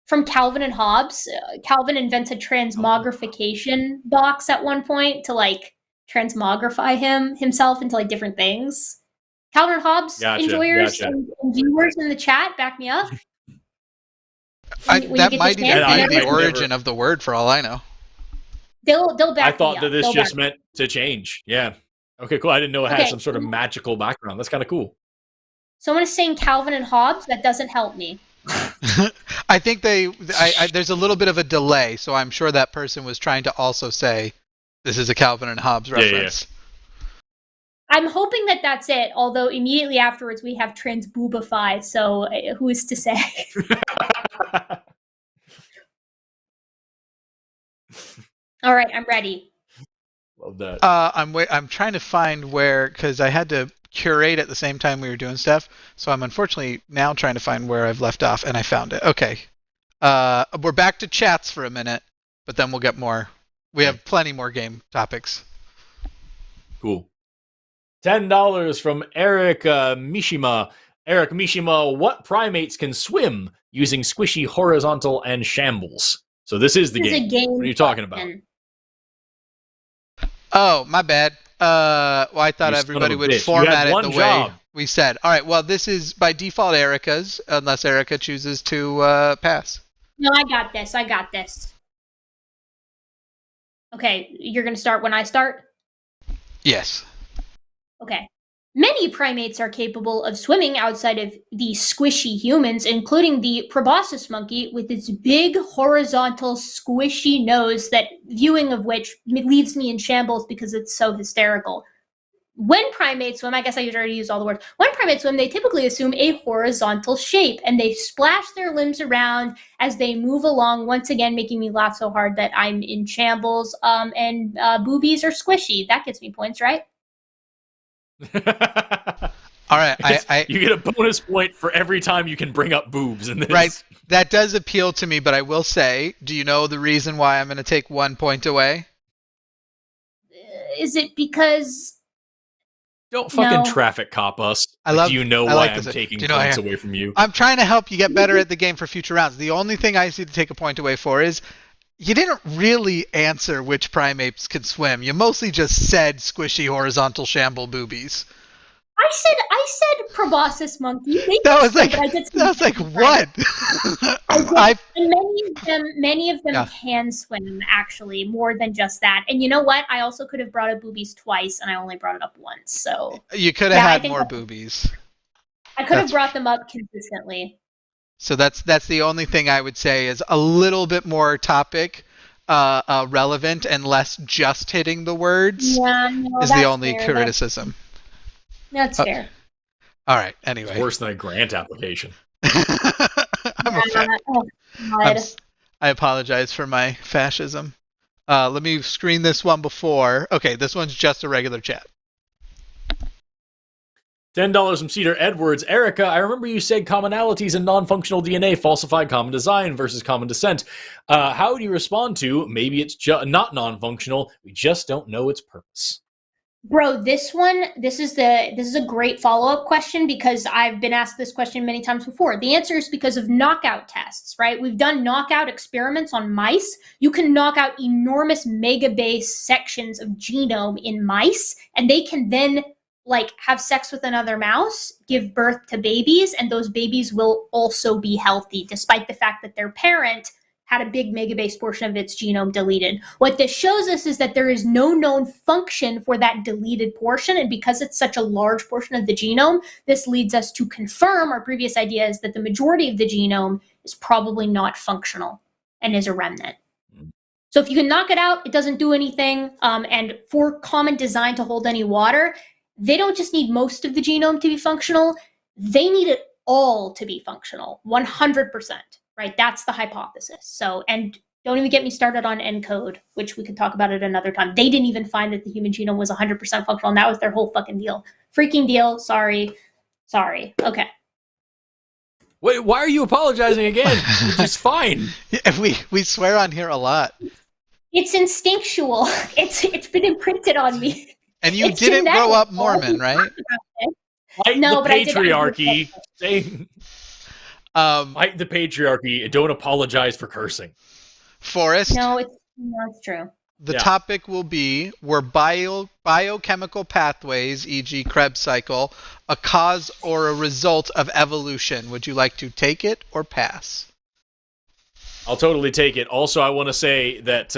From Calvin and Hobbes. Calvin invents a transmogrification box at one point to like transmogrify himself into like different things. Calvin and Hobbes enjoyers and viewers in the chat, back me up. That might even be the origin of the word, for all I know. They'll back me up. I thought that this just meant to change. Yeah. Okay, cool. I didn't know it had some sort of magical background. That's kind of cool. Someone is saying Calvin and Hobbes. That doesn't help me. I think there's a little bit of a delay, so I'm sure that person was trying to also say this is a Calvin and Hobbes reference. Yeah. I'm hoping that that's it, although immediately afterwards we have transboobify, so who is to say? All right, I'm ready. Love that. I'm trying to find where, because I had to curate at the same time we were doing stuff, so I'm unfortunately now trying to find where I've left off, and I found it. Okay. We're back to chats for a minute, but then we'll get more. We have plenty more game topics. Cool. $10 from Erika Mishima. Eric Mishima, what primates can swim using squishy, horizontal, and shambles? So this is the game. What are you talking about? Oh, my bad. Well, I thought everybody would format it the way we said. All right, well, this is by default Erika's, unless Erika chooses to pass. No, I got this. Okay, you're going to start when I start? Yes. Okay. Many primates are capable of swimming outside of the squishy humans, including the proboscis monkey with its big horizontal squishy nose, that viewing of which leaves me in shambles because it's so hysterical. when primates swim, I guess I already used all the words. When primates swim, they typically assume a horizontal shape, and they splash their limbs around as they move along, once again making me laugh so hard that I'm in shambles. And boobies are squishy. That gets me points, right? All right, you get a bonus point for every time you can bring up boobs in this. Right, that does appeal to me, but I will say, do you know the reason why I'm going to take 1 point away? Is it because... Don't fucking traffic cop us. Do you know why I'm taking points away from you? I'm trying to help you get better at the game for future rounds. The only thing I see to take a point away for is you didn't really answer which primates can swim. You mostly just said squishy horizontal shamble boobies. I said proboscis monkey. That was like what? And many of them can swim, actually, more than just that. And you know what? I also could have brought up boobies twice, and I only brought it up once. So you could have had more boobies. I could have brought them up consistently. So that's the only thing I would say is a little bit more topic relevant and less just hitting the words. Yeah, no, is the only criticism. That's fair. All right. Anyway, it's worse than a grant application. I apologize for my fascism. Let me screen this one before. Okay, this one's just a regular chat. $10 from Cedar Edwards. Erika, I remember you said commonalities in non-functional DNA falsified common design versus common descent. How do you respond to maybe it's not non-functional, we just don't know its purpose? Bro, this is a great follow-up question because I've been asked this question many times before. The answer is because of knockout tests, right? We've done knockout experiments on mice. You can knock out enormous megabase sections of genome in mice, and they can then have sex with another mouse, give birth to babies, and those babies will also be healthy, despite the fact that their parent had a big megabase portion of its genome deleted. What this shows us is that there is no known function for that deleted portion, and because it's such a large portion of the genome, this leads us to confirm our previous ideas that the majority of the genome is probably not functional and is a remnant. So if you can knock it out, it doesn't do anything, and for common design to hold any water, they don't just need most of the genome to be functional, they need it all to be functional, 100%. Right, that's the hypothesis. So, and don't even get me started on ENCODE, which we could talk about at another time. They didn't even find that the human genome was 100% functional, and that was their whole fucking deal. Freaking deal. Sorry. Okay. Wait, why are you apologizing again? It's fine. Yeah, we swear on here a lot. It's instinctual. It's been imprinted on me. And you didn't grow up Mormon, right? No, but patriarchy. Fight the patriarchy and don't apologize for cursing. Forrest? No, it's true. The topic will be, were biochemical pathways, e.g. Krebs cycle, a cause or a result of evolution? Would you like to take it or pass? I'll totally take it. Also, I want to say that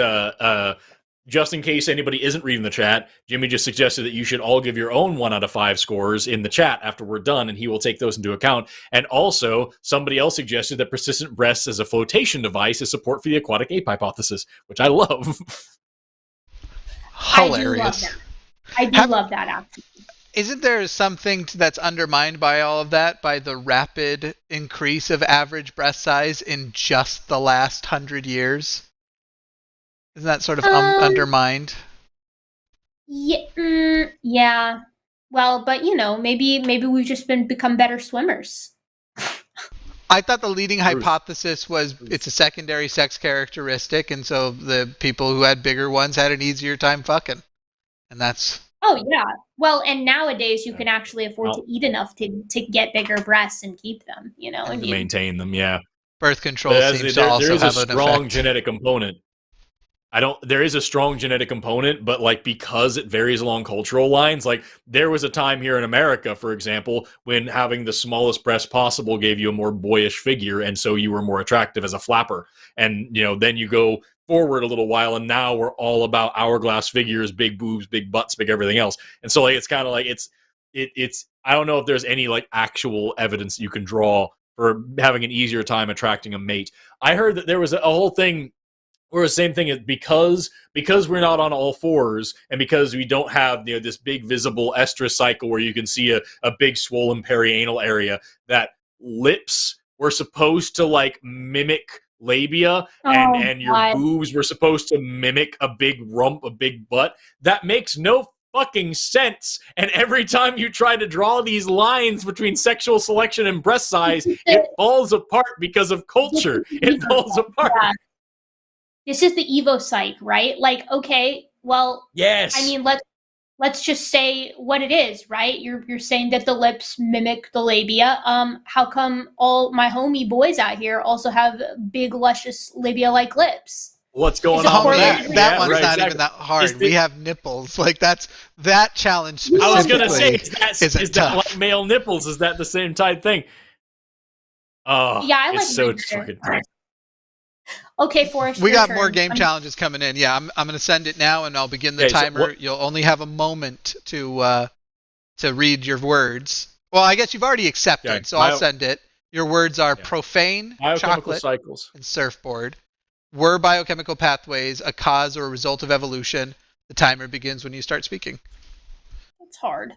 just in case anybody isn't reading the chat, Jimmy just suggested that you should all give your own 1 out of 5 scores in the chat after we're done, and he will take those into account. And also, somebody else suggested that persistent breasts as a flotation device is support for the aquatic ape hypothesis, which I love. Hilarious. I do love that, actually. Isn't there something that's undermined by all of that, by the rapid increase of average breast size in just the last 100 years? Isn't that sort of undermined? Yeah. Well, but maybe we've just become better swimmers. I thought the leading hypothesis was it's a secondary sex characteristic, and so the people who had bigger ones had an easier time fucking. And that's... Oh, yeah. Well, and nowadays you can actually afford to eat enough to get bigger breasts and keep them, and maintain them, yeah. Birth control seems to also have an effect. There is a strong genetic component. There is a strong genetic component, but because it varies along cultural lines, there was a time here in America, for example, when having the smallest breast possible gave you a more boyish figure, and so you were more attractive as a flapper. And, then you go forward a little while, and now we're all about hourglass figures, big boobs, big butts, big everything else. And so it's kind of it's I don't know if there's any actual evidence you can draw for having an easier time attracting a mate. I heard that there was a whole thing Or the same thing is because we're not on all fours, and because we don't have this big visible estrus cycle where you can see a big swollen perianal area, that lips were supposed to like mimic labia, and your boobs were supposed to mimic a big rump, a big butt. That makes no fucking sense. And every time you try to draw these lines between sexual selection and breast size, it falls apart because of culture. It falls apart. Yeah. This is the evocyte, right? Like, okay, well, yes. I mean, let's just say what it is, right? You're saying that the lips mimic the labia. How come all my homie boys out here also have big, luscious labia-like lips? What's going on with that? That one's not even that hard. We have nipples. Like that challenge. I was gonna say, is that like male nipples? Is that the same type thing? Oh, yeah, I like it's so fucking. Okay, Forrest. We got more game challenges coming in. Yeah, I'm going to send it now, and I'll begin the timer. So you'll only have a moment to read your words. Well, I guess you've already accepted, so I'll send it. Your words are profane, chocolate, cycles, and surfboard. Were biochemical pathways a cause or a result of evolution? The timer begins when you start speaking. It's hard.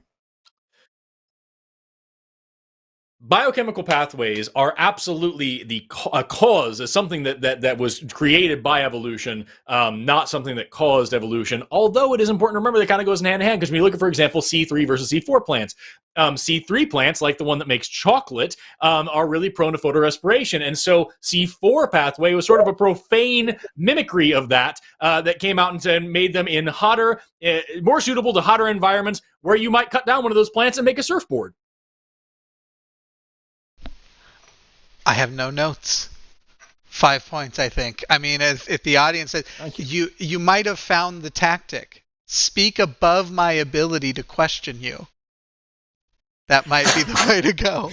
Biochemical pathways are absolutely a cause, is something that was created by evolution, not something that caused evolution. Although it is important to remember that kind of goes hand in hand, because when you look at, for example, C3 versus C4 plants, C3 plants, like the one that makes chocolate, are really prone to photorespiration. And so C4 pathway was sort of a profane mimicry of that came out and made them in hotter, more suitable to hotter environments where you might cut down one of those plants and make a surfboard. I have no notes. 5 points, I think. I mean, if the audience says, you might have found the tactic. Speak above my ability to question you. That might be the way to go.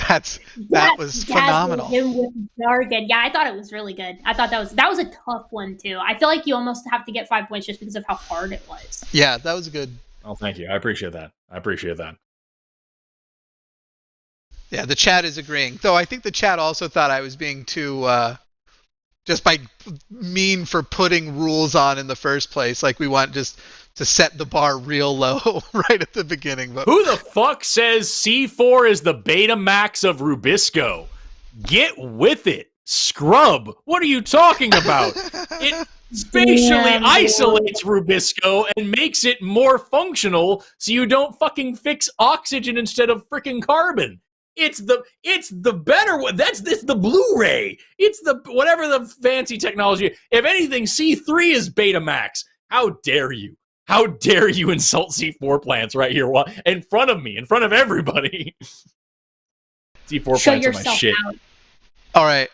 That was phenomenal. Him with jargon. Yeah, I thought it was really good. I thought that was a tough one too. I feel like you almost have to get 5 points just because of how hard it was. Yeah, that was good. Oh, thank you. I appreciate that. Yeah, the chat is agreeing. Though I think the chat also thought I was being too just by mean for putting rules on in the first place. Like we want just to set the bar real low right at the beginning. But who the fuck says C4 is the Betamax of Rubisco? Get with it. Scrub. What are you talking about? It spatially isolates Rubisco and makes it more functional so you don't fucking fix oxygen instead of freaking carbon. It's the better one. It's the Blu-ray. It's the whatever the fancy technology. If anything, C3 is Betamax. How dare you? How dare you insult C4 plants right here in front of me, in front of everybody? C4 plants are my shit. Out. All right,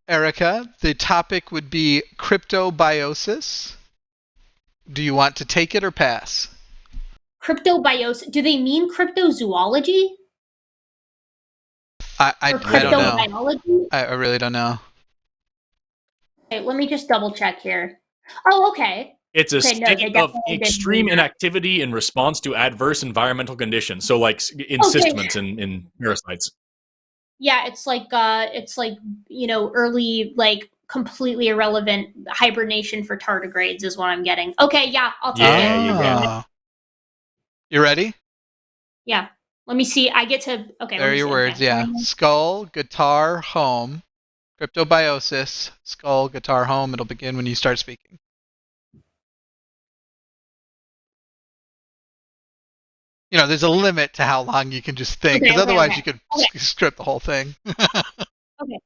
Erika, the topic would be cryptobiosis. Do you want to take it or pass? Cryptobiosis. Do they mean cryptozoology? I don't know. I really don't know. Okay, let me just double check here. Oh, okay. It's a state of extreme inactivity in response to adverse environmental conditions. So, like encystements in parasites. Yeah, it's like early, like completely irrelevant hibernation for tardigrades is what I'm getting. Okay, yeah, I'll take it. You ready? Yeah. Let me see. I get to... Okay. There are your words, yeah. Skull, guitar, home. Cryptobiosis, skull, guitar, home. It'll begin when you start speaking. You know, there's a limit to how long you can just think, because otherwise you could script the whole thing. Okay.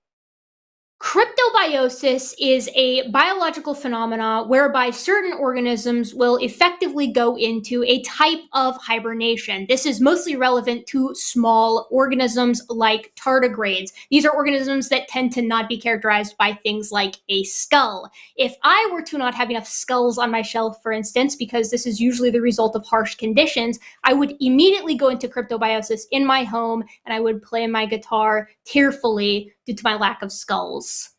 Cryptobiosis is a biological phenomena whereby certain organisms will effectively go into a type of hibernation. This is mostly relevant to small organisms like tardigrades. These are organisms that tend to not be characterized by things like a skull. If I were to not have enough skulls on my shelf, for instance, because this is usually the result of harsh conditions, I would immediately go into cryptobiosis in my home and I would play my guitar tearfully due to my lack of skulls.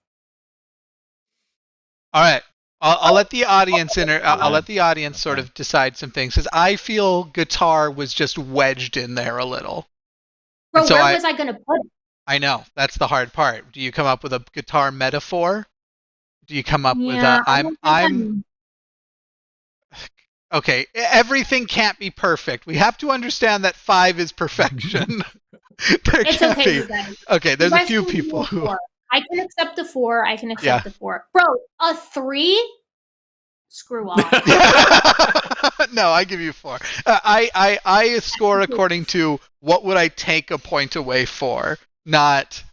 All right, I'll let the audience I'll let the audience sort of decide some things, because I feel guitar was just wedged in there a little. Bro, so where was I going to put it? I know, that's the hard part. Do you come up with a guitar metaphor? do you come up with Yeah, I'm okay, everything can't be perfect. We have to understand that 5 is perfection. It's okay, you guys. Okay, there's You a guys few can do people a who 4. I can accept the 4. I can accept Yeah. the 4. Bro, a 3? Screw off. No, I give you 4. I score according to what would I take a point away for, not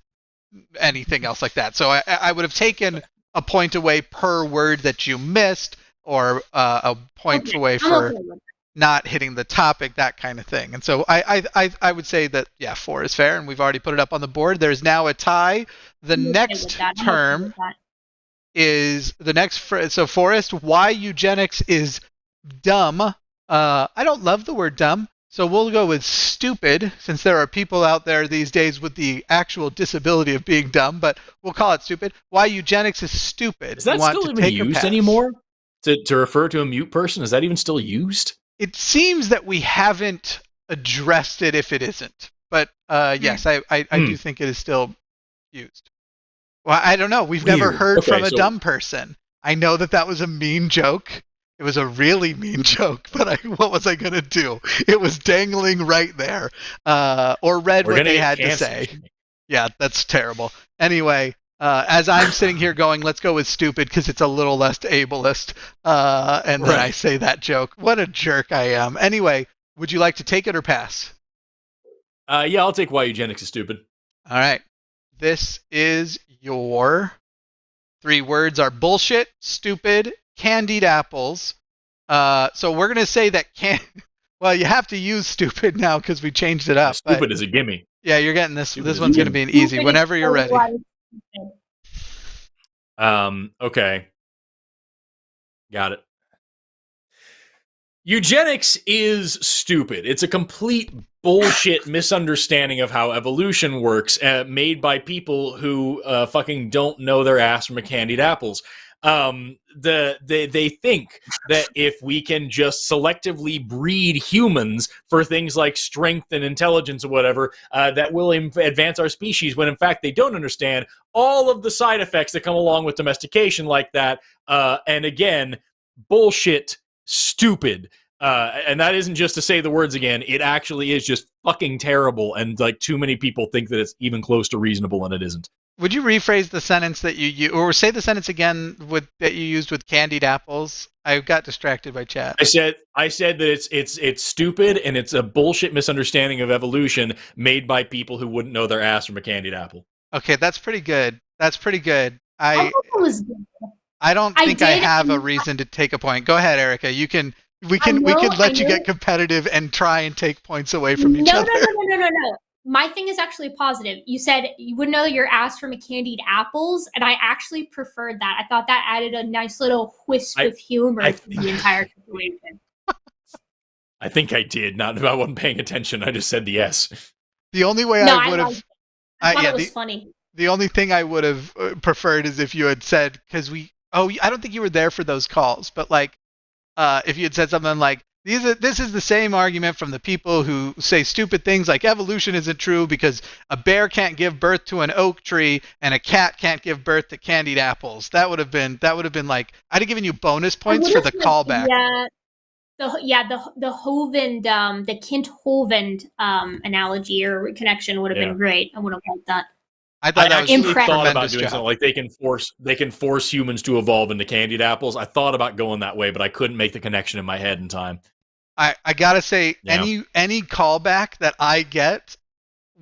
anything else like that. So I would have taken a point away per word that you missed, or a point away I'm for okay with that. not hitting the topic, that kind of thing. And so I would say that, yeah, 4 is fair, and we've already put it up on the board. There's now a tie. The I'm okay next with that. I'm okay term with that. is the next. So Forrest, why eugenics is dumb. I don't love the word dumb, so we'll go with stupid, since there are people out there these days with the actual disability of being dumb, but we'll call it stupid. Why eugenics is stupid. Is that still even used anymore? To refer to a mute person, is that even still used? It seems that we haven't addressed it if it isn't. But yes, I do think it is still used. Well, I don't know. We've never heard from a dumb person. I know that was a mean joke. It was a really mean joke, but what was I going to do? It was dangling right there. Or read what they had to say. Yeah, that's terrible. Anyway, as I'm sitting here going, let's go with stupid because it's a little less ableist, and then I say that joke. What a jerk I am. Anyway, would you like to take it or pass? Yeah, I'll take why eugenics is stupid. All right. This is your 3 words are bullshit, stupid, candied apples. So we're going to say that well, you have to use stupid now because we changed it up. Stupid is a gimme. Yeah, you're getting this. This one's going to be an easy whenever you're ready. Okay. Got it. Eugenics is stupid. It's a complete bullshit misunderstanding of how evolution works, made by people who fucking don't know their ass from a candied apples. They think that if we can just selectively breed humans for things like strength and intelligence or whatever, that will advance our species, when in fact they don't understand all of the side effects that come along with domestication like that. And again, bullshit, stupid. And that isn't just to say the words again. It actually is just fucking terrible, and like too many people think that it's even close to reasonable, and it isn't. Would you rephrase the sentence that you or say the sentence again that you used with candied apples? I got distracted by chat. I said that it's stupid, and it's a bullshit misunderstanding of evolution made by people who wouldn't know their ass from a candied apple. Okay, that's pretty good. That's pretty good. I thought that was good. I don't think I have a reason to take a point. Go ahead, Erika. We can let you get competitive and try and take points away from each other. No. My thing is actually positive. You said you wouldn't know your ass from a candied apples, and I actually preferred that. I thought that added a nice little whisk of humor to the entire situation. I think I did. Not I wasn't paying attention. I just said the S. The only way I would have... I thought it was funny. The only thing I would have preferred is if you had said, because I don't think you were there for those calls, but like, if you had said something like, this is the same argument from the people who say stupid things like evolution isn't true because a bear can't give birth to an oak tree and a cat can't give birth to candied apples. That would have been like, I'd have given you bonus points for the callback. Yeah. The Hovend, the Kint Hovend analogy or connection would have been great. I would have liked that. I actually thought about doing something like they can force humans to evolve into candied apples. I thought about going that way, but I couldn't make the connection in my head in time. I gotta say, any callback that I get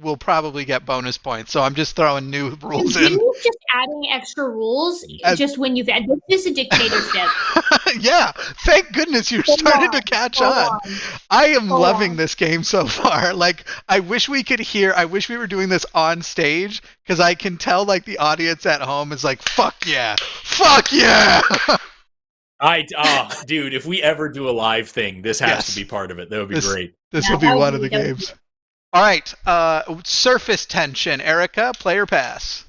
will probably get bonus points. So I'm just throwing new rules in. Just adding extra rules just when you've had this is a dictatorship. Yeah, thank goodness you're starting to catch on. I am loving this game so far. Like, I wish we were doing this on stage, because I can tell like the audience at home is like, fuck yeah. Dude, if we ever do a live thing, this has to be part of it. That would be great. This will be one of the games. All right, surface tension. Erika, play or pass?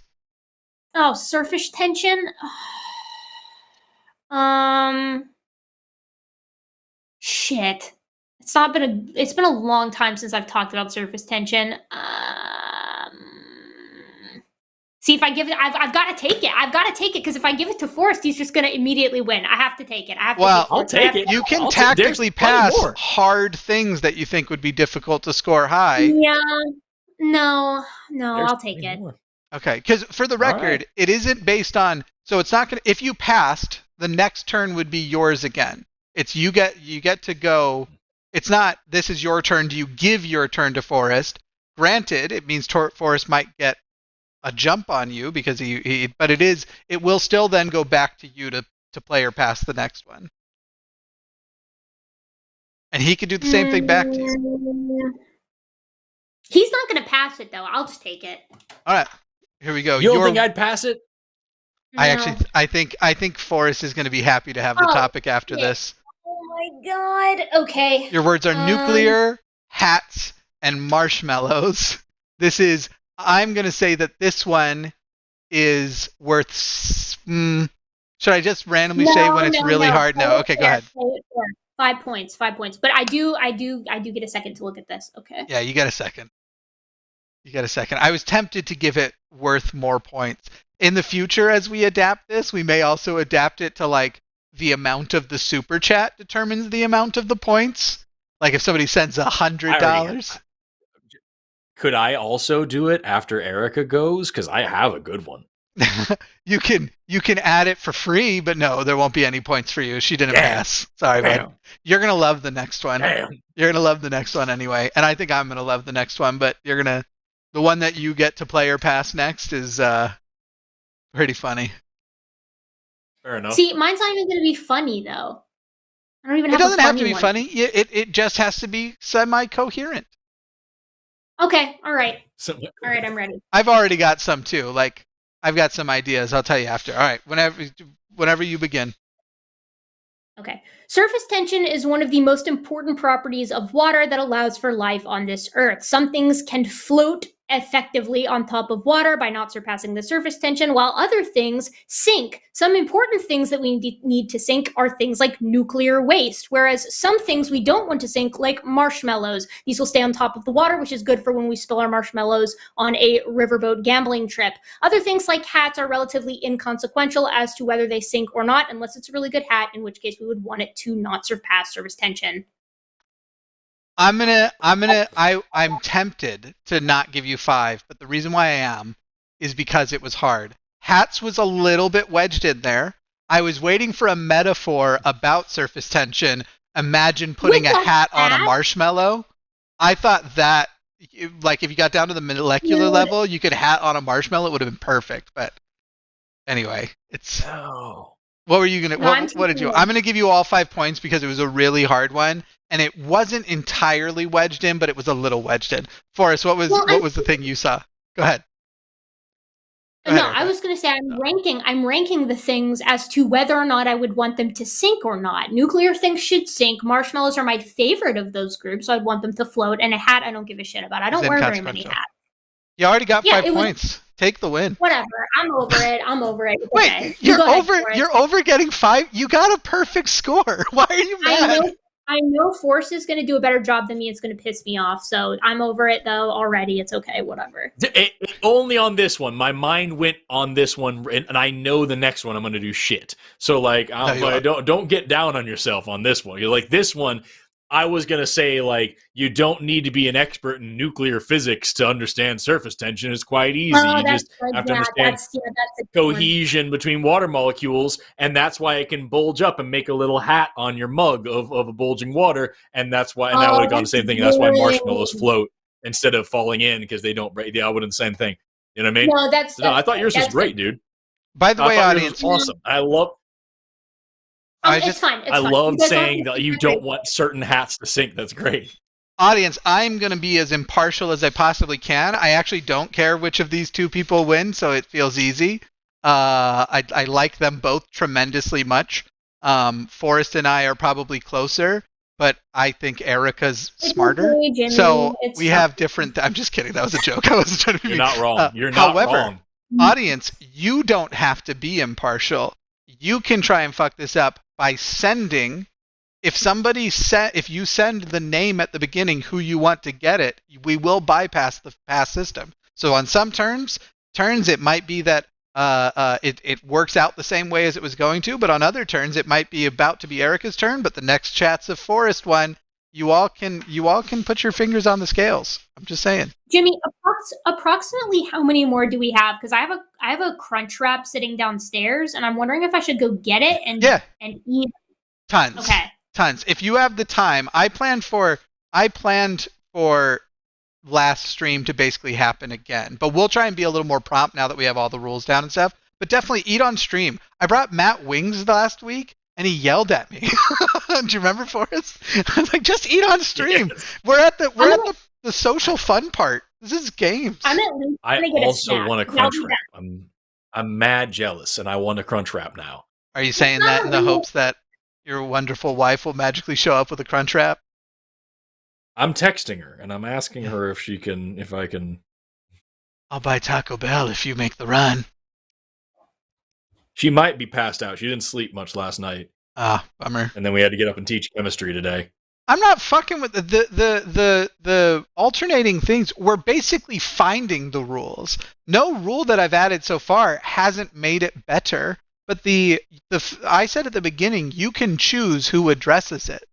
Oh, surface tension? Shit. It's been a long time since I've talked about surface tension. See, if I give it, I've got to take it. I've got to take it because if I give it to Forrest, he's just going to immediately win. I have to take it. I'll take it. You can tactically pass hard things that you think would be difficult to score high. Yeah. No, I'll take it. Okay, because for the record, it isn't based on. So it's not going to. If you passed, the next turn would be yours again. It's you get to go. It's not. This is your turn. Do you give your turn to Forrest? Granted, it means Forrest might get a jump on you because but it will still then go back to you to play or pass the next one. And he could do the same thing back to you. He's not going to pass it though. I'll just take it. All right. Here we go. You don't think I'd pass it? No. I think Forrest is going to be happy to have the topic after this. Oh my god. Okay. Your words are nuclear, hats, and marshmallows. I'm going to say that this one is worth... should I just randomly say when it's really hard? No. Okay, go ahead. 5 points. But I do get a second to look at this. Okay. Yeah, you get a second. I was tempted to give it worth more points. In the future, as we adapt this, we may also adapt it to like the amount of the super chat determines the amount of the points. Like if somebody sends $100. Could I also do it after Erika goes? Because I have a good one. You can add it for free, but no, there won't be any points for you. She didn't pass. Sorry, bud. You're gonna love the next one. You're gonna love the next one anyway, and I think I'm gonna love the next one. But the one that you get to play or pass next is pretty funny. Fair enough. See, mine's not even gonna be funny though. I don't even have. It doesn't have to be one. funny. It just has to be semi-coherent. Okay. All right. All right. I'm ready. I've already got some too. Like I've got some ideas. I'll tell you after. All right. Whenever you begin. Okay. Surface tension is one of the most important properties of water that allows for life on this earth. Some things can float effectively on top of water by not surpassing the surface tension, while other things sink. Some important things that we need to sink are things like nuclear waste, whereas some things we don't want to sink, like marshmallows. These will stay on top of the water, which is good for when we spill our marshmallows on a riverboat gambling trip. Other things like hats are relatively inconsequential as to whether they sink or not, unless it's a really good hat, in which case we would want it to not surpass surface tension. I'm tempted to not give you 5, but the reason why I am is because it was hard. Hats was a little bit wedged in there. I was waiting for a metaphor about surface tension. Imagine putting a hat on a marshmallow. I thought that, like, if you got down to the molecular level, you could hat on a marshmallow. It would have been perfect. But anyway, it's... Oh. What were you going to... What did you... I'm going to give you all 5 points because it was a really hard one. And it wasn't entirely wedged in, but it was a little wedged in. Forrest, what was the thing you saw? Go ahead. I was going to say I'm ranking the things as to whether or not I would want them to sink or not. Nuclear things should sink. Marshmallows are my favorite of those groups, so I'd want them to float. And a hat, I don't give a shit about. I don't wear very many hats. You already got 5 points. Take the win. Whatever. I'm over it. It's Wait, okay. you're over getting 5? You got a perfect score. Why are you mad? I know Forrest is going to do a better job than me. It's going to piss me off. So I'm over it, though, already. It's okay. Whatever. Only on this one. My mind went on this one, and I know the next one I'm going to do shit. So, like, don't get down on yourself on this one. You're like, this one, I was going to say, like, you don't need to be an expert in nuclear physics to understand surface tension. It's quite easy. You just have to understand cohesion between water molecules, and that's why it can bulge up and make a little hat on your mug of a bulging water, and that's why, and I would have gone the same thing. That's why marshmallows float instead of falling in, because they don't break. Yeah, I would have the same thing. You know what I mean? No, I thought yours was great, dude. By the way, audience, awesome. I love... It's fine. I love saying that you don't want certain hats to sink. That's great. Audience, I'm going to be as impartial as I possibly can. I actually don't care which of these two people win, so it feels easy. I like them both tremendously much. Forrest and I are probably closer, but I think Erika's smarter. So we have different... I'm just kidding. That was a joke. I wasn't trying to be You're not wrong. You're not wrong. Audience, you don't have to be impartial. You can try and fuck this up by sending, if you send the name at the beginning who you want to get it, we will bypass the pass system. So on some turns, turns it might be that it works out the same way as it was going to, but on other turns it might be about to be Erika's turn. But the next chat's a Forrest one. You all can put your fingers on the scales. I'm just saying. Jimmy, approximately how many more do we have? Because I have a crunch wrap sitting downstairs, and I'm wondering if I should go get it and eat. Tons. Okay. Tons. If you have the time, I planned for last stream to basically happen again, but we'll try and be a little more prompt now that we have all the rules down and stuff. But definitely eat on stream. I brought Matt wings last week, and he yelled at me. Do you remember, Forrest? I was like, just eat on stream. Yes. We're at the social fun part. This is games. I'm at least I also want a crunch wrap. I'm mad jealous, and I want a crunch wrap now. Are you saying that in the hopes that your wonderful wife will magically show up with a crunch wrap? I'm texting her, and I'm asking her if I can. I'll buy Taco Bell if you make the run. She might be passed out. She didn't sleep much last night. Ah, bummer. And then we had to get up and teach chemistry today. I'm not fucking with the alternating things. We're basically finding the rules. No rule that I've added so far hasn't made it better. But I said at the beginning, you can choose who addresses it.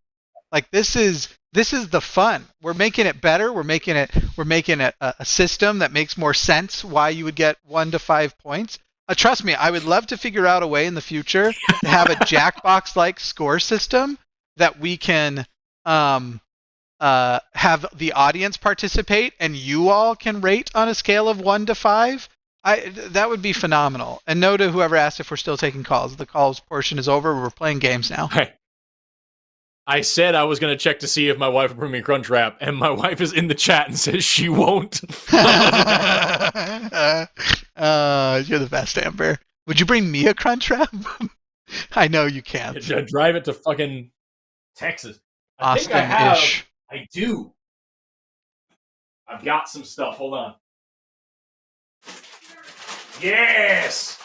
Like this is the fun. We're making it better. We're making it a system that makes more sense. Why you would get 1 to 5 points. Trust me, I would love to figure out a way in the future to have a Jackbox-like score system that we can have the audience participate and you all can rate on a scale of 1 to 5. That would be phenomenal. And no to whoever asked if we're still taking calls. The calls portion is over. We're playing games now. I said I was going to check to see if my wife would bring me a crunch wrap, and my wife is in the chat and says she won't. You're the best, Amber. Would you bring me a crunch wrap? I know you can't. Drive it to fucking Texas. Austin-ish. I do. I've got some stuff. Hold on. Yes!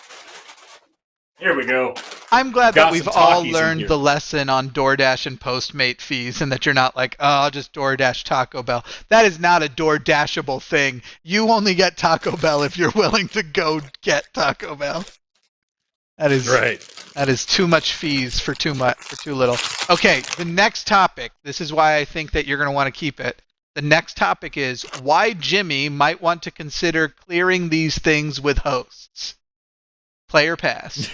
Here we go. I'm glad that we've all learned the lesson on DoorDash and Postmate fees, and that you're not like, oh, I'll just DoorDash Taco Bell. That is not a DoorDashable thing. You only get Taco Bell if you're willing to go get Taco Bell. That is right. That is too much fees for too little. Okay, the next topic. This is why I think that you're going to want to keep it. The next topic is why Jimmy might want to consider clearing these things with hosts. Play or pass?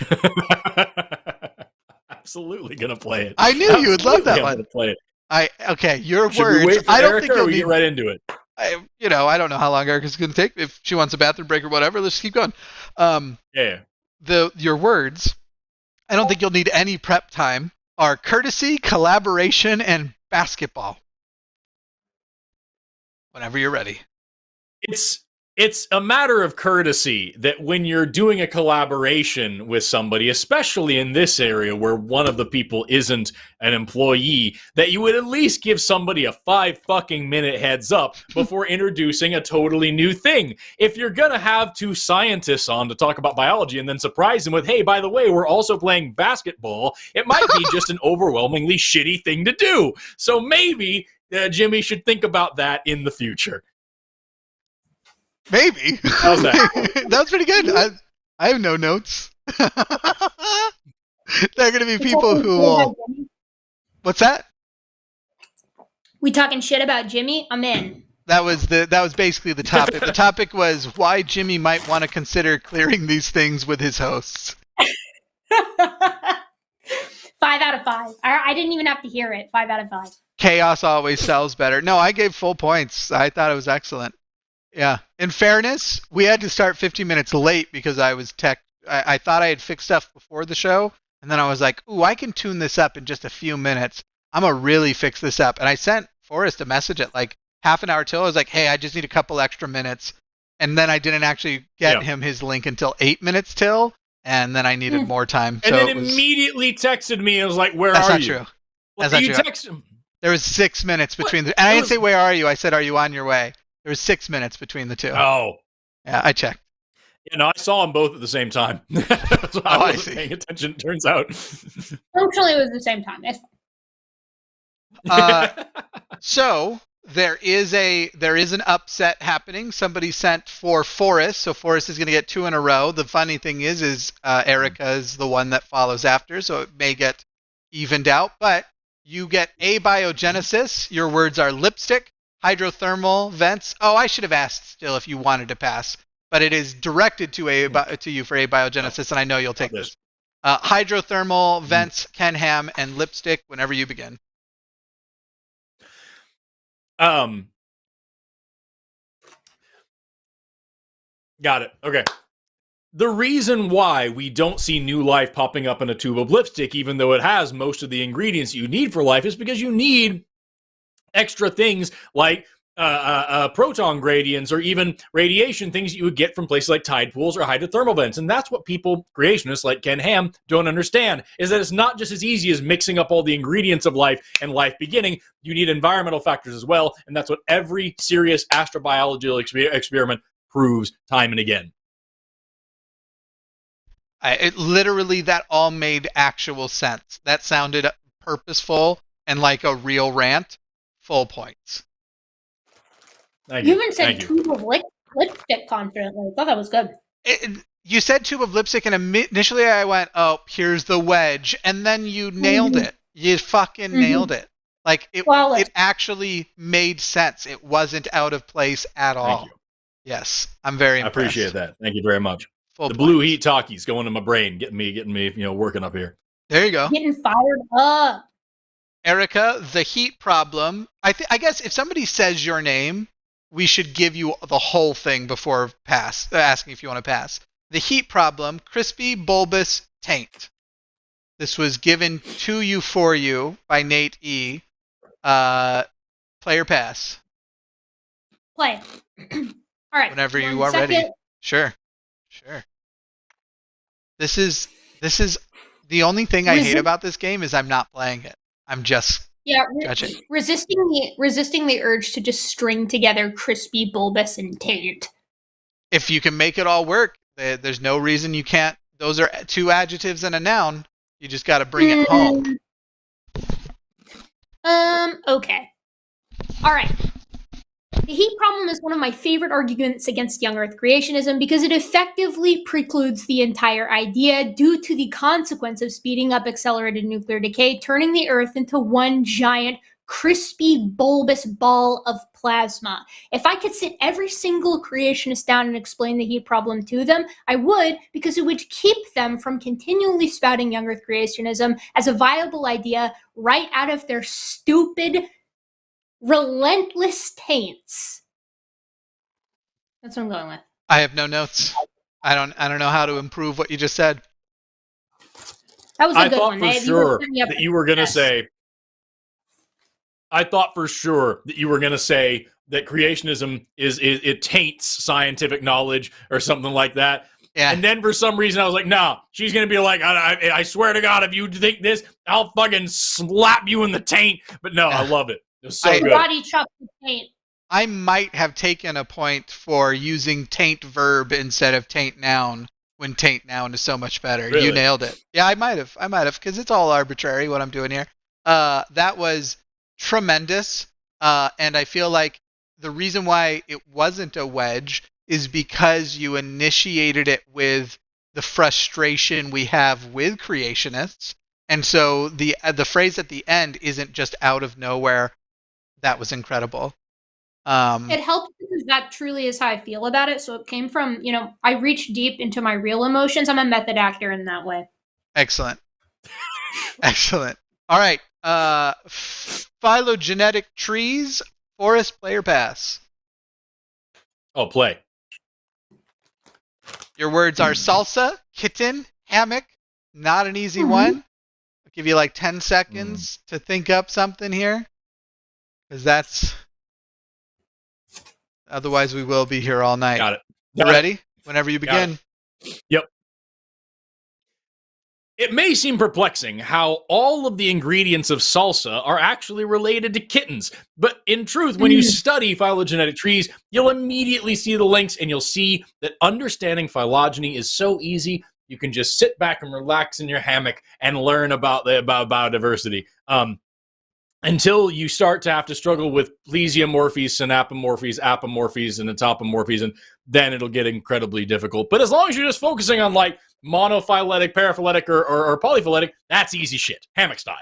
Absolutely gonna play it. I knew you would love that one. Play it. Okay, your Should words. We wait for I don't Erika, think or we get right into it. I don't know how long Erika's gonna take. If she wants a bathroom break or whatever, let's keep going. Yeah. Your words. I don't think you'll need any prep time. Are courtesy, collaboration, and basketball. Whenever you're ready. It's a matter of courtesy that when you're doing a collaboration with somebody, especially in this area where one of the people isn't an employee, that you would at least give somebody a 5-fucking-minute heads up before introducing a totally new thing. If you're gonna have 2 scientists on to talk about biology and then surprise them with, hey, by the way, we're also playing basketball, it might be just an overwhelmingly shitty thing to do. So maybe Jimmy should think about that in the future. Maybe. How's that? That's pretty good. I have no notes. There are going to be people who will... What's that? We talking shit about Jimmy? I'm in. That was basically the topic. The topic was why Jimmy might want to consider clearing these things with his hosts. 5 out of 5. I didn't even have to hear it. 5 out of 5. Chaos always sells better. No, I gave full points. I thought it was excellent. Yeah. In fairness, we had to start 15 minutes late because I thought I had fixed stuff before the show, and then I was like, ooh, I can tune this up in just a few minutes. I'm going to really fix this up. And I sent Forrest a message at like half an hour till. I was like, hey, I just need a couple extra minutes. And then I didn't actually get him his link until 8 minutes till, and then I needed more time. And then immediately texted me and was like, where are you? True. That's not true. Text him? There was 6 minutes between and I didn't say, where are you? I said, are you on your way? There was 6 minutes between the two. Oh. Yeah, I checked. Yeah, no, I saw them both at the same time. So I wasn't paying attention, turns out. Functionally, it was the same time. That's fine. So, there is an upset happening. Somebody sent for Forrest, so Forrest is going to get 2 in a row. The funny thing is Erika is the one that follows after, so it may get evened out. But you get abiogenesis. Your words are lipstick, hydrothermal vents. Oh, I should have asked still if you wanted to pass, but it is directed to you for abiogenesis, and I know you'll take this. Hydrothermal vents, Ken Ham, and lipstick. Whenever you begin. Got it. Okay. The reason why we don't see new life popping up in a tube of lipstick, even though it has most of the ingredients you need for life, is because you need extra things like proton gradients or even radiation, things that you would get from places like tide pools or hydrothermal vents. And that's what people, creationists like Ken Ham, don't understand, is that it's not just as easy as mixing up all the ingredients of life and life beginning. You need environmental factors as well, and that's what every serious astrobiological experiment proves time and again. Literally, that all made actual sense. That sounded purposeful and like a real rant. Full points. Thank you. You even said tube of lipstick confidently. I thought that was good. You said tube of lipstick, and initially I went, oh, here's the wedge. And then you nailed it. You fucking nailed it. Like, it actually made sense. It wasn't out of place at all. Thank you. Yes, I'm very impressed. I appreciate that. Thank you very much. Full the points. blue heat talkies going to my brain, getting me, working up here. There you go. Getting fired up. Erika, the heat problem. I guess if somebody says your name, we should give you the whole thing before asking if you want to pass. The heat problem, crispy, bulbous taint. This was given to you for you by Nate E. Player pass. Play. All right. Whenever you are ready. Sure. This is the only thing I hate about this game is I'm not playing it. I'm just judging. Resisting the urge to just string together crispy, bulbous, and taint. If you can make it all work, there's no reason you can't. Those are 2 adjectives and a noun. You just got to bring it home. Okay. All right. The heat problem is one of my favorite arguments against young Earth creationism because it effectively precludes the entire idea due to the consequence of speeding up accelerated nuclear decay, turning the Earth into one giant, crispy, bulbous ball of plasma. If I could sit every single creationist down and explain the heat problem to them, I would, because it would keep them from continually spouting young Earth creationism as a viable idea right out of their stupid, relentless taints. That's what I'm going with. I have no notes. I don't know how to improve what you just said. That was a good one. I thought for sure that you were going to say. I thought for sure that you were going to say that creationism it taints scientific knowledge or something like that. Yeah. And then for some reason I was like, no, she's going to be like, I swear to God, if you think this, I'll fucking slap you in the taint. But no, I love it. It was so good. Body chop the taint. I might have taken a point for using taint verb instead of taint noun when taint noun is so much better. Really? You nailed it. Yeah, I might have because it's all arbitrary what I'm doing here. That was tremendous. And I feel like the reason why it wasn't a wedge is because you initiated it with the frustration we have with creationists. And so the phrase at the end isn't just out of nowhere. That was incredible. It helped because that truly is how I feel about it. So it came from, I reach deep into my real emotions. I'm a method actor in that way. Excellent. Excellent. All right. Phylogenetic trees, Forest player pass. Oh, play. Your words are salsa, kitten, hammock. Not an easy one. I'll give you like 10 seconds to think up something here. Because that's... Otherwise, we will be here all night. Got it. You ready? Whenever you begin. Yep. It may seem perplexing how all of the ingredients of salsa are actually related to kittens, but in truth, when you study phylogenetic trees, you'll immediately see the links, and you'll see that understanding phylogeny is so easy. You can just sit back and relax in your hammock and learn about biodiversity. until you start to have to struggle with plesiomorphies, synapomorphies, apomorphies, and entopomorphies, and then it'll get incredibly difficult. But as long as you're just focusing on like monophyletic, paraphyletic, or polyphyletic, that's easy shit. Hammock style.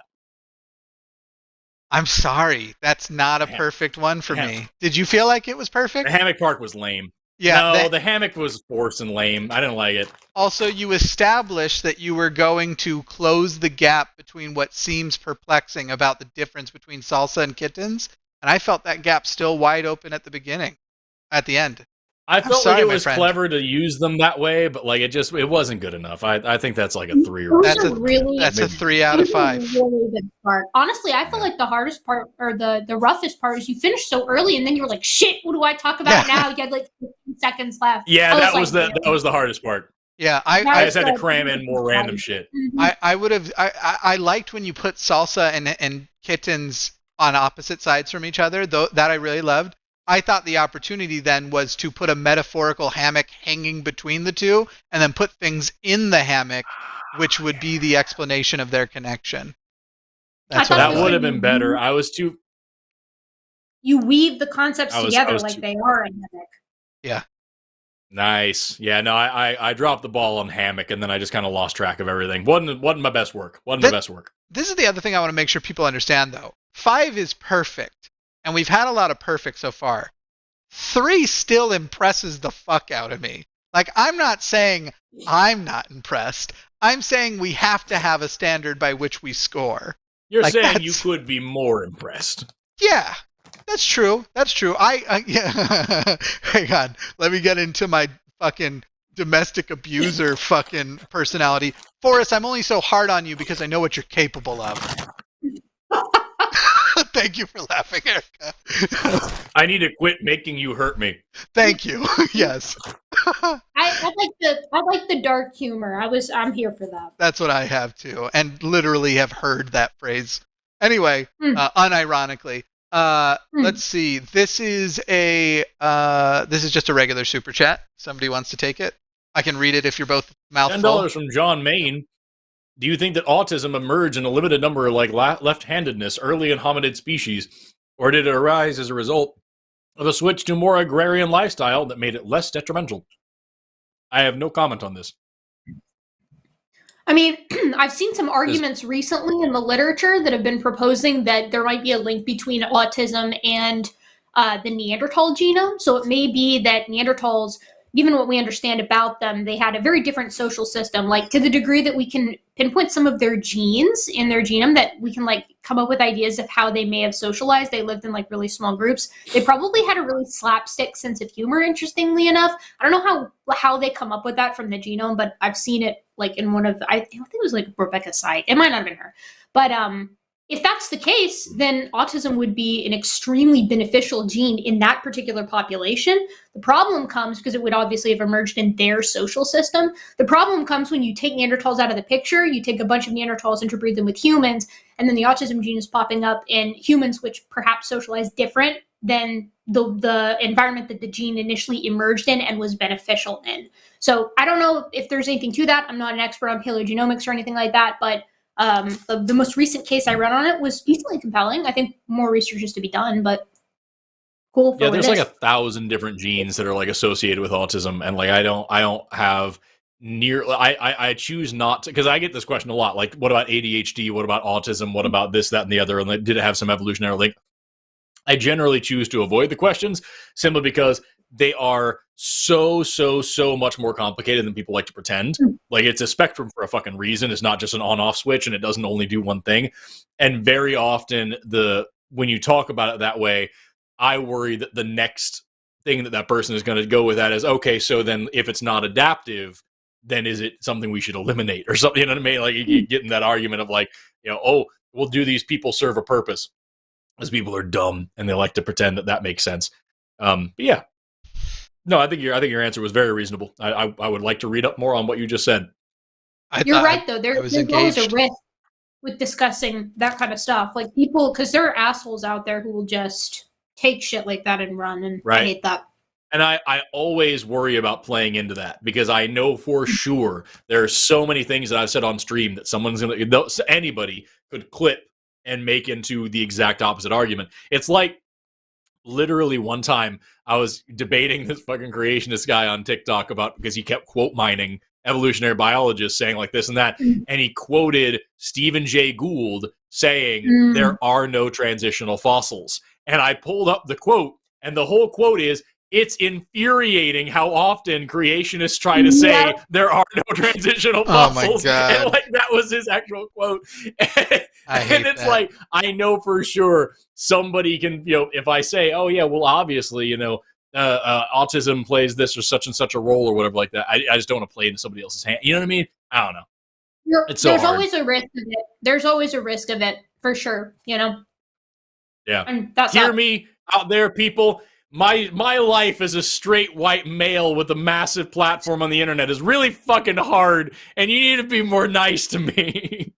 I'm sorry. That's not a perfect one for me. Did you feel like it was perfect? The hammock part was lame. Yeah. No, the hammock was forced and lame. I didn't like it. Also, you established that you were going to close the gap between what seems perplexing about the difference between salsa and kittens, and I felt that gap still wide open at the end. I felt like it was clever to use them that way, but like it wasn't good enough. I think that's like a 3 or that's a 3 out of 5. Really good part. Honestly, I feel like the hardest part or the roughest part is you finished so early and then you were like, shit, what do I talk about now? You had like 15 seconds left. Yeah, that was the hardest part. Yeah, I just had to cram in more random shit. I would have I liked when you put salsa and kittens on opposite sides from each other, though that I really loved. I thought the opportunity then was to put a metaphorical hammock hanging between the two and then put things in the hammock, which would be the explanation of their connection. That would have been better. I was too... You weave the concepts together like they are in hammock. Yeah. Nice. Yeah, no, I dropped the ball on hammock and then I just kind of lost track of everything. Wasn't my best work. This is the other thing I want to make sure people understand, though. 5 is perfect. And we've had a lot of perfect so far. 3 still impresses the fuck out of me. Like, I'm not saying I'm not impressed. I'm saying we have to have a standard by which we score. You're like, saying you could be more impressed. Yeah, that's true. That's true. Yeah. Hang on. Let me get into my fucking domestic abuser fucking personality. Forrest, I'm only so hard on you because I know what you're capable of. Thank you for laughing, Erika. I need to quit making you hurt me. Thank you. Yes. I like the dark humor. I'm here for that. That's what I have too, and literally have heard that phrase. Anyway, unironically, let's see. This is just a regular super chat. Somebody wants to take it. I can read it if you're both mouthful. $10 from John Main. Do you think that autism emerged in a limited number like left-handedness early in hominid species, or did it arise as a result of a switch to more agrarian lifestyle that made it less detrimental? I have no comment on this. I mean, I've seen some arguments recently in the literature that have been proposing that there might be a link between autism and the Neanderthal genome. So it may be that Neanderthals, given what we understand about them, they had a very different social system, like to the degree that we can pinpoint some of their genes in their genome, that we can like come up with ideas of how they may have socialized. They lived in like really small groups. They probably had a really slapstick sense of humor, interestingly enough. I don't know how they come up with that from the genome, but I've seen it like in one of, I think it was like Rebecca's site. It might not have been her. But if that's the case, then autism would be an extremely beneficial gene in that particular population. The problem comes because it would obviously have emerged in their social system. The problem comes when you take Neanderthals out of the picture, you take a bunch of Neanderthals, interbreed them with humans, and then the autism gene is popping up in humans, which perhaps socialize different than the environment that the gene initially emerged in and was beneficial in. So I don't know if there's anything to that. I'm not an expert on paleogenomics or anything like that, but the most recent case I read on it was decently compelling. I think more research is to be done, but cool. Yeah, there's like 1,000 different genes that are like associated with autism, and like I don't have near. I choose not to, because I get this question a lot. Like, what about ADHD? What about autism? What about this, that, and the other? And like, did it have some evolutionary link? I generally choose to avoid the questions simply because they are so much more complicated than people like to pretend. Like, it's a spectrum for a fucking reason. It's not just an on-off switch, and it doesn't only do one thing. And very often, when you talk about it that way, I worry that the next thing that person is going to go with that is, okay, so then if it's not adaptive, then is it something we should eliminate or something? You know what I mean? Like, you get in that argument of like, oh, well, do these people serve a purpose? Because people are dumb and they like to pretend that makes sense. But yeah. No, I think your answer was very reasonable. I would like to read up more on what you just said. You're right, though. There's always a risk with discussing that kind of stuff. Like, people, because there are assholes out there who will just take shit like that and run, and I hate that. And I always worry about playing into that, because I know for sure there are so many things that I've said on stream that anybody could clip and make into the exact opposite argument. It's like literally one time I was debating this fucking creationist guy on TikTok because he kept quote mining evolutionary biologists saying like this and that, and he quoted Stephen Jay Gould saying there are no transitional fossils. And I pulled up the quote, and the whole quote is, "It's infuriating how often creationists try to say there are no transitional fossils." Oh my God. And like that was his actual quote. And it's that. like, I know for sure somebody can, if I say, oh yeah, well obviously, autism plays this or such and such a role or whatever like that. I just don't want to play into somebody else's hand. You know what I mean? I don't know. There's always a risk of it. There's always a risk of it, for sure. Yeah. And that's Hear me out there, people. My life as a straight white male with a massive platform on the internet is really fucking hard, and you need to be more nice to me.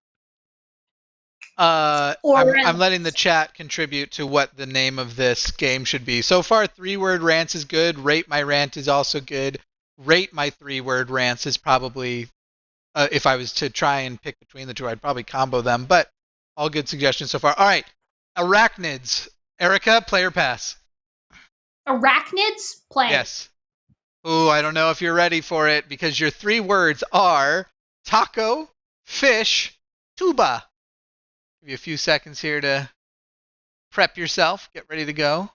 I'm letting the chat contribute to what the name of this game should be. So far, 3-word rants is good. Rate my rant is also good. Rate my 3-word rants is probably, if I was to try and pick between the two, I'd probably combo them. But all good suggestions so far. All right, arachnids. Erika, play or pass? Arachnids? Play. Yes. Ooh, I don't know if you're ready for it because your 3 words are taco, fish, tuba. Give you a few seconds here to prep yourself, get ready to go.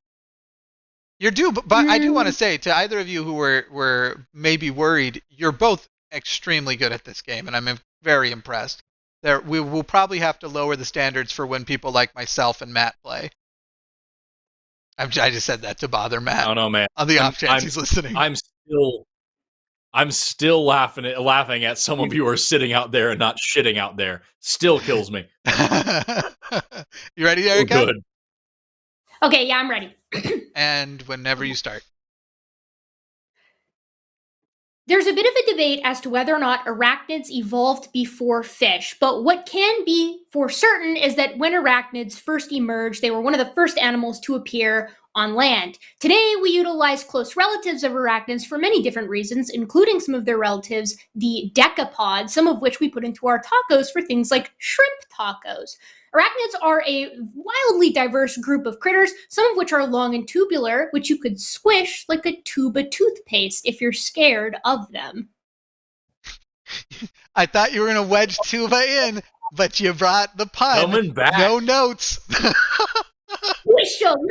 You're due, but I do want to say to either of you who were maybe worried, you're both extremely good at this game, and I'm very impressed. We will probably have to lower the standards for when people like myself and Matt play. I just said that to bother Matt. I don't know, man. On the off chance he's listening. I'm still laughing at some of you who are sitting out there and not shitting out there. Still kills me. You ready, Erika? Oh, good. Okay, yeah, I'm ready. And whenever you start. There's a bit of a debate as to whether or not arachnids evolved before fish, but what can be for certain is that when arachnids first emerged, they were one of the first animals to appear on land. Today, we utilize close relatives of arachnids for many different reasons, including some of their relatives, the decapods, some of which we put into our tacos for things like shrimp tacos. Arachnids are a wildly diverse group of critters, some of which are long and tubular, which you could squish like a tube of toothpaste if you're scared of them. I thought you were going to wedge tuba in, but you brought the pun. Coming back. No notes.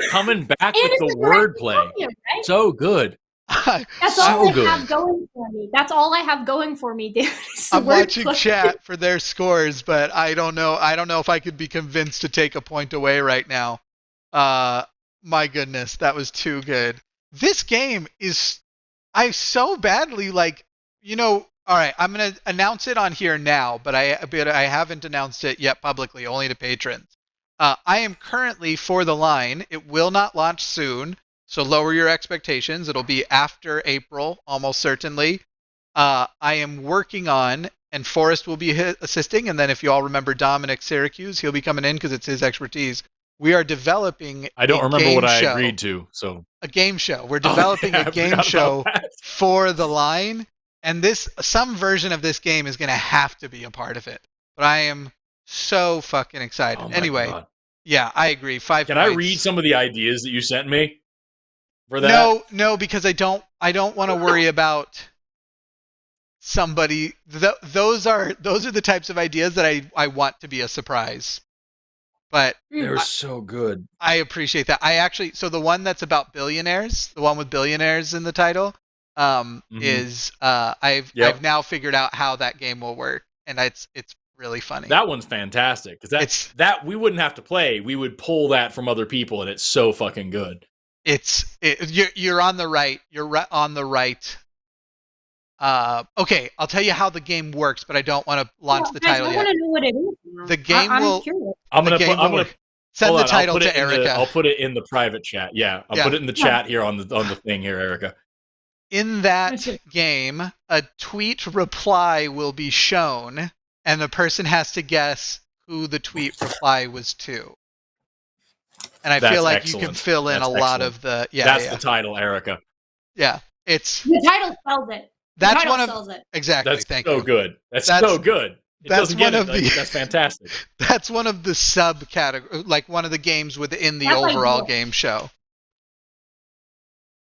Coming back with the wordplay. Right? So good. That's all I have going for me. That's all I have going for me, dude. I'm watching chat for their scores, but I don't know. I don't know if I could be convinced to take a point away right now. My goodness, that was too good. This game is, I so badly all right, I'm going to announce it on here now, but I haven't announced it yet publicly, only to patrons. I am currently for the line. It will not launch soon. So lower your expectations. It'll be after April, almost certainly. I am working on, and Forrest will be assisting, and then if you all remember Dominic Syracuse, he'll be coming in because it's his expertise. We are developing I don't remember what I agreed to, so. A game show. We're developing a game show for the line, and some version of this game is going to have to be a part of it. But I am so fucking excited. Oh anyway, God. Yeah, I agree. 5 Can points. I read some of the ideas that you sent me? For that? No, because I don't want to worry about somebody. Those are the types of ideas that I want to be a surprise. But they're so good. I appreciate that. So the one that's about billionaires, the one with billionaires in the title, is I've now figured out how that game will work, and it's really funny. That one's fantastic because that we wouldn't have to play. We would pull that from other people, and it's so fucking good. You're on the right. You're on the right. Okay, I'll tell you how the game works, but I don't want to launch the title yet. I want to know what it is. The game I'm curious. I'm gonna send the title to Erika. I'll put it in the private chat. Yeah, I'll put it in the chat here on the thing here, Erika. In that game, a tweet reply will be shown, and the person has to guess who the tweet reply was to. And I feel like you can fill in a lot of the That's the title, Erika. Yeah, the title sells it. That's one of exactly. That's thank so you. Good. That's so good. it doesn't get it. Like, that's fantastic. That's one of the subcategories, like one of the games within the overall game show.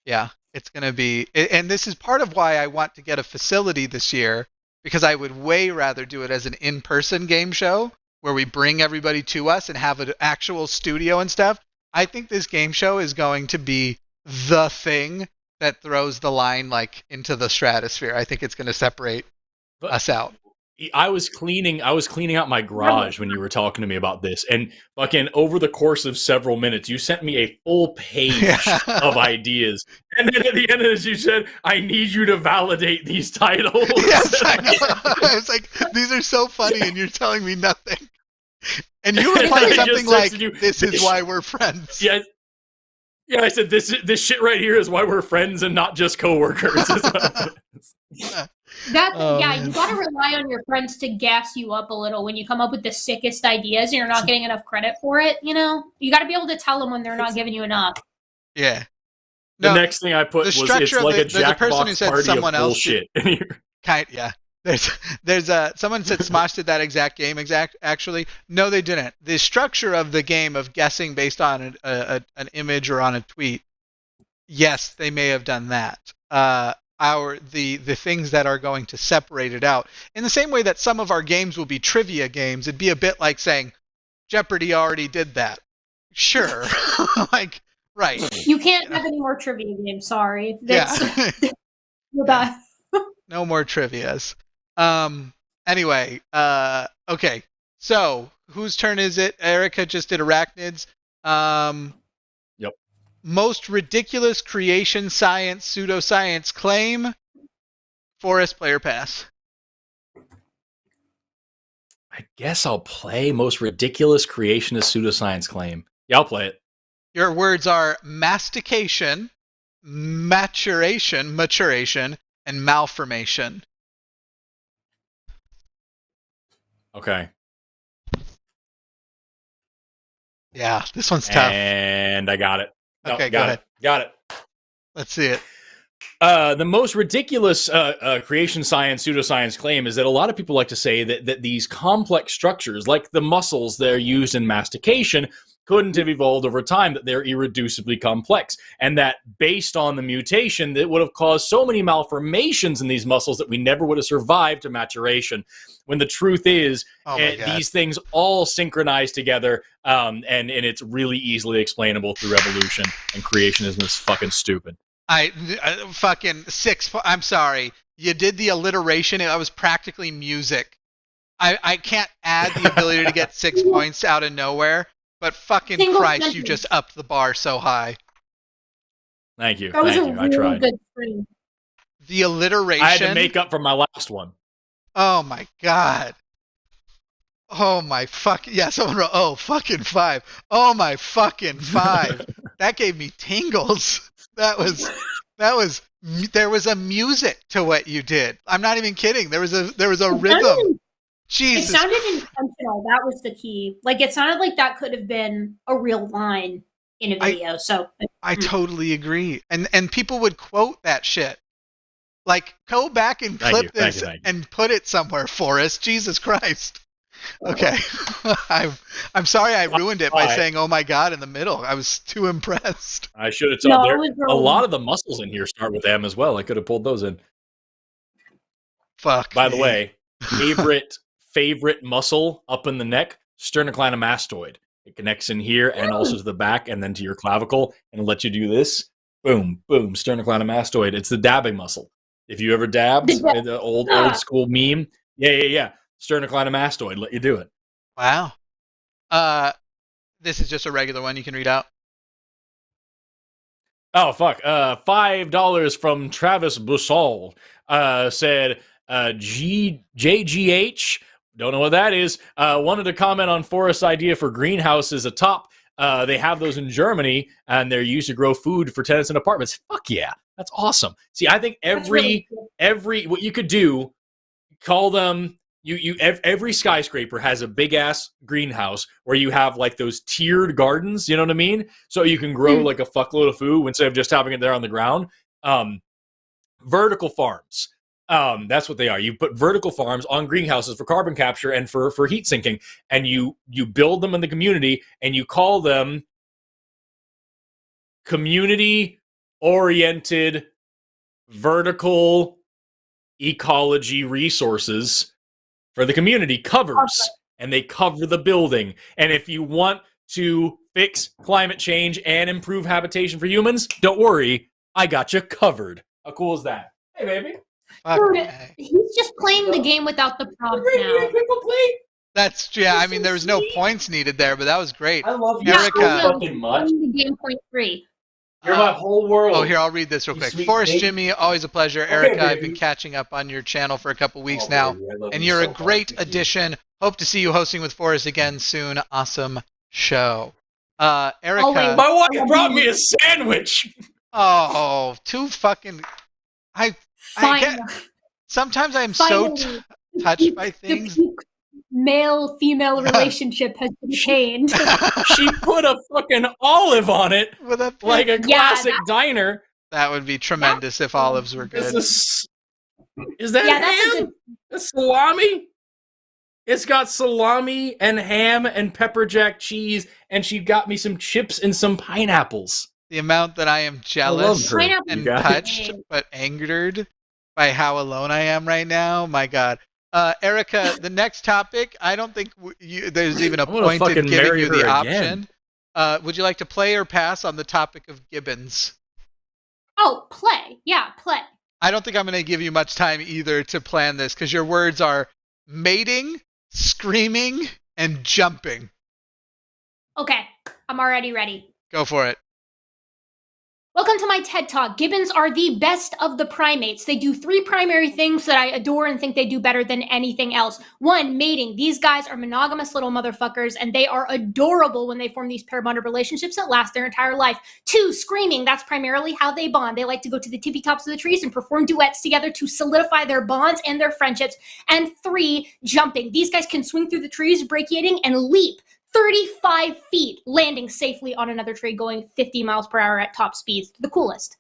Yeah, it's going to be, and this is part of why I want to get a facility this year, because I would way rather do it as an in-person game show where we bring everybody to us and have an actual studio and stuff. I think this game show is going to be the thing that throws the line like into the stratosphere. I think it's going to separate us out. I was cleaning out my garage when you were talking to me about this, and fucking over the course of several minutes, you sent me a full page of ideas, and then at the end of this, you said, "I need you to validate these titles." Yes, I know. I was like, "These are so funny," and you're telling me nothing. And you replied something like, "This is why we're friends." Yeah. Yeah, I said this shit right here is why we're friends and not just coworkers. Yeah, you gotta rely on your friends to gas you up a little when you come up with the sickest ideas and you're not getting enough credit for it, you know? You gotta be able to tell them when they're not giving you enough. Yeah. The next thing I put was it's like a Jackbox party of bullshit. Yeah. There's someone said Smosh did that exact game actually. No, they didn't. The structure of the game of guessing based on an image or on a tweet, yes, they may have done that. The things that are going to separate it out, in the same way that some of our games will be trivia games, it'd be a bit like saying Jeopardy already did that. Sure. Like, right. You can't have any more trivia games, sorry. You'll die. No more trivias. Anyway, okay. So, whose turn is it? Erika just did arachnids. Yep. Most ridiculous creation science, pseudoscience claim. Forrest, player pass. I guess I'll play most ridiculous creationist pseudoscience claim. Yeah, I'll play it. Your words are mastication, maturation, and malformation. Okay. Yeah, this one's tough. And I got it. Okay, go ahead. Got it. Let's see it. The most ridiculous creation science, pseudoscience claim is that a lot of people like to say that these complex structures, like the muscles that are used in mastication, couldn't have evolved over time, that they're irreducibly complex, and that based on the mutation that would have caused so many malformations in these muscles that we never would have survived to maturation, when the truth is these things all synchronize together, and it's really easily explainable through evolution, and creationism is fucking stupid. I fucking I'm sorry. You did the alliteration. That was practically music. I can't add the ability to get 6 points out of nowhere. But fucking Christ, you just upped the bar so high. Thank you. That was a I really tried. good stream. The alliteration. I had to make up for my last one. Oh my god. Oh my fucking yeah. Someone wrote, "Oh fucking 5." Oh my fucking 5. That gave me tingles. That was. There was a music to what you did. I'm not even kidding. There was a rhythm. Jesus. It sounded intentional. That was the key. Like, it sounded like that could have been a real line in a video. I totally agree. And people would quote that shit. Like, go back and clip this and put it somewhere, Forrest. Jesus Christ. Okay. I'm sorry I ruined it by saying, "Oh my god," in the middle. I was too impressed. I should have told there. A lot of the muscles in here start with M as well. I could have pulled those in. Fuck. By the way, favorite muscle up in the neck, sternocleidomastoid. It connects in here and also to the back and then to your clavicle, and it'll let you do this. Boom, boom, sternocleidomastoid. It's the dabbing muscle. If you ever dabbed, the old school meme, yeah. Sternocleidomastoid, let you do it. Wow. This is just a regular one you can read out. Oh, fuck. $5 from Travis Bussall said, JGH, don't know what that is, wanted to comment on Forrest's idea for greenhouses atop. They have those in Germany, and they're used to grow food for tenants and apartments. Fuck yeah. That's awesome. See, I think every what you could do, call them... every skyscraper has a big ass greenhouse where you have like those tiered gardens, you know what I mean? So you can grow like a fuckload of food instead of just having it there on the ground. Vertical farms. That's what they are. You put vertical farms on greenhouses for carbon capture and for heat sinking, and you build them in the community, and you call them community-oriented vertical ecology resources for the community covers, and they cover the building. And if you want to fix climate change and improve habitation for humans, don't worry, I got you covered. How cool is that? Hey, baby. Dude, he's just playing the game without the prompts now. That's I mean, there was no points needed there, but that was great. I love you Erika. so fucking much. The game point 3. You're my whole world. Oh, here, I'll read this real quick. Forrest Jimmy, always a pleasure. Erika, I've been catching up on your channel for a couple weeks now, and you're a great addition. Hope to see you hosting with Forrest again soon. Awesome show. Erika. My wife brought me a sandwich. Oh, too fucking... Sometimes I'm so touched by things. Male-female relationship has been changed. She put a fucking olive on it, like a classic diner. That would be tremendous if olives were good. Is that ham? That's salami? It's got salami and ham and pepper jack cheese, and she got me some chips and some pineapples. The amount that I am jealous and touched but angered by how alone I am right now, my God. Erika, the next topic, I don't think there's even a point in giving you the option. Would you like to play or pass on the topic of gibbons? Oh, play. Yeah, play. I don't think I'm going to give you much time either to plan this, because your words are mating, screaming, and jumping. Okay, I'm already ready. Go for it. Welcome to my TED Talk. Gibbons are the best of the primates. They do 3 primary things that I adore and think they do better than anything else. 1, mating. These guys are monogamous little motherfuckers, and they are adorable when they form these pair-bonded relationships that last their entire life. 2, screaming. That's primarily how they bond. They like to go to the tippy tops of the trees and perform duets together to solidify their bonds and their friendships. And 3, jumping. These guys can swing through the trees, brachiating, and leap 35 feet, landing safely on another tree, going 50 miles per hour at top speeds. The coolest.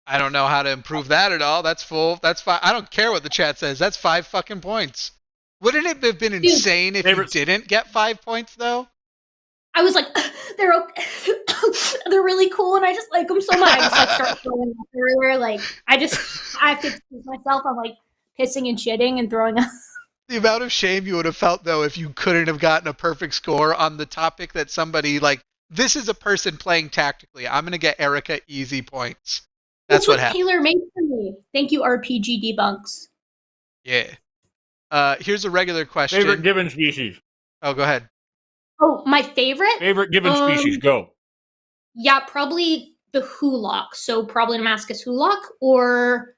I don't know how to improve that at all. That's full. That's 5. I don't care what the chat says. That's 5 fucking points. Wouldn't it have been insane if you didn't get 5 points, though? I was like, they're okay. They're really cool, and I just like them so much. I just like start throwing up everywhere. Like, I have to excuse myself. I'm like pissing and shitting and throwing up. The amount of shame you would have felt, though, if you couldn't have gotten a perfect score on the topic that somebody, like, this is a person playing tactically. I'm going to get Erika easy points. That's what happened. Taylor made for me. Thank you, RPG Debunks. Yeah. Here's a regular question. Favorite gibbon species? Oh, go ahead. Oh, my favorite? Favorite gibbon species, go. Yeah, probably the hulock. So probably Damascus hulock, or...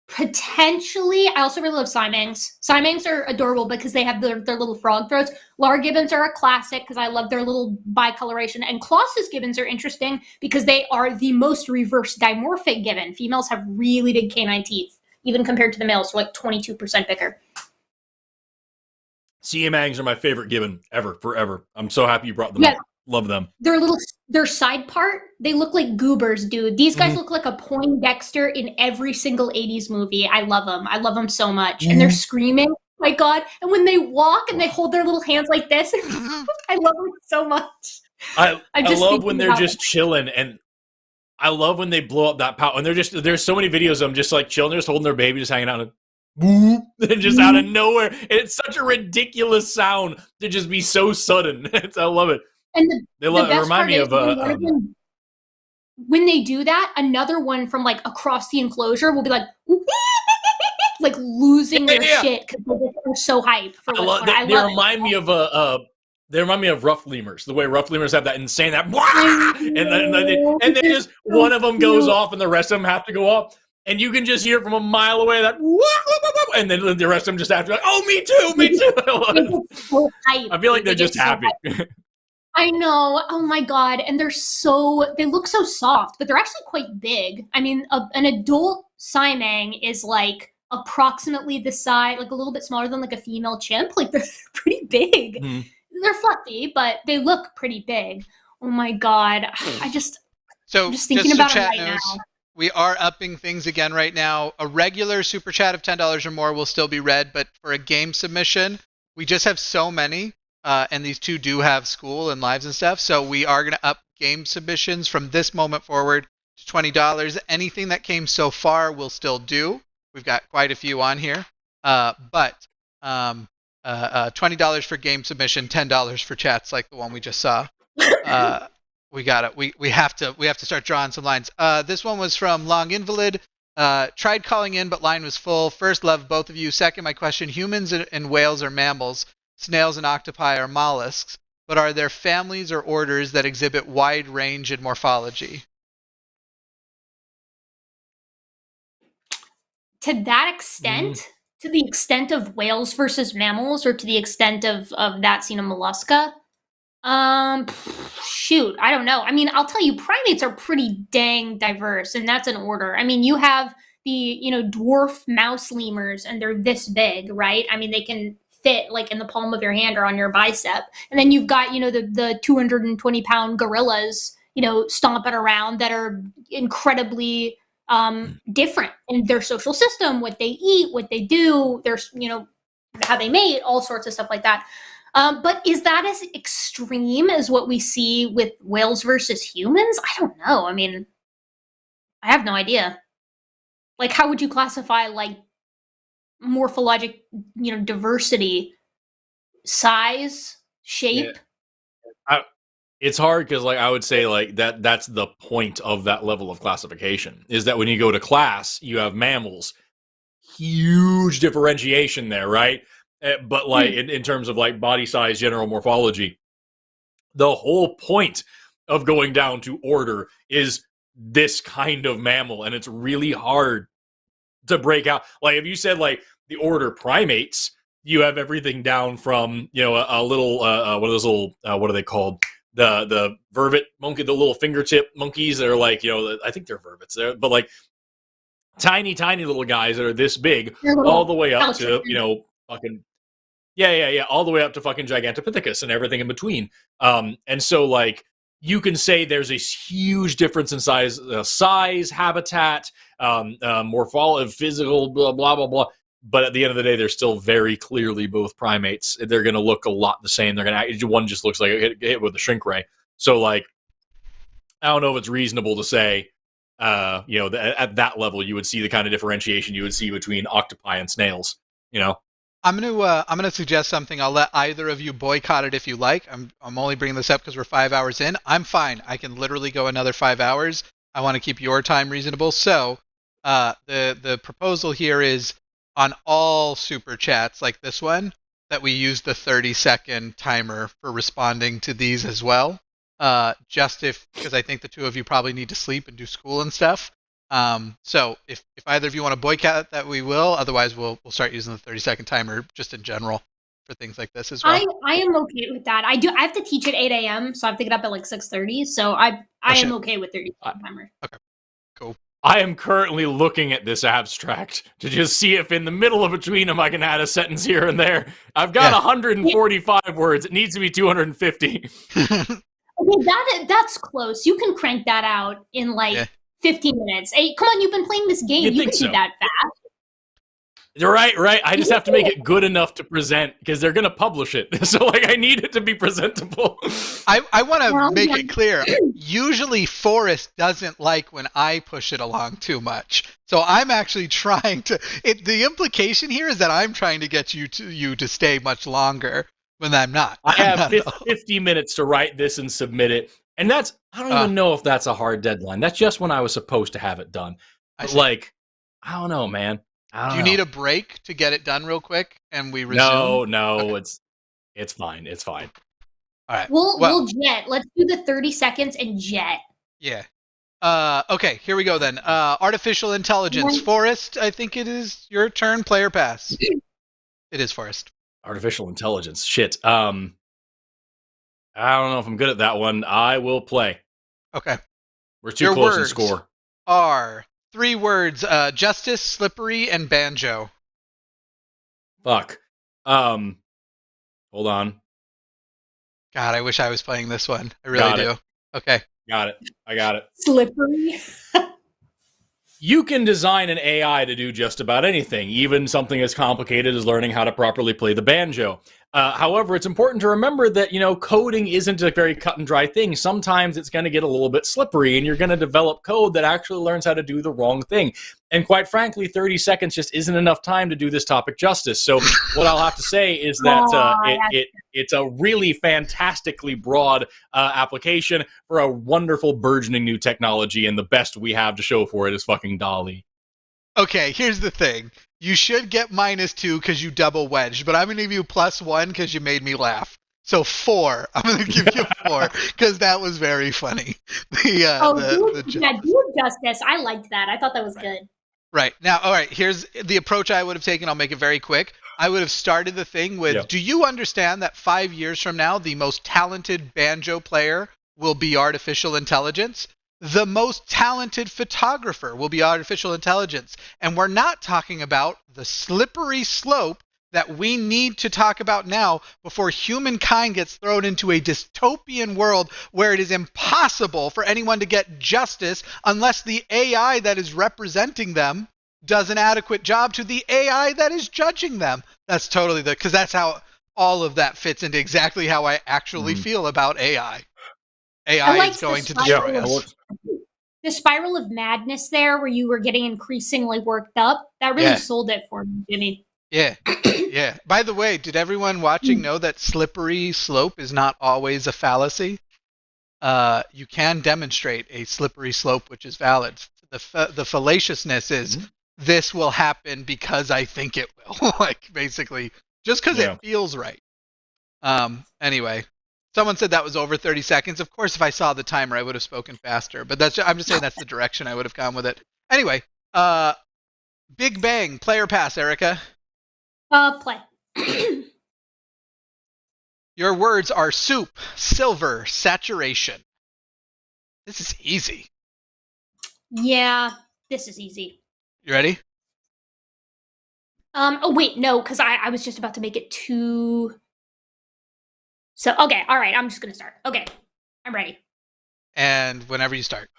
potentially, I also really love Siamangs. Siamangs are adorable because they have their little frog throats. Lar gibbons are a classic because I love their little bicoloration. And Colossus gibbons are interesting because they are the most reverse dimorphic gibbon. Females have really big canine teeth, even compared to the males, so like 22% bigger. Siamangs are my favorite gibbon ever, forever. I'm so happy you brought them up. Love them. Their side part, they look like goobers, dude. These guys look like a Poindexter in every single 80s movie. I love them. I love them so much. And they're screaming, oh my God. And when they walk and they hold their little hands like this, I love them so much. I love when they're just chilling, and I love when they blow up that pout. And there's so many videos of them just like chilling, they're just holding their baby, just hanging out, and boom, and just out of nowhere. And it's such a ridiculous sound to just be so sudden. I love it. And they remind me of when they do that, another one from like across the enclosure will be like like losing their shit because they're so hype. They remind me of rough lemurs. The way rough lemurs have that insane and then just one of them goes off and the rest of them have to go off. And you can just hear it from a mile away that, and then the rest of them just have to be like, oh, me too. I feel like they're just happy. I know. Oh my God. And they look so soft, but they're actually quite big. I mean, an adult Siamang is like approximately the size, like a little bit smaller than like a female chimp. Like they're pretty big. Mm-hmm. They're fluffy, but they look pretty big. Oh my God. I'm just thinking about them right now. We are upping things again right now. A regular super chat of $10 or more will still be read, but for a game submission, we just have so many, and these two do have school and lives and stuff, so we are going to up game submissions from this moment forward to $20. Anything that came so far we'll still do. We've got quite a few on here, but $20 for game submission, $10 for chats like the one we just saw. We got it. We have to start drawing some lines. This one was from Long Invalid. Tried calling in, but line was full. First, love both of you. Second, my question: humans and whales are mammals. Snails and octopi are mollusks. But are there families or orders that exhibit wide range in morphology? To that extent, to the extent of whales versus mammals, or to the extent of that seen in mollusca. Shoot, I don't know. I mean, I'll tell you, primates are pretty dang diverse, and that's an order. I mean, you have the, dwarf mouse lemurs, and they're this big, right? I mean, they can fit like in the palm of your hand or on your bicep. And then you've got, the 220-pound gorillas, stomping around that are incredibly different in their social system, what they eat, what they do, their, how they mate, all sorts of stuff like that. But is that as extreme as what we see with whales versus humans? I don't know. I mean, I have no idea. Like, how would you classify, like, morphologic, diversity, size, shape? Yeah. It's hard because, like, I would say, like, that's the point of that level of classification, is that when you go to class, you have mammals. Huge differentiation there, right? But like in terms of like body size, general morphology, the whole point of going down to order is this kind of mammal, and it's really hard to break out. Like if you said like the order primates, you have everything down from a little one of those little what are they called, the vervet monkey, the little fingertip monkeys that are like I think they're vervets there, but like tiny little guys that are this big, all the way up to fucking all the way up to fucking Gigantopithecus and everything in between. And so like you can say there's a huge difference in size, habitat, morphology, physical, blah blah blah. But at the end of the day, they're still very clearly both primates. They're going to look a lot the same. They're going to one just looks like a hit with a shrink ray. So like I don't know if it's reasonable to say at that level you would see the kind of differentiation you would see between octopi and snails. I'm gonna suggest something. I'll let either of you boycott it if you like. I'm only bringing this up because we're 5 hours in. I'm fine. I can literally go another 5 hours. I want to keep your time reasonable. So, the proposal here is on all super chats like this one that we use the 30-second timer for responding to these as well. Because I think the two of you probably need to sleep and do school and stuff. So if either of you want to boycott that, we will. Otherwise, we'll start using the 30-second timer just in general for things like this as well. I am okay with that. I have to teach at 8 a.m., so I have to get up at like 6:30. So I am okay with 30-second timer. Okay, cool. I am currently looking at this abstract to just see if in the middle of between them I can add a sentence here and there. I've got 145 words. It needs to be 250. Okay, that's close. You can crank that out in 15 minutes. Hey, come on, you've been playing this game. You can do that fast. Right. I just have to make it good enough to present because they're going to publish it. So, like, I need it to be presentable. I want to make it clear. Usually, Forrest doesn't like when I push it along too much. So I'm actually trying to. The implication here is that I'm trying to get you to stay much longer when I'm not. I have 50 minutes to write this and submit it. And I don't even know if that's a hard deadline. That's just when I was supposed to have it done. But like, I don't know, man. Do you need a break to get it done real quick and we resume? No, okay. It's fine. All right. We'll jet. Let's do the 30 seconds and jet. Yeah. Okay, here we go then. Artificial intelligence. Forrest, I think it is your turn. Player pass. It is Forrest. Artificial intelligence. Shit. I don't know if I'm good at that one. I will play. Okay. We're too close in score. Are 3 words: justice, slippery, and banjo. Fuck. Hold on. God, I wish I was playing this one. I really do. Okay. Got it. I got it. Slippery. You can design an AI to do just about anything, even something as complicated as learning how to properly play the banjo. However, it's important to remember that, coding isn't a very cut and dry thing. Sometimes it's going to get a little bit slippery, and you're going to develop code that actually learns how to do the wrong thing. And quite frankly, 30 seconds just isn't enough time to do this topic justice. So what I'll have to say is that it's a really fantastically broad application for a wonderful burgeoning new technology, and the best we have to show for it is fucking DALL-E. Okay, here's the thing. You should get -2 because you double wedged, but I'm going to give you +1 because you made me laugh. So 4. I'm going to give you 4 because that was very funny. Do it justice. I liked that. I thought that was good. Right. Now, all right, here's the approach I would have taken. I'll make it very quick. I would have started the thing with, Do you understand that 5 years from now, the most talented banjo player will be artificial intelligence? The most talented photographer will be artificial intelligence. And we're not talking about the slippery slope that we need to talk about now before humankind gets thrown into a dystopian world where it is impossible for anyone to get justice unless the AI that is representing them does an adequate job to the AI that is judging them. That's totally because that's how all of that fits into exactly how I actually feel about AI. AI is going to destroy us. The spiral of madness there, where you were getting increasingly worked up, that really sold it for me, Jimmy. Yeah. Yeah. By the way, did everyone watching know that slippery slope is not always a fallacy? You can demonstrate a slippery slope which is valid. The fallaciousness is this will happen because I think it will. Like, basically, just because it feels right. Anyway. Someone said that was over 30 seconds. Of course, if I saw the timer, I would have spoken faster. But I'm just saying that's the direction I would have gone with it. Anyway, Big Bang, player pass, Erika. Play. Your words are soup, silver, saturation. This is easy. Yeah, this is easy. You ready? Oh, wait, no, because I was just about to make it too... So, okay, all right, I'm just going to start. Okay, I'm ready. And whenever you start.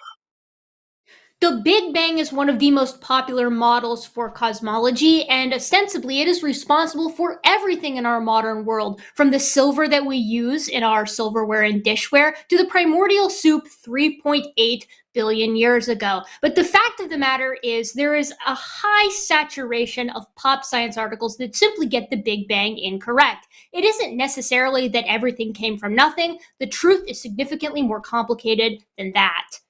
The Big Bang is one of the most popular models for cosmology, and ostensibly it is responsible for everything in our modern world, from the silver that we use in our silverware and dishware to the primordial soup 3.8 billion years ago. But the fact of the matter is there is a high saturation of pop science articles that simply get the Big Bang incorrect. It isn't necessarily that everything came from nothing. The truth is significantly more complicated than that.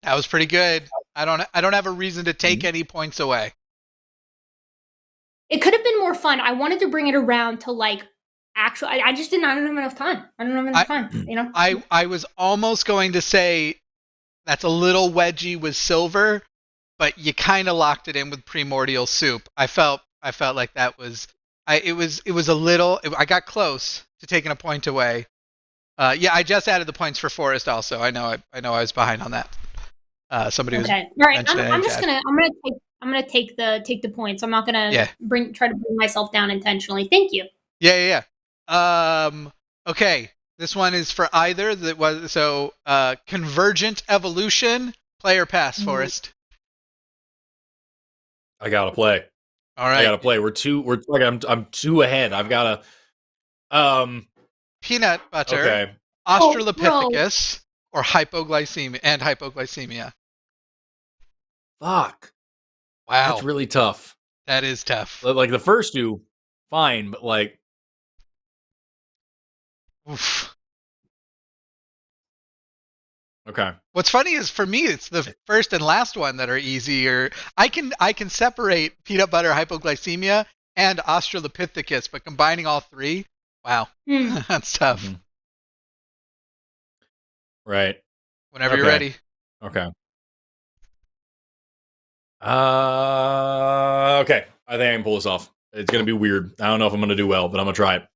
That was pretty good. I don't have a reason to take any points away. It could have been more fun. I wanted to bring it around to actual. I just didn't. I don't have enough time. I don't have enough time. I was almost going to say that's a little wedgy with silver, but you kind of locked it in with primordial soup. I felt like that was. It was a little. I got close to taking a point away. I just added the points for Forrest. Also, I know I was behind on that. Somebody was okay. All right, I'm gonna take the points. I'm not gonna try to bring myself down intentionally. Thank you. Yeah. Okay, this one is for either. That was convergent evolution. Player pass, Forrest. I gotta play. All right, I gotta play. I'm 2 ahead. I've gotta. Peanut butter. Okay. Australopithecus or hypoglycemia. Fuck. Wow. That's really tough. That is tough. Like the first two, fine, but like. Oof. Okay. What's funny is for me, it's the first and last one that are easier. I can separate peanut butter hypoglycemia and Australopithecus, but combining all three, wow, that's tough. Mm-hmm. Right. Whenever you're ready. Okay. Okay. I think I can pull this off. It's gonna be weird. I don't know if I'm gonna do well, but I'm gonna try it.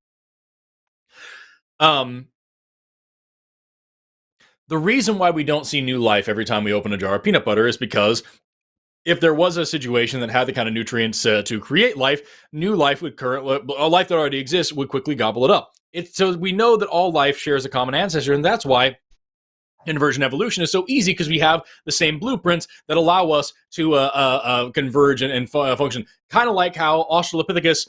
The reason why we don't see new life every time we open a jar of peanut butter is because if there was a situation that had the kind of nutrients to create life, new life would a life that already exists would quickly gobble it up. So we know that all life shares a common ancestor, and that's why convergent evolution is so easy because we have the same blueprints that allow us to converge and function. Kind of like how Australopithecus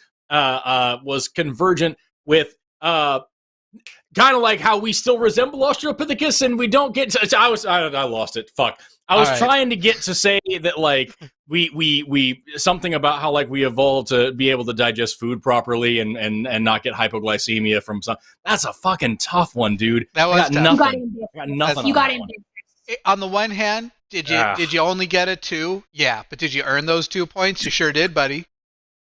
was convergent with kind of like how we still resemble Australopithecus and we don't get to, I lost it. Fuck. I was trying to get to say that like we something about how like we evolved to be able to digest food properly and not get hypoglycemia from some. That's a fucking tough one, dude. That was I got nothing. You got it. On the one hand, did you only get a 2? Yeah, but did you earn those 2 points? You sure did, buddy.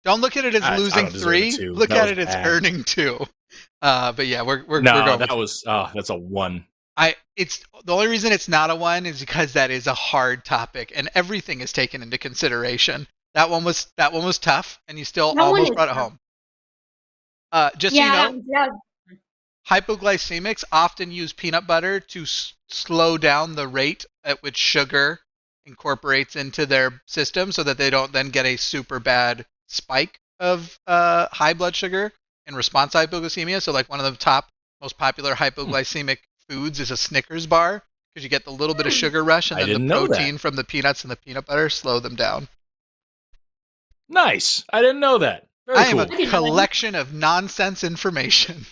Don't look at it as losing 3. Look at it as earning 2. But yeah, we're going. That was that's a 1. It's the only reason it's not a 1 is because that is a hard topic and everything is taken into consideration. That one was tough, and you still almost brought it home. Just so you know, hypoglycemics often use peanut butter to slow down the rate at which sugar incorporates into their system, so that they don't then get a super bad spike of high blood sugar in response to hypoglycemia. So like one of the top most popular hypoglycemic foods is a Snickers bar, because you get the little bit of sugar rush and then the protein from the peanuts and the peanut butter slow them down. Nice. I didn't know that. Very cool. I am a collection of nonsense information.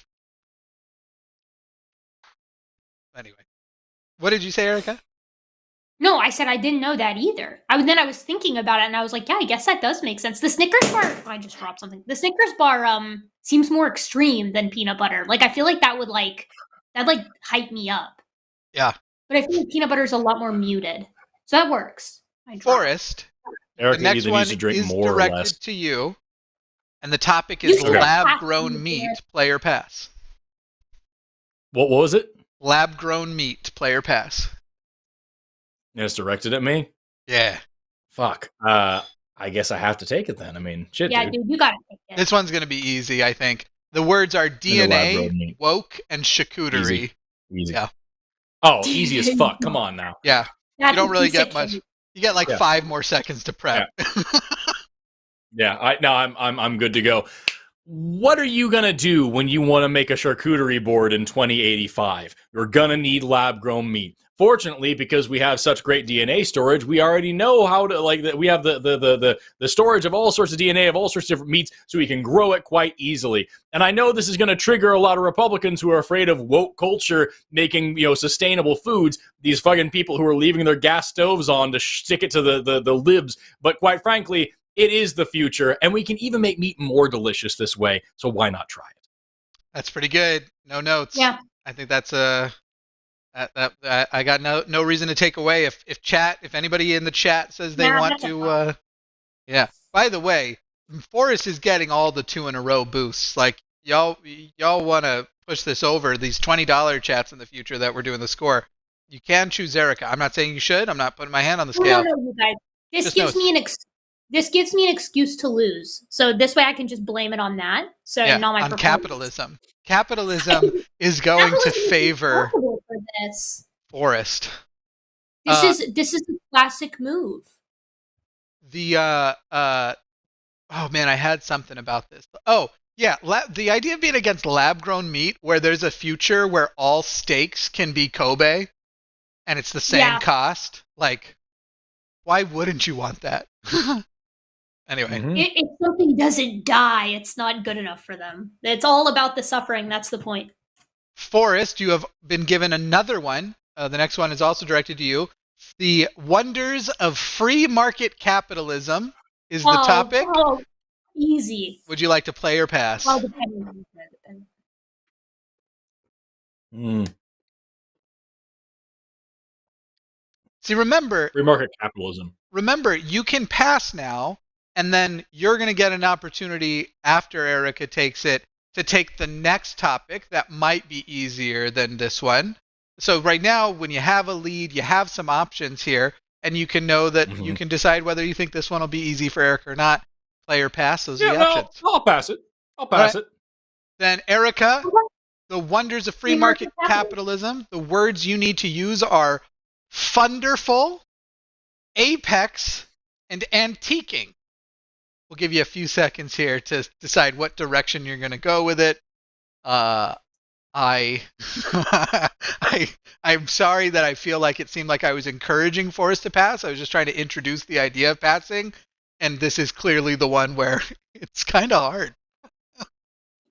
Anyway, what did you say, Erika? No, I said I didn't know that either. I was thinking about it, and I was like, yeah, I guess that does make sense. The Snickers bar, I just dropped something. The Snickers bar seems more extreme than peanut butter. Like, I feel like that would hype me up. Yeah. But I feel like peanut butter is a lot more muted. So that works. Forrest, Erika, the next one is directed to you, and the topic is lab-grown meat, play or pass. What was it? Lab-grown meat, play or pass. And it's directed at me? Yeah. Fuck. I guess I have to take it then. I mean, shit, yeah, dude, you gotta take it. This one's going to be easy, I think. The words are DNA, woke, and charcuterie. Easy. Yeah. Oh, easy as fuck. Come on now. Yeah. You don't really get much. You get like 5 more seconds to prep. Yeah. I'm good to go. What are you going to do when you want to make a charcuterie board in 2085? You're going to need lab-grown meat. Fortunately, because we have such great DNA storage, we already know how to, like, we have the storage of all sorts of DNA of all sorts of different meats, so we can grow it quite easily. And I know this is going to trigger a lot of Republicans who are afraid of woke culture making, sustainable foods. These fucking people who are leaving their gas stoves on to stick it to the libs. But quite frankly, it is the future, and we can even make meat more delicious this way. So why not try it? That's pretty good. No notes. Yeah. I think that's I got no reason to take away. If anybody in the chat says they want to, yeah. By the way, Forrest is getting all the 2 in a row boosts. Like y'all want to push this over these $20 chats in the future that we're doing the score. You can choose Erika. I'm not saying you should. I'm not putting my hand on the scale. No, you guys. This gives me an excuse to lose. So this way I can just blame it on that. So yeah, not my on capitalism. Capitalism is going to favor for this. Forrest. This is a classic move. Oh man, I had something about this. Oh yeah, the idea of being against lab-grown meat, where there's a future where all steaks can be Kobe, and it's the same cost. Like, why wouldn't you want that? Anyway. If something doesn't die, it's not good enough for them. It's all about the suffering. That's the point. Forrest, you have been given another one. The next one is also directed to you. The wonders of free market capitalism is the topic. Oh, easy. Would you like to play or pass? Well, depending. See, remember... Free market capitalism. Remember, you can pass now, and then you're going to get an opportunity after Erika takes it to take the next topic that might be easier than this one. So right now, when you have a lead, you have some options here, and you can know that you can decide whether you think this one will be easy for Erika or not. Play or pass, those are the options. I'll pass it. I'll pass it. Then Erika, the wonders of free market capitalism, the words you need to use are funderful, apex, and antiquing. We'll give you a few seconds here to decide what direction you're going to go with it. I'm sorry that I feel like it seemed like I was encouraging Forrest to pass. I was just trying to introduce the idea of passing, and this is clearly the one where it's kind of hard.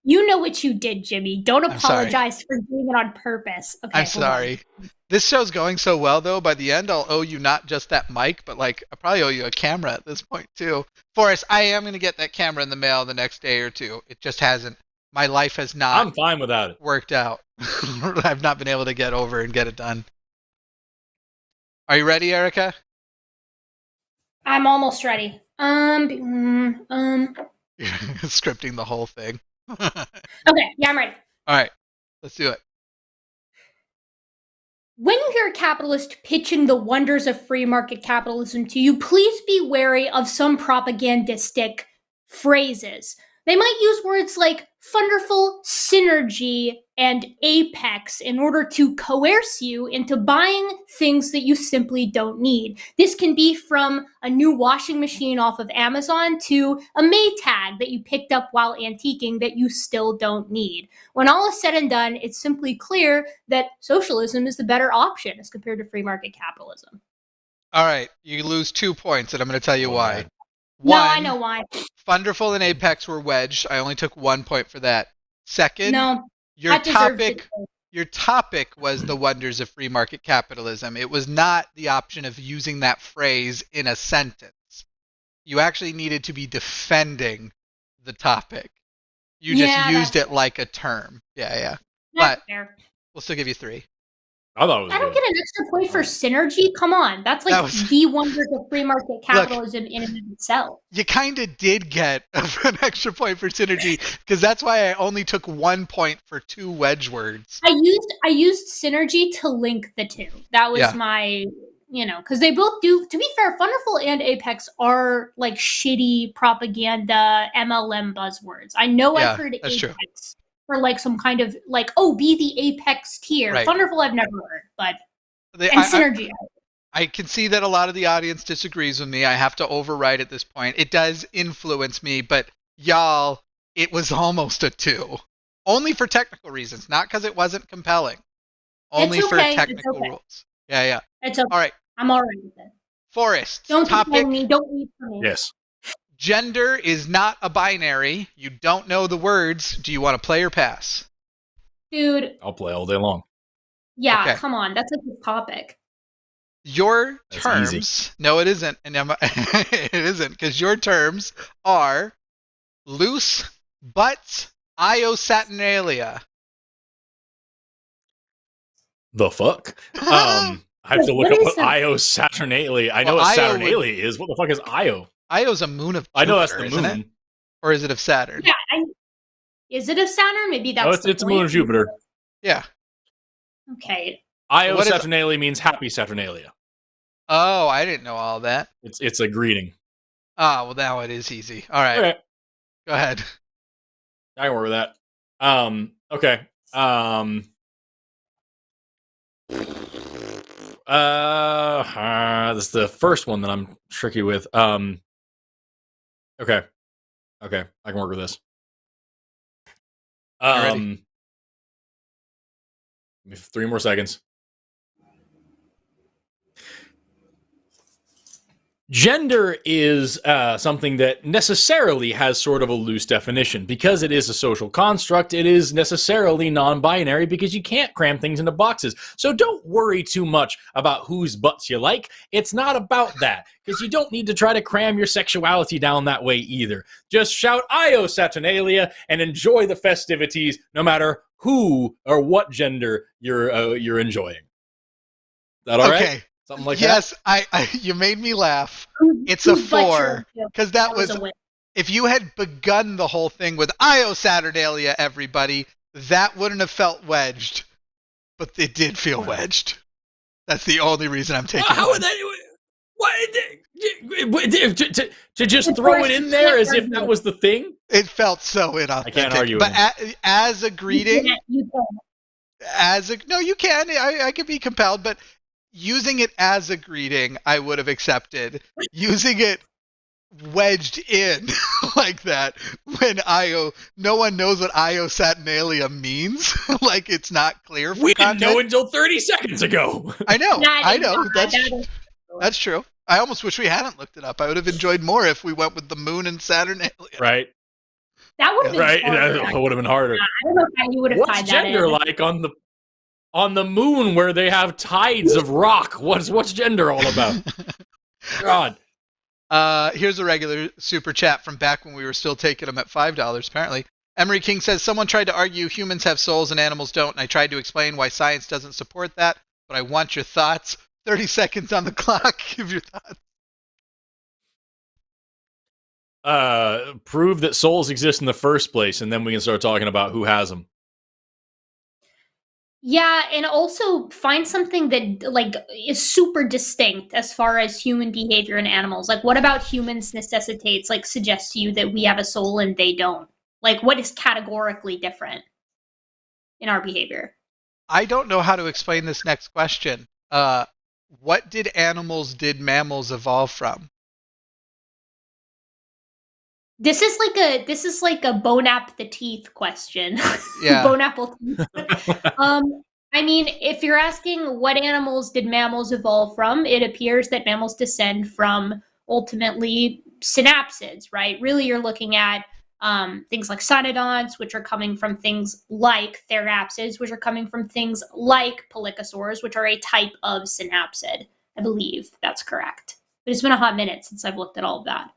You know what you did, Jimmy. Don't I'm sorry. apologize for doing it on purpose. Okay, I'm sorry. This show's going so well, though. By the end, I'll owe you not just that mic, but like I probably owe you a camera at this point too. Forrest, I am going to get that camera in the mail the next day or two. It just hasn't. My life has not. I'm fine without it. Worked out. I've not been able to get over and get it done. Are you ready, Erika? I'm almost ready. Scripting the whole thing. Okay, yeah, I'm ready. All right, let's do it. When you hear a capitalist pitching the wonders of free market capitalism to you, please be wary of some propagandistic phrases. They might use words like wonderful, synergy, and apex in order to coerce you into buying things that you simply don't need. This can be from a new washing machine off of Amazon to a Maytag that you picked up while antiquing that you still don't need. When all is said and done, it's simply clear that socialism is the better option as compared to free market capitalism. All right, you lose 2 points, and I'm going to tell you why. No, I know why. Wonderful and Apex were wedged. I only took 1 point for that. Second, no, your topic was the wonders of free market capitalism. It was not the option of using that phrase in a sentence. You actually needed to be defending the topic. You just used it like a term. Yeah. But fair. We'll still give you 3. I thought it was I don't good. get an extra point for synergy. Come on, that's like the wonders of free market capitalism in and of itself. You kind of did get an extra point for synergy because that's why I only took 1 point for 2 wedge words. I used synergy to link the two. That was my, because they both do. To be fair, Wonderful and Apex are like shitty propaganda MLM buzzwords. I know I've heard Apex. True. For like some kind of like, be the apex tier. Right. Wonderful, I've never heard, but synergy. I can see that a lot of the audience disagrees with me. I have to override at this point. It does influence me, but y'all, it was almost a 2. Only for technical reasons, not because it wasn't compelling. Only for technical rules. Yeah. It's okay. All right. I'm all right with it. Forrest, don't topic. Me. Don't read for me. Yes. Gender is not a binary. You don't know the words. Do you want to play or pass? Dude. I'll play all day long. Yeah, Come on. That's a good topic. Your terms. Easy. No, it isn't. And it isn't, because your terms are loose butts, Saturnalia. The fuck? I have to look up what Saturnalia. I know what Saturnalia is. What the fuck is Io? Io's a moon of Jupiter, I know that's the moon. It? Or is it of Saturn? Yeah. Is it of Saturn? Maybe that's it's a moon of Jupiter. Yeah. Okay. Io Saturnalia means happy Saturnalia. Oh, I didn't know all that. It's a greeting. Ah, well now it is easy. All right. Okay. Go ahead. I can work with that. Okay. This is the first one that I'm tricky with. Okay, I can work with this. Give me 3 more seconds. Gender is something that necessarily has sort of a loose definition. Because it is a social construct, it is necessarily non-binary because you can't cram things into boxes. So don't worry too much about whose butts you like. It's not about that, because you don't need to try to cram your sexuality down that way either. Just shout Io Saturnalia and enjoy the festivities no matter who or what gender you're enjoying. Is that all right? Something like that? Yes, you made me laugh. It's a 4, because that was if you had begun the whole thing with Io Saturnalia, everybody, that wouldn't have felt wedged, but it did feel wedged. That's the only reason I'm taking. How would that? To just throw it in there as if that was the thing? It felt so inauthentic. I can't argue. But as a greeting, no, you can. I can be compelled, but using it as a greeting, I would have accepted. Using it wedged in like that when no one knows what Io Saturnalia means. Like, it's not clear for We content. didn't know until 30 seconds ago. I know. I know. That That's true. I almost wish we hadn't looked it up. I would have enjoyed more if we went with the moon and Saturnalia. Right. That would have been Right. harder. That would have been harder. I don't know how you would have What's tied that gender in. like on the moon where they have tides of rock? What's gender all about? God. Here's a regular super chat from back when we were still taking them at $5, apparently. Emery King says, someone tried to argue humans have souls and animals don't, and I tried to explain why science doesn't support that, but I want your thoughts. 30 seconds on the clock. Give your thoughts. Prove that souls exist in the first place, and then we can start talking about who has them. Yeah, and also find something that like is super distinct as far as human behavior and animals. Like, what about humans necessitates, like, suggests to you that we have a soul and they don't? Like, what is categorically different in our behavior? I don't know how to explain this next question. What did mammals evolve from? This is like a bone app the teeth question. Yeah. Bone apple teeth. I mean, if you're asking what animals did mammals evolve from, it appears that mammals descend from ultimately synapsids, right? Really, you're looking at things like cynodonts, which are coming from things like therapsids, which are coming from things like pelycosaurs, which are a type of synapsid. I believe that's correct. But it's been a hot minute since I've looked at all of that.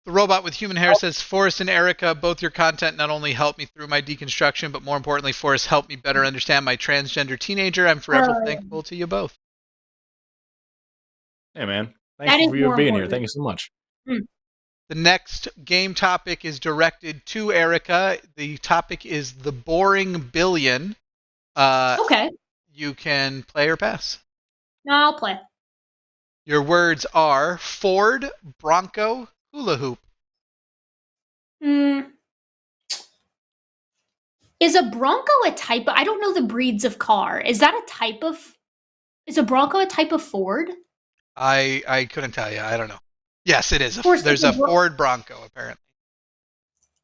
The robot with human hair says, Forrest and Erika, both your content not only helped me through my deconstruction, but more importantly, Forrest helped me better understand my transgender teenager. I'm forever thankful to you both. Hey, man. Thank you for being here. Thank you so much. The next game topic is directed to Erika. The topic is the boring billion. Okay. You can play or pass. No, I'll play. Your words are Ford, Bronco, hula hoop. Is a Bronco a type of, I don't know the breeds of car. Is that a type of, is a Bronco a type of Ford? I couldn't tell you. I don't know. Yes, it is. There's a Ford Bronco, apparently.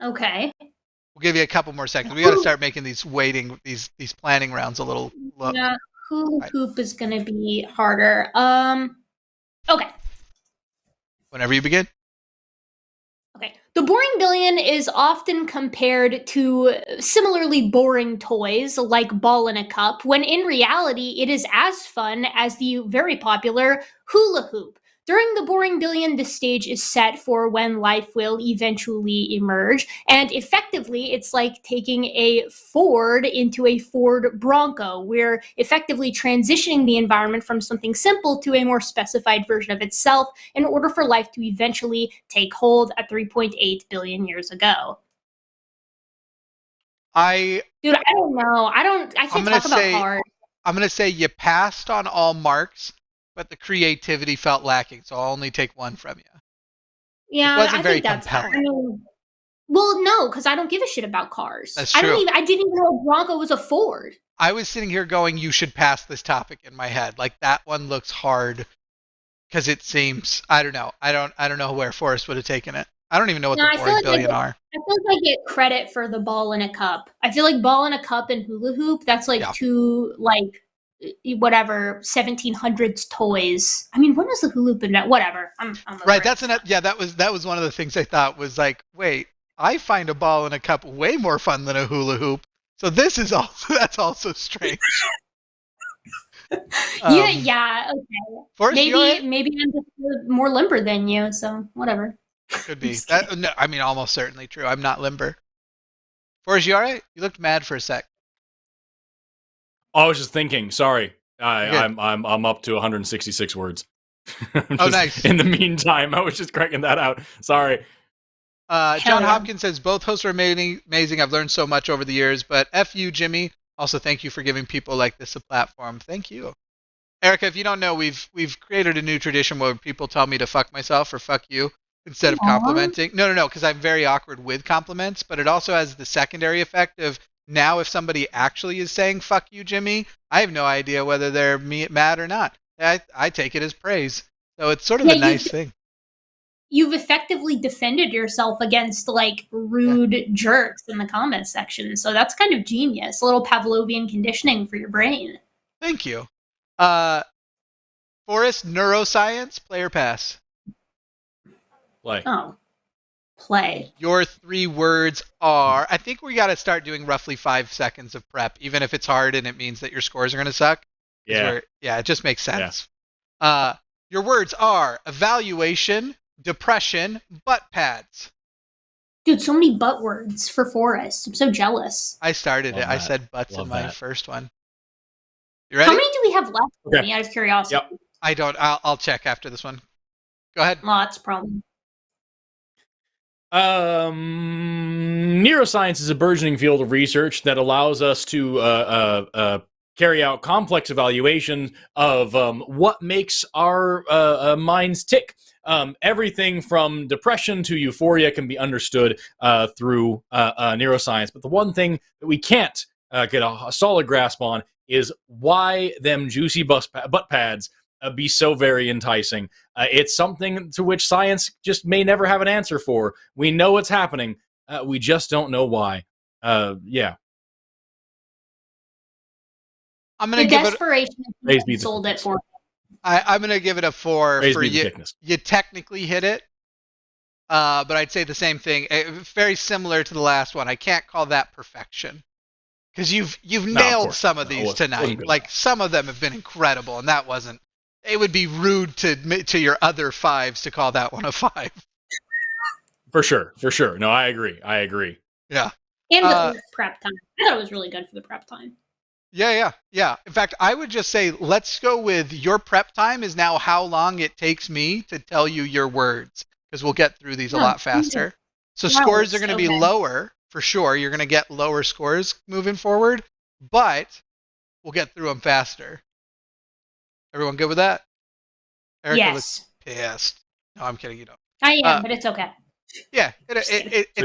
Okay. We'll give you a couple more seconds. We got to start making these planning rounds a little. Yeah, hula hoop is going to be harder. Okay. Whenever you begin. Okay. The boring billion is often compared to similarly boring toys like Ball in a Cup, when in reality it is as fun as the very popular hula hoop. During the boring billion, the stage is set for when life will eventually emerge, and effectively it's like taking a Ford into a Ford Bronco. We're effectively transitioning the environment from something simple to a more specified version of itself in order for life to eventually take hold at 3.8 billion years ago. I don't know. I can't talk about cars. I'm going to say you passed on all marks, but the creativity felt lacking, so I'll only take one from you. Yeah, it wasn't I very think that's compelling. Well, no, because I don't give a shit about cars. That's true. I didn't even know a Bronco was a Ford. I was sitting here going, you should pass this topic in my head. Like, that one looks hard because it seems, I don't know. I don't know where Forrest would have taken it. I don't even know what the boring billion are. I feel like I get credit for the Ball in a Cup. I feel like Ball in a Cup and hula hoop, that's like two, like, whatever 1700s toys. I mean, when was the hula hoop in that? Whatever. I'm right. That was one of the things I thought was like, wait, I find a ball in a cup way more fun than a hula hoop. So this is that's also strange. Yeah. Okay. Forrest, maybe I'm just more limber than you. So whatever. Could be. No, I mean, almost certainly true. I'm not limber. Forrest, you all right? You looked mad for a sec. I was just thinking. Sorry, I'm up to 166 words. Nice. In the meantime, I was just cracking that out. Sorry. John Hopkins says both hosts are amazing. I've learned so much over the years. But F you, Jimmy. Also, thank you for giving people like this a platform. Thank you, Erika. If you don't know, we've created a new tradition where people tell me to fuck myself or fuck you instead of complimenting. No, because I'm very awkward with compliments. But it also has the secondary effect of, now, if somebody actually is saying "fuck you, Jimmy," I have no idea whether they're mad or not. I take it as praise, so it's sort of a nice thing. you've effectively defended yourself against like rude jerks in the comments section. So that's kind of genius. A little Pavlovian conditioning for your brain. Thank you. Forrest, neuroscience, play or pass? Play. Oh, play. Your 3 words are, I think we got to start doing roughly 5 seconds of prep, even if it's hard and it means that your scores are going to suck. Yeah. Yeah, it just makes sense. Yeah. Your words are evaluation, depression, butt pads. Dude, so many butt words for Forrest. I'm so jealous. I started Love it. I that. said butts Love in my that. first one. You ready? How many do we have left? Okay. Me, out of curiosity. Yep. I don't. I'll check after this one. Go ahead. Lots, probably. Neuroscience is a burgeoning field of research that allows us to carry out complex evaluation of what makes our minds tick. Everything from depression to euphoria can be understood through neuroscience. But the one thing that we can't get a solid grasp on is why them juicy butt pads be so very enticing. It's something to which science just may never have an answer for. We know it's happening. We just don't know why. Yeah. I'm gonna The give desperation It. sold it for. I'm gonna give it a 4 Praise for be the you. thickness. You technically hit it, but I'd say the same thing. Very similar to the last one. I can't call that perfection because you've nailed some of these tonight. Like some of them have been incredible, and that wasn't. It would be rude to your other 5s to call that one a 5. For sure. No, I agree. Yeah. And the prep time. I thought it was really good for the prep time. Yeah. In fact, I would just say let's go with your prep time is now how long it takes me to tell you your words, because we'll get through these a lot faster. So scores are going to be lower for sure. You're going to get lower scores moving forward, but we'll get through them faster. Everyone good with that? Erika Yes. looks pissed. No, I'm kidding. You don't. I am, but it's okay. Yeah, it's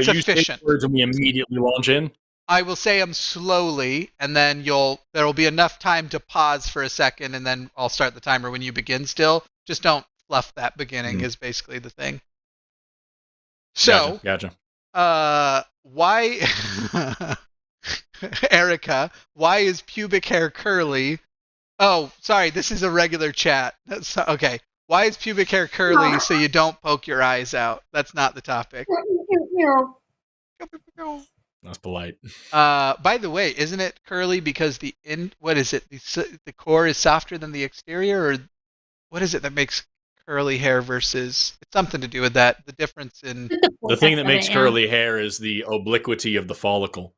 so efficient. Words and we immediately launch in. I will say them slowly, and then there will be enough time to pause for a second, and then I'll start the timer when you begin. Still, just don't fluff that beginning. Is basically the thing. So, gotcha. Why, Erika? Why is pubic hair curly? Oh, sorry, this is a regular chat. Okay. Why is pubic hair curly so you don't poke your eyes out? That's not the topic. That's polite. By the way, isn't it curly because what is it? The core is softer than the exterior, or what is it that makes curly hair versus? It's something to do with that. The difference in the thing that makes curly hair is the obliquity of the follicle.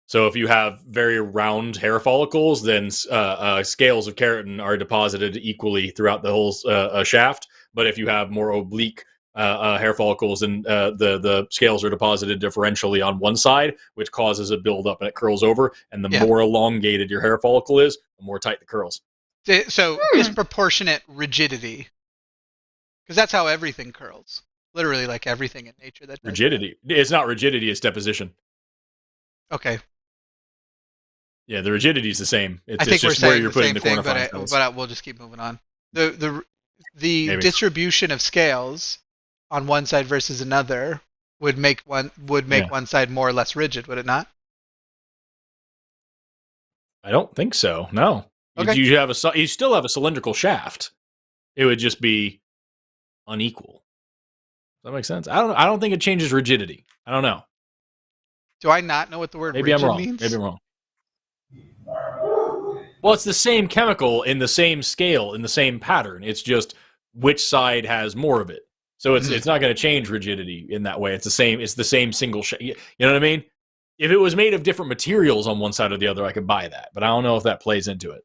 So if you have very round hair follicles, then scales of keratin are deposited equally throughout the whole shaft. But if you have more oblique hair follicles, and the scales are deposited differentially on one side, which causes a buildup and it curls over. And the more elongated your hair follicle is, the more tight the curls. So disproportionate rigidity, because that's how everything curls. Literally, like everything in nature that does rigidity. It's not rigidity; it's deposition. Okay. Yeah, the rigidity is the same. I think just we're where saying you're the putting same the thing, corner but we'll just keep moving on. The distribution of scales on one side versus another would make one side more or less rigid, would it not? I don't think so. No. Okay. You still have a cylindrical shaft. It would just be unequal. Does that make sense? I don't think it changes rigidity. I don't know. Do I not know what the word Maybe rigid I'm wrong. means? Maybe I'm wrong. Well, it's the same chemical in the same scale, in the same pattern. It's just which side has more of it. So it's not going to change rigidity in that way. It's the same single you know what I mean? If it was made of different materials on one side or the other, I could buy that. But I don't know if that plays into it.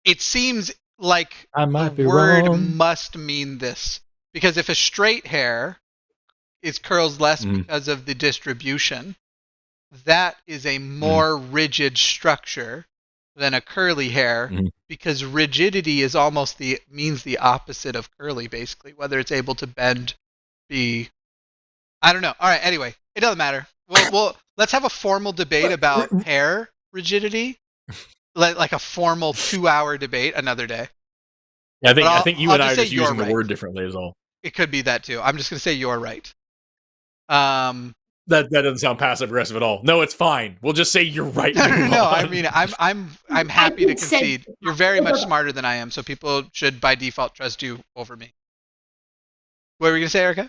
It seems like I might the be word wrong. must mean this. Because if a straight hair curls less because of the distribution, that is a more rigid structure than a curly hair, because rigidity is means the opposite of curly, basically. Whether it's able to bend, I don't know. All right, anyway, it doesn't matter. Let's have a formal debate about hair rigidity, like a formal 2-hour debate another day. I think you I'll and I just are just say you're using the right. word differently is all. It could be that too. I'm just going to say you're right. That doesn't sound passive aggressive at all. No, it's fine. We'll just say you're right. No. I mean, I'm happy to concede. You're very much Okay. smarter than I am, so people should by default trust you over me. What were you going to say, Erika?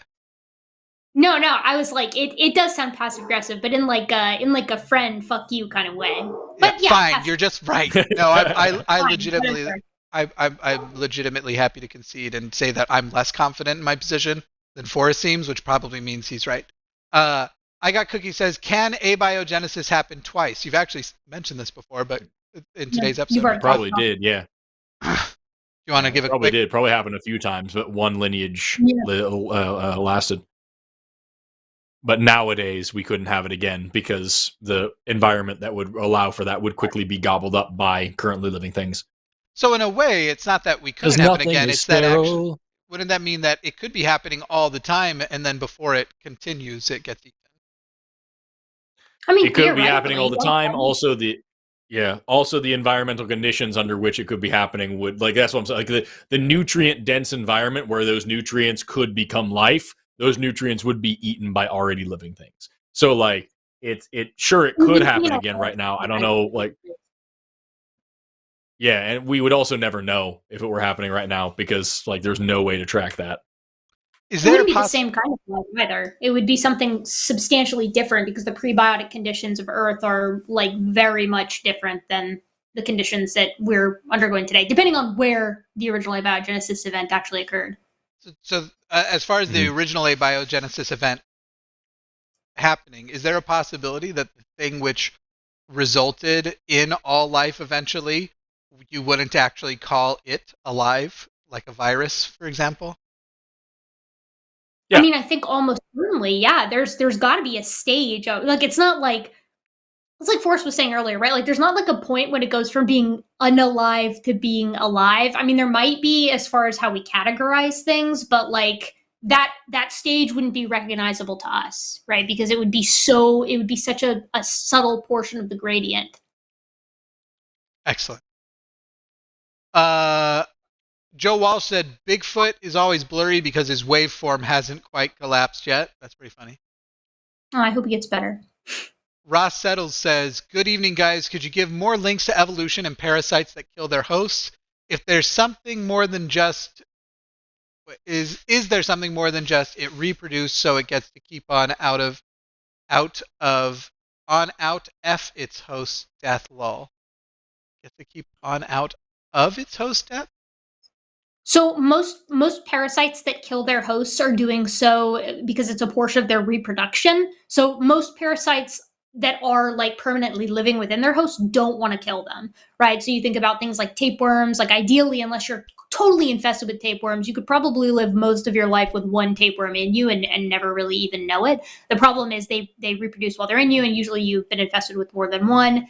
No, I was like, it does sound passive aggressive, but in like a friend fuck you kind of way. But yeah, fine. passive- You're just right. No, I Fine, legitimately, whatever. I'm legitimately happy to concede and say that I'm less confident in my position than Forrest seems, which probably means he's right. I got Cookie says, can abiogenesis happen twice? You've actually mentioned this before, but in today's episode, you've already Probably did, yeah. you want to give a Probably quick? did. Probably happened a few times, but one lineage lasted. But nowadays, we couldn't have it again because the environment that would allow for that would quickly be gobbled up by currently living things. So in a way, it's not that we couldn't have it again. It's that actually, wouldn't that mean that it could be happening all the time, and then before it continues, it gets eaten? I mean, It could be happening all the theoretically, time. Also the environmental conditions under which it could be happening would, like, that's what I'm saying. Like the nutrient dense environment where those nutrients could become life, those nutrients would be eaten by already living things. So like it could happen again right now. I don't know, like, yeah, and we would also never know if it were happening right now because like there's no way to track that. Is It there wouldn't a be the same kind of life either. It would be something substantially different because the prebiotic conditions of Earth are like very much different than the conditions that we're undergoing today, depending on where the original abiogenesis event actually occurred. So as far as the original abiogenesis event happening, is there a possibility that the thing which resulted in all life eventually, you wouldn't actually call it alive, like a virus, for example? Yeah. I mean, I think almost certainly, yeah. There's got to be a stage of, like, it's not like, it's like Forrest was saying earlier, right? Like, there's not like a point when it goes from being unalive to being alive. I mean, there might be as far as how we categorize things, but like that stage wouldn't be recognizable to us, right? Because it would be such a subtle portion of the gradient. Excellent. Joe Walsh said Bigfoot is always blurry because his waveform hasn't quite collapsed yet. That's pretty funny. Oh, I hope he gets better. Ross Settles says, good evening, guys. Could you give more links to evolution and parasites that kill their hosts? If there's something more than just... Is there something more than just it reproduced so it gets to keep on out F its host death lol? Gets to keep on out of its host death? So most parasites that kill their hosts are doing so because it's a portion of their reproduction. So most parasites that are like permanently living within their host don't want to kill them, right? So you think about things like tapeworms, like ideally, unless you're totally infested with tapeworms, you could probably live most of your life with one tapeworm in you and never really even know it. The problem is they reproduce while they're in you, and usually you've been infested with more than one.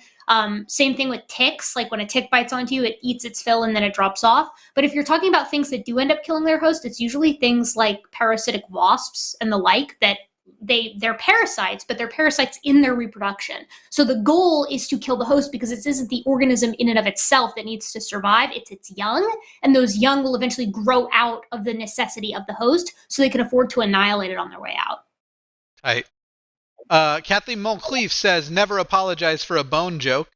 Same thing with ticks. Like when a tick bites onto you, it eats its fill and then it drops off. But if you're talking about things that do end up killing their host, it's usually things like parasitic wasps and the like that they're parasites, but they're parasites in their reproduction. So the goal is to kill the host because it isn't the organism in and of itself that needs to survive. It's its young, and those young will eventually grow out of the necessity of the host so they can afford to annihilate it on their way out. Tight. Kathleen Moncrief says, never apologize for a bone joke.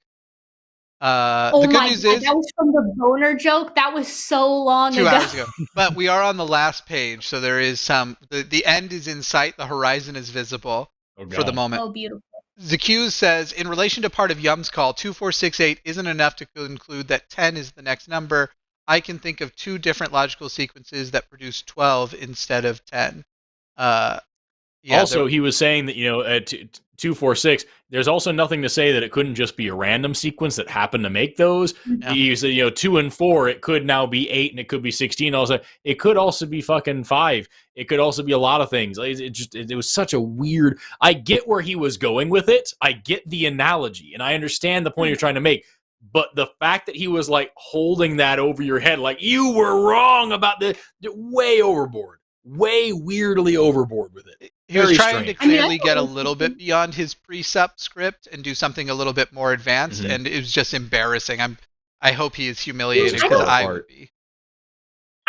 The good news is that was from the boner joke. That was so long 2 ago. hours ago. But we are on the last page, so there is some. The end is in sight. The horizon is visible for the moment. Oh, beautiful. Zacuse says, in relation to part of Yum's call, 2468 isn't enough to conclude that 10 is the next number. I can think of 2 different logical sequences that produce 12 instead of 10. He was saying that, at 246, there's also nothing to say that it couldn't just be a random sequence that happened to make those. Yeah. You said, 2 and 4, it could now be 8 and it could be 16. Also, it could also be fucking 5. It could also be a lot of things. It was such a weird. I get where he was going with it. I get the analogy, and I understand the point you're trying to make. But the fact that he was like holding that over your head, like you were wrong about way overboard. Way weirdly overboard with it. He was trying to strange. clearly get a little bit beyond his precept script and do something a little bit more advanced, and it was just embarrassing. I hope he is humiliated because I would be.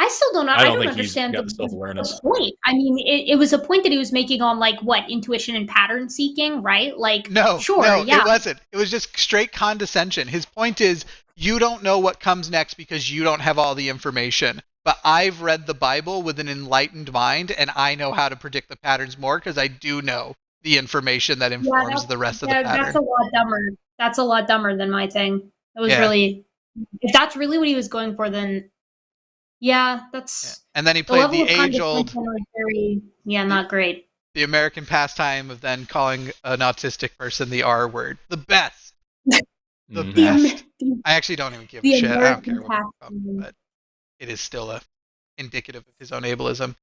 I still don't know. I don't think understand he's got the self-awareness. the point. I mean, it was a point that he was making on like what intuition and pattern seeking, right? Like, sure, yeah. It wasn't. It was just straight condescension. His point is, you don't know what comes next because you don't have all the information. But I've read the Bible with an enlightened mind, and I know how to predict the patterns more because I do know the information that informs the rest of the pattern. That's a lot dumber. That's a lot dumber than my thing. It was really, if that's really what he was going for, then that's. Yeah. And then he played the age-old. Not great. The American pastime of then calling an autistic person the R word. The best. The best. I actually don't even give a shit. I don't care what but it is still indicative of his own ableism.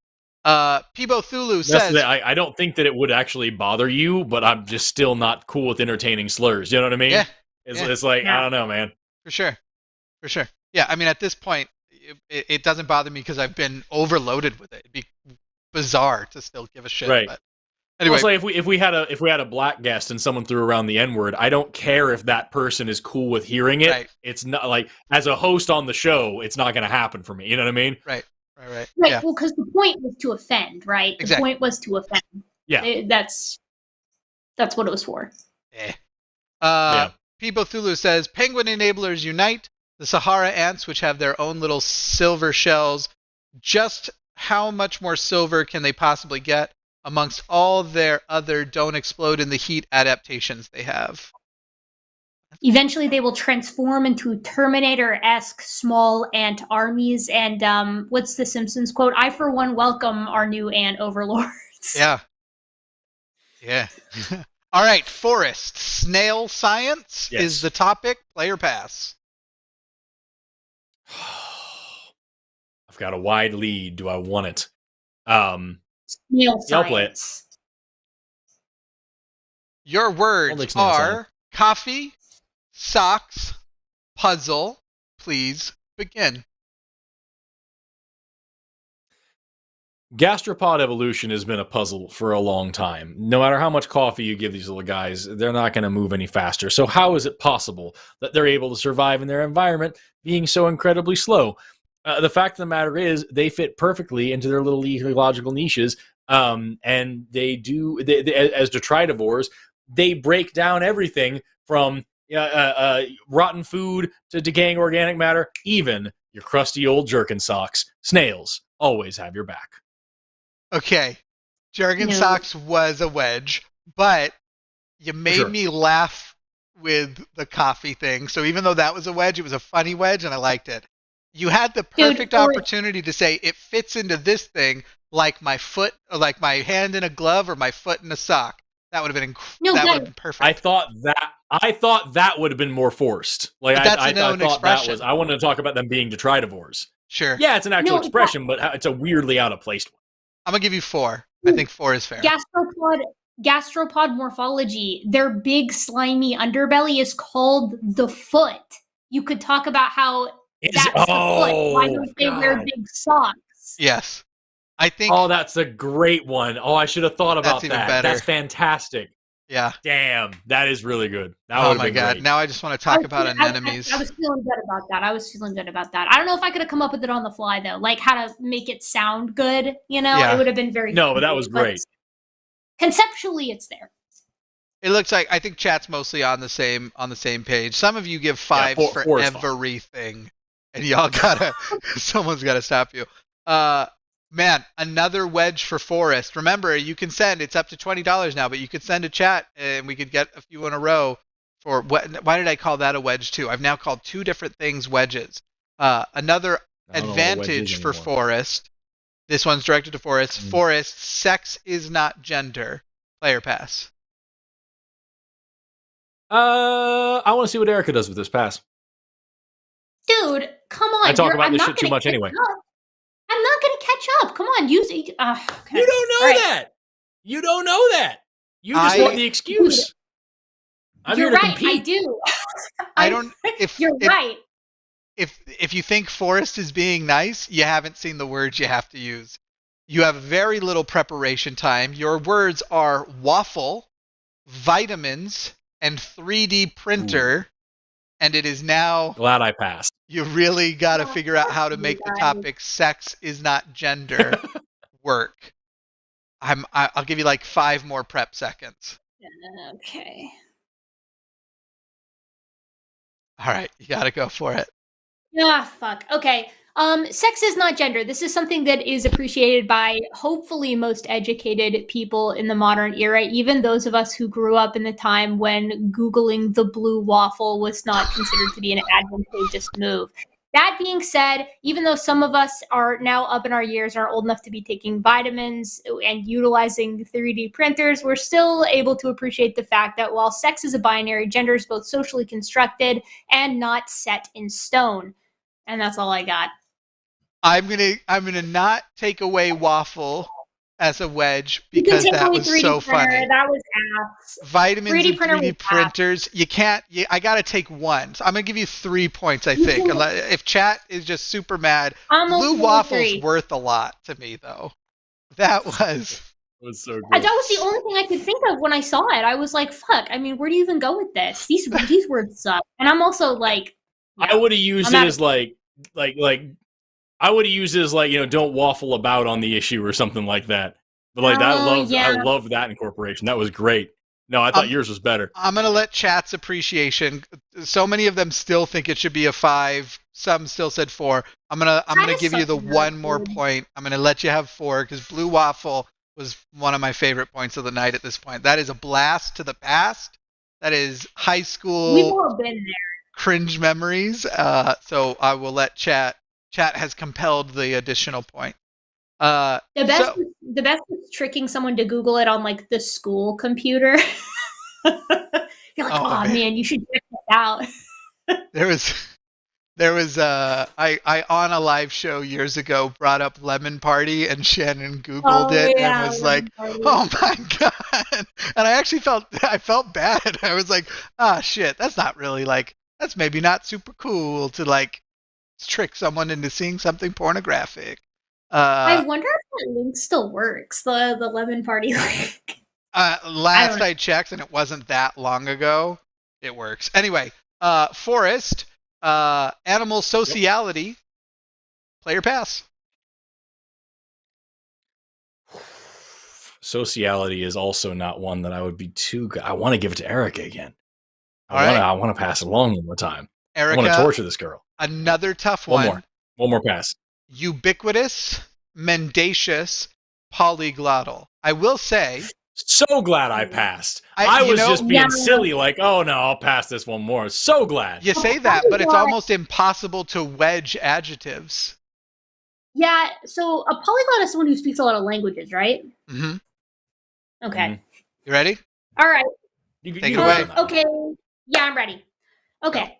Peebo Thulu says... I don't think that it would actually bother you, but I'm just still not cool with entertaining slurs. You know what I mean? Yeah. It's like, I don't know, man. For sure. Yeah, I mean, at this point, it doesn't bother me because I've been overloaded with it. It'd be bizarre to still give a shit. Right. But anyway, also, if we had a black guest and someone threw around the N-word, I don't care if that person is cool with hearing it. Right. It's not like, as a host on the show, it's not going to happen for me. You know what I mean? Right. Yeah. Well, because the point was to offend, right? Exactly. The point was to offend. Yeah. That's what it was for. Peebo Thulu says, Penguin enablers unite. The Sahara ants, which have their own little silver shells, just how much more silver can they possibly get amongst all their other don't explode in the heat adaptations they have? Eventually, they will transform into Terminator-esque small ant armies. And what's the Simpsons quote? I, for one, welcome our new ant overlords. Yeah. All right, Forrest. Snail science is the topic. Player pass. I've got a wide lead. Do I want it? Snail science. I'll play it. Your words are coffee, socks, puzzle. Please begin. Gastropod evolution has been a puzzle for a long time. No matter how much coffee you give these little guys, they're not going to move any faster. So how is it possible that they're able to survive in their environment being so incredibly slow? The fact of the matter is they fit perfectly into their little ecological niches, and they do, as detritivores, they break down everything from rotten food to decaying organic matter, even your crusty old jerkin socks. Snails always have your back. Okay, Jerkin Socks was a wedge, but you made me laugh with the coffee thing. So even though that was a wedge, it was a funny wedge, and I liked it. You had the perfect opportunity to say it fits into this thing like my foot, or like my hand in a glove, or my foot in a sock. That would have been that would have been perfect. I thought that would have been more forced. Like I thought expression. that was. I wanted to talk about them being detritivores. Sure. Yeah, it's an actual expression, but it's a weirdly out of place one. I'm gonna give you 4. I think 4 is fair. Gastropod morphology. Their big slimy underbelly is called the foot. You could talk about how that's the foot. Why don't they wear big socks? Yes, I think. Oh, that's a great one. Oh, I should have thought about that. Better. That's fantastic. Yeah. Damn, that is really good. Oh my god! Great. Now I just want to talk about anemones. I was feeling good about that. I don't know if I could have come up with it on the fly though, like how to make it sound good. You know, it would have been very. No, but that was great. Conceptually, it's there. It looks like I think chat's mostly on the same page. Some of you give 5s for everything, and y'all gotta. Someone's gotta stop you. Man, another wedge for Forrest. Remember, you can send, it's up to $20 now, but you could send a chat and we could get a few in a row for why did I call that a wedge too? I've now called 2 different things wedges. Another advantage for Forrest. This one's directed to Forrest. Forrest, sex is not gender. Player pass. I want to see what Erika does with this pass. Dude, come on. I talk about this shit too much anyway. I'm not going to catch up. Come on, use it. Okay. You don't know that. You don't know that. You just want the excuse. I'm You're here to right. compete. I do. I don't. You're right. If you think Forrest is being nice, you haven't seen the words you have to use. You have very little preparation time. Your words are waffle, vitamins, and 3D printer. And it is now. Glad I passed. You really got to figure out how to make the topic "sex is not gender" work. I'll give you like 5 more prep seconds. Okay. All right, you got to go for it. Ah, fuck. Okay. Sex is not gender. This is something that is appreciated by hopefully most educated people in the modern era, even those of us who grew up in the time when Googling the blue waffle was not considered to be an advantageous move. That being said, even though some of us are now up in our years, are old enough to be taking vitamins and utilizing 3D printers, we're still able to appreciate the fact that while sex is a binary, gender is both socially constructed and not set in stone. And that's all I got. I'm gonna not take away waffle as a wedge because that was so funny. That was ass. Vitamins and 3D printers. You can't. I gotta take one. So I'm gonna give you 3 points. I think if chat is just super mad, blue waffle's worth a lot to me though. That was. It was so good. That was the only thing I could think of when I saw it. I was like, "Fuck! I mean, where do you even go with this? These words suck." And I'm also like, I would have used it as like. I would have used it as like, don't waffle about on the issue or something like that. But like I love that incorporation. That was great. No, I thought yours was better. I'm gonna let chat's appreciation. So many of them still think it should be a 5. Some still said 4. I'm gonna give you the 1 more point. I'm gonna let you have 4 because blue waffle was one of my favorite points of the night at this point. That is a blast to the past. That is high school. We've all been there. Cringe memories. So I will let chat. Chat has compelled the additional point. The best is tricking someone to Google it on like the school computer. You're like, oh man, you should check this out. There was I on a live show years ago brought up Lemon Party and Shannon Googled it and was like, oh my god. And I actually felt bad. I was like, shit, that's not really like, that's maybe not super cool to like trick someone into seeing something pornographic. I wonder if that link still works, the Lemon Party link. Last I checked, and it wasn't that long ago, it works. Anyway, Forrest, animal sociality, player pass. Sociality is also not one that I would be too good. I want to give it to Erika again. I want to pass it along one more time. Erika, I want to torture this girl. Another tough one. One more pass. Ubiquitous, mendacious, polyglottal. I will say. So glad I passed. I was just being silly, like, oh no, I'll pass this one more. So glad. You say that, but it's almost impossible to wedge adjectives. Yeah, so a polyglot is someone who speaks a lot of languages, right? Mm-hmm. Okay. Mm-hmm. You ready? All right. Take it away. Okay. Yeah, I'm ready. Okay.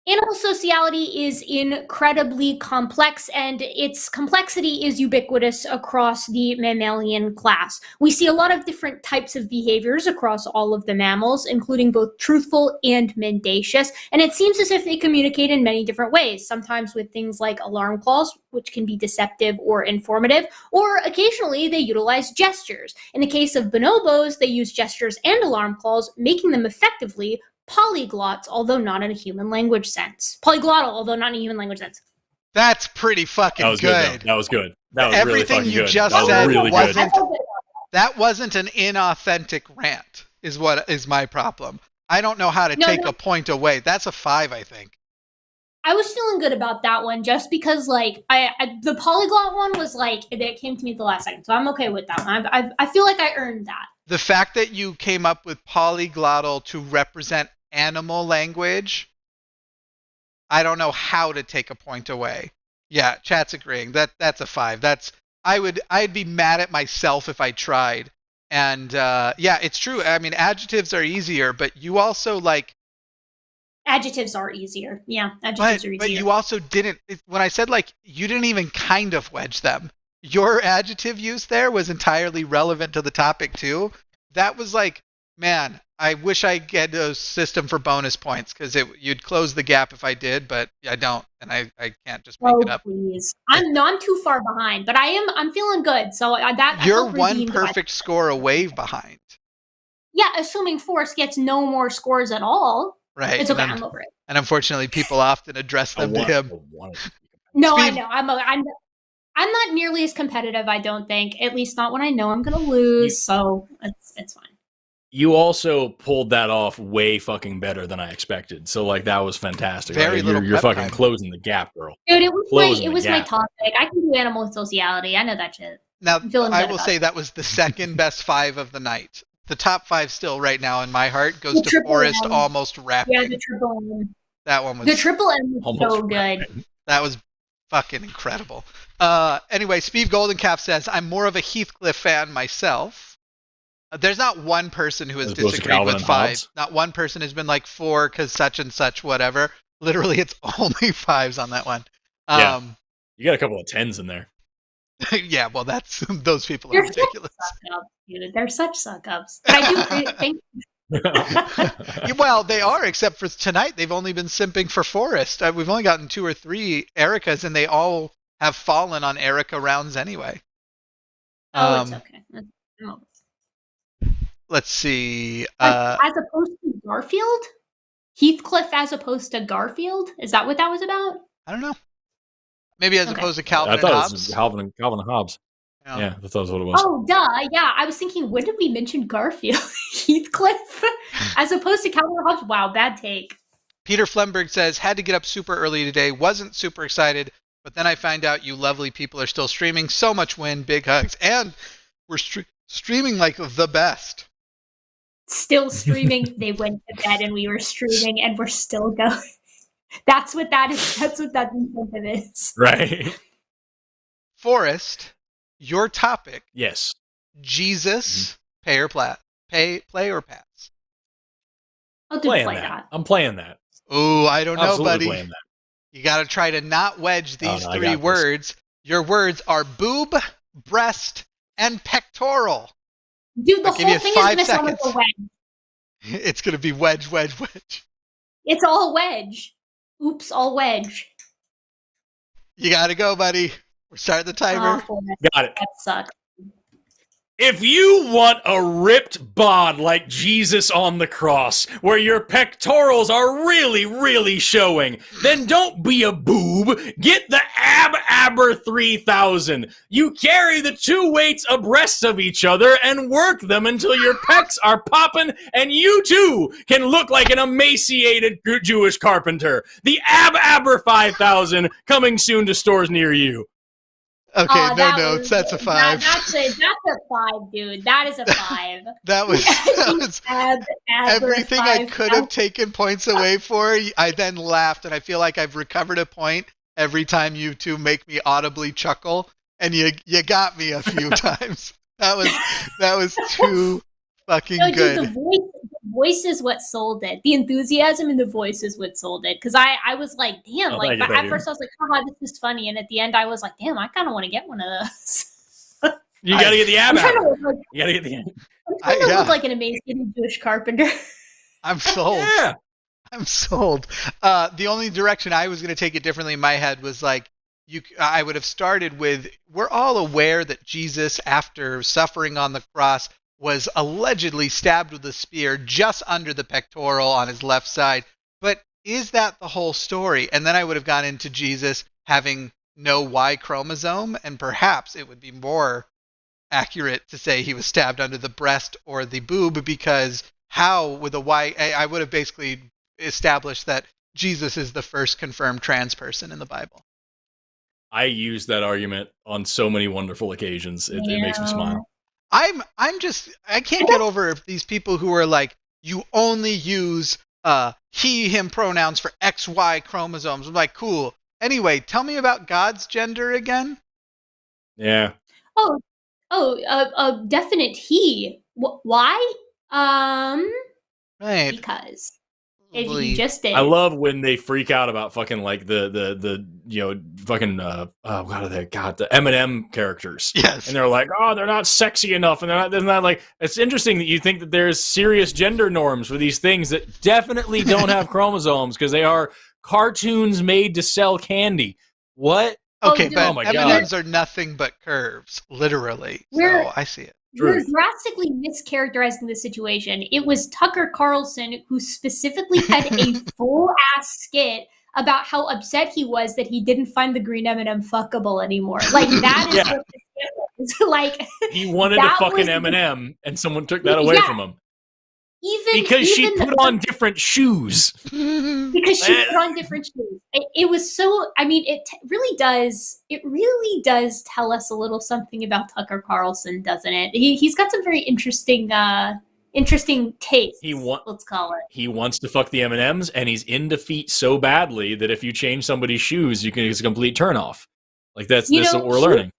Animal sociality is incredibly complex, and its complexity is ubiquitous across the mammalian class. We see a lot of different types of behaviors across all of the mammals, including both truthful and mendacious, and it seems as if they communicate in many different ways, sometimes with things like alarm calls, which can be deceptive or informative, or occasionally they utilize gestures. In the case of bonobos, they use gestures and alarm calls, making them effectively polyglots, although not in a human language sense. Polyglottal, although not in a human language sense. That's pretty fucking good. That was good. That was Everything really fucking you good. just said that wasn't an inauthentic rant, is what is my problem. I don't know how to take a point away. That's a 5, I think. I was feeling good about that one just because, like, the polyglot one was like, it came to me at the last second, so I'm okay with that one. I feel like I earned that. The fact that you came up with polyglottal to represent animal language, I don't know how to take a point away. Yeah, chat's agreeing. That's a 5. I'd be mad at myself if I tried. And yeah, it's true. I mean, adjectives are easier, but you also like. Adjectives are easier. Yeah, adjectives are easier. But you also didn't. When I said like, you didn't even kind of wedge them. Your adjective use there was entirely relevant to the topic too. That was like, man, I wish I had a system for bonus points because you'd close the gap if I did, but I don't, and I can't just make it up. Please, I'm too far behind, but I'm feeling good. So you're one perfect score away behind. Yeah, assuming Forrest gets no more scores at all. Right. It's okay. I'm over it. And unfortunately, people often address them to him. No, Speed- I know. I'm not nearly as competitive, I don't think. At least not when I know I'm going to lose. So it's fine. You also pulled that off way fucking better than I expected. So like that was fantastic. Very little You're prep fucking time. closing the gap, girl. Dude, it was my gap. topic. I can do animal sociality. I know that shit. Now, I'm feeling I good will about say it. that was the second best 5 of the night. The top 5 still right now in my heart goes The to triple Forrest M. almost rapping. Yeah, the triple M. That one was The triple M was Almost so good. that was fucking incredible. Anyway, Steve Goldencap says, I'm more of a Heathcliff fan myself. There's not one person who has As opposed to disagreed Calvin with and 5. Hobbes? Not one person has been like 4 because such and such, whatever. Literally, it's only 5s on that one. Yeah. You got a couple of 10s in there. Yeah, well, that's those people are They're such ridiculous. suck-ups, dude. They're such suck-ups. But I do think Well, they are, except for tonight. They've only been simping for Forrest. We've only gotten 2 or 3 Erikas, and they all have fallen on Erika rounds anyway. it's okay. I'm over it. Let's see. As opposed to Garfield? Heathcliff as opposed to Garfield? Is that what that was about? I don't know. Maybe as Okay. opposed to Calvin I and thought Hobbes. it was Calvin and Hobbes. Yeah, that was what it was. Oh, duh. Yeah, I was thinking, when did we mention Garfield? Heathcliff? As opposed to Calvin and Hobbes? Wow, bad take. Peter Flemberg says, had to get up super early today. Wasn't super excited, but then I find out you lovely people are still streaming. So much win. Big hugs. And we're streaming like the best. Still streaming. They went to bed and we were streaming and we're still going. That's what that is. That's what that incentive is. Right. Forrest, your topic. Yes. Jesus, play or pass? I'll do Playing play that. that. I'm playing that. Oh, I don't know, Absolutely buddy. playing that. You got to try to not wedge these no, I 3 got this. words. Your words are boob, breast, and pectoral. Dude, the I'll give whole you thing is 5 going to sound like a seconds. wedge. It's going to be wedge. It's all wedge. Oops, all wedge. You got to go, buddy. We're starting the timer. Oh, Got it. that sucks. If you want a ripped bod like Jesus on the cross, where your pectorals are really, really showing, then don't be a boob. Get the Aber 3000. You carry the 2 weights abreast of each other and work them until your pecs are popping and you too can look like an emaciated Jewish carpenter. The Aber 5000 coming soon to stores near you. Okay, no notes. That's a 5. That's a 5, dude. That is a 5. That was everything I could have taken points away for. I then laughed, and I feel like I've recovered a point every time you two make me audibly chuckle, and you got me a few times. That was too fucking good. Dude, the voice is what sold it. The enthusiasm in the voice is what sold it. Because I was like, damn, thank you, at first I was like, haha, this is funny. And at the end I was like, damn, I kind of want to get one of those. You got to get the I'm trying to Aber. look like, You got to get the I'm trying to look like an amazing Jewish carpenter. I'm sold. Yeah. I'm sold. The only direction I was going to take it differently in my head was like, I would have started with, we're all aware that Jesus, after suffering on the cross, was allegedly stabbed with a spear just under the pectoral on his left side. But is that the whole story? And then I would have gone into Jesus having no Y chromosome, and perhaps it would be more accurate to say he was stabbed under the breast or the boob, because how with a Y, I would have basically established that Jesus is the first confirmed trans person in the Bible. I use that argument on so many wonderful occasions. It makes me smile. I can't get over these people who are like, you only use he, him pronouns for XY chromosomes. I'm like, cool. Anyway, tell me about God's gender again. Yeah. Definite he. Why? Right. Because he just did. I love when they freak out about fucking like the fucking the Eminem characters. Yes. And they're like, oh, they're not sexy enough, and they're not like. It's interesting that you think that there's serious gender norms for these things that definitely don't have chromosomes because they are cartoons made to sell candy. What? Okay, but oh my God. M&Ms are nothing but curves, literally. So I see it. You're drastically mischaracterizing the situation. It was Tucker Carlson who specifically had a full-ass skit about how upset he was that he didn't find the green M&M fuckable anymore. Like, that is what the skit was. Like, he wanted to fuck an M&M, and someone took that away from him. Because she put on different shoes. Because she put on different shoes. It was so, I mean, it really does tell us a little something about Tucker Carlson, doesn't it? He's got some very interesting tastes, let's call it. He wants to fuck the M&Ms, and he's into feet so badly that if you change somebody's shoes, it's a complete turnoff. Like, that's what we're learning.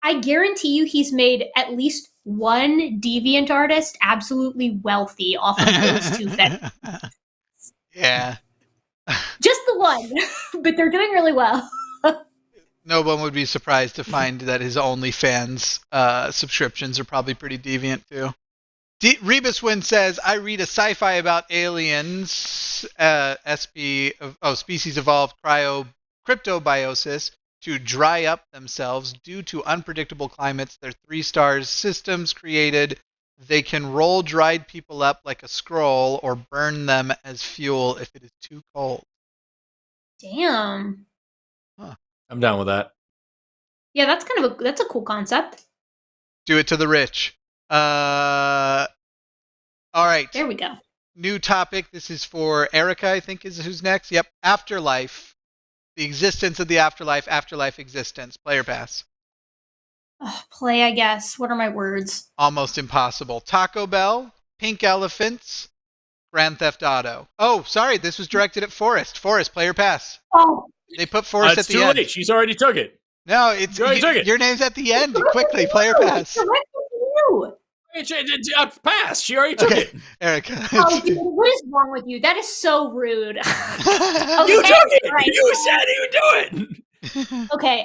I guarantee you he's made at least one deviant artist absolutely wealthy off of those two fetishes. Yeah. Just the one, but they're doing really well. No one would be surprised to find that his OnlyFans subscriptions are probably pretty deviant too. Rebus Win says, I read a sci-fi about aliens, species evolved cryptobiosis to dry up themselves due to unpredictable climates. Their 3-star systems created. They can roll dried people up like a scroll or burn them as fuel if it is too cold. Damn. Huh. I'm down with that. Yeah, that's a cool concept. Do it to the rich. All right. There we go. New topic. This is for Erika, I think is who's next. Yep. Afterlife. The existence of the afterlife, afterlife existence. Player pass. Oh, play, I guess. What are my words? Almost impossible. Taco Bell, Pink Elephants, Grand Theft Auto. Oh, sorry, this was directed at Forrest. Forrest, player pass. Oh. They put Forrest at the end. It's too late. She's already took it. No, it's your name's at the end. Quickly, player pass. Pass. She already took it. Erika. Oh, dude, what is wrong with you? That is so rude. You took it. Right. You said you would do it. Okay.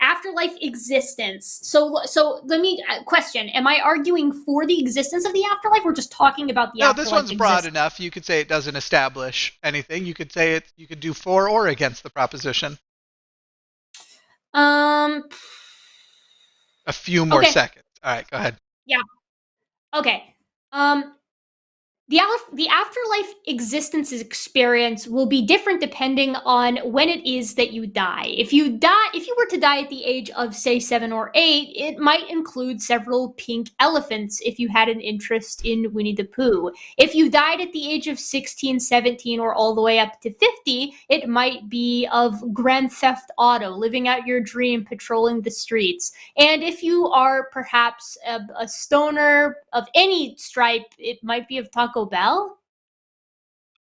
Afterlife existence. So let me question: am I arguing for the existence of the afterlife, or just talking about the afterlife? No, this one's broad enough. You could say it doesn't establish anything. You could say it. You could do for or against the proposition. A few more seconds. All right, go ahead. Yeah. Okay. The afterlife existence experience will be different depending on when it is that you die. If you were to die at the age of, say, 7 or 8, it might include several pink elephants if you had an interest in Winnie the Pooh. If you died at the age of 16, 17, or all the way up to 50, it might be of Grand Theft Auto, living out your dream, patrolling the streets. And if you are perhaps a stoner of any stripe, it might be of Taco Bell.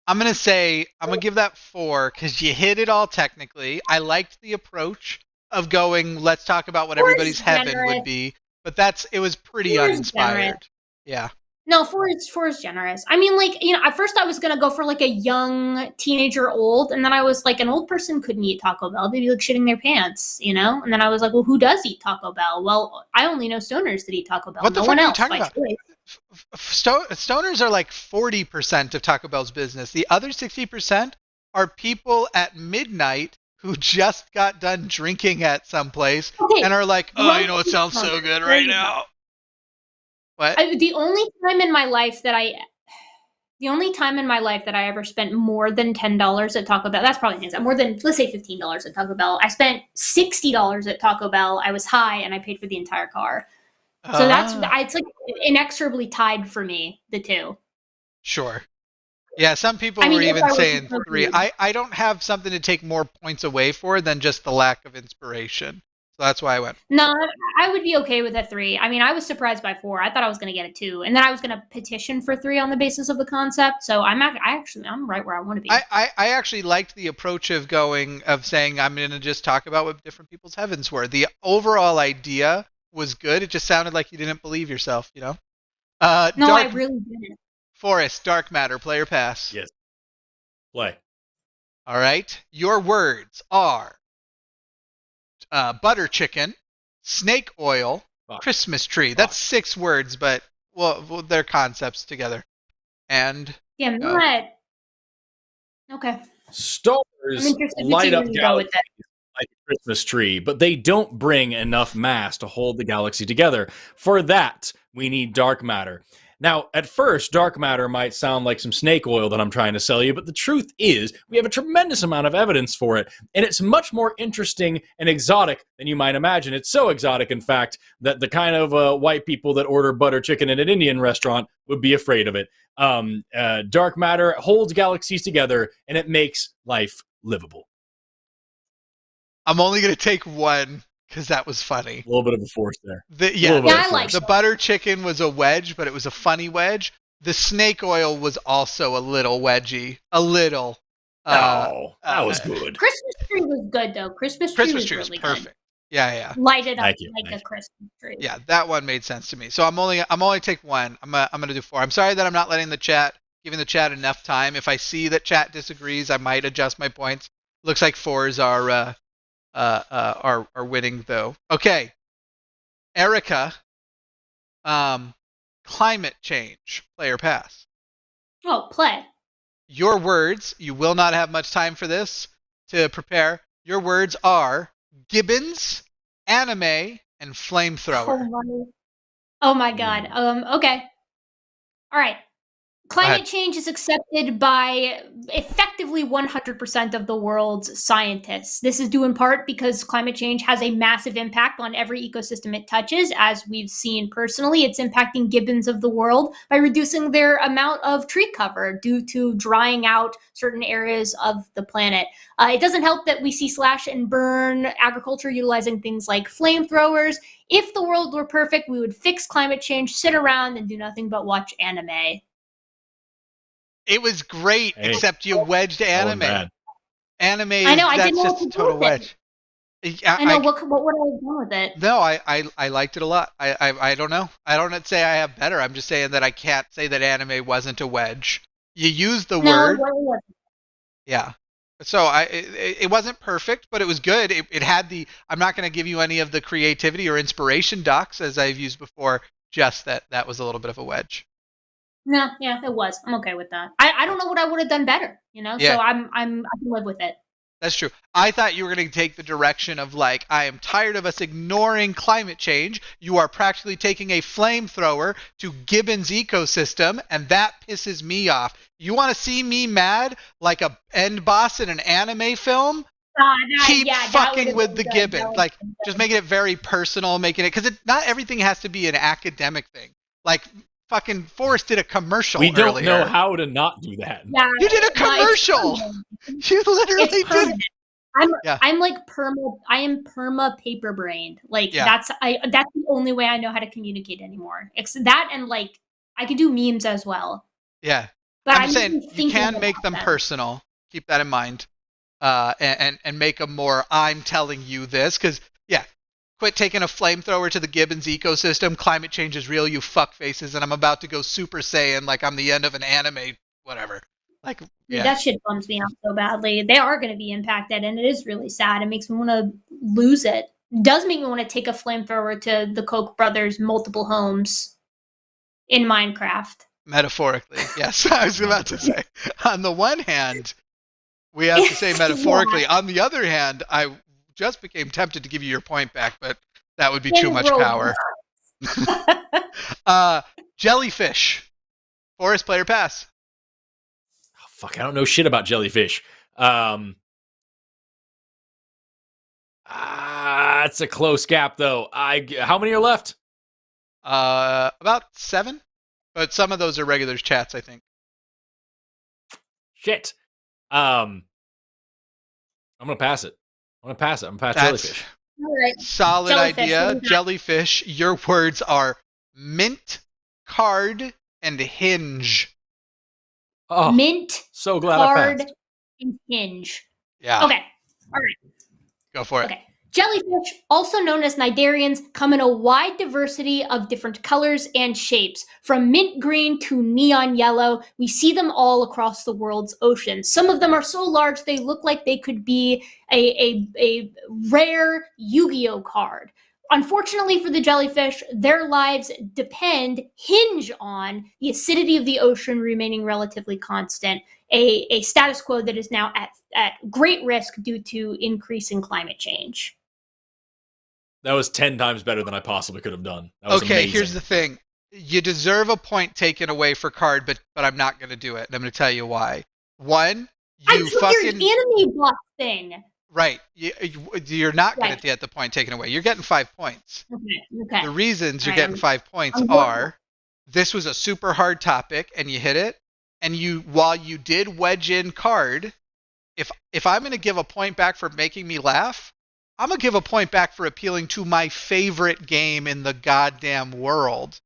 I'm going to give that 4 because you hit it all technically. I liked the approach of going, let's talk about what everybody's heaven would be. But it was pretty uninspired. Yeah. No, 4 is generous. I mean, like, at first I was going to go for like a young teenager old. And then I was like, an old person couldn't eat Taco Bell. They'd be like shitting their pants, And then I was like, well, who does eat Taco Bell? Well, I only know stoners that eat Taco Bell. What the fuck are you talking about? Choice. Stoners are like 40% of Taco Bell's business. The other 60% are people at midnight who just got done drinking at some place and are like, oh, it sounds so good right now. What? The only time in my life that I ever spent more than $10 at Taco Bell, that's probably things more than, let's say, $15 at Taco Bell. I spent $60 at Taco Bell. I was high and I paid for the entire car. So it's like inexorably tied for me, the two. Sure. Yeah, some people were even saying 3. I don't have something to take more points away for than just the lack of inspiration. So that's why I went. No, I would be okay with a 3. I mean, I was surprised by 4. I thought I was going to get a 2. And then I was going to petition for 3 on the basis of the concept. So I'm right where I want to be. I actually liked the approach of saying I'm going to just talk about what different people's heavens were. The overall idea was good. It just sounded like you didn't believe yourself, No, I really didn't. Forrest, dark matter, player pass. Yes. Play. All right. Your words are butter chicken, snake oil, Christmas tree. That's 6 words, but well, they're concepts together. And okay. Stars light up galaxies like Christmas tree, but they don't bring enough mass to hold the galaxy together. For that, we need dark matter. Now, at first, dark matter might sound like some snake oil that I'm trying to sell you, but the truth is we have a tremendous amount of evidence for it, and it's much more interesting and exotic than you might imagine. It's so exotic, in fact, that the kind of white people that order butter chicken at an Indian restaurant would be afraid of it. Dark matter holds galaxies together, and it makes life livable. I'm only going to take one because that was funny. A little bit of a force there. I like the butter chicken was a wedge, but it was a funny wedge. The snake oil was also a little wedgy. A little. That was good. Christmas tree was good, though. Christmas tree was really perfect. Good. Yeah. Light it up Thank you. a Christmas tree. Yeah, that one made sense to me. So I'm only take one. I'm gonna do 4. I'm sorry that I'm not giving the chat enough time. If I see that chat disagrees, I might adjust my points. Looks like 4s are winning though. Okay, Erika, climate change, player pass. Oh, play. Your words. You will not have much time for this to prepare. Your words are Gibbons, anime, and flamethrower. Oh my god. Okay. All right. Climate change is accepted by effectively 100% of the world's scientists. This is due in part because climate change has a massive impact on every ecosystem it touches. As we've seen personally, it's impacting gibbons of the world by reducing their amount of tree cover due to drying out certain areas of the planet. It doesn't help that we see slash and burn agriculture utilizing things like flamethrowers. If the world were perfect, we would fix climate change, sit around, and do nothing but watch anime. It was great, except you wedged anime. Anime, I know, I that's didn't know just what to a do total with wedge. I know, what would I have done with it? No, I liked it a lot. I don't know. I don't say I have better. I'm just saying that I can't say that anime wasn't a wedge. You used the word. No, it wasn't. Yeah. So it wasn't perfect, but it was good. It had the, I'm not going to give you any of the creativity or inspiration docs as I've used before, just that was a little bit of a wedge. No, yeah, it was. I'm okay with that. I don't know what I would have done better, Yeah. So I can live with it. That's true. I thought you were going to take the direction of like, I am tired of us ignoring climate change. You are practically taking a flamethrower to Gibbon's ecosystem, and that pisses me off. You want to see me mad like a end boss in an anime film? Keep fucking with the Gibbon. Like, just making it very personal, making it, because not everything has to be an academic thing. Like, fucking Forrest did a commercial earlier. We don't know how to not do that. Yeah, you did a commercial. You literally did. I'm like I am perma paper brained. Like that's the only way I know how to communicate anymore. It's that, and like I could do memes as well. Yeah, but I'm saying you can make them personal. Keep that in mind, and make them more. I'm telling you this because quit taking a flamethrower to the Gibbons ecosystem. Climate change is real, you fuckfaces, and I'm about to go Super Saiyan like I'm the end of an anime, whatever. Like, that shit bums me out so badly. They are going to be impacted, and it is really sad. It makes me want to lose it. It does make me want to take a flamethrower to the Koch brothers' multiple homes in Minecraft. Metaphorically, yes. I was about to say. On the one hand, we have to say metaphorically. Yeah. On the other hand, I just became tempted to give you your point back, but that would be too much power. Jellyfish. Forest, player pass. Oh, fuck, I don't know shit about jellyfish. It's a close gap, though. How many are left? About 7, but some of those are regulars chats, I think. Shit. I'm gonna pass it. I'm gonna pass jellyfish. Right. Solid idea. Jellyfish. Your words are mint, card, and hinge. Oh, mint, so glad card, I passed. And hinge. Yeah. Okay. All right. Go for it. Okay. Jellyfish, also known as cnidarians, come in a wide diversity of different colors and shapes. From mint green to neon yellow, we see them all across the world's oceans. Some of them are so large they look like they could be a rare Yu-Gi-Oh card. Unfortunately for the jellyfish, their lives hinge on the acidity of the ocean remaining relatively constant. a status quo that is now at great risk due to increasing climate change. That was 10 times better than I possibly could have done. That was Okay, amazing. Here's the thing. You deserve a point taken away for card, but I'm not going to do it. And I'm going to tell you why. One, you fucking... your enemy buff thing. Right. You're not going to get the point taken away. You're getting 5 points. Okay. The reasons you're getting 5 points are this was a super hard topic and you hit it. And while you did wedge in card, if I'm going to give a point back for making me laugh, I'm going to give a point back for appealing to my favorite game in the goddamn world.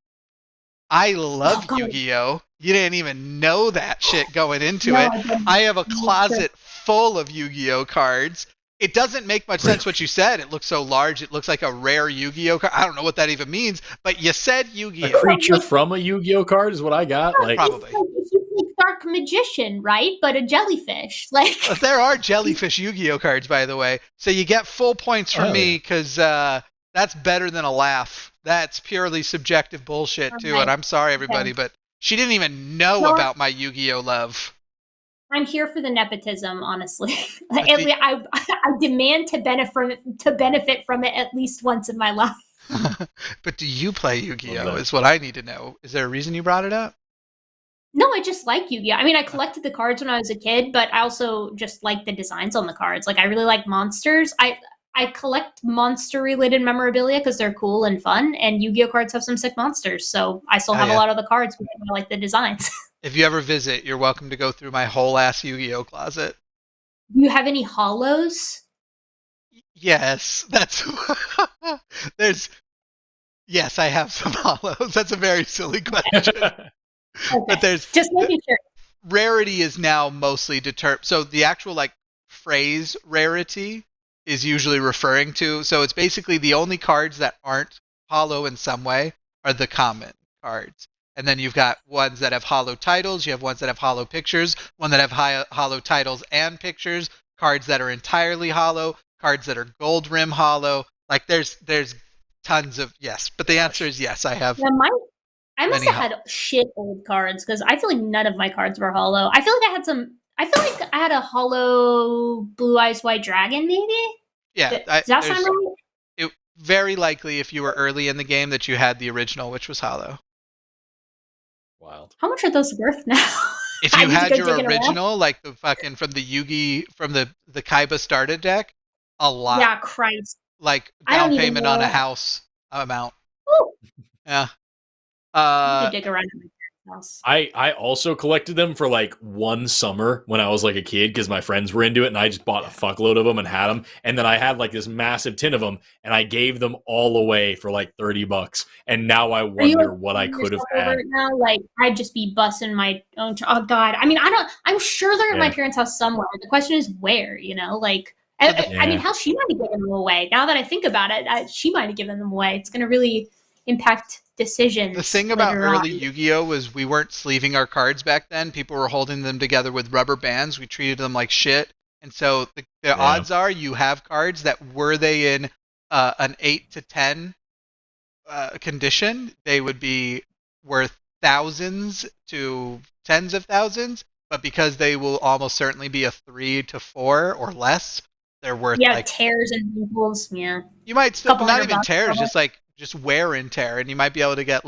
I love Yu-Gi-Oh! You didn't even know that shit going into it. I have a closet full of Yu-Gi-Oh! Cards. It doesn't make much sense what you said. It looks so large. It looks like a rare Yu-Gi-Oh! Card. I don't know what that even means, but you said Yu-Gi-Oh! A creature from a Yu-Gi-Oh! Card is what I got. Like, probably. It's like Dark Magician, right? But a jellyfish. There are jellyfish Yu-Gi-Oh! Cards, by the way. So you get full points from me because that's better than a laugh. That's purely subjective bullshit too. And I'm sorry, everybody, but she didn't even know about my Yu-Gi-Oh! Love. I'm here for the nepotism, honestly. I demand to benefit from it at least once in my life. But do you play Yu-Gi-Oh? Is what I need to know. Is there a reason you brought it up? No, I just like Yu-Gi-Oh! I mean, I collected the cards when I was a kid, but I also just like the designs on the cards. Like, I really like monsters. I collect monster-related memorabilia because they're cool and fun, and Yu-Gi-Oh! Cards have some sick monsters, so I still have a lot of the cards because I like the designs. If you ever visit, you're welcome to go through my whole ass Yu-Gi-Oh! Closet. Do you have any hollows? Yes, that's... Yes, I have some hollows. That's a very silly question. But there's... Just making sure. Rarity is now mostly determined. So the actual, phrase rarity is usually referring to... So it's basically the only cards that aren't hollow in some way are the common cards. And then you've got ones that have hollow titles, you have ones that have hollow pictures, one that have hollow titles and pictures, cards that are entirely hollow, cards that are gold rim hollow. Like there's tons of but the answer is yes, I have. Yeah, I must have had shit old cards because I feel like none of my cards were hollow. I feel like I had a hollow Blue Eyes White Dragon, maybe? Yeah. Does that sound right? Very likely if you were early in the game that you had the original, which was hollow. Wild. How much are those worth now? If you had your original, like the fucking from the Kaiba starter deck, a lot. Yeah, Christ. Like down payment on a house amount. Ooh. Yeah. I dig around in my parents' house. I also collected them for one summer when I was a kid because my friends were into it, and I just bought a fuckload of them and had them. And then I had this massive tin of them, and I gave them all away for $30. And now I wonder what I could have had. Now, I'd just be busting my own. Oh God! I mean, I'm sure they're at my parents' house somewhere. The question is where. I mean, hell, she might have given them away. Now that I think about it, she might have given them away. It's going to really impact decisions. The thing about early Yu-Gi-Oh! Was we weren't sleeving our cards back then. People were holding them together with rubber bands. We treated them like shit. And so the odds are you have cards that were they in an 8 to 10 condition, they would be worth thousands to tens of thousands. But because they will almost certainly be a 3 to 4 or less, they're worth tears and wrinkles. Yeah, you might still not even tears, just wear and tear, and you might be able to get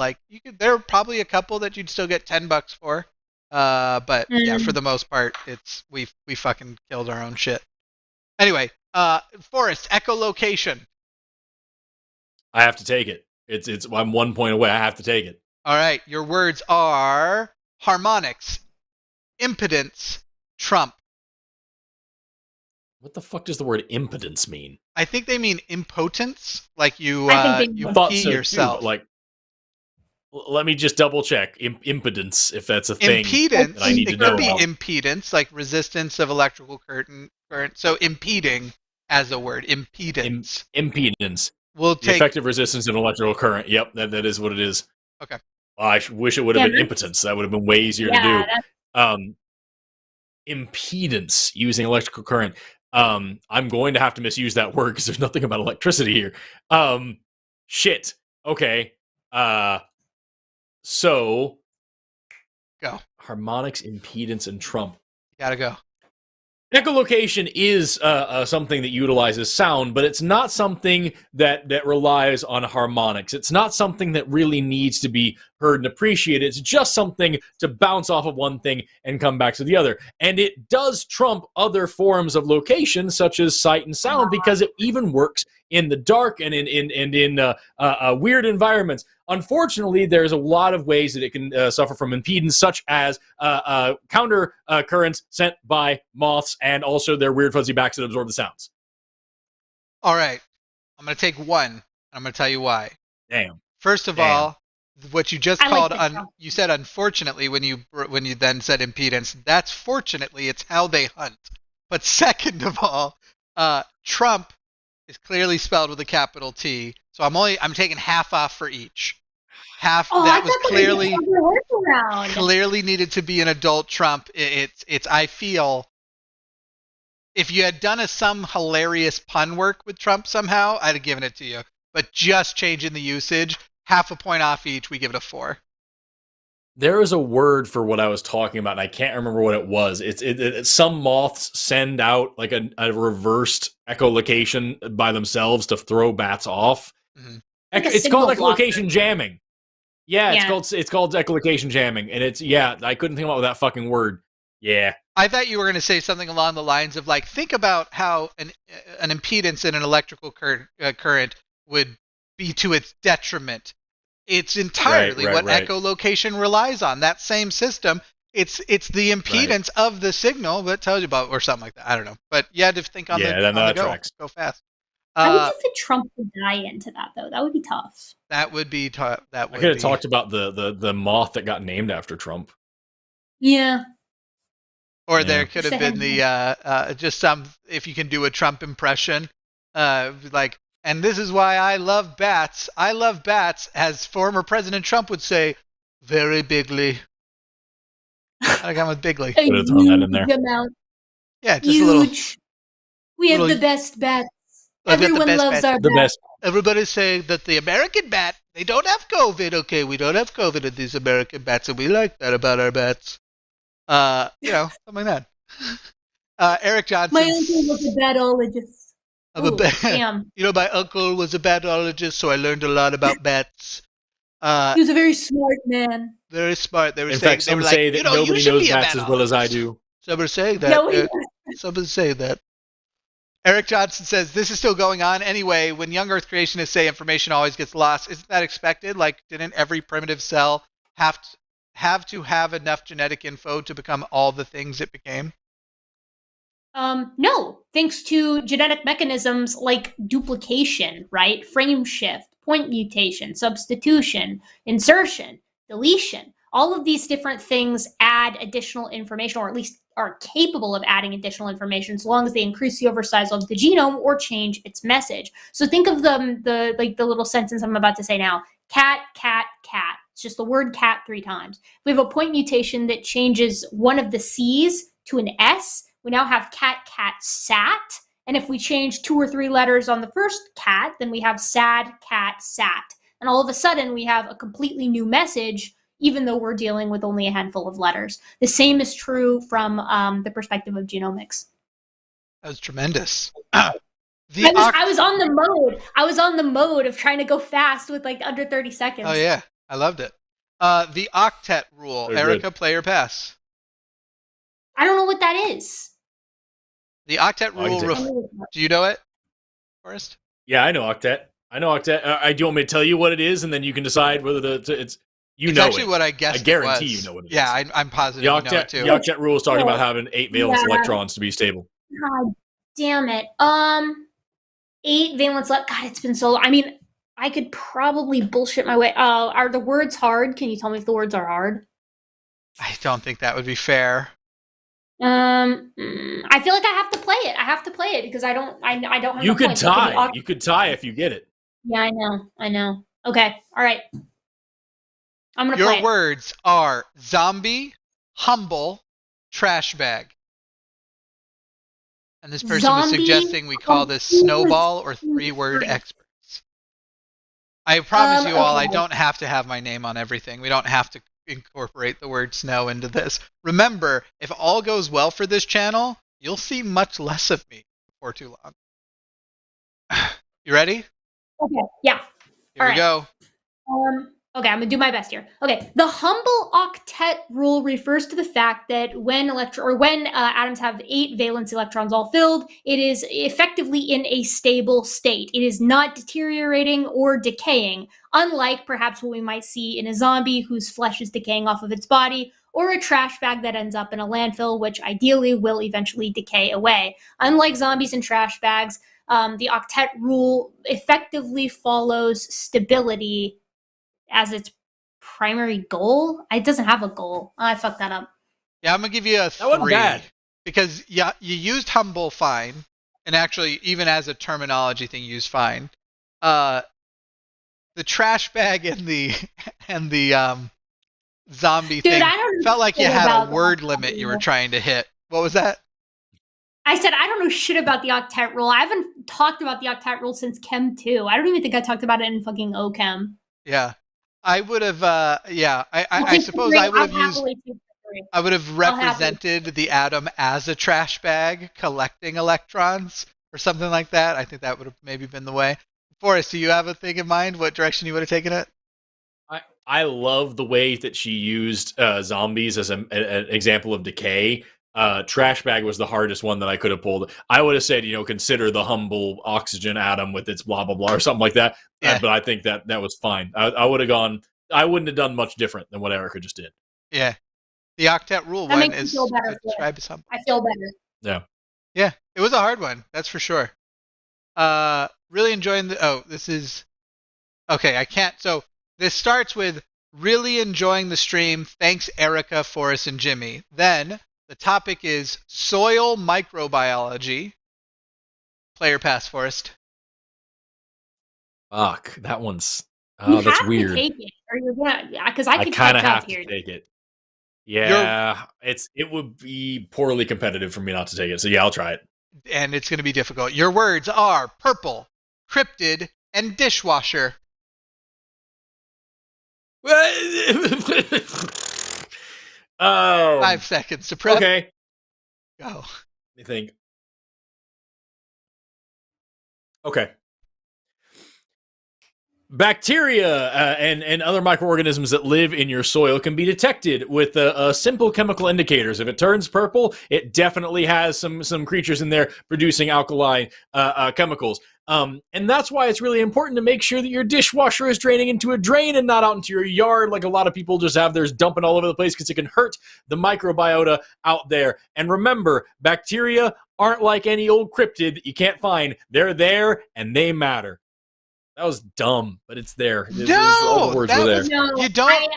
there are probably a couple that you'd still get $10 for. But yeah, for the most part, it's we fucking killed our own shit. Anyway, Forrest, echolocation. I have to take it. I'm 1 point away. I have to take it. All right, your words are harmonics, impedance, trump. What the fuck does the word impotence mean? I think they mean impotence, like you pee yourself. Too, let me just double check. Impedance, if that's a thing. Impedance. That I need to know could be impedance, like resistance of electrical current. So impeding as a word, impedance. Impedance. We'll the effective resistance of electrical current. Yep, that is what it is. Okay. I wish it would have been impotence. That would have been way easier to do. Impedance using electrical current. I'm going to have to misuse that word because there's nothing about electricity here. Shit. Okay. So go. Harmonics, impedance, and trump. Gotta go. Echolocation is something that utilizes sound, but it's not something that relies on harmonics. It's not something that really needs to be heard and appreciated. It's just something to bounce off of one thing and come back to the other. And it does trump other forms of location, such as sight and sound, because it even works in the dark and in weird environments. Unfortunately, there's a lot of ways that it can suffer from impedance, such as counter currents sent by moths and also their weird fuzzy backs that absorb the sounds. All right. I'm going to take one, and I'm going to tell you why. Damn. First of all, what you just I called, like you said unfortunately when you then said impedance. That's fortunately, it's how they hunt. But second of all, Trump is clearly spelled with a capital T, so I'm taking half off for each. Half that was clearly needed to be an adult Trump. It's I feel if you had done some hilarious pun work with Trump somehow, I'd have given it to you. But just changing the usage, half a point off each, we give it a 4. There is a word for what I was talking about, and I can't remember what it was. It's some moths send out like a reversed echolocation by themselves to throw bats off. Mm-hmm. Like It's called echolocation jamming. Yeah, it's called echolocation jamming, and I couldn't think about that fucking word. Yeah. I thought you were going to say something along the lines of like, think about how an impedance in an electrical current would be to its detriment. It's entirely what echolocation relies on. That same system. It's the impedance of the signal that tells you about, or something like that. I don't know, but you had to think on the go. Go fast. How would you fit Trump to die into that though? That would be tough. That would be tough. I could have talked about the moth that got named after Trump. Yeah. Or there could have been the just some, if you can do a Trump impression, like, and this is why I love bats. I love bats, as former President Trump would say, very bigly. I got with bigly. Could have thrown that in there. Yeah, just huge. a little. We have the best bats. Everyone loves our bats. Everybody's saying that the American bat, they don't have COVID. Okay, we don't have COVID in these American bats, and we like that about our bats. Something like that. Eric Johnson. My uncle was a batologist. Damn. My uncle was a batologist, so I learned a lot about bats. He was a very smart man. Very smart. They were in saying, fact, some say that nobody knows bats as well as I do. Some are saying that. Someone's saying that. Eric Johnson says, this is still going on. Anyway, when young Earth creationists say information always gets lost, isn't that expected? Like, didn't every primitive cell have to have enough genetic info to become all the things it became? No, thanks to genetic mechanisms like duplication, right? Frame shift, point mutation, substitution, insertion, deletion. All of these different things add additional information, or at least are capable of adding additional information, so long as they increase the oversize of the genome or change its message. So think of the little sentence I'm about to say now. Cat, cat, cat. It's just the word cat 3 times. We have a point mutation that changes one of the C's to an S. We now have cat, cat, sat. And if we change 2 or 3 letters on the first cat, then we have sad, cat, sat. And all of a sudden, we have a completely new message, even though we're dealing with only a handful of letters. The same is true from the perspective of genomics. That was tremendous. I was on the mode of trying to go fast with like under 30 seconds. Oh yeah, I loved it. The octet rule. Erika, play or pass? I don't know what that is. The octet rule. Do you know it, Forrest? Yeah, I know octet. Do you want me to tell you what it is, and then you can decide whether it's It's actually what I guessed. I guarantee you know what it is. Yeah, I'm positive you know it too. The octet rule is talking about having 8 valence electrons to be stable. God damn it. 8 valence. God, it's been so long. I mean, I could probably bullshit my way. Are the words hard? Can you tell me if the words are hard? I don't think that would be fair. I feel like I have to play it because I don't have. You could tie. You could tie if you get it. Yeah, I know. Okay, all right. I'm gonna play. Your words are zombie, humble, trash bag. And this person was suggesting we call this snowball or 3-word experts. I promise you all, I don't have to have my name on everything. We don't have to incorporate the word snow into this. Remember, if all goes well for this channel, you'll see much less of me before too long. You ready? Okay. Yeah. Here we go. Okay, I'm gonna do my best here. Okay, the humble octet rule refers to the fact that when atoms have 8 valence electrons all filled, it is effectively in a stable state. It is not deteriorating or decaying, unlike perhaps what we might see in a zombie whose flesh is decaying off of its body, or a trash bag that ends up in a landfill, which ideally will eventually decay away. Unlike zombies and trash bags, the octet rule effectively follows stability as its primary goal. It doesn't have a goal. I fucked that up. Yeah, I'm gonna give you a 3. That wasn't bad. Because you used humble fine, and actually even as a terminology thing, you used fine. The trash bag and the zombie thing felt like you had a word limit you were trying to hit. What was that? I said I don't know shit about the octet rule. I haven't talked about the octet rule since Chem 2. I don't even think I talked about it in fucking OChem. Yeah. I would have, I suppose I would have represented the atom as a trash bag collecting electrons or something like that. I think that would have maybe been the way. Forrest, do you have a thing in mind? What direction you would have taken it? I love the way that she used zombies as an example of decay. Trash bag was the hardest one that I could have pulled. I would have said, consider the humble oxygen atom with its blah, blah, blah, or something like that. Yeah. But I think that was fine. I would have gone, I wouldn't have done much different than what Erika just did. Yeah. The octet rule that one is described as something. I feel better. Yeah. Yeah. It was a hard one. That's for sure. Really enjoying this is, okay, I can't. So this starts with really enjoying the stream. Thanks, Erika, Forrest, and Jimmy. Then the topic is soil microbiology. Player pass, Forrest. Fuck, that one's. Oh, that's weird. To take it, or you're gonna, because I kind of have to take it. Yeah, it would be poorly competitive for me not to take it. So yeah, I'll try it. And it's going to be difficult. Your words are purple, cryptid, and dishwasher. 5 seconds to prep. Okay. Go. Let me think. Okay. Bacteria and other microorganisms that live in your soil can be detected with simple chemical indicators. If it turns purple, it definitely has some creatures in there producing alkali chemicals. And that's why it's really important to make sure that your dishwasher is draining into a drain and not out into your yard like a lot of people just have theirs dumping all over the place because it can hurt the microbiota out there. And remember, bacteria aren't like any old cryptid that you can't find. They're there and they matter. That was dumb, but it's there. All the words were there. You don't.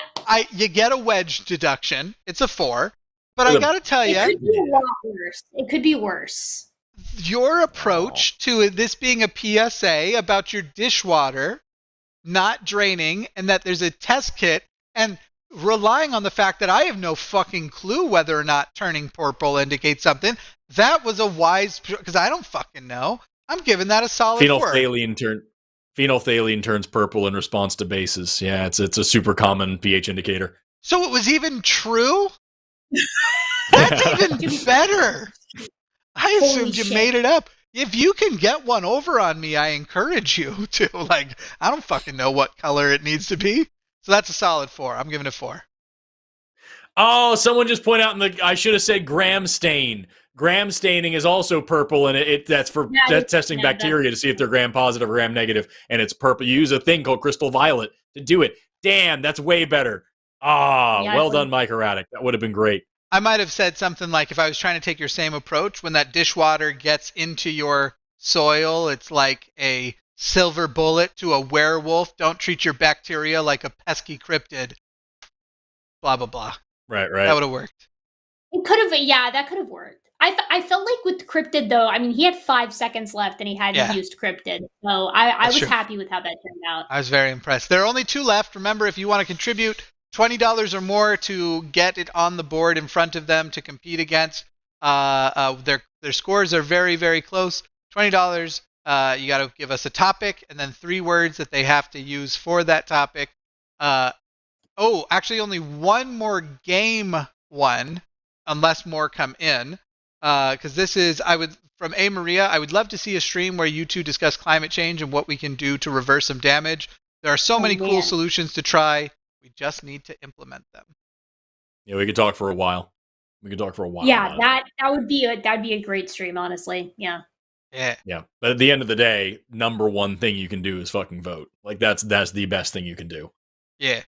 You get a wedge deduction. It's a 4, but I gotta tell you, it could be a lot worse. It could be worse. Your approach to this being a PSA about your dishwater not draining, and that there's a test kit, and relying on the fact that I have no fucking clue whether or not turning purple indicates something. That was a wise, because I don't fucking know. I'm giving that a solid 4. Phenolphthalein turns purple in response to bases. Yeah, it's a super common pH indicator. So it was even true? That's even better. I assumed you made it up. If you can get one over on me, I encourage you to. I don't fucking know what color it needs to be. So that's a solid 4. I'm giving it 4. Oh, someone just pointed out I should have said gram stain. Gram staining is also purple, and that's for testing bacteria to see if they're gram positive or gram negative, and it's purple. You use a thing called crystal violet to do it. Damn, that's way better. Well done, Mike Erratic. That would have been great. I might have said something like, if I was trying to take your same approach, when that dishwater gets into your soil, it's like a silver bullet to a werewolf. Don't treat your bacteria like a pesky cryptid. Blah, blah, blah. Right. That would have worked. It could have, that could have worked. I felt like with cryptid, though, I mean, he had 5 seconds left and he hadn't used cryptid. So I was happy with how that turned out. I was very impressed. There are only 2 left. Remember, if you want to contribute $20 or more to get it on the board in front of them to compete against, their scores are very, very close. $20, you got to give us a topic and then 3 words that they have to use for that topic. actually only one more game one, unless more come in. Because this is, from A. Maria, I would love to see a stream where you two discuss climate change and what we can do to reverse some damage. There are so many cool solutions to try. We just need to implement them. Yeah, we could talk for a while. Yeah, that would be a great stream, honestly. Yeah. Yeah. But at the end of the day, number one thing you can do is fucking vote. Like that's the best thing you can do. Yeah.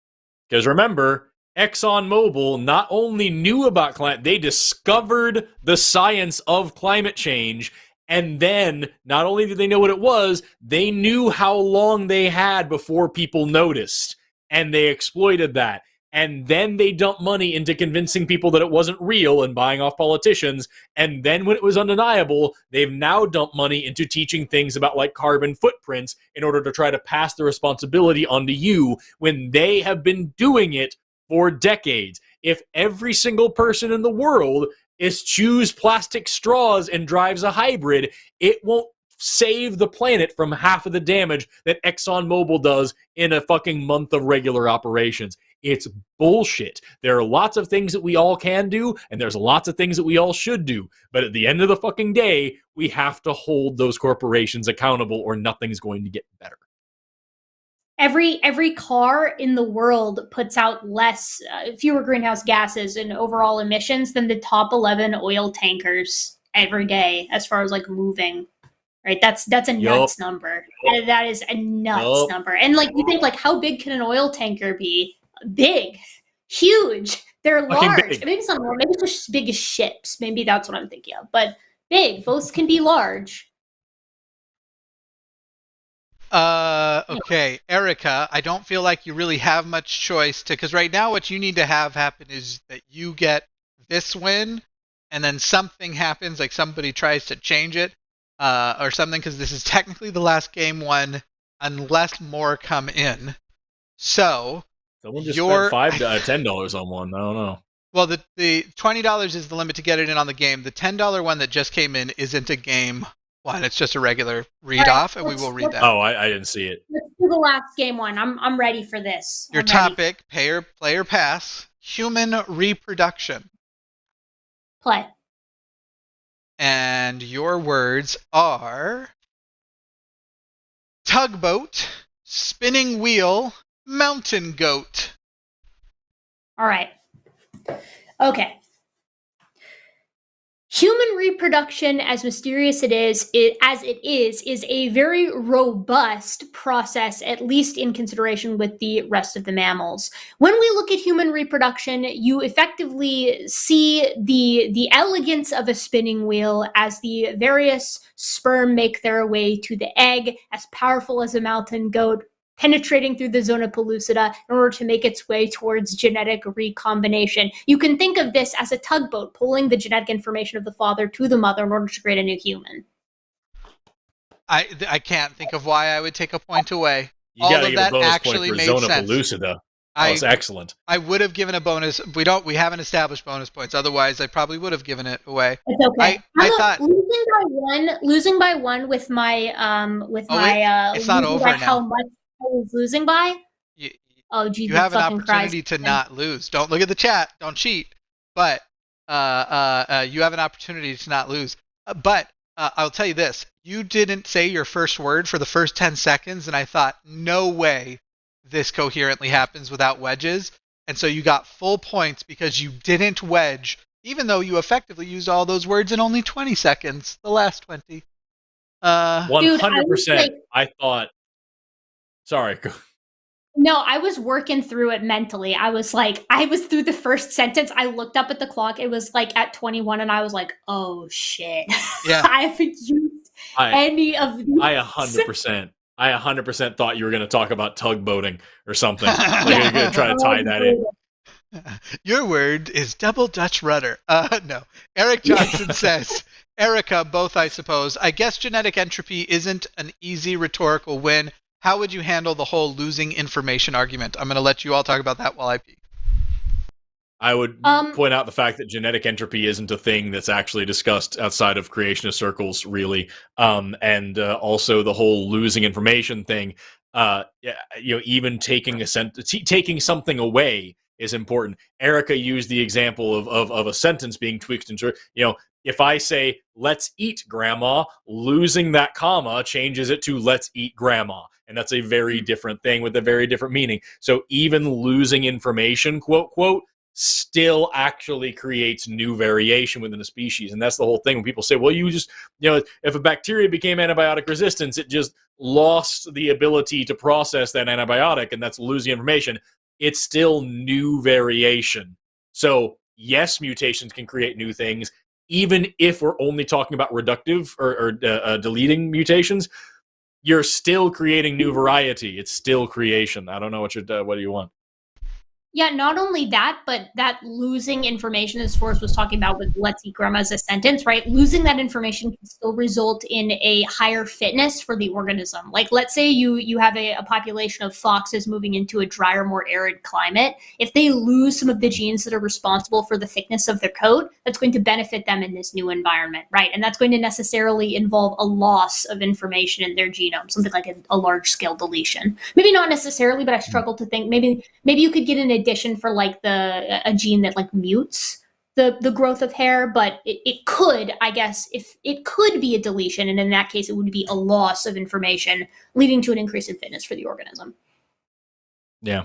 Because remember, ExxonMobil not only knew about climate, they discovered the science of climate change. And then not only did they know what it was, they knew how long they had before people noticed. And they exploited that. And then they dumped money into convincing people that it wasn't real and buying off politicians. And then when it was undeniable, they've now dumped money into teaching things about like carbon footprints in order to try to pass the responsibility onto you when they have been doing it for decades. If every single person in the world eschews plastic straws and drives a hybrid, it won't save the planet from half of the damage that ExxonMobil does in a fucking month of regular operations. It's bullshit. There are lots of things that we all can do, and there's lots of things that we all should do. But at the end of the fucking day, we have to hold those corporations accountable or nothing's going to get better. Every car in the world puts out fewer greenhouse gases and overall emissions than the top 11 oil tankers every day, as far as like moving. Right, that's a nuts number. That is a nuts number. And like you think, like how big can an oil tanker be? Big, huge. They're large. Maybe it's not more. Maybe it's just as big as ships. Maybe that's what I'm thinking of. But big. Both can be large. Okay, Erika, I don't feel like you really have much choice because right now what you need to have happen is that you get this win and then something happens, like somebody tries to change it or something, because this is technically the last game one unless more come in. So someone just spent $5 to $10 on one. I don't know. Well, the $20 is the limit to get it in on the game. The $10 one that just came in isn't a game one. It's just a regular read off, and we will read that. Oh, I didn't see it. Let's do the last game one. I'm ready for this. Your topic, player pass, human reproduction. Play. And your words are tugboat, spinning wheel, mountain goat. All right. Okay. Human reproduction, as mysterious as it is a very robust process, at least in consideration with the rest of the mammals. When we look at human reproduction, you effectively see the elegance of a spinning wheel as the various sperm make their way to the egg, as powerful as a mountain goat, penetrating through the zona pellucida in order to make its way towards genetic recombination. You can think of this as a tugboat pulling the genetic information of the father to the mother in order to create a new human. I can't think of why I would take a point away. You gotta get a bonus point for zona pellucida. That was excellent. I would have given a bonus. We haven't established bonus points. Otherwise, I probably would have given it away. It's okay. I thought losing by one with my it's not over now. How much I was losing by? Oh, geez, you have an opportunity to not lose. Don't look at the chat. Don't cheat. But you have an opportunity to not lose. But I'll tell you this. You didn't say your first word for the first 10 seconds, and I thought, no way this coherently happens without wedges. And so you got full points because you didn't wedge, even though you effectively used all those words in only 20 seconds, the last 20. 100%. I thought... Sorry. No, I was working through it mentally. I was through the first sentence. I looked up at the clock. It was like at 21, and I was like, "Oh shit!" Yeah, I haven't used any of these. I 100% thought you were going to talk about tugboating or something. Like you're going to try to tie that in. Your word is double Dutch rudder. No. Eric Johnson says, Erika, both I suppose. I guess genetic entropy isn't an easy rhetorical win. How would you handle the whole losing information argument? I'm going to let you all talk about that while I pee. I would point out the fact that genetic entropy isn't a thing that's actually discussed outside of creationist circles, really. And also the whole losing information thing. even taking taking something away is important. Erika used the example of a sentence being tweaked into, if I say, let's eat grandma, losing that comma changes it to let's eat grandma. And that's a very different thing with a very different meaning. So even losing information, quote, quote, still actually creates new variation within a species. And that's the whole thing. When people say, well, you just, if a bacteria became antibiotic resistance, it just lost the ability to process that antibiotic, and that's losing information. It's still new variation. So yes, mutations can create new things, even if we're only talking about reductive or deleting mutations. You're still creating new variety. It's still creation. I don't know what do you want? Yeah, not only that, but that losing information, as Forrest was talking about with let's eat grandma as a sentence, right? Losing that information can still result in a higher fitness for the organism. Like, let's say you have a population of foxes moving into a drier, more arid climate. If they lose some of the genes that are responsible for the thickness of their coat, that's going to benefit them in this new environment, right? And that's going to necessarily involve a loss of information in their genome, something like a large-scale deletion. Maybe not necessarily, but I struggle to think maybe you could get an addition for like a gene that like mutes the growth of hair, but it could, I guess, if it could be a deletion, and in that case it would be a loss of information leading to an increase in fitness for the organism. Yeah.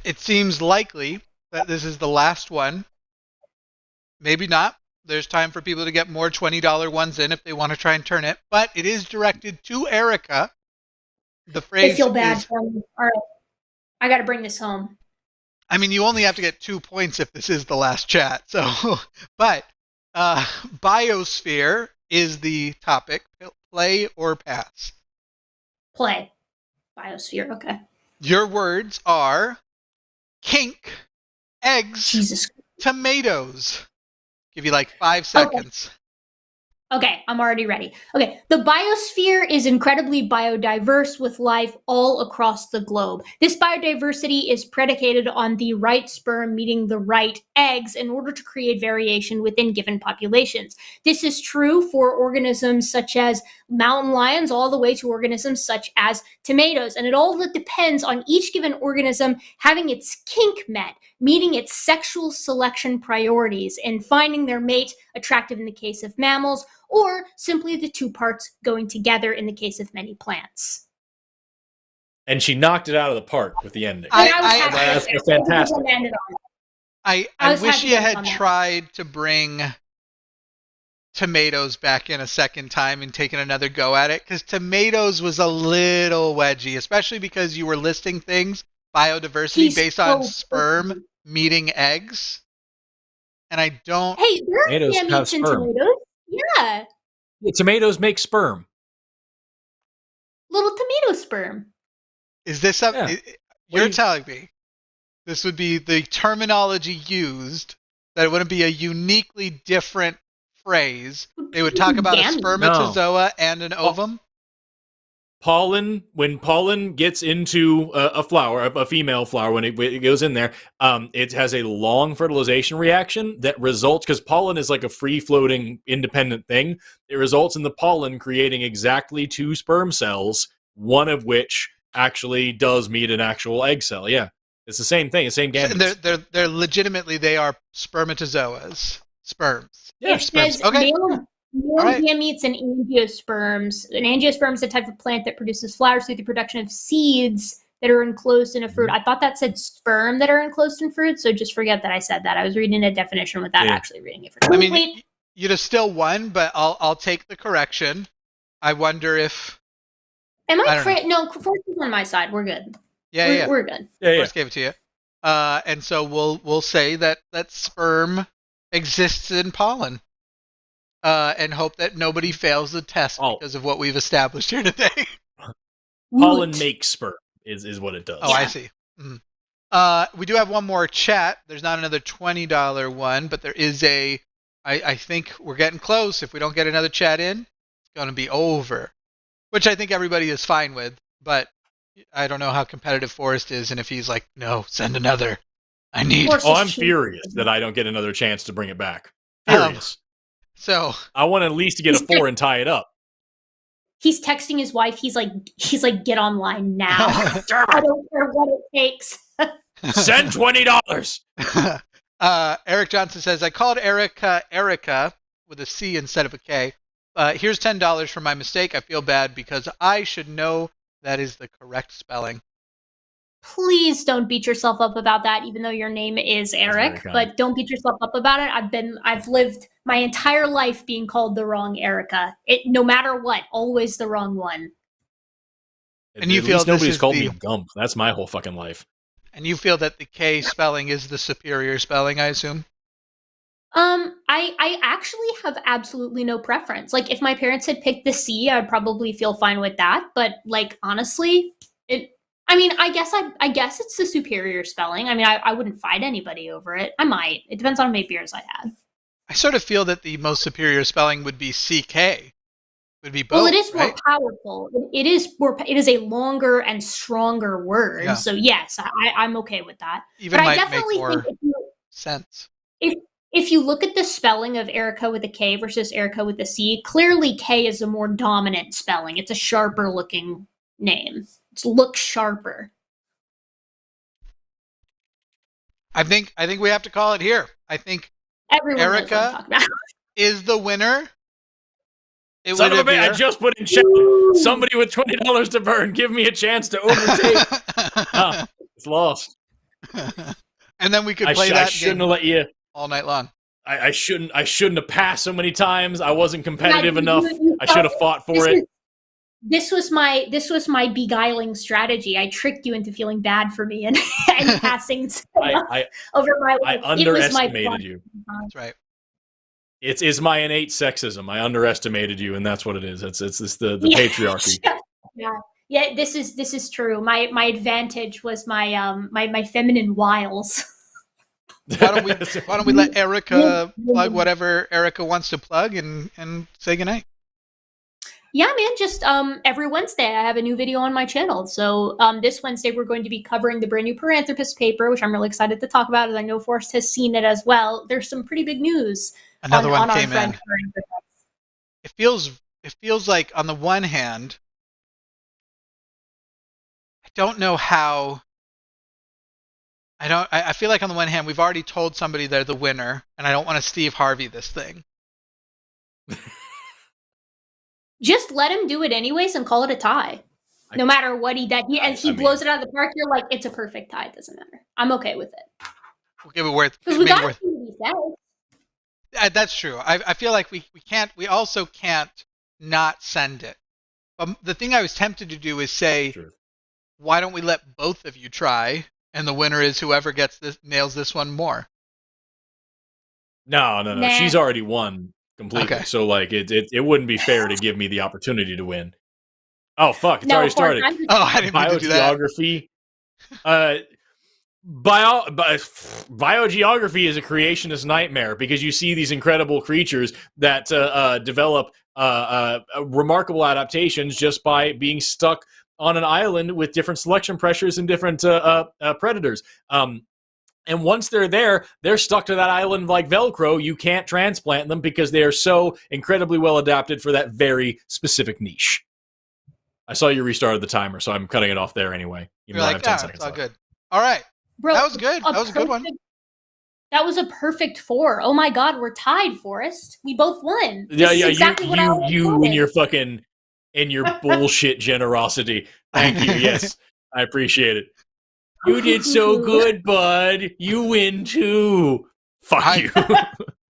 It seems likely that this is the last one. Maybe not. There's time for people to get more $20 ones in if they want to try and turn it, but it is directed to Erika. The phrase I feel bad is, for me. All right. I got to bring this home. I mean, you only have to get 2 points if this is the last chat. So, but biosphere is the topic. Play or pass? Play. Biosphere. Okay. Your words are kink, eggs, Jesus. tomatoes. Give you like 5 seconds. Okay, I'm already ready. Okay, the biosphere is incredibly biodiverse with life all across the globe. This biodiversity is predicated on the right sperm meeting the right eggs in order to create variation within given populations. This is true for organisms such as mountain lions all the way to organisms such as tomatoes. And it all depends on each given organism having its kink met, meeting its sexual selection priorities, and finding their mate attractive in the case of mammals, or simply the two parts going together in the case of many plants. And she knocked it out of the park with the ending. That's fantastic. I wish you had tried to bring tomatoes back in a second time and taken another go at it, because tomatoes was a little wedgy, especially because you were listing things, biodiversity based on sperm meeting eggs. And I don't... Hey, there are gametes in tomatoes. Yeah. Tomatoes make sperm. Little tomato sperm. Is this something... Yeah. You're telling me this would be the terminology used, that it wouldn't be a uniquely different phrase. They would talk about a spermatozoa and an ovum. Pollen, when pollen gets into a flower, a female flower, when it goes in there, it has a long fertilization reaction that results, because pollen is like a free-floating, independent thing. It results in the pollen creating exactly 2 sperm cells, one of which actually does meet an actual egg cell. Yeah, it's the same thing, the same gametes. They're legitimately, they are spermatozoas, sperms. Yeah, sperms. Okay. Male gametes and angiosperms. An angiosperm is a type of plant that produces flowers through the production of seeds that are enclosed in a fruit. I thought that said sperm that are enclosed in fruit, so just forget that I said that. I was reading a definition without actually reading it. I mean, you'd have still won, but I'll take the correction. I wonder if... Am I correct? No, Forrest is on my side. We're good. We're good. Forrest gave it to you. And so we'll say that sperm exists in pollen. And hope that nobody fails the test because of what we've established here today. Pollen makes sperm is what it does. Oh, yeah. I see. Mm-hmm. We do have one more chat. There's not another $20 one, but there is I think we're getting close. If we don't get another chat in, it's going to be over, which I think everybody is fine with, but I don't know how competitive Forrest is, and if he's like, no, send another. I need... I'm furious that I don't get another chance to bring it back. Furious. So I want at least to get a 4 and tie it up. He's texting his wife. He's like, get online now. I don't care what it takes. Send $20. Eric Johnson says, I called Erika with a C instead of a K. Here's $10 for my mistake. I feel bad because I should know that is the correct spelling. Please don't beat yourself up about that, even though your name is Eric. But don't beat yourself up about it. I've lived my entire life being called the wrong Erika. No matter what, always the wrong one. And you feel nobody's called me Gump. That's my whole fucking life. And you feel that the K spelling is the superior spelling, I assume? I actually have absolutely no preference. Like, if my parents had picked the C, I'd probably feel fine with that. But like, honestly, I guess it's the superior spelling. I mean, I wouldn't fight anybody over it. I might. It depends on how many beers I had. I sort of feel that the most superior spelling would be CK. Would be both. Well, it is right? more powerful. It is a longer and stronger word. Yeah. So yes, I'm okay with that. Even but might I definitely make more think sense. If you look at the spelling of Erika with a K versus Erika with a C, clearly K is a more dominant spelling. It's a sharper looking name. It looks sharper. I think we have to call it here. I think everyone Erika is the winner. Son of a bitch, I just put in chat. Somebody with $20 to burn, give me a chance to overtake. It's lost. And then we could play that I shouldn't have let you all night long. I shouldn't have passed so many times. I wasn't competitive enough. I should have fought for it. This was my beguiling strategy. I tricked you into feeling bad for me and passing over my life. I underestimated you. That's right. It's my innate sexism. I underestimated you, and that's what it is. It's the patriarchy. Yeah. This is true. My advantage was my feminine wiles. Why don't we let Erika plug whatever Erika wants to plug and say goodnight? Yeah, man. Just every Wednesday I have a new video on my channel. So this Wednesday we're going to be covering the brand new Paranthropus paper, which I'm really excited to talk about, as I know Forrest has seen it as well. There's some pretty big news. Another one came in. It feels like, on the one hand, I don't know how. I feel like on the one hand we've already told somebody they're the winner, and I don't want to Steve Harvey this thing. Just let him do it anyways and call it a tie. No matter what he does, he blows it out of the park. You're like, it's a perfect tie. It doesn't matter. I'm okay with it. We'll give it worth. Because we got to see what he says. That's true. I feel like we can't. We also can't not send it. The thing I was tempted to do is say, why don't we let both of you try, and the winner is whoever nails this one more. No. Nah. She's already won completely. Okay. So like it wouldn't be fair to give me the opportunity to win. Oh fuck! It's already started. I didn't mean to do that. Biogeography. Biogeography is a creationist nightmare because you see these incredible creatures that develop remarkable adaptations just by being stuck on an island with different selection pressures and different predators. And once they're there, they're stuck to that island like Velcro. You can't transplant them because they are so incredibly well adapted for that very specific niche. I saw you restarted the timer, so I'm cutting it off there anyway. You're like, 10 seconds it's all good. All right. Bro, that was good. That was a good one. That was a perfect 4. Oh my God, we're tied, Forrest. We both won. Yeah. Exactly you and your fucking bullshit generosity. Thank you. Yes, I appreciate it. You did so good, bud. You win too. Fuck you.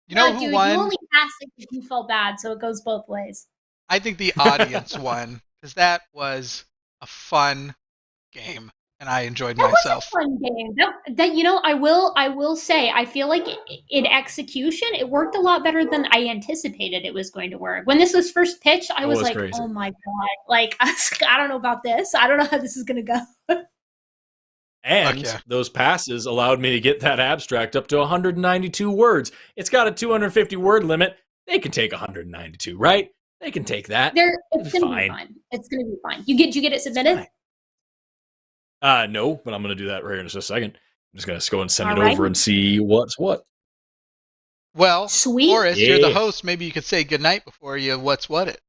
You know who won? You only passed it because you felt bad, so it goes both ways. I think the audience won because that was a fun game. And I enjoyed myself. That was a fun game. I will say, I feel like in execution, it worked a lot better than I anticipated it was going to work. When this was first pitched, I was like, crazy. Oh my God. Like, I don't know about this. I don't know how this is going to go. And those passes allowed me to get that abstract up to 192 words. It's got a 250 word limit. They can take 192, right? They can take that. It's going to be fine. It's going to be fine. Did you get it submitted? No, but I'm going to do that right here in just a second. I'm just going to go and send it over and see what's what. Well, sweet. Forrest, you're the host. Maybe you could say goodnight before you what's what it.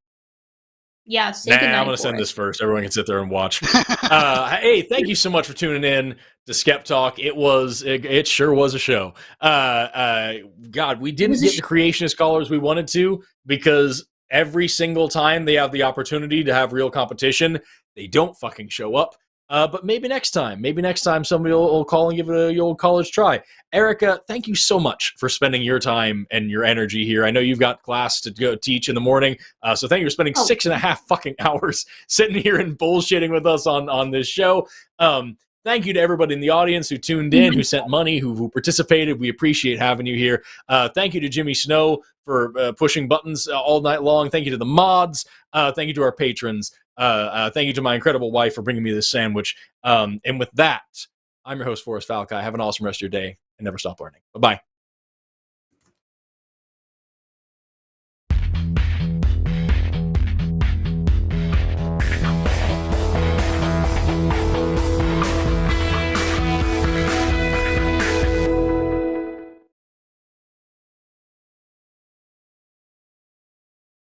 Yeah, say Nah, goodnight, I'm gonna send Forrest. this first. Everyone can sit there and watch. Hey, thank you so much for tuning in to SkepTalk. It sure was a show. God, we didn't get the creationist callers we wanted to, because every single time they have the opportunity to have real competition, they don't fucking show up. But maybe next time somebody will call and give it a old college try. Erika, thank you so much for spending your time and your energy here. I know you've got class to go teach in the morning, so thank you for spending 6.5 fucking hours sitting here and bullshitting with us on this show. Thank you to everybody in the audience who tuned in, who sent money, who participated. We appreciate having you here. Thank you to Jimmy Snow for pushing buttons all night long. Thank you to the mods. Thank you to our patrons. Thank you to my incredible wife for bringing me this sandwich. And with that, I'm your host, Forrest Valkai. Have an awesome rest of your day and never stop learning. Bye-bye.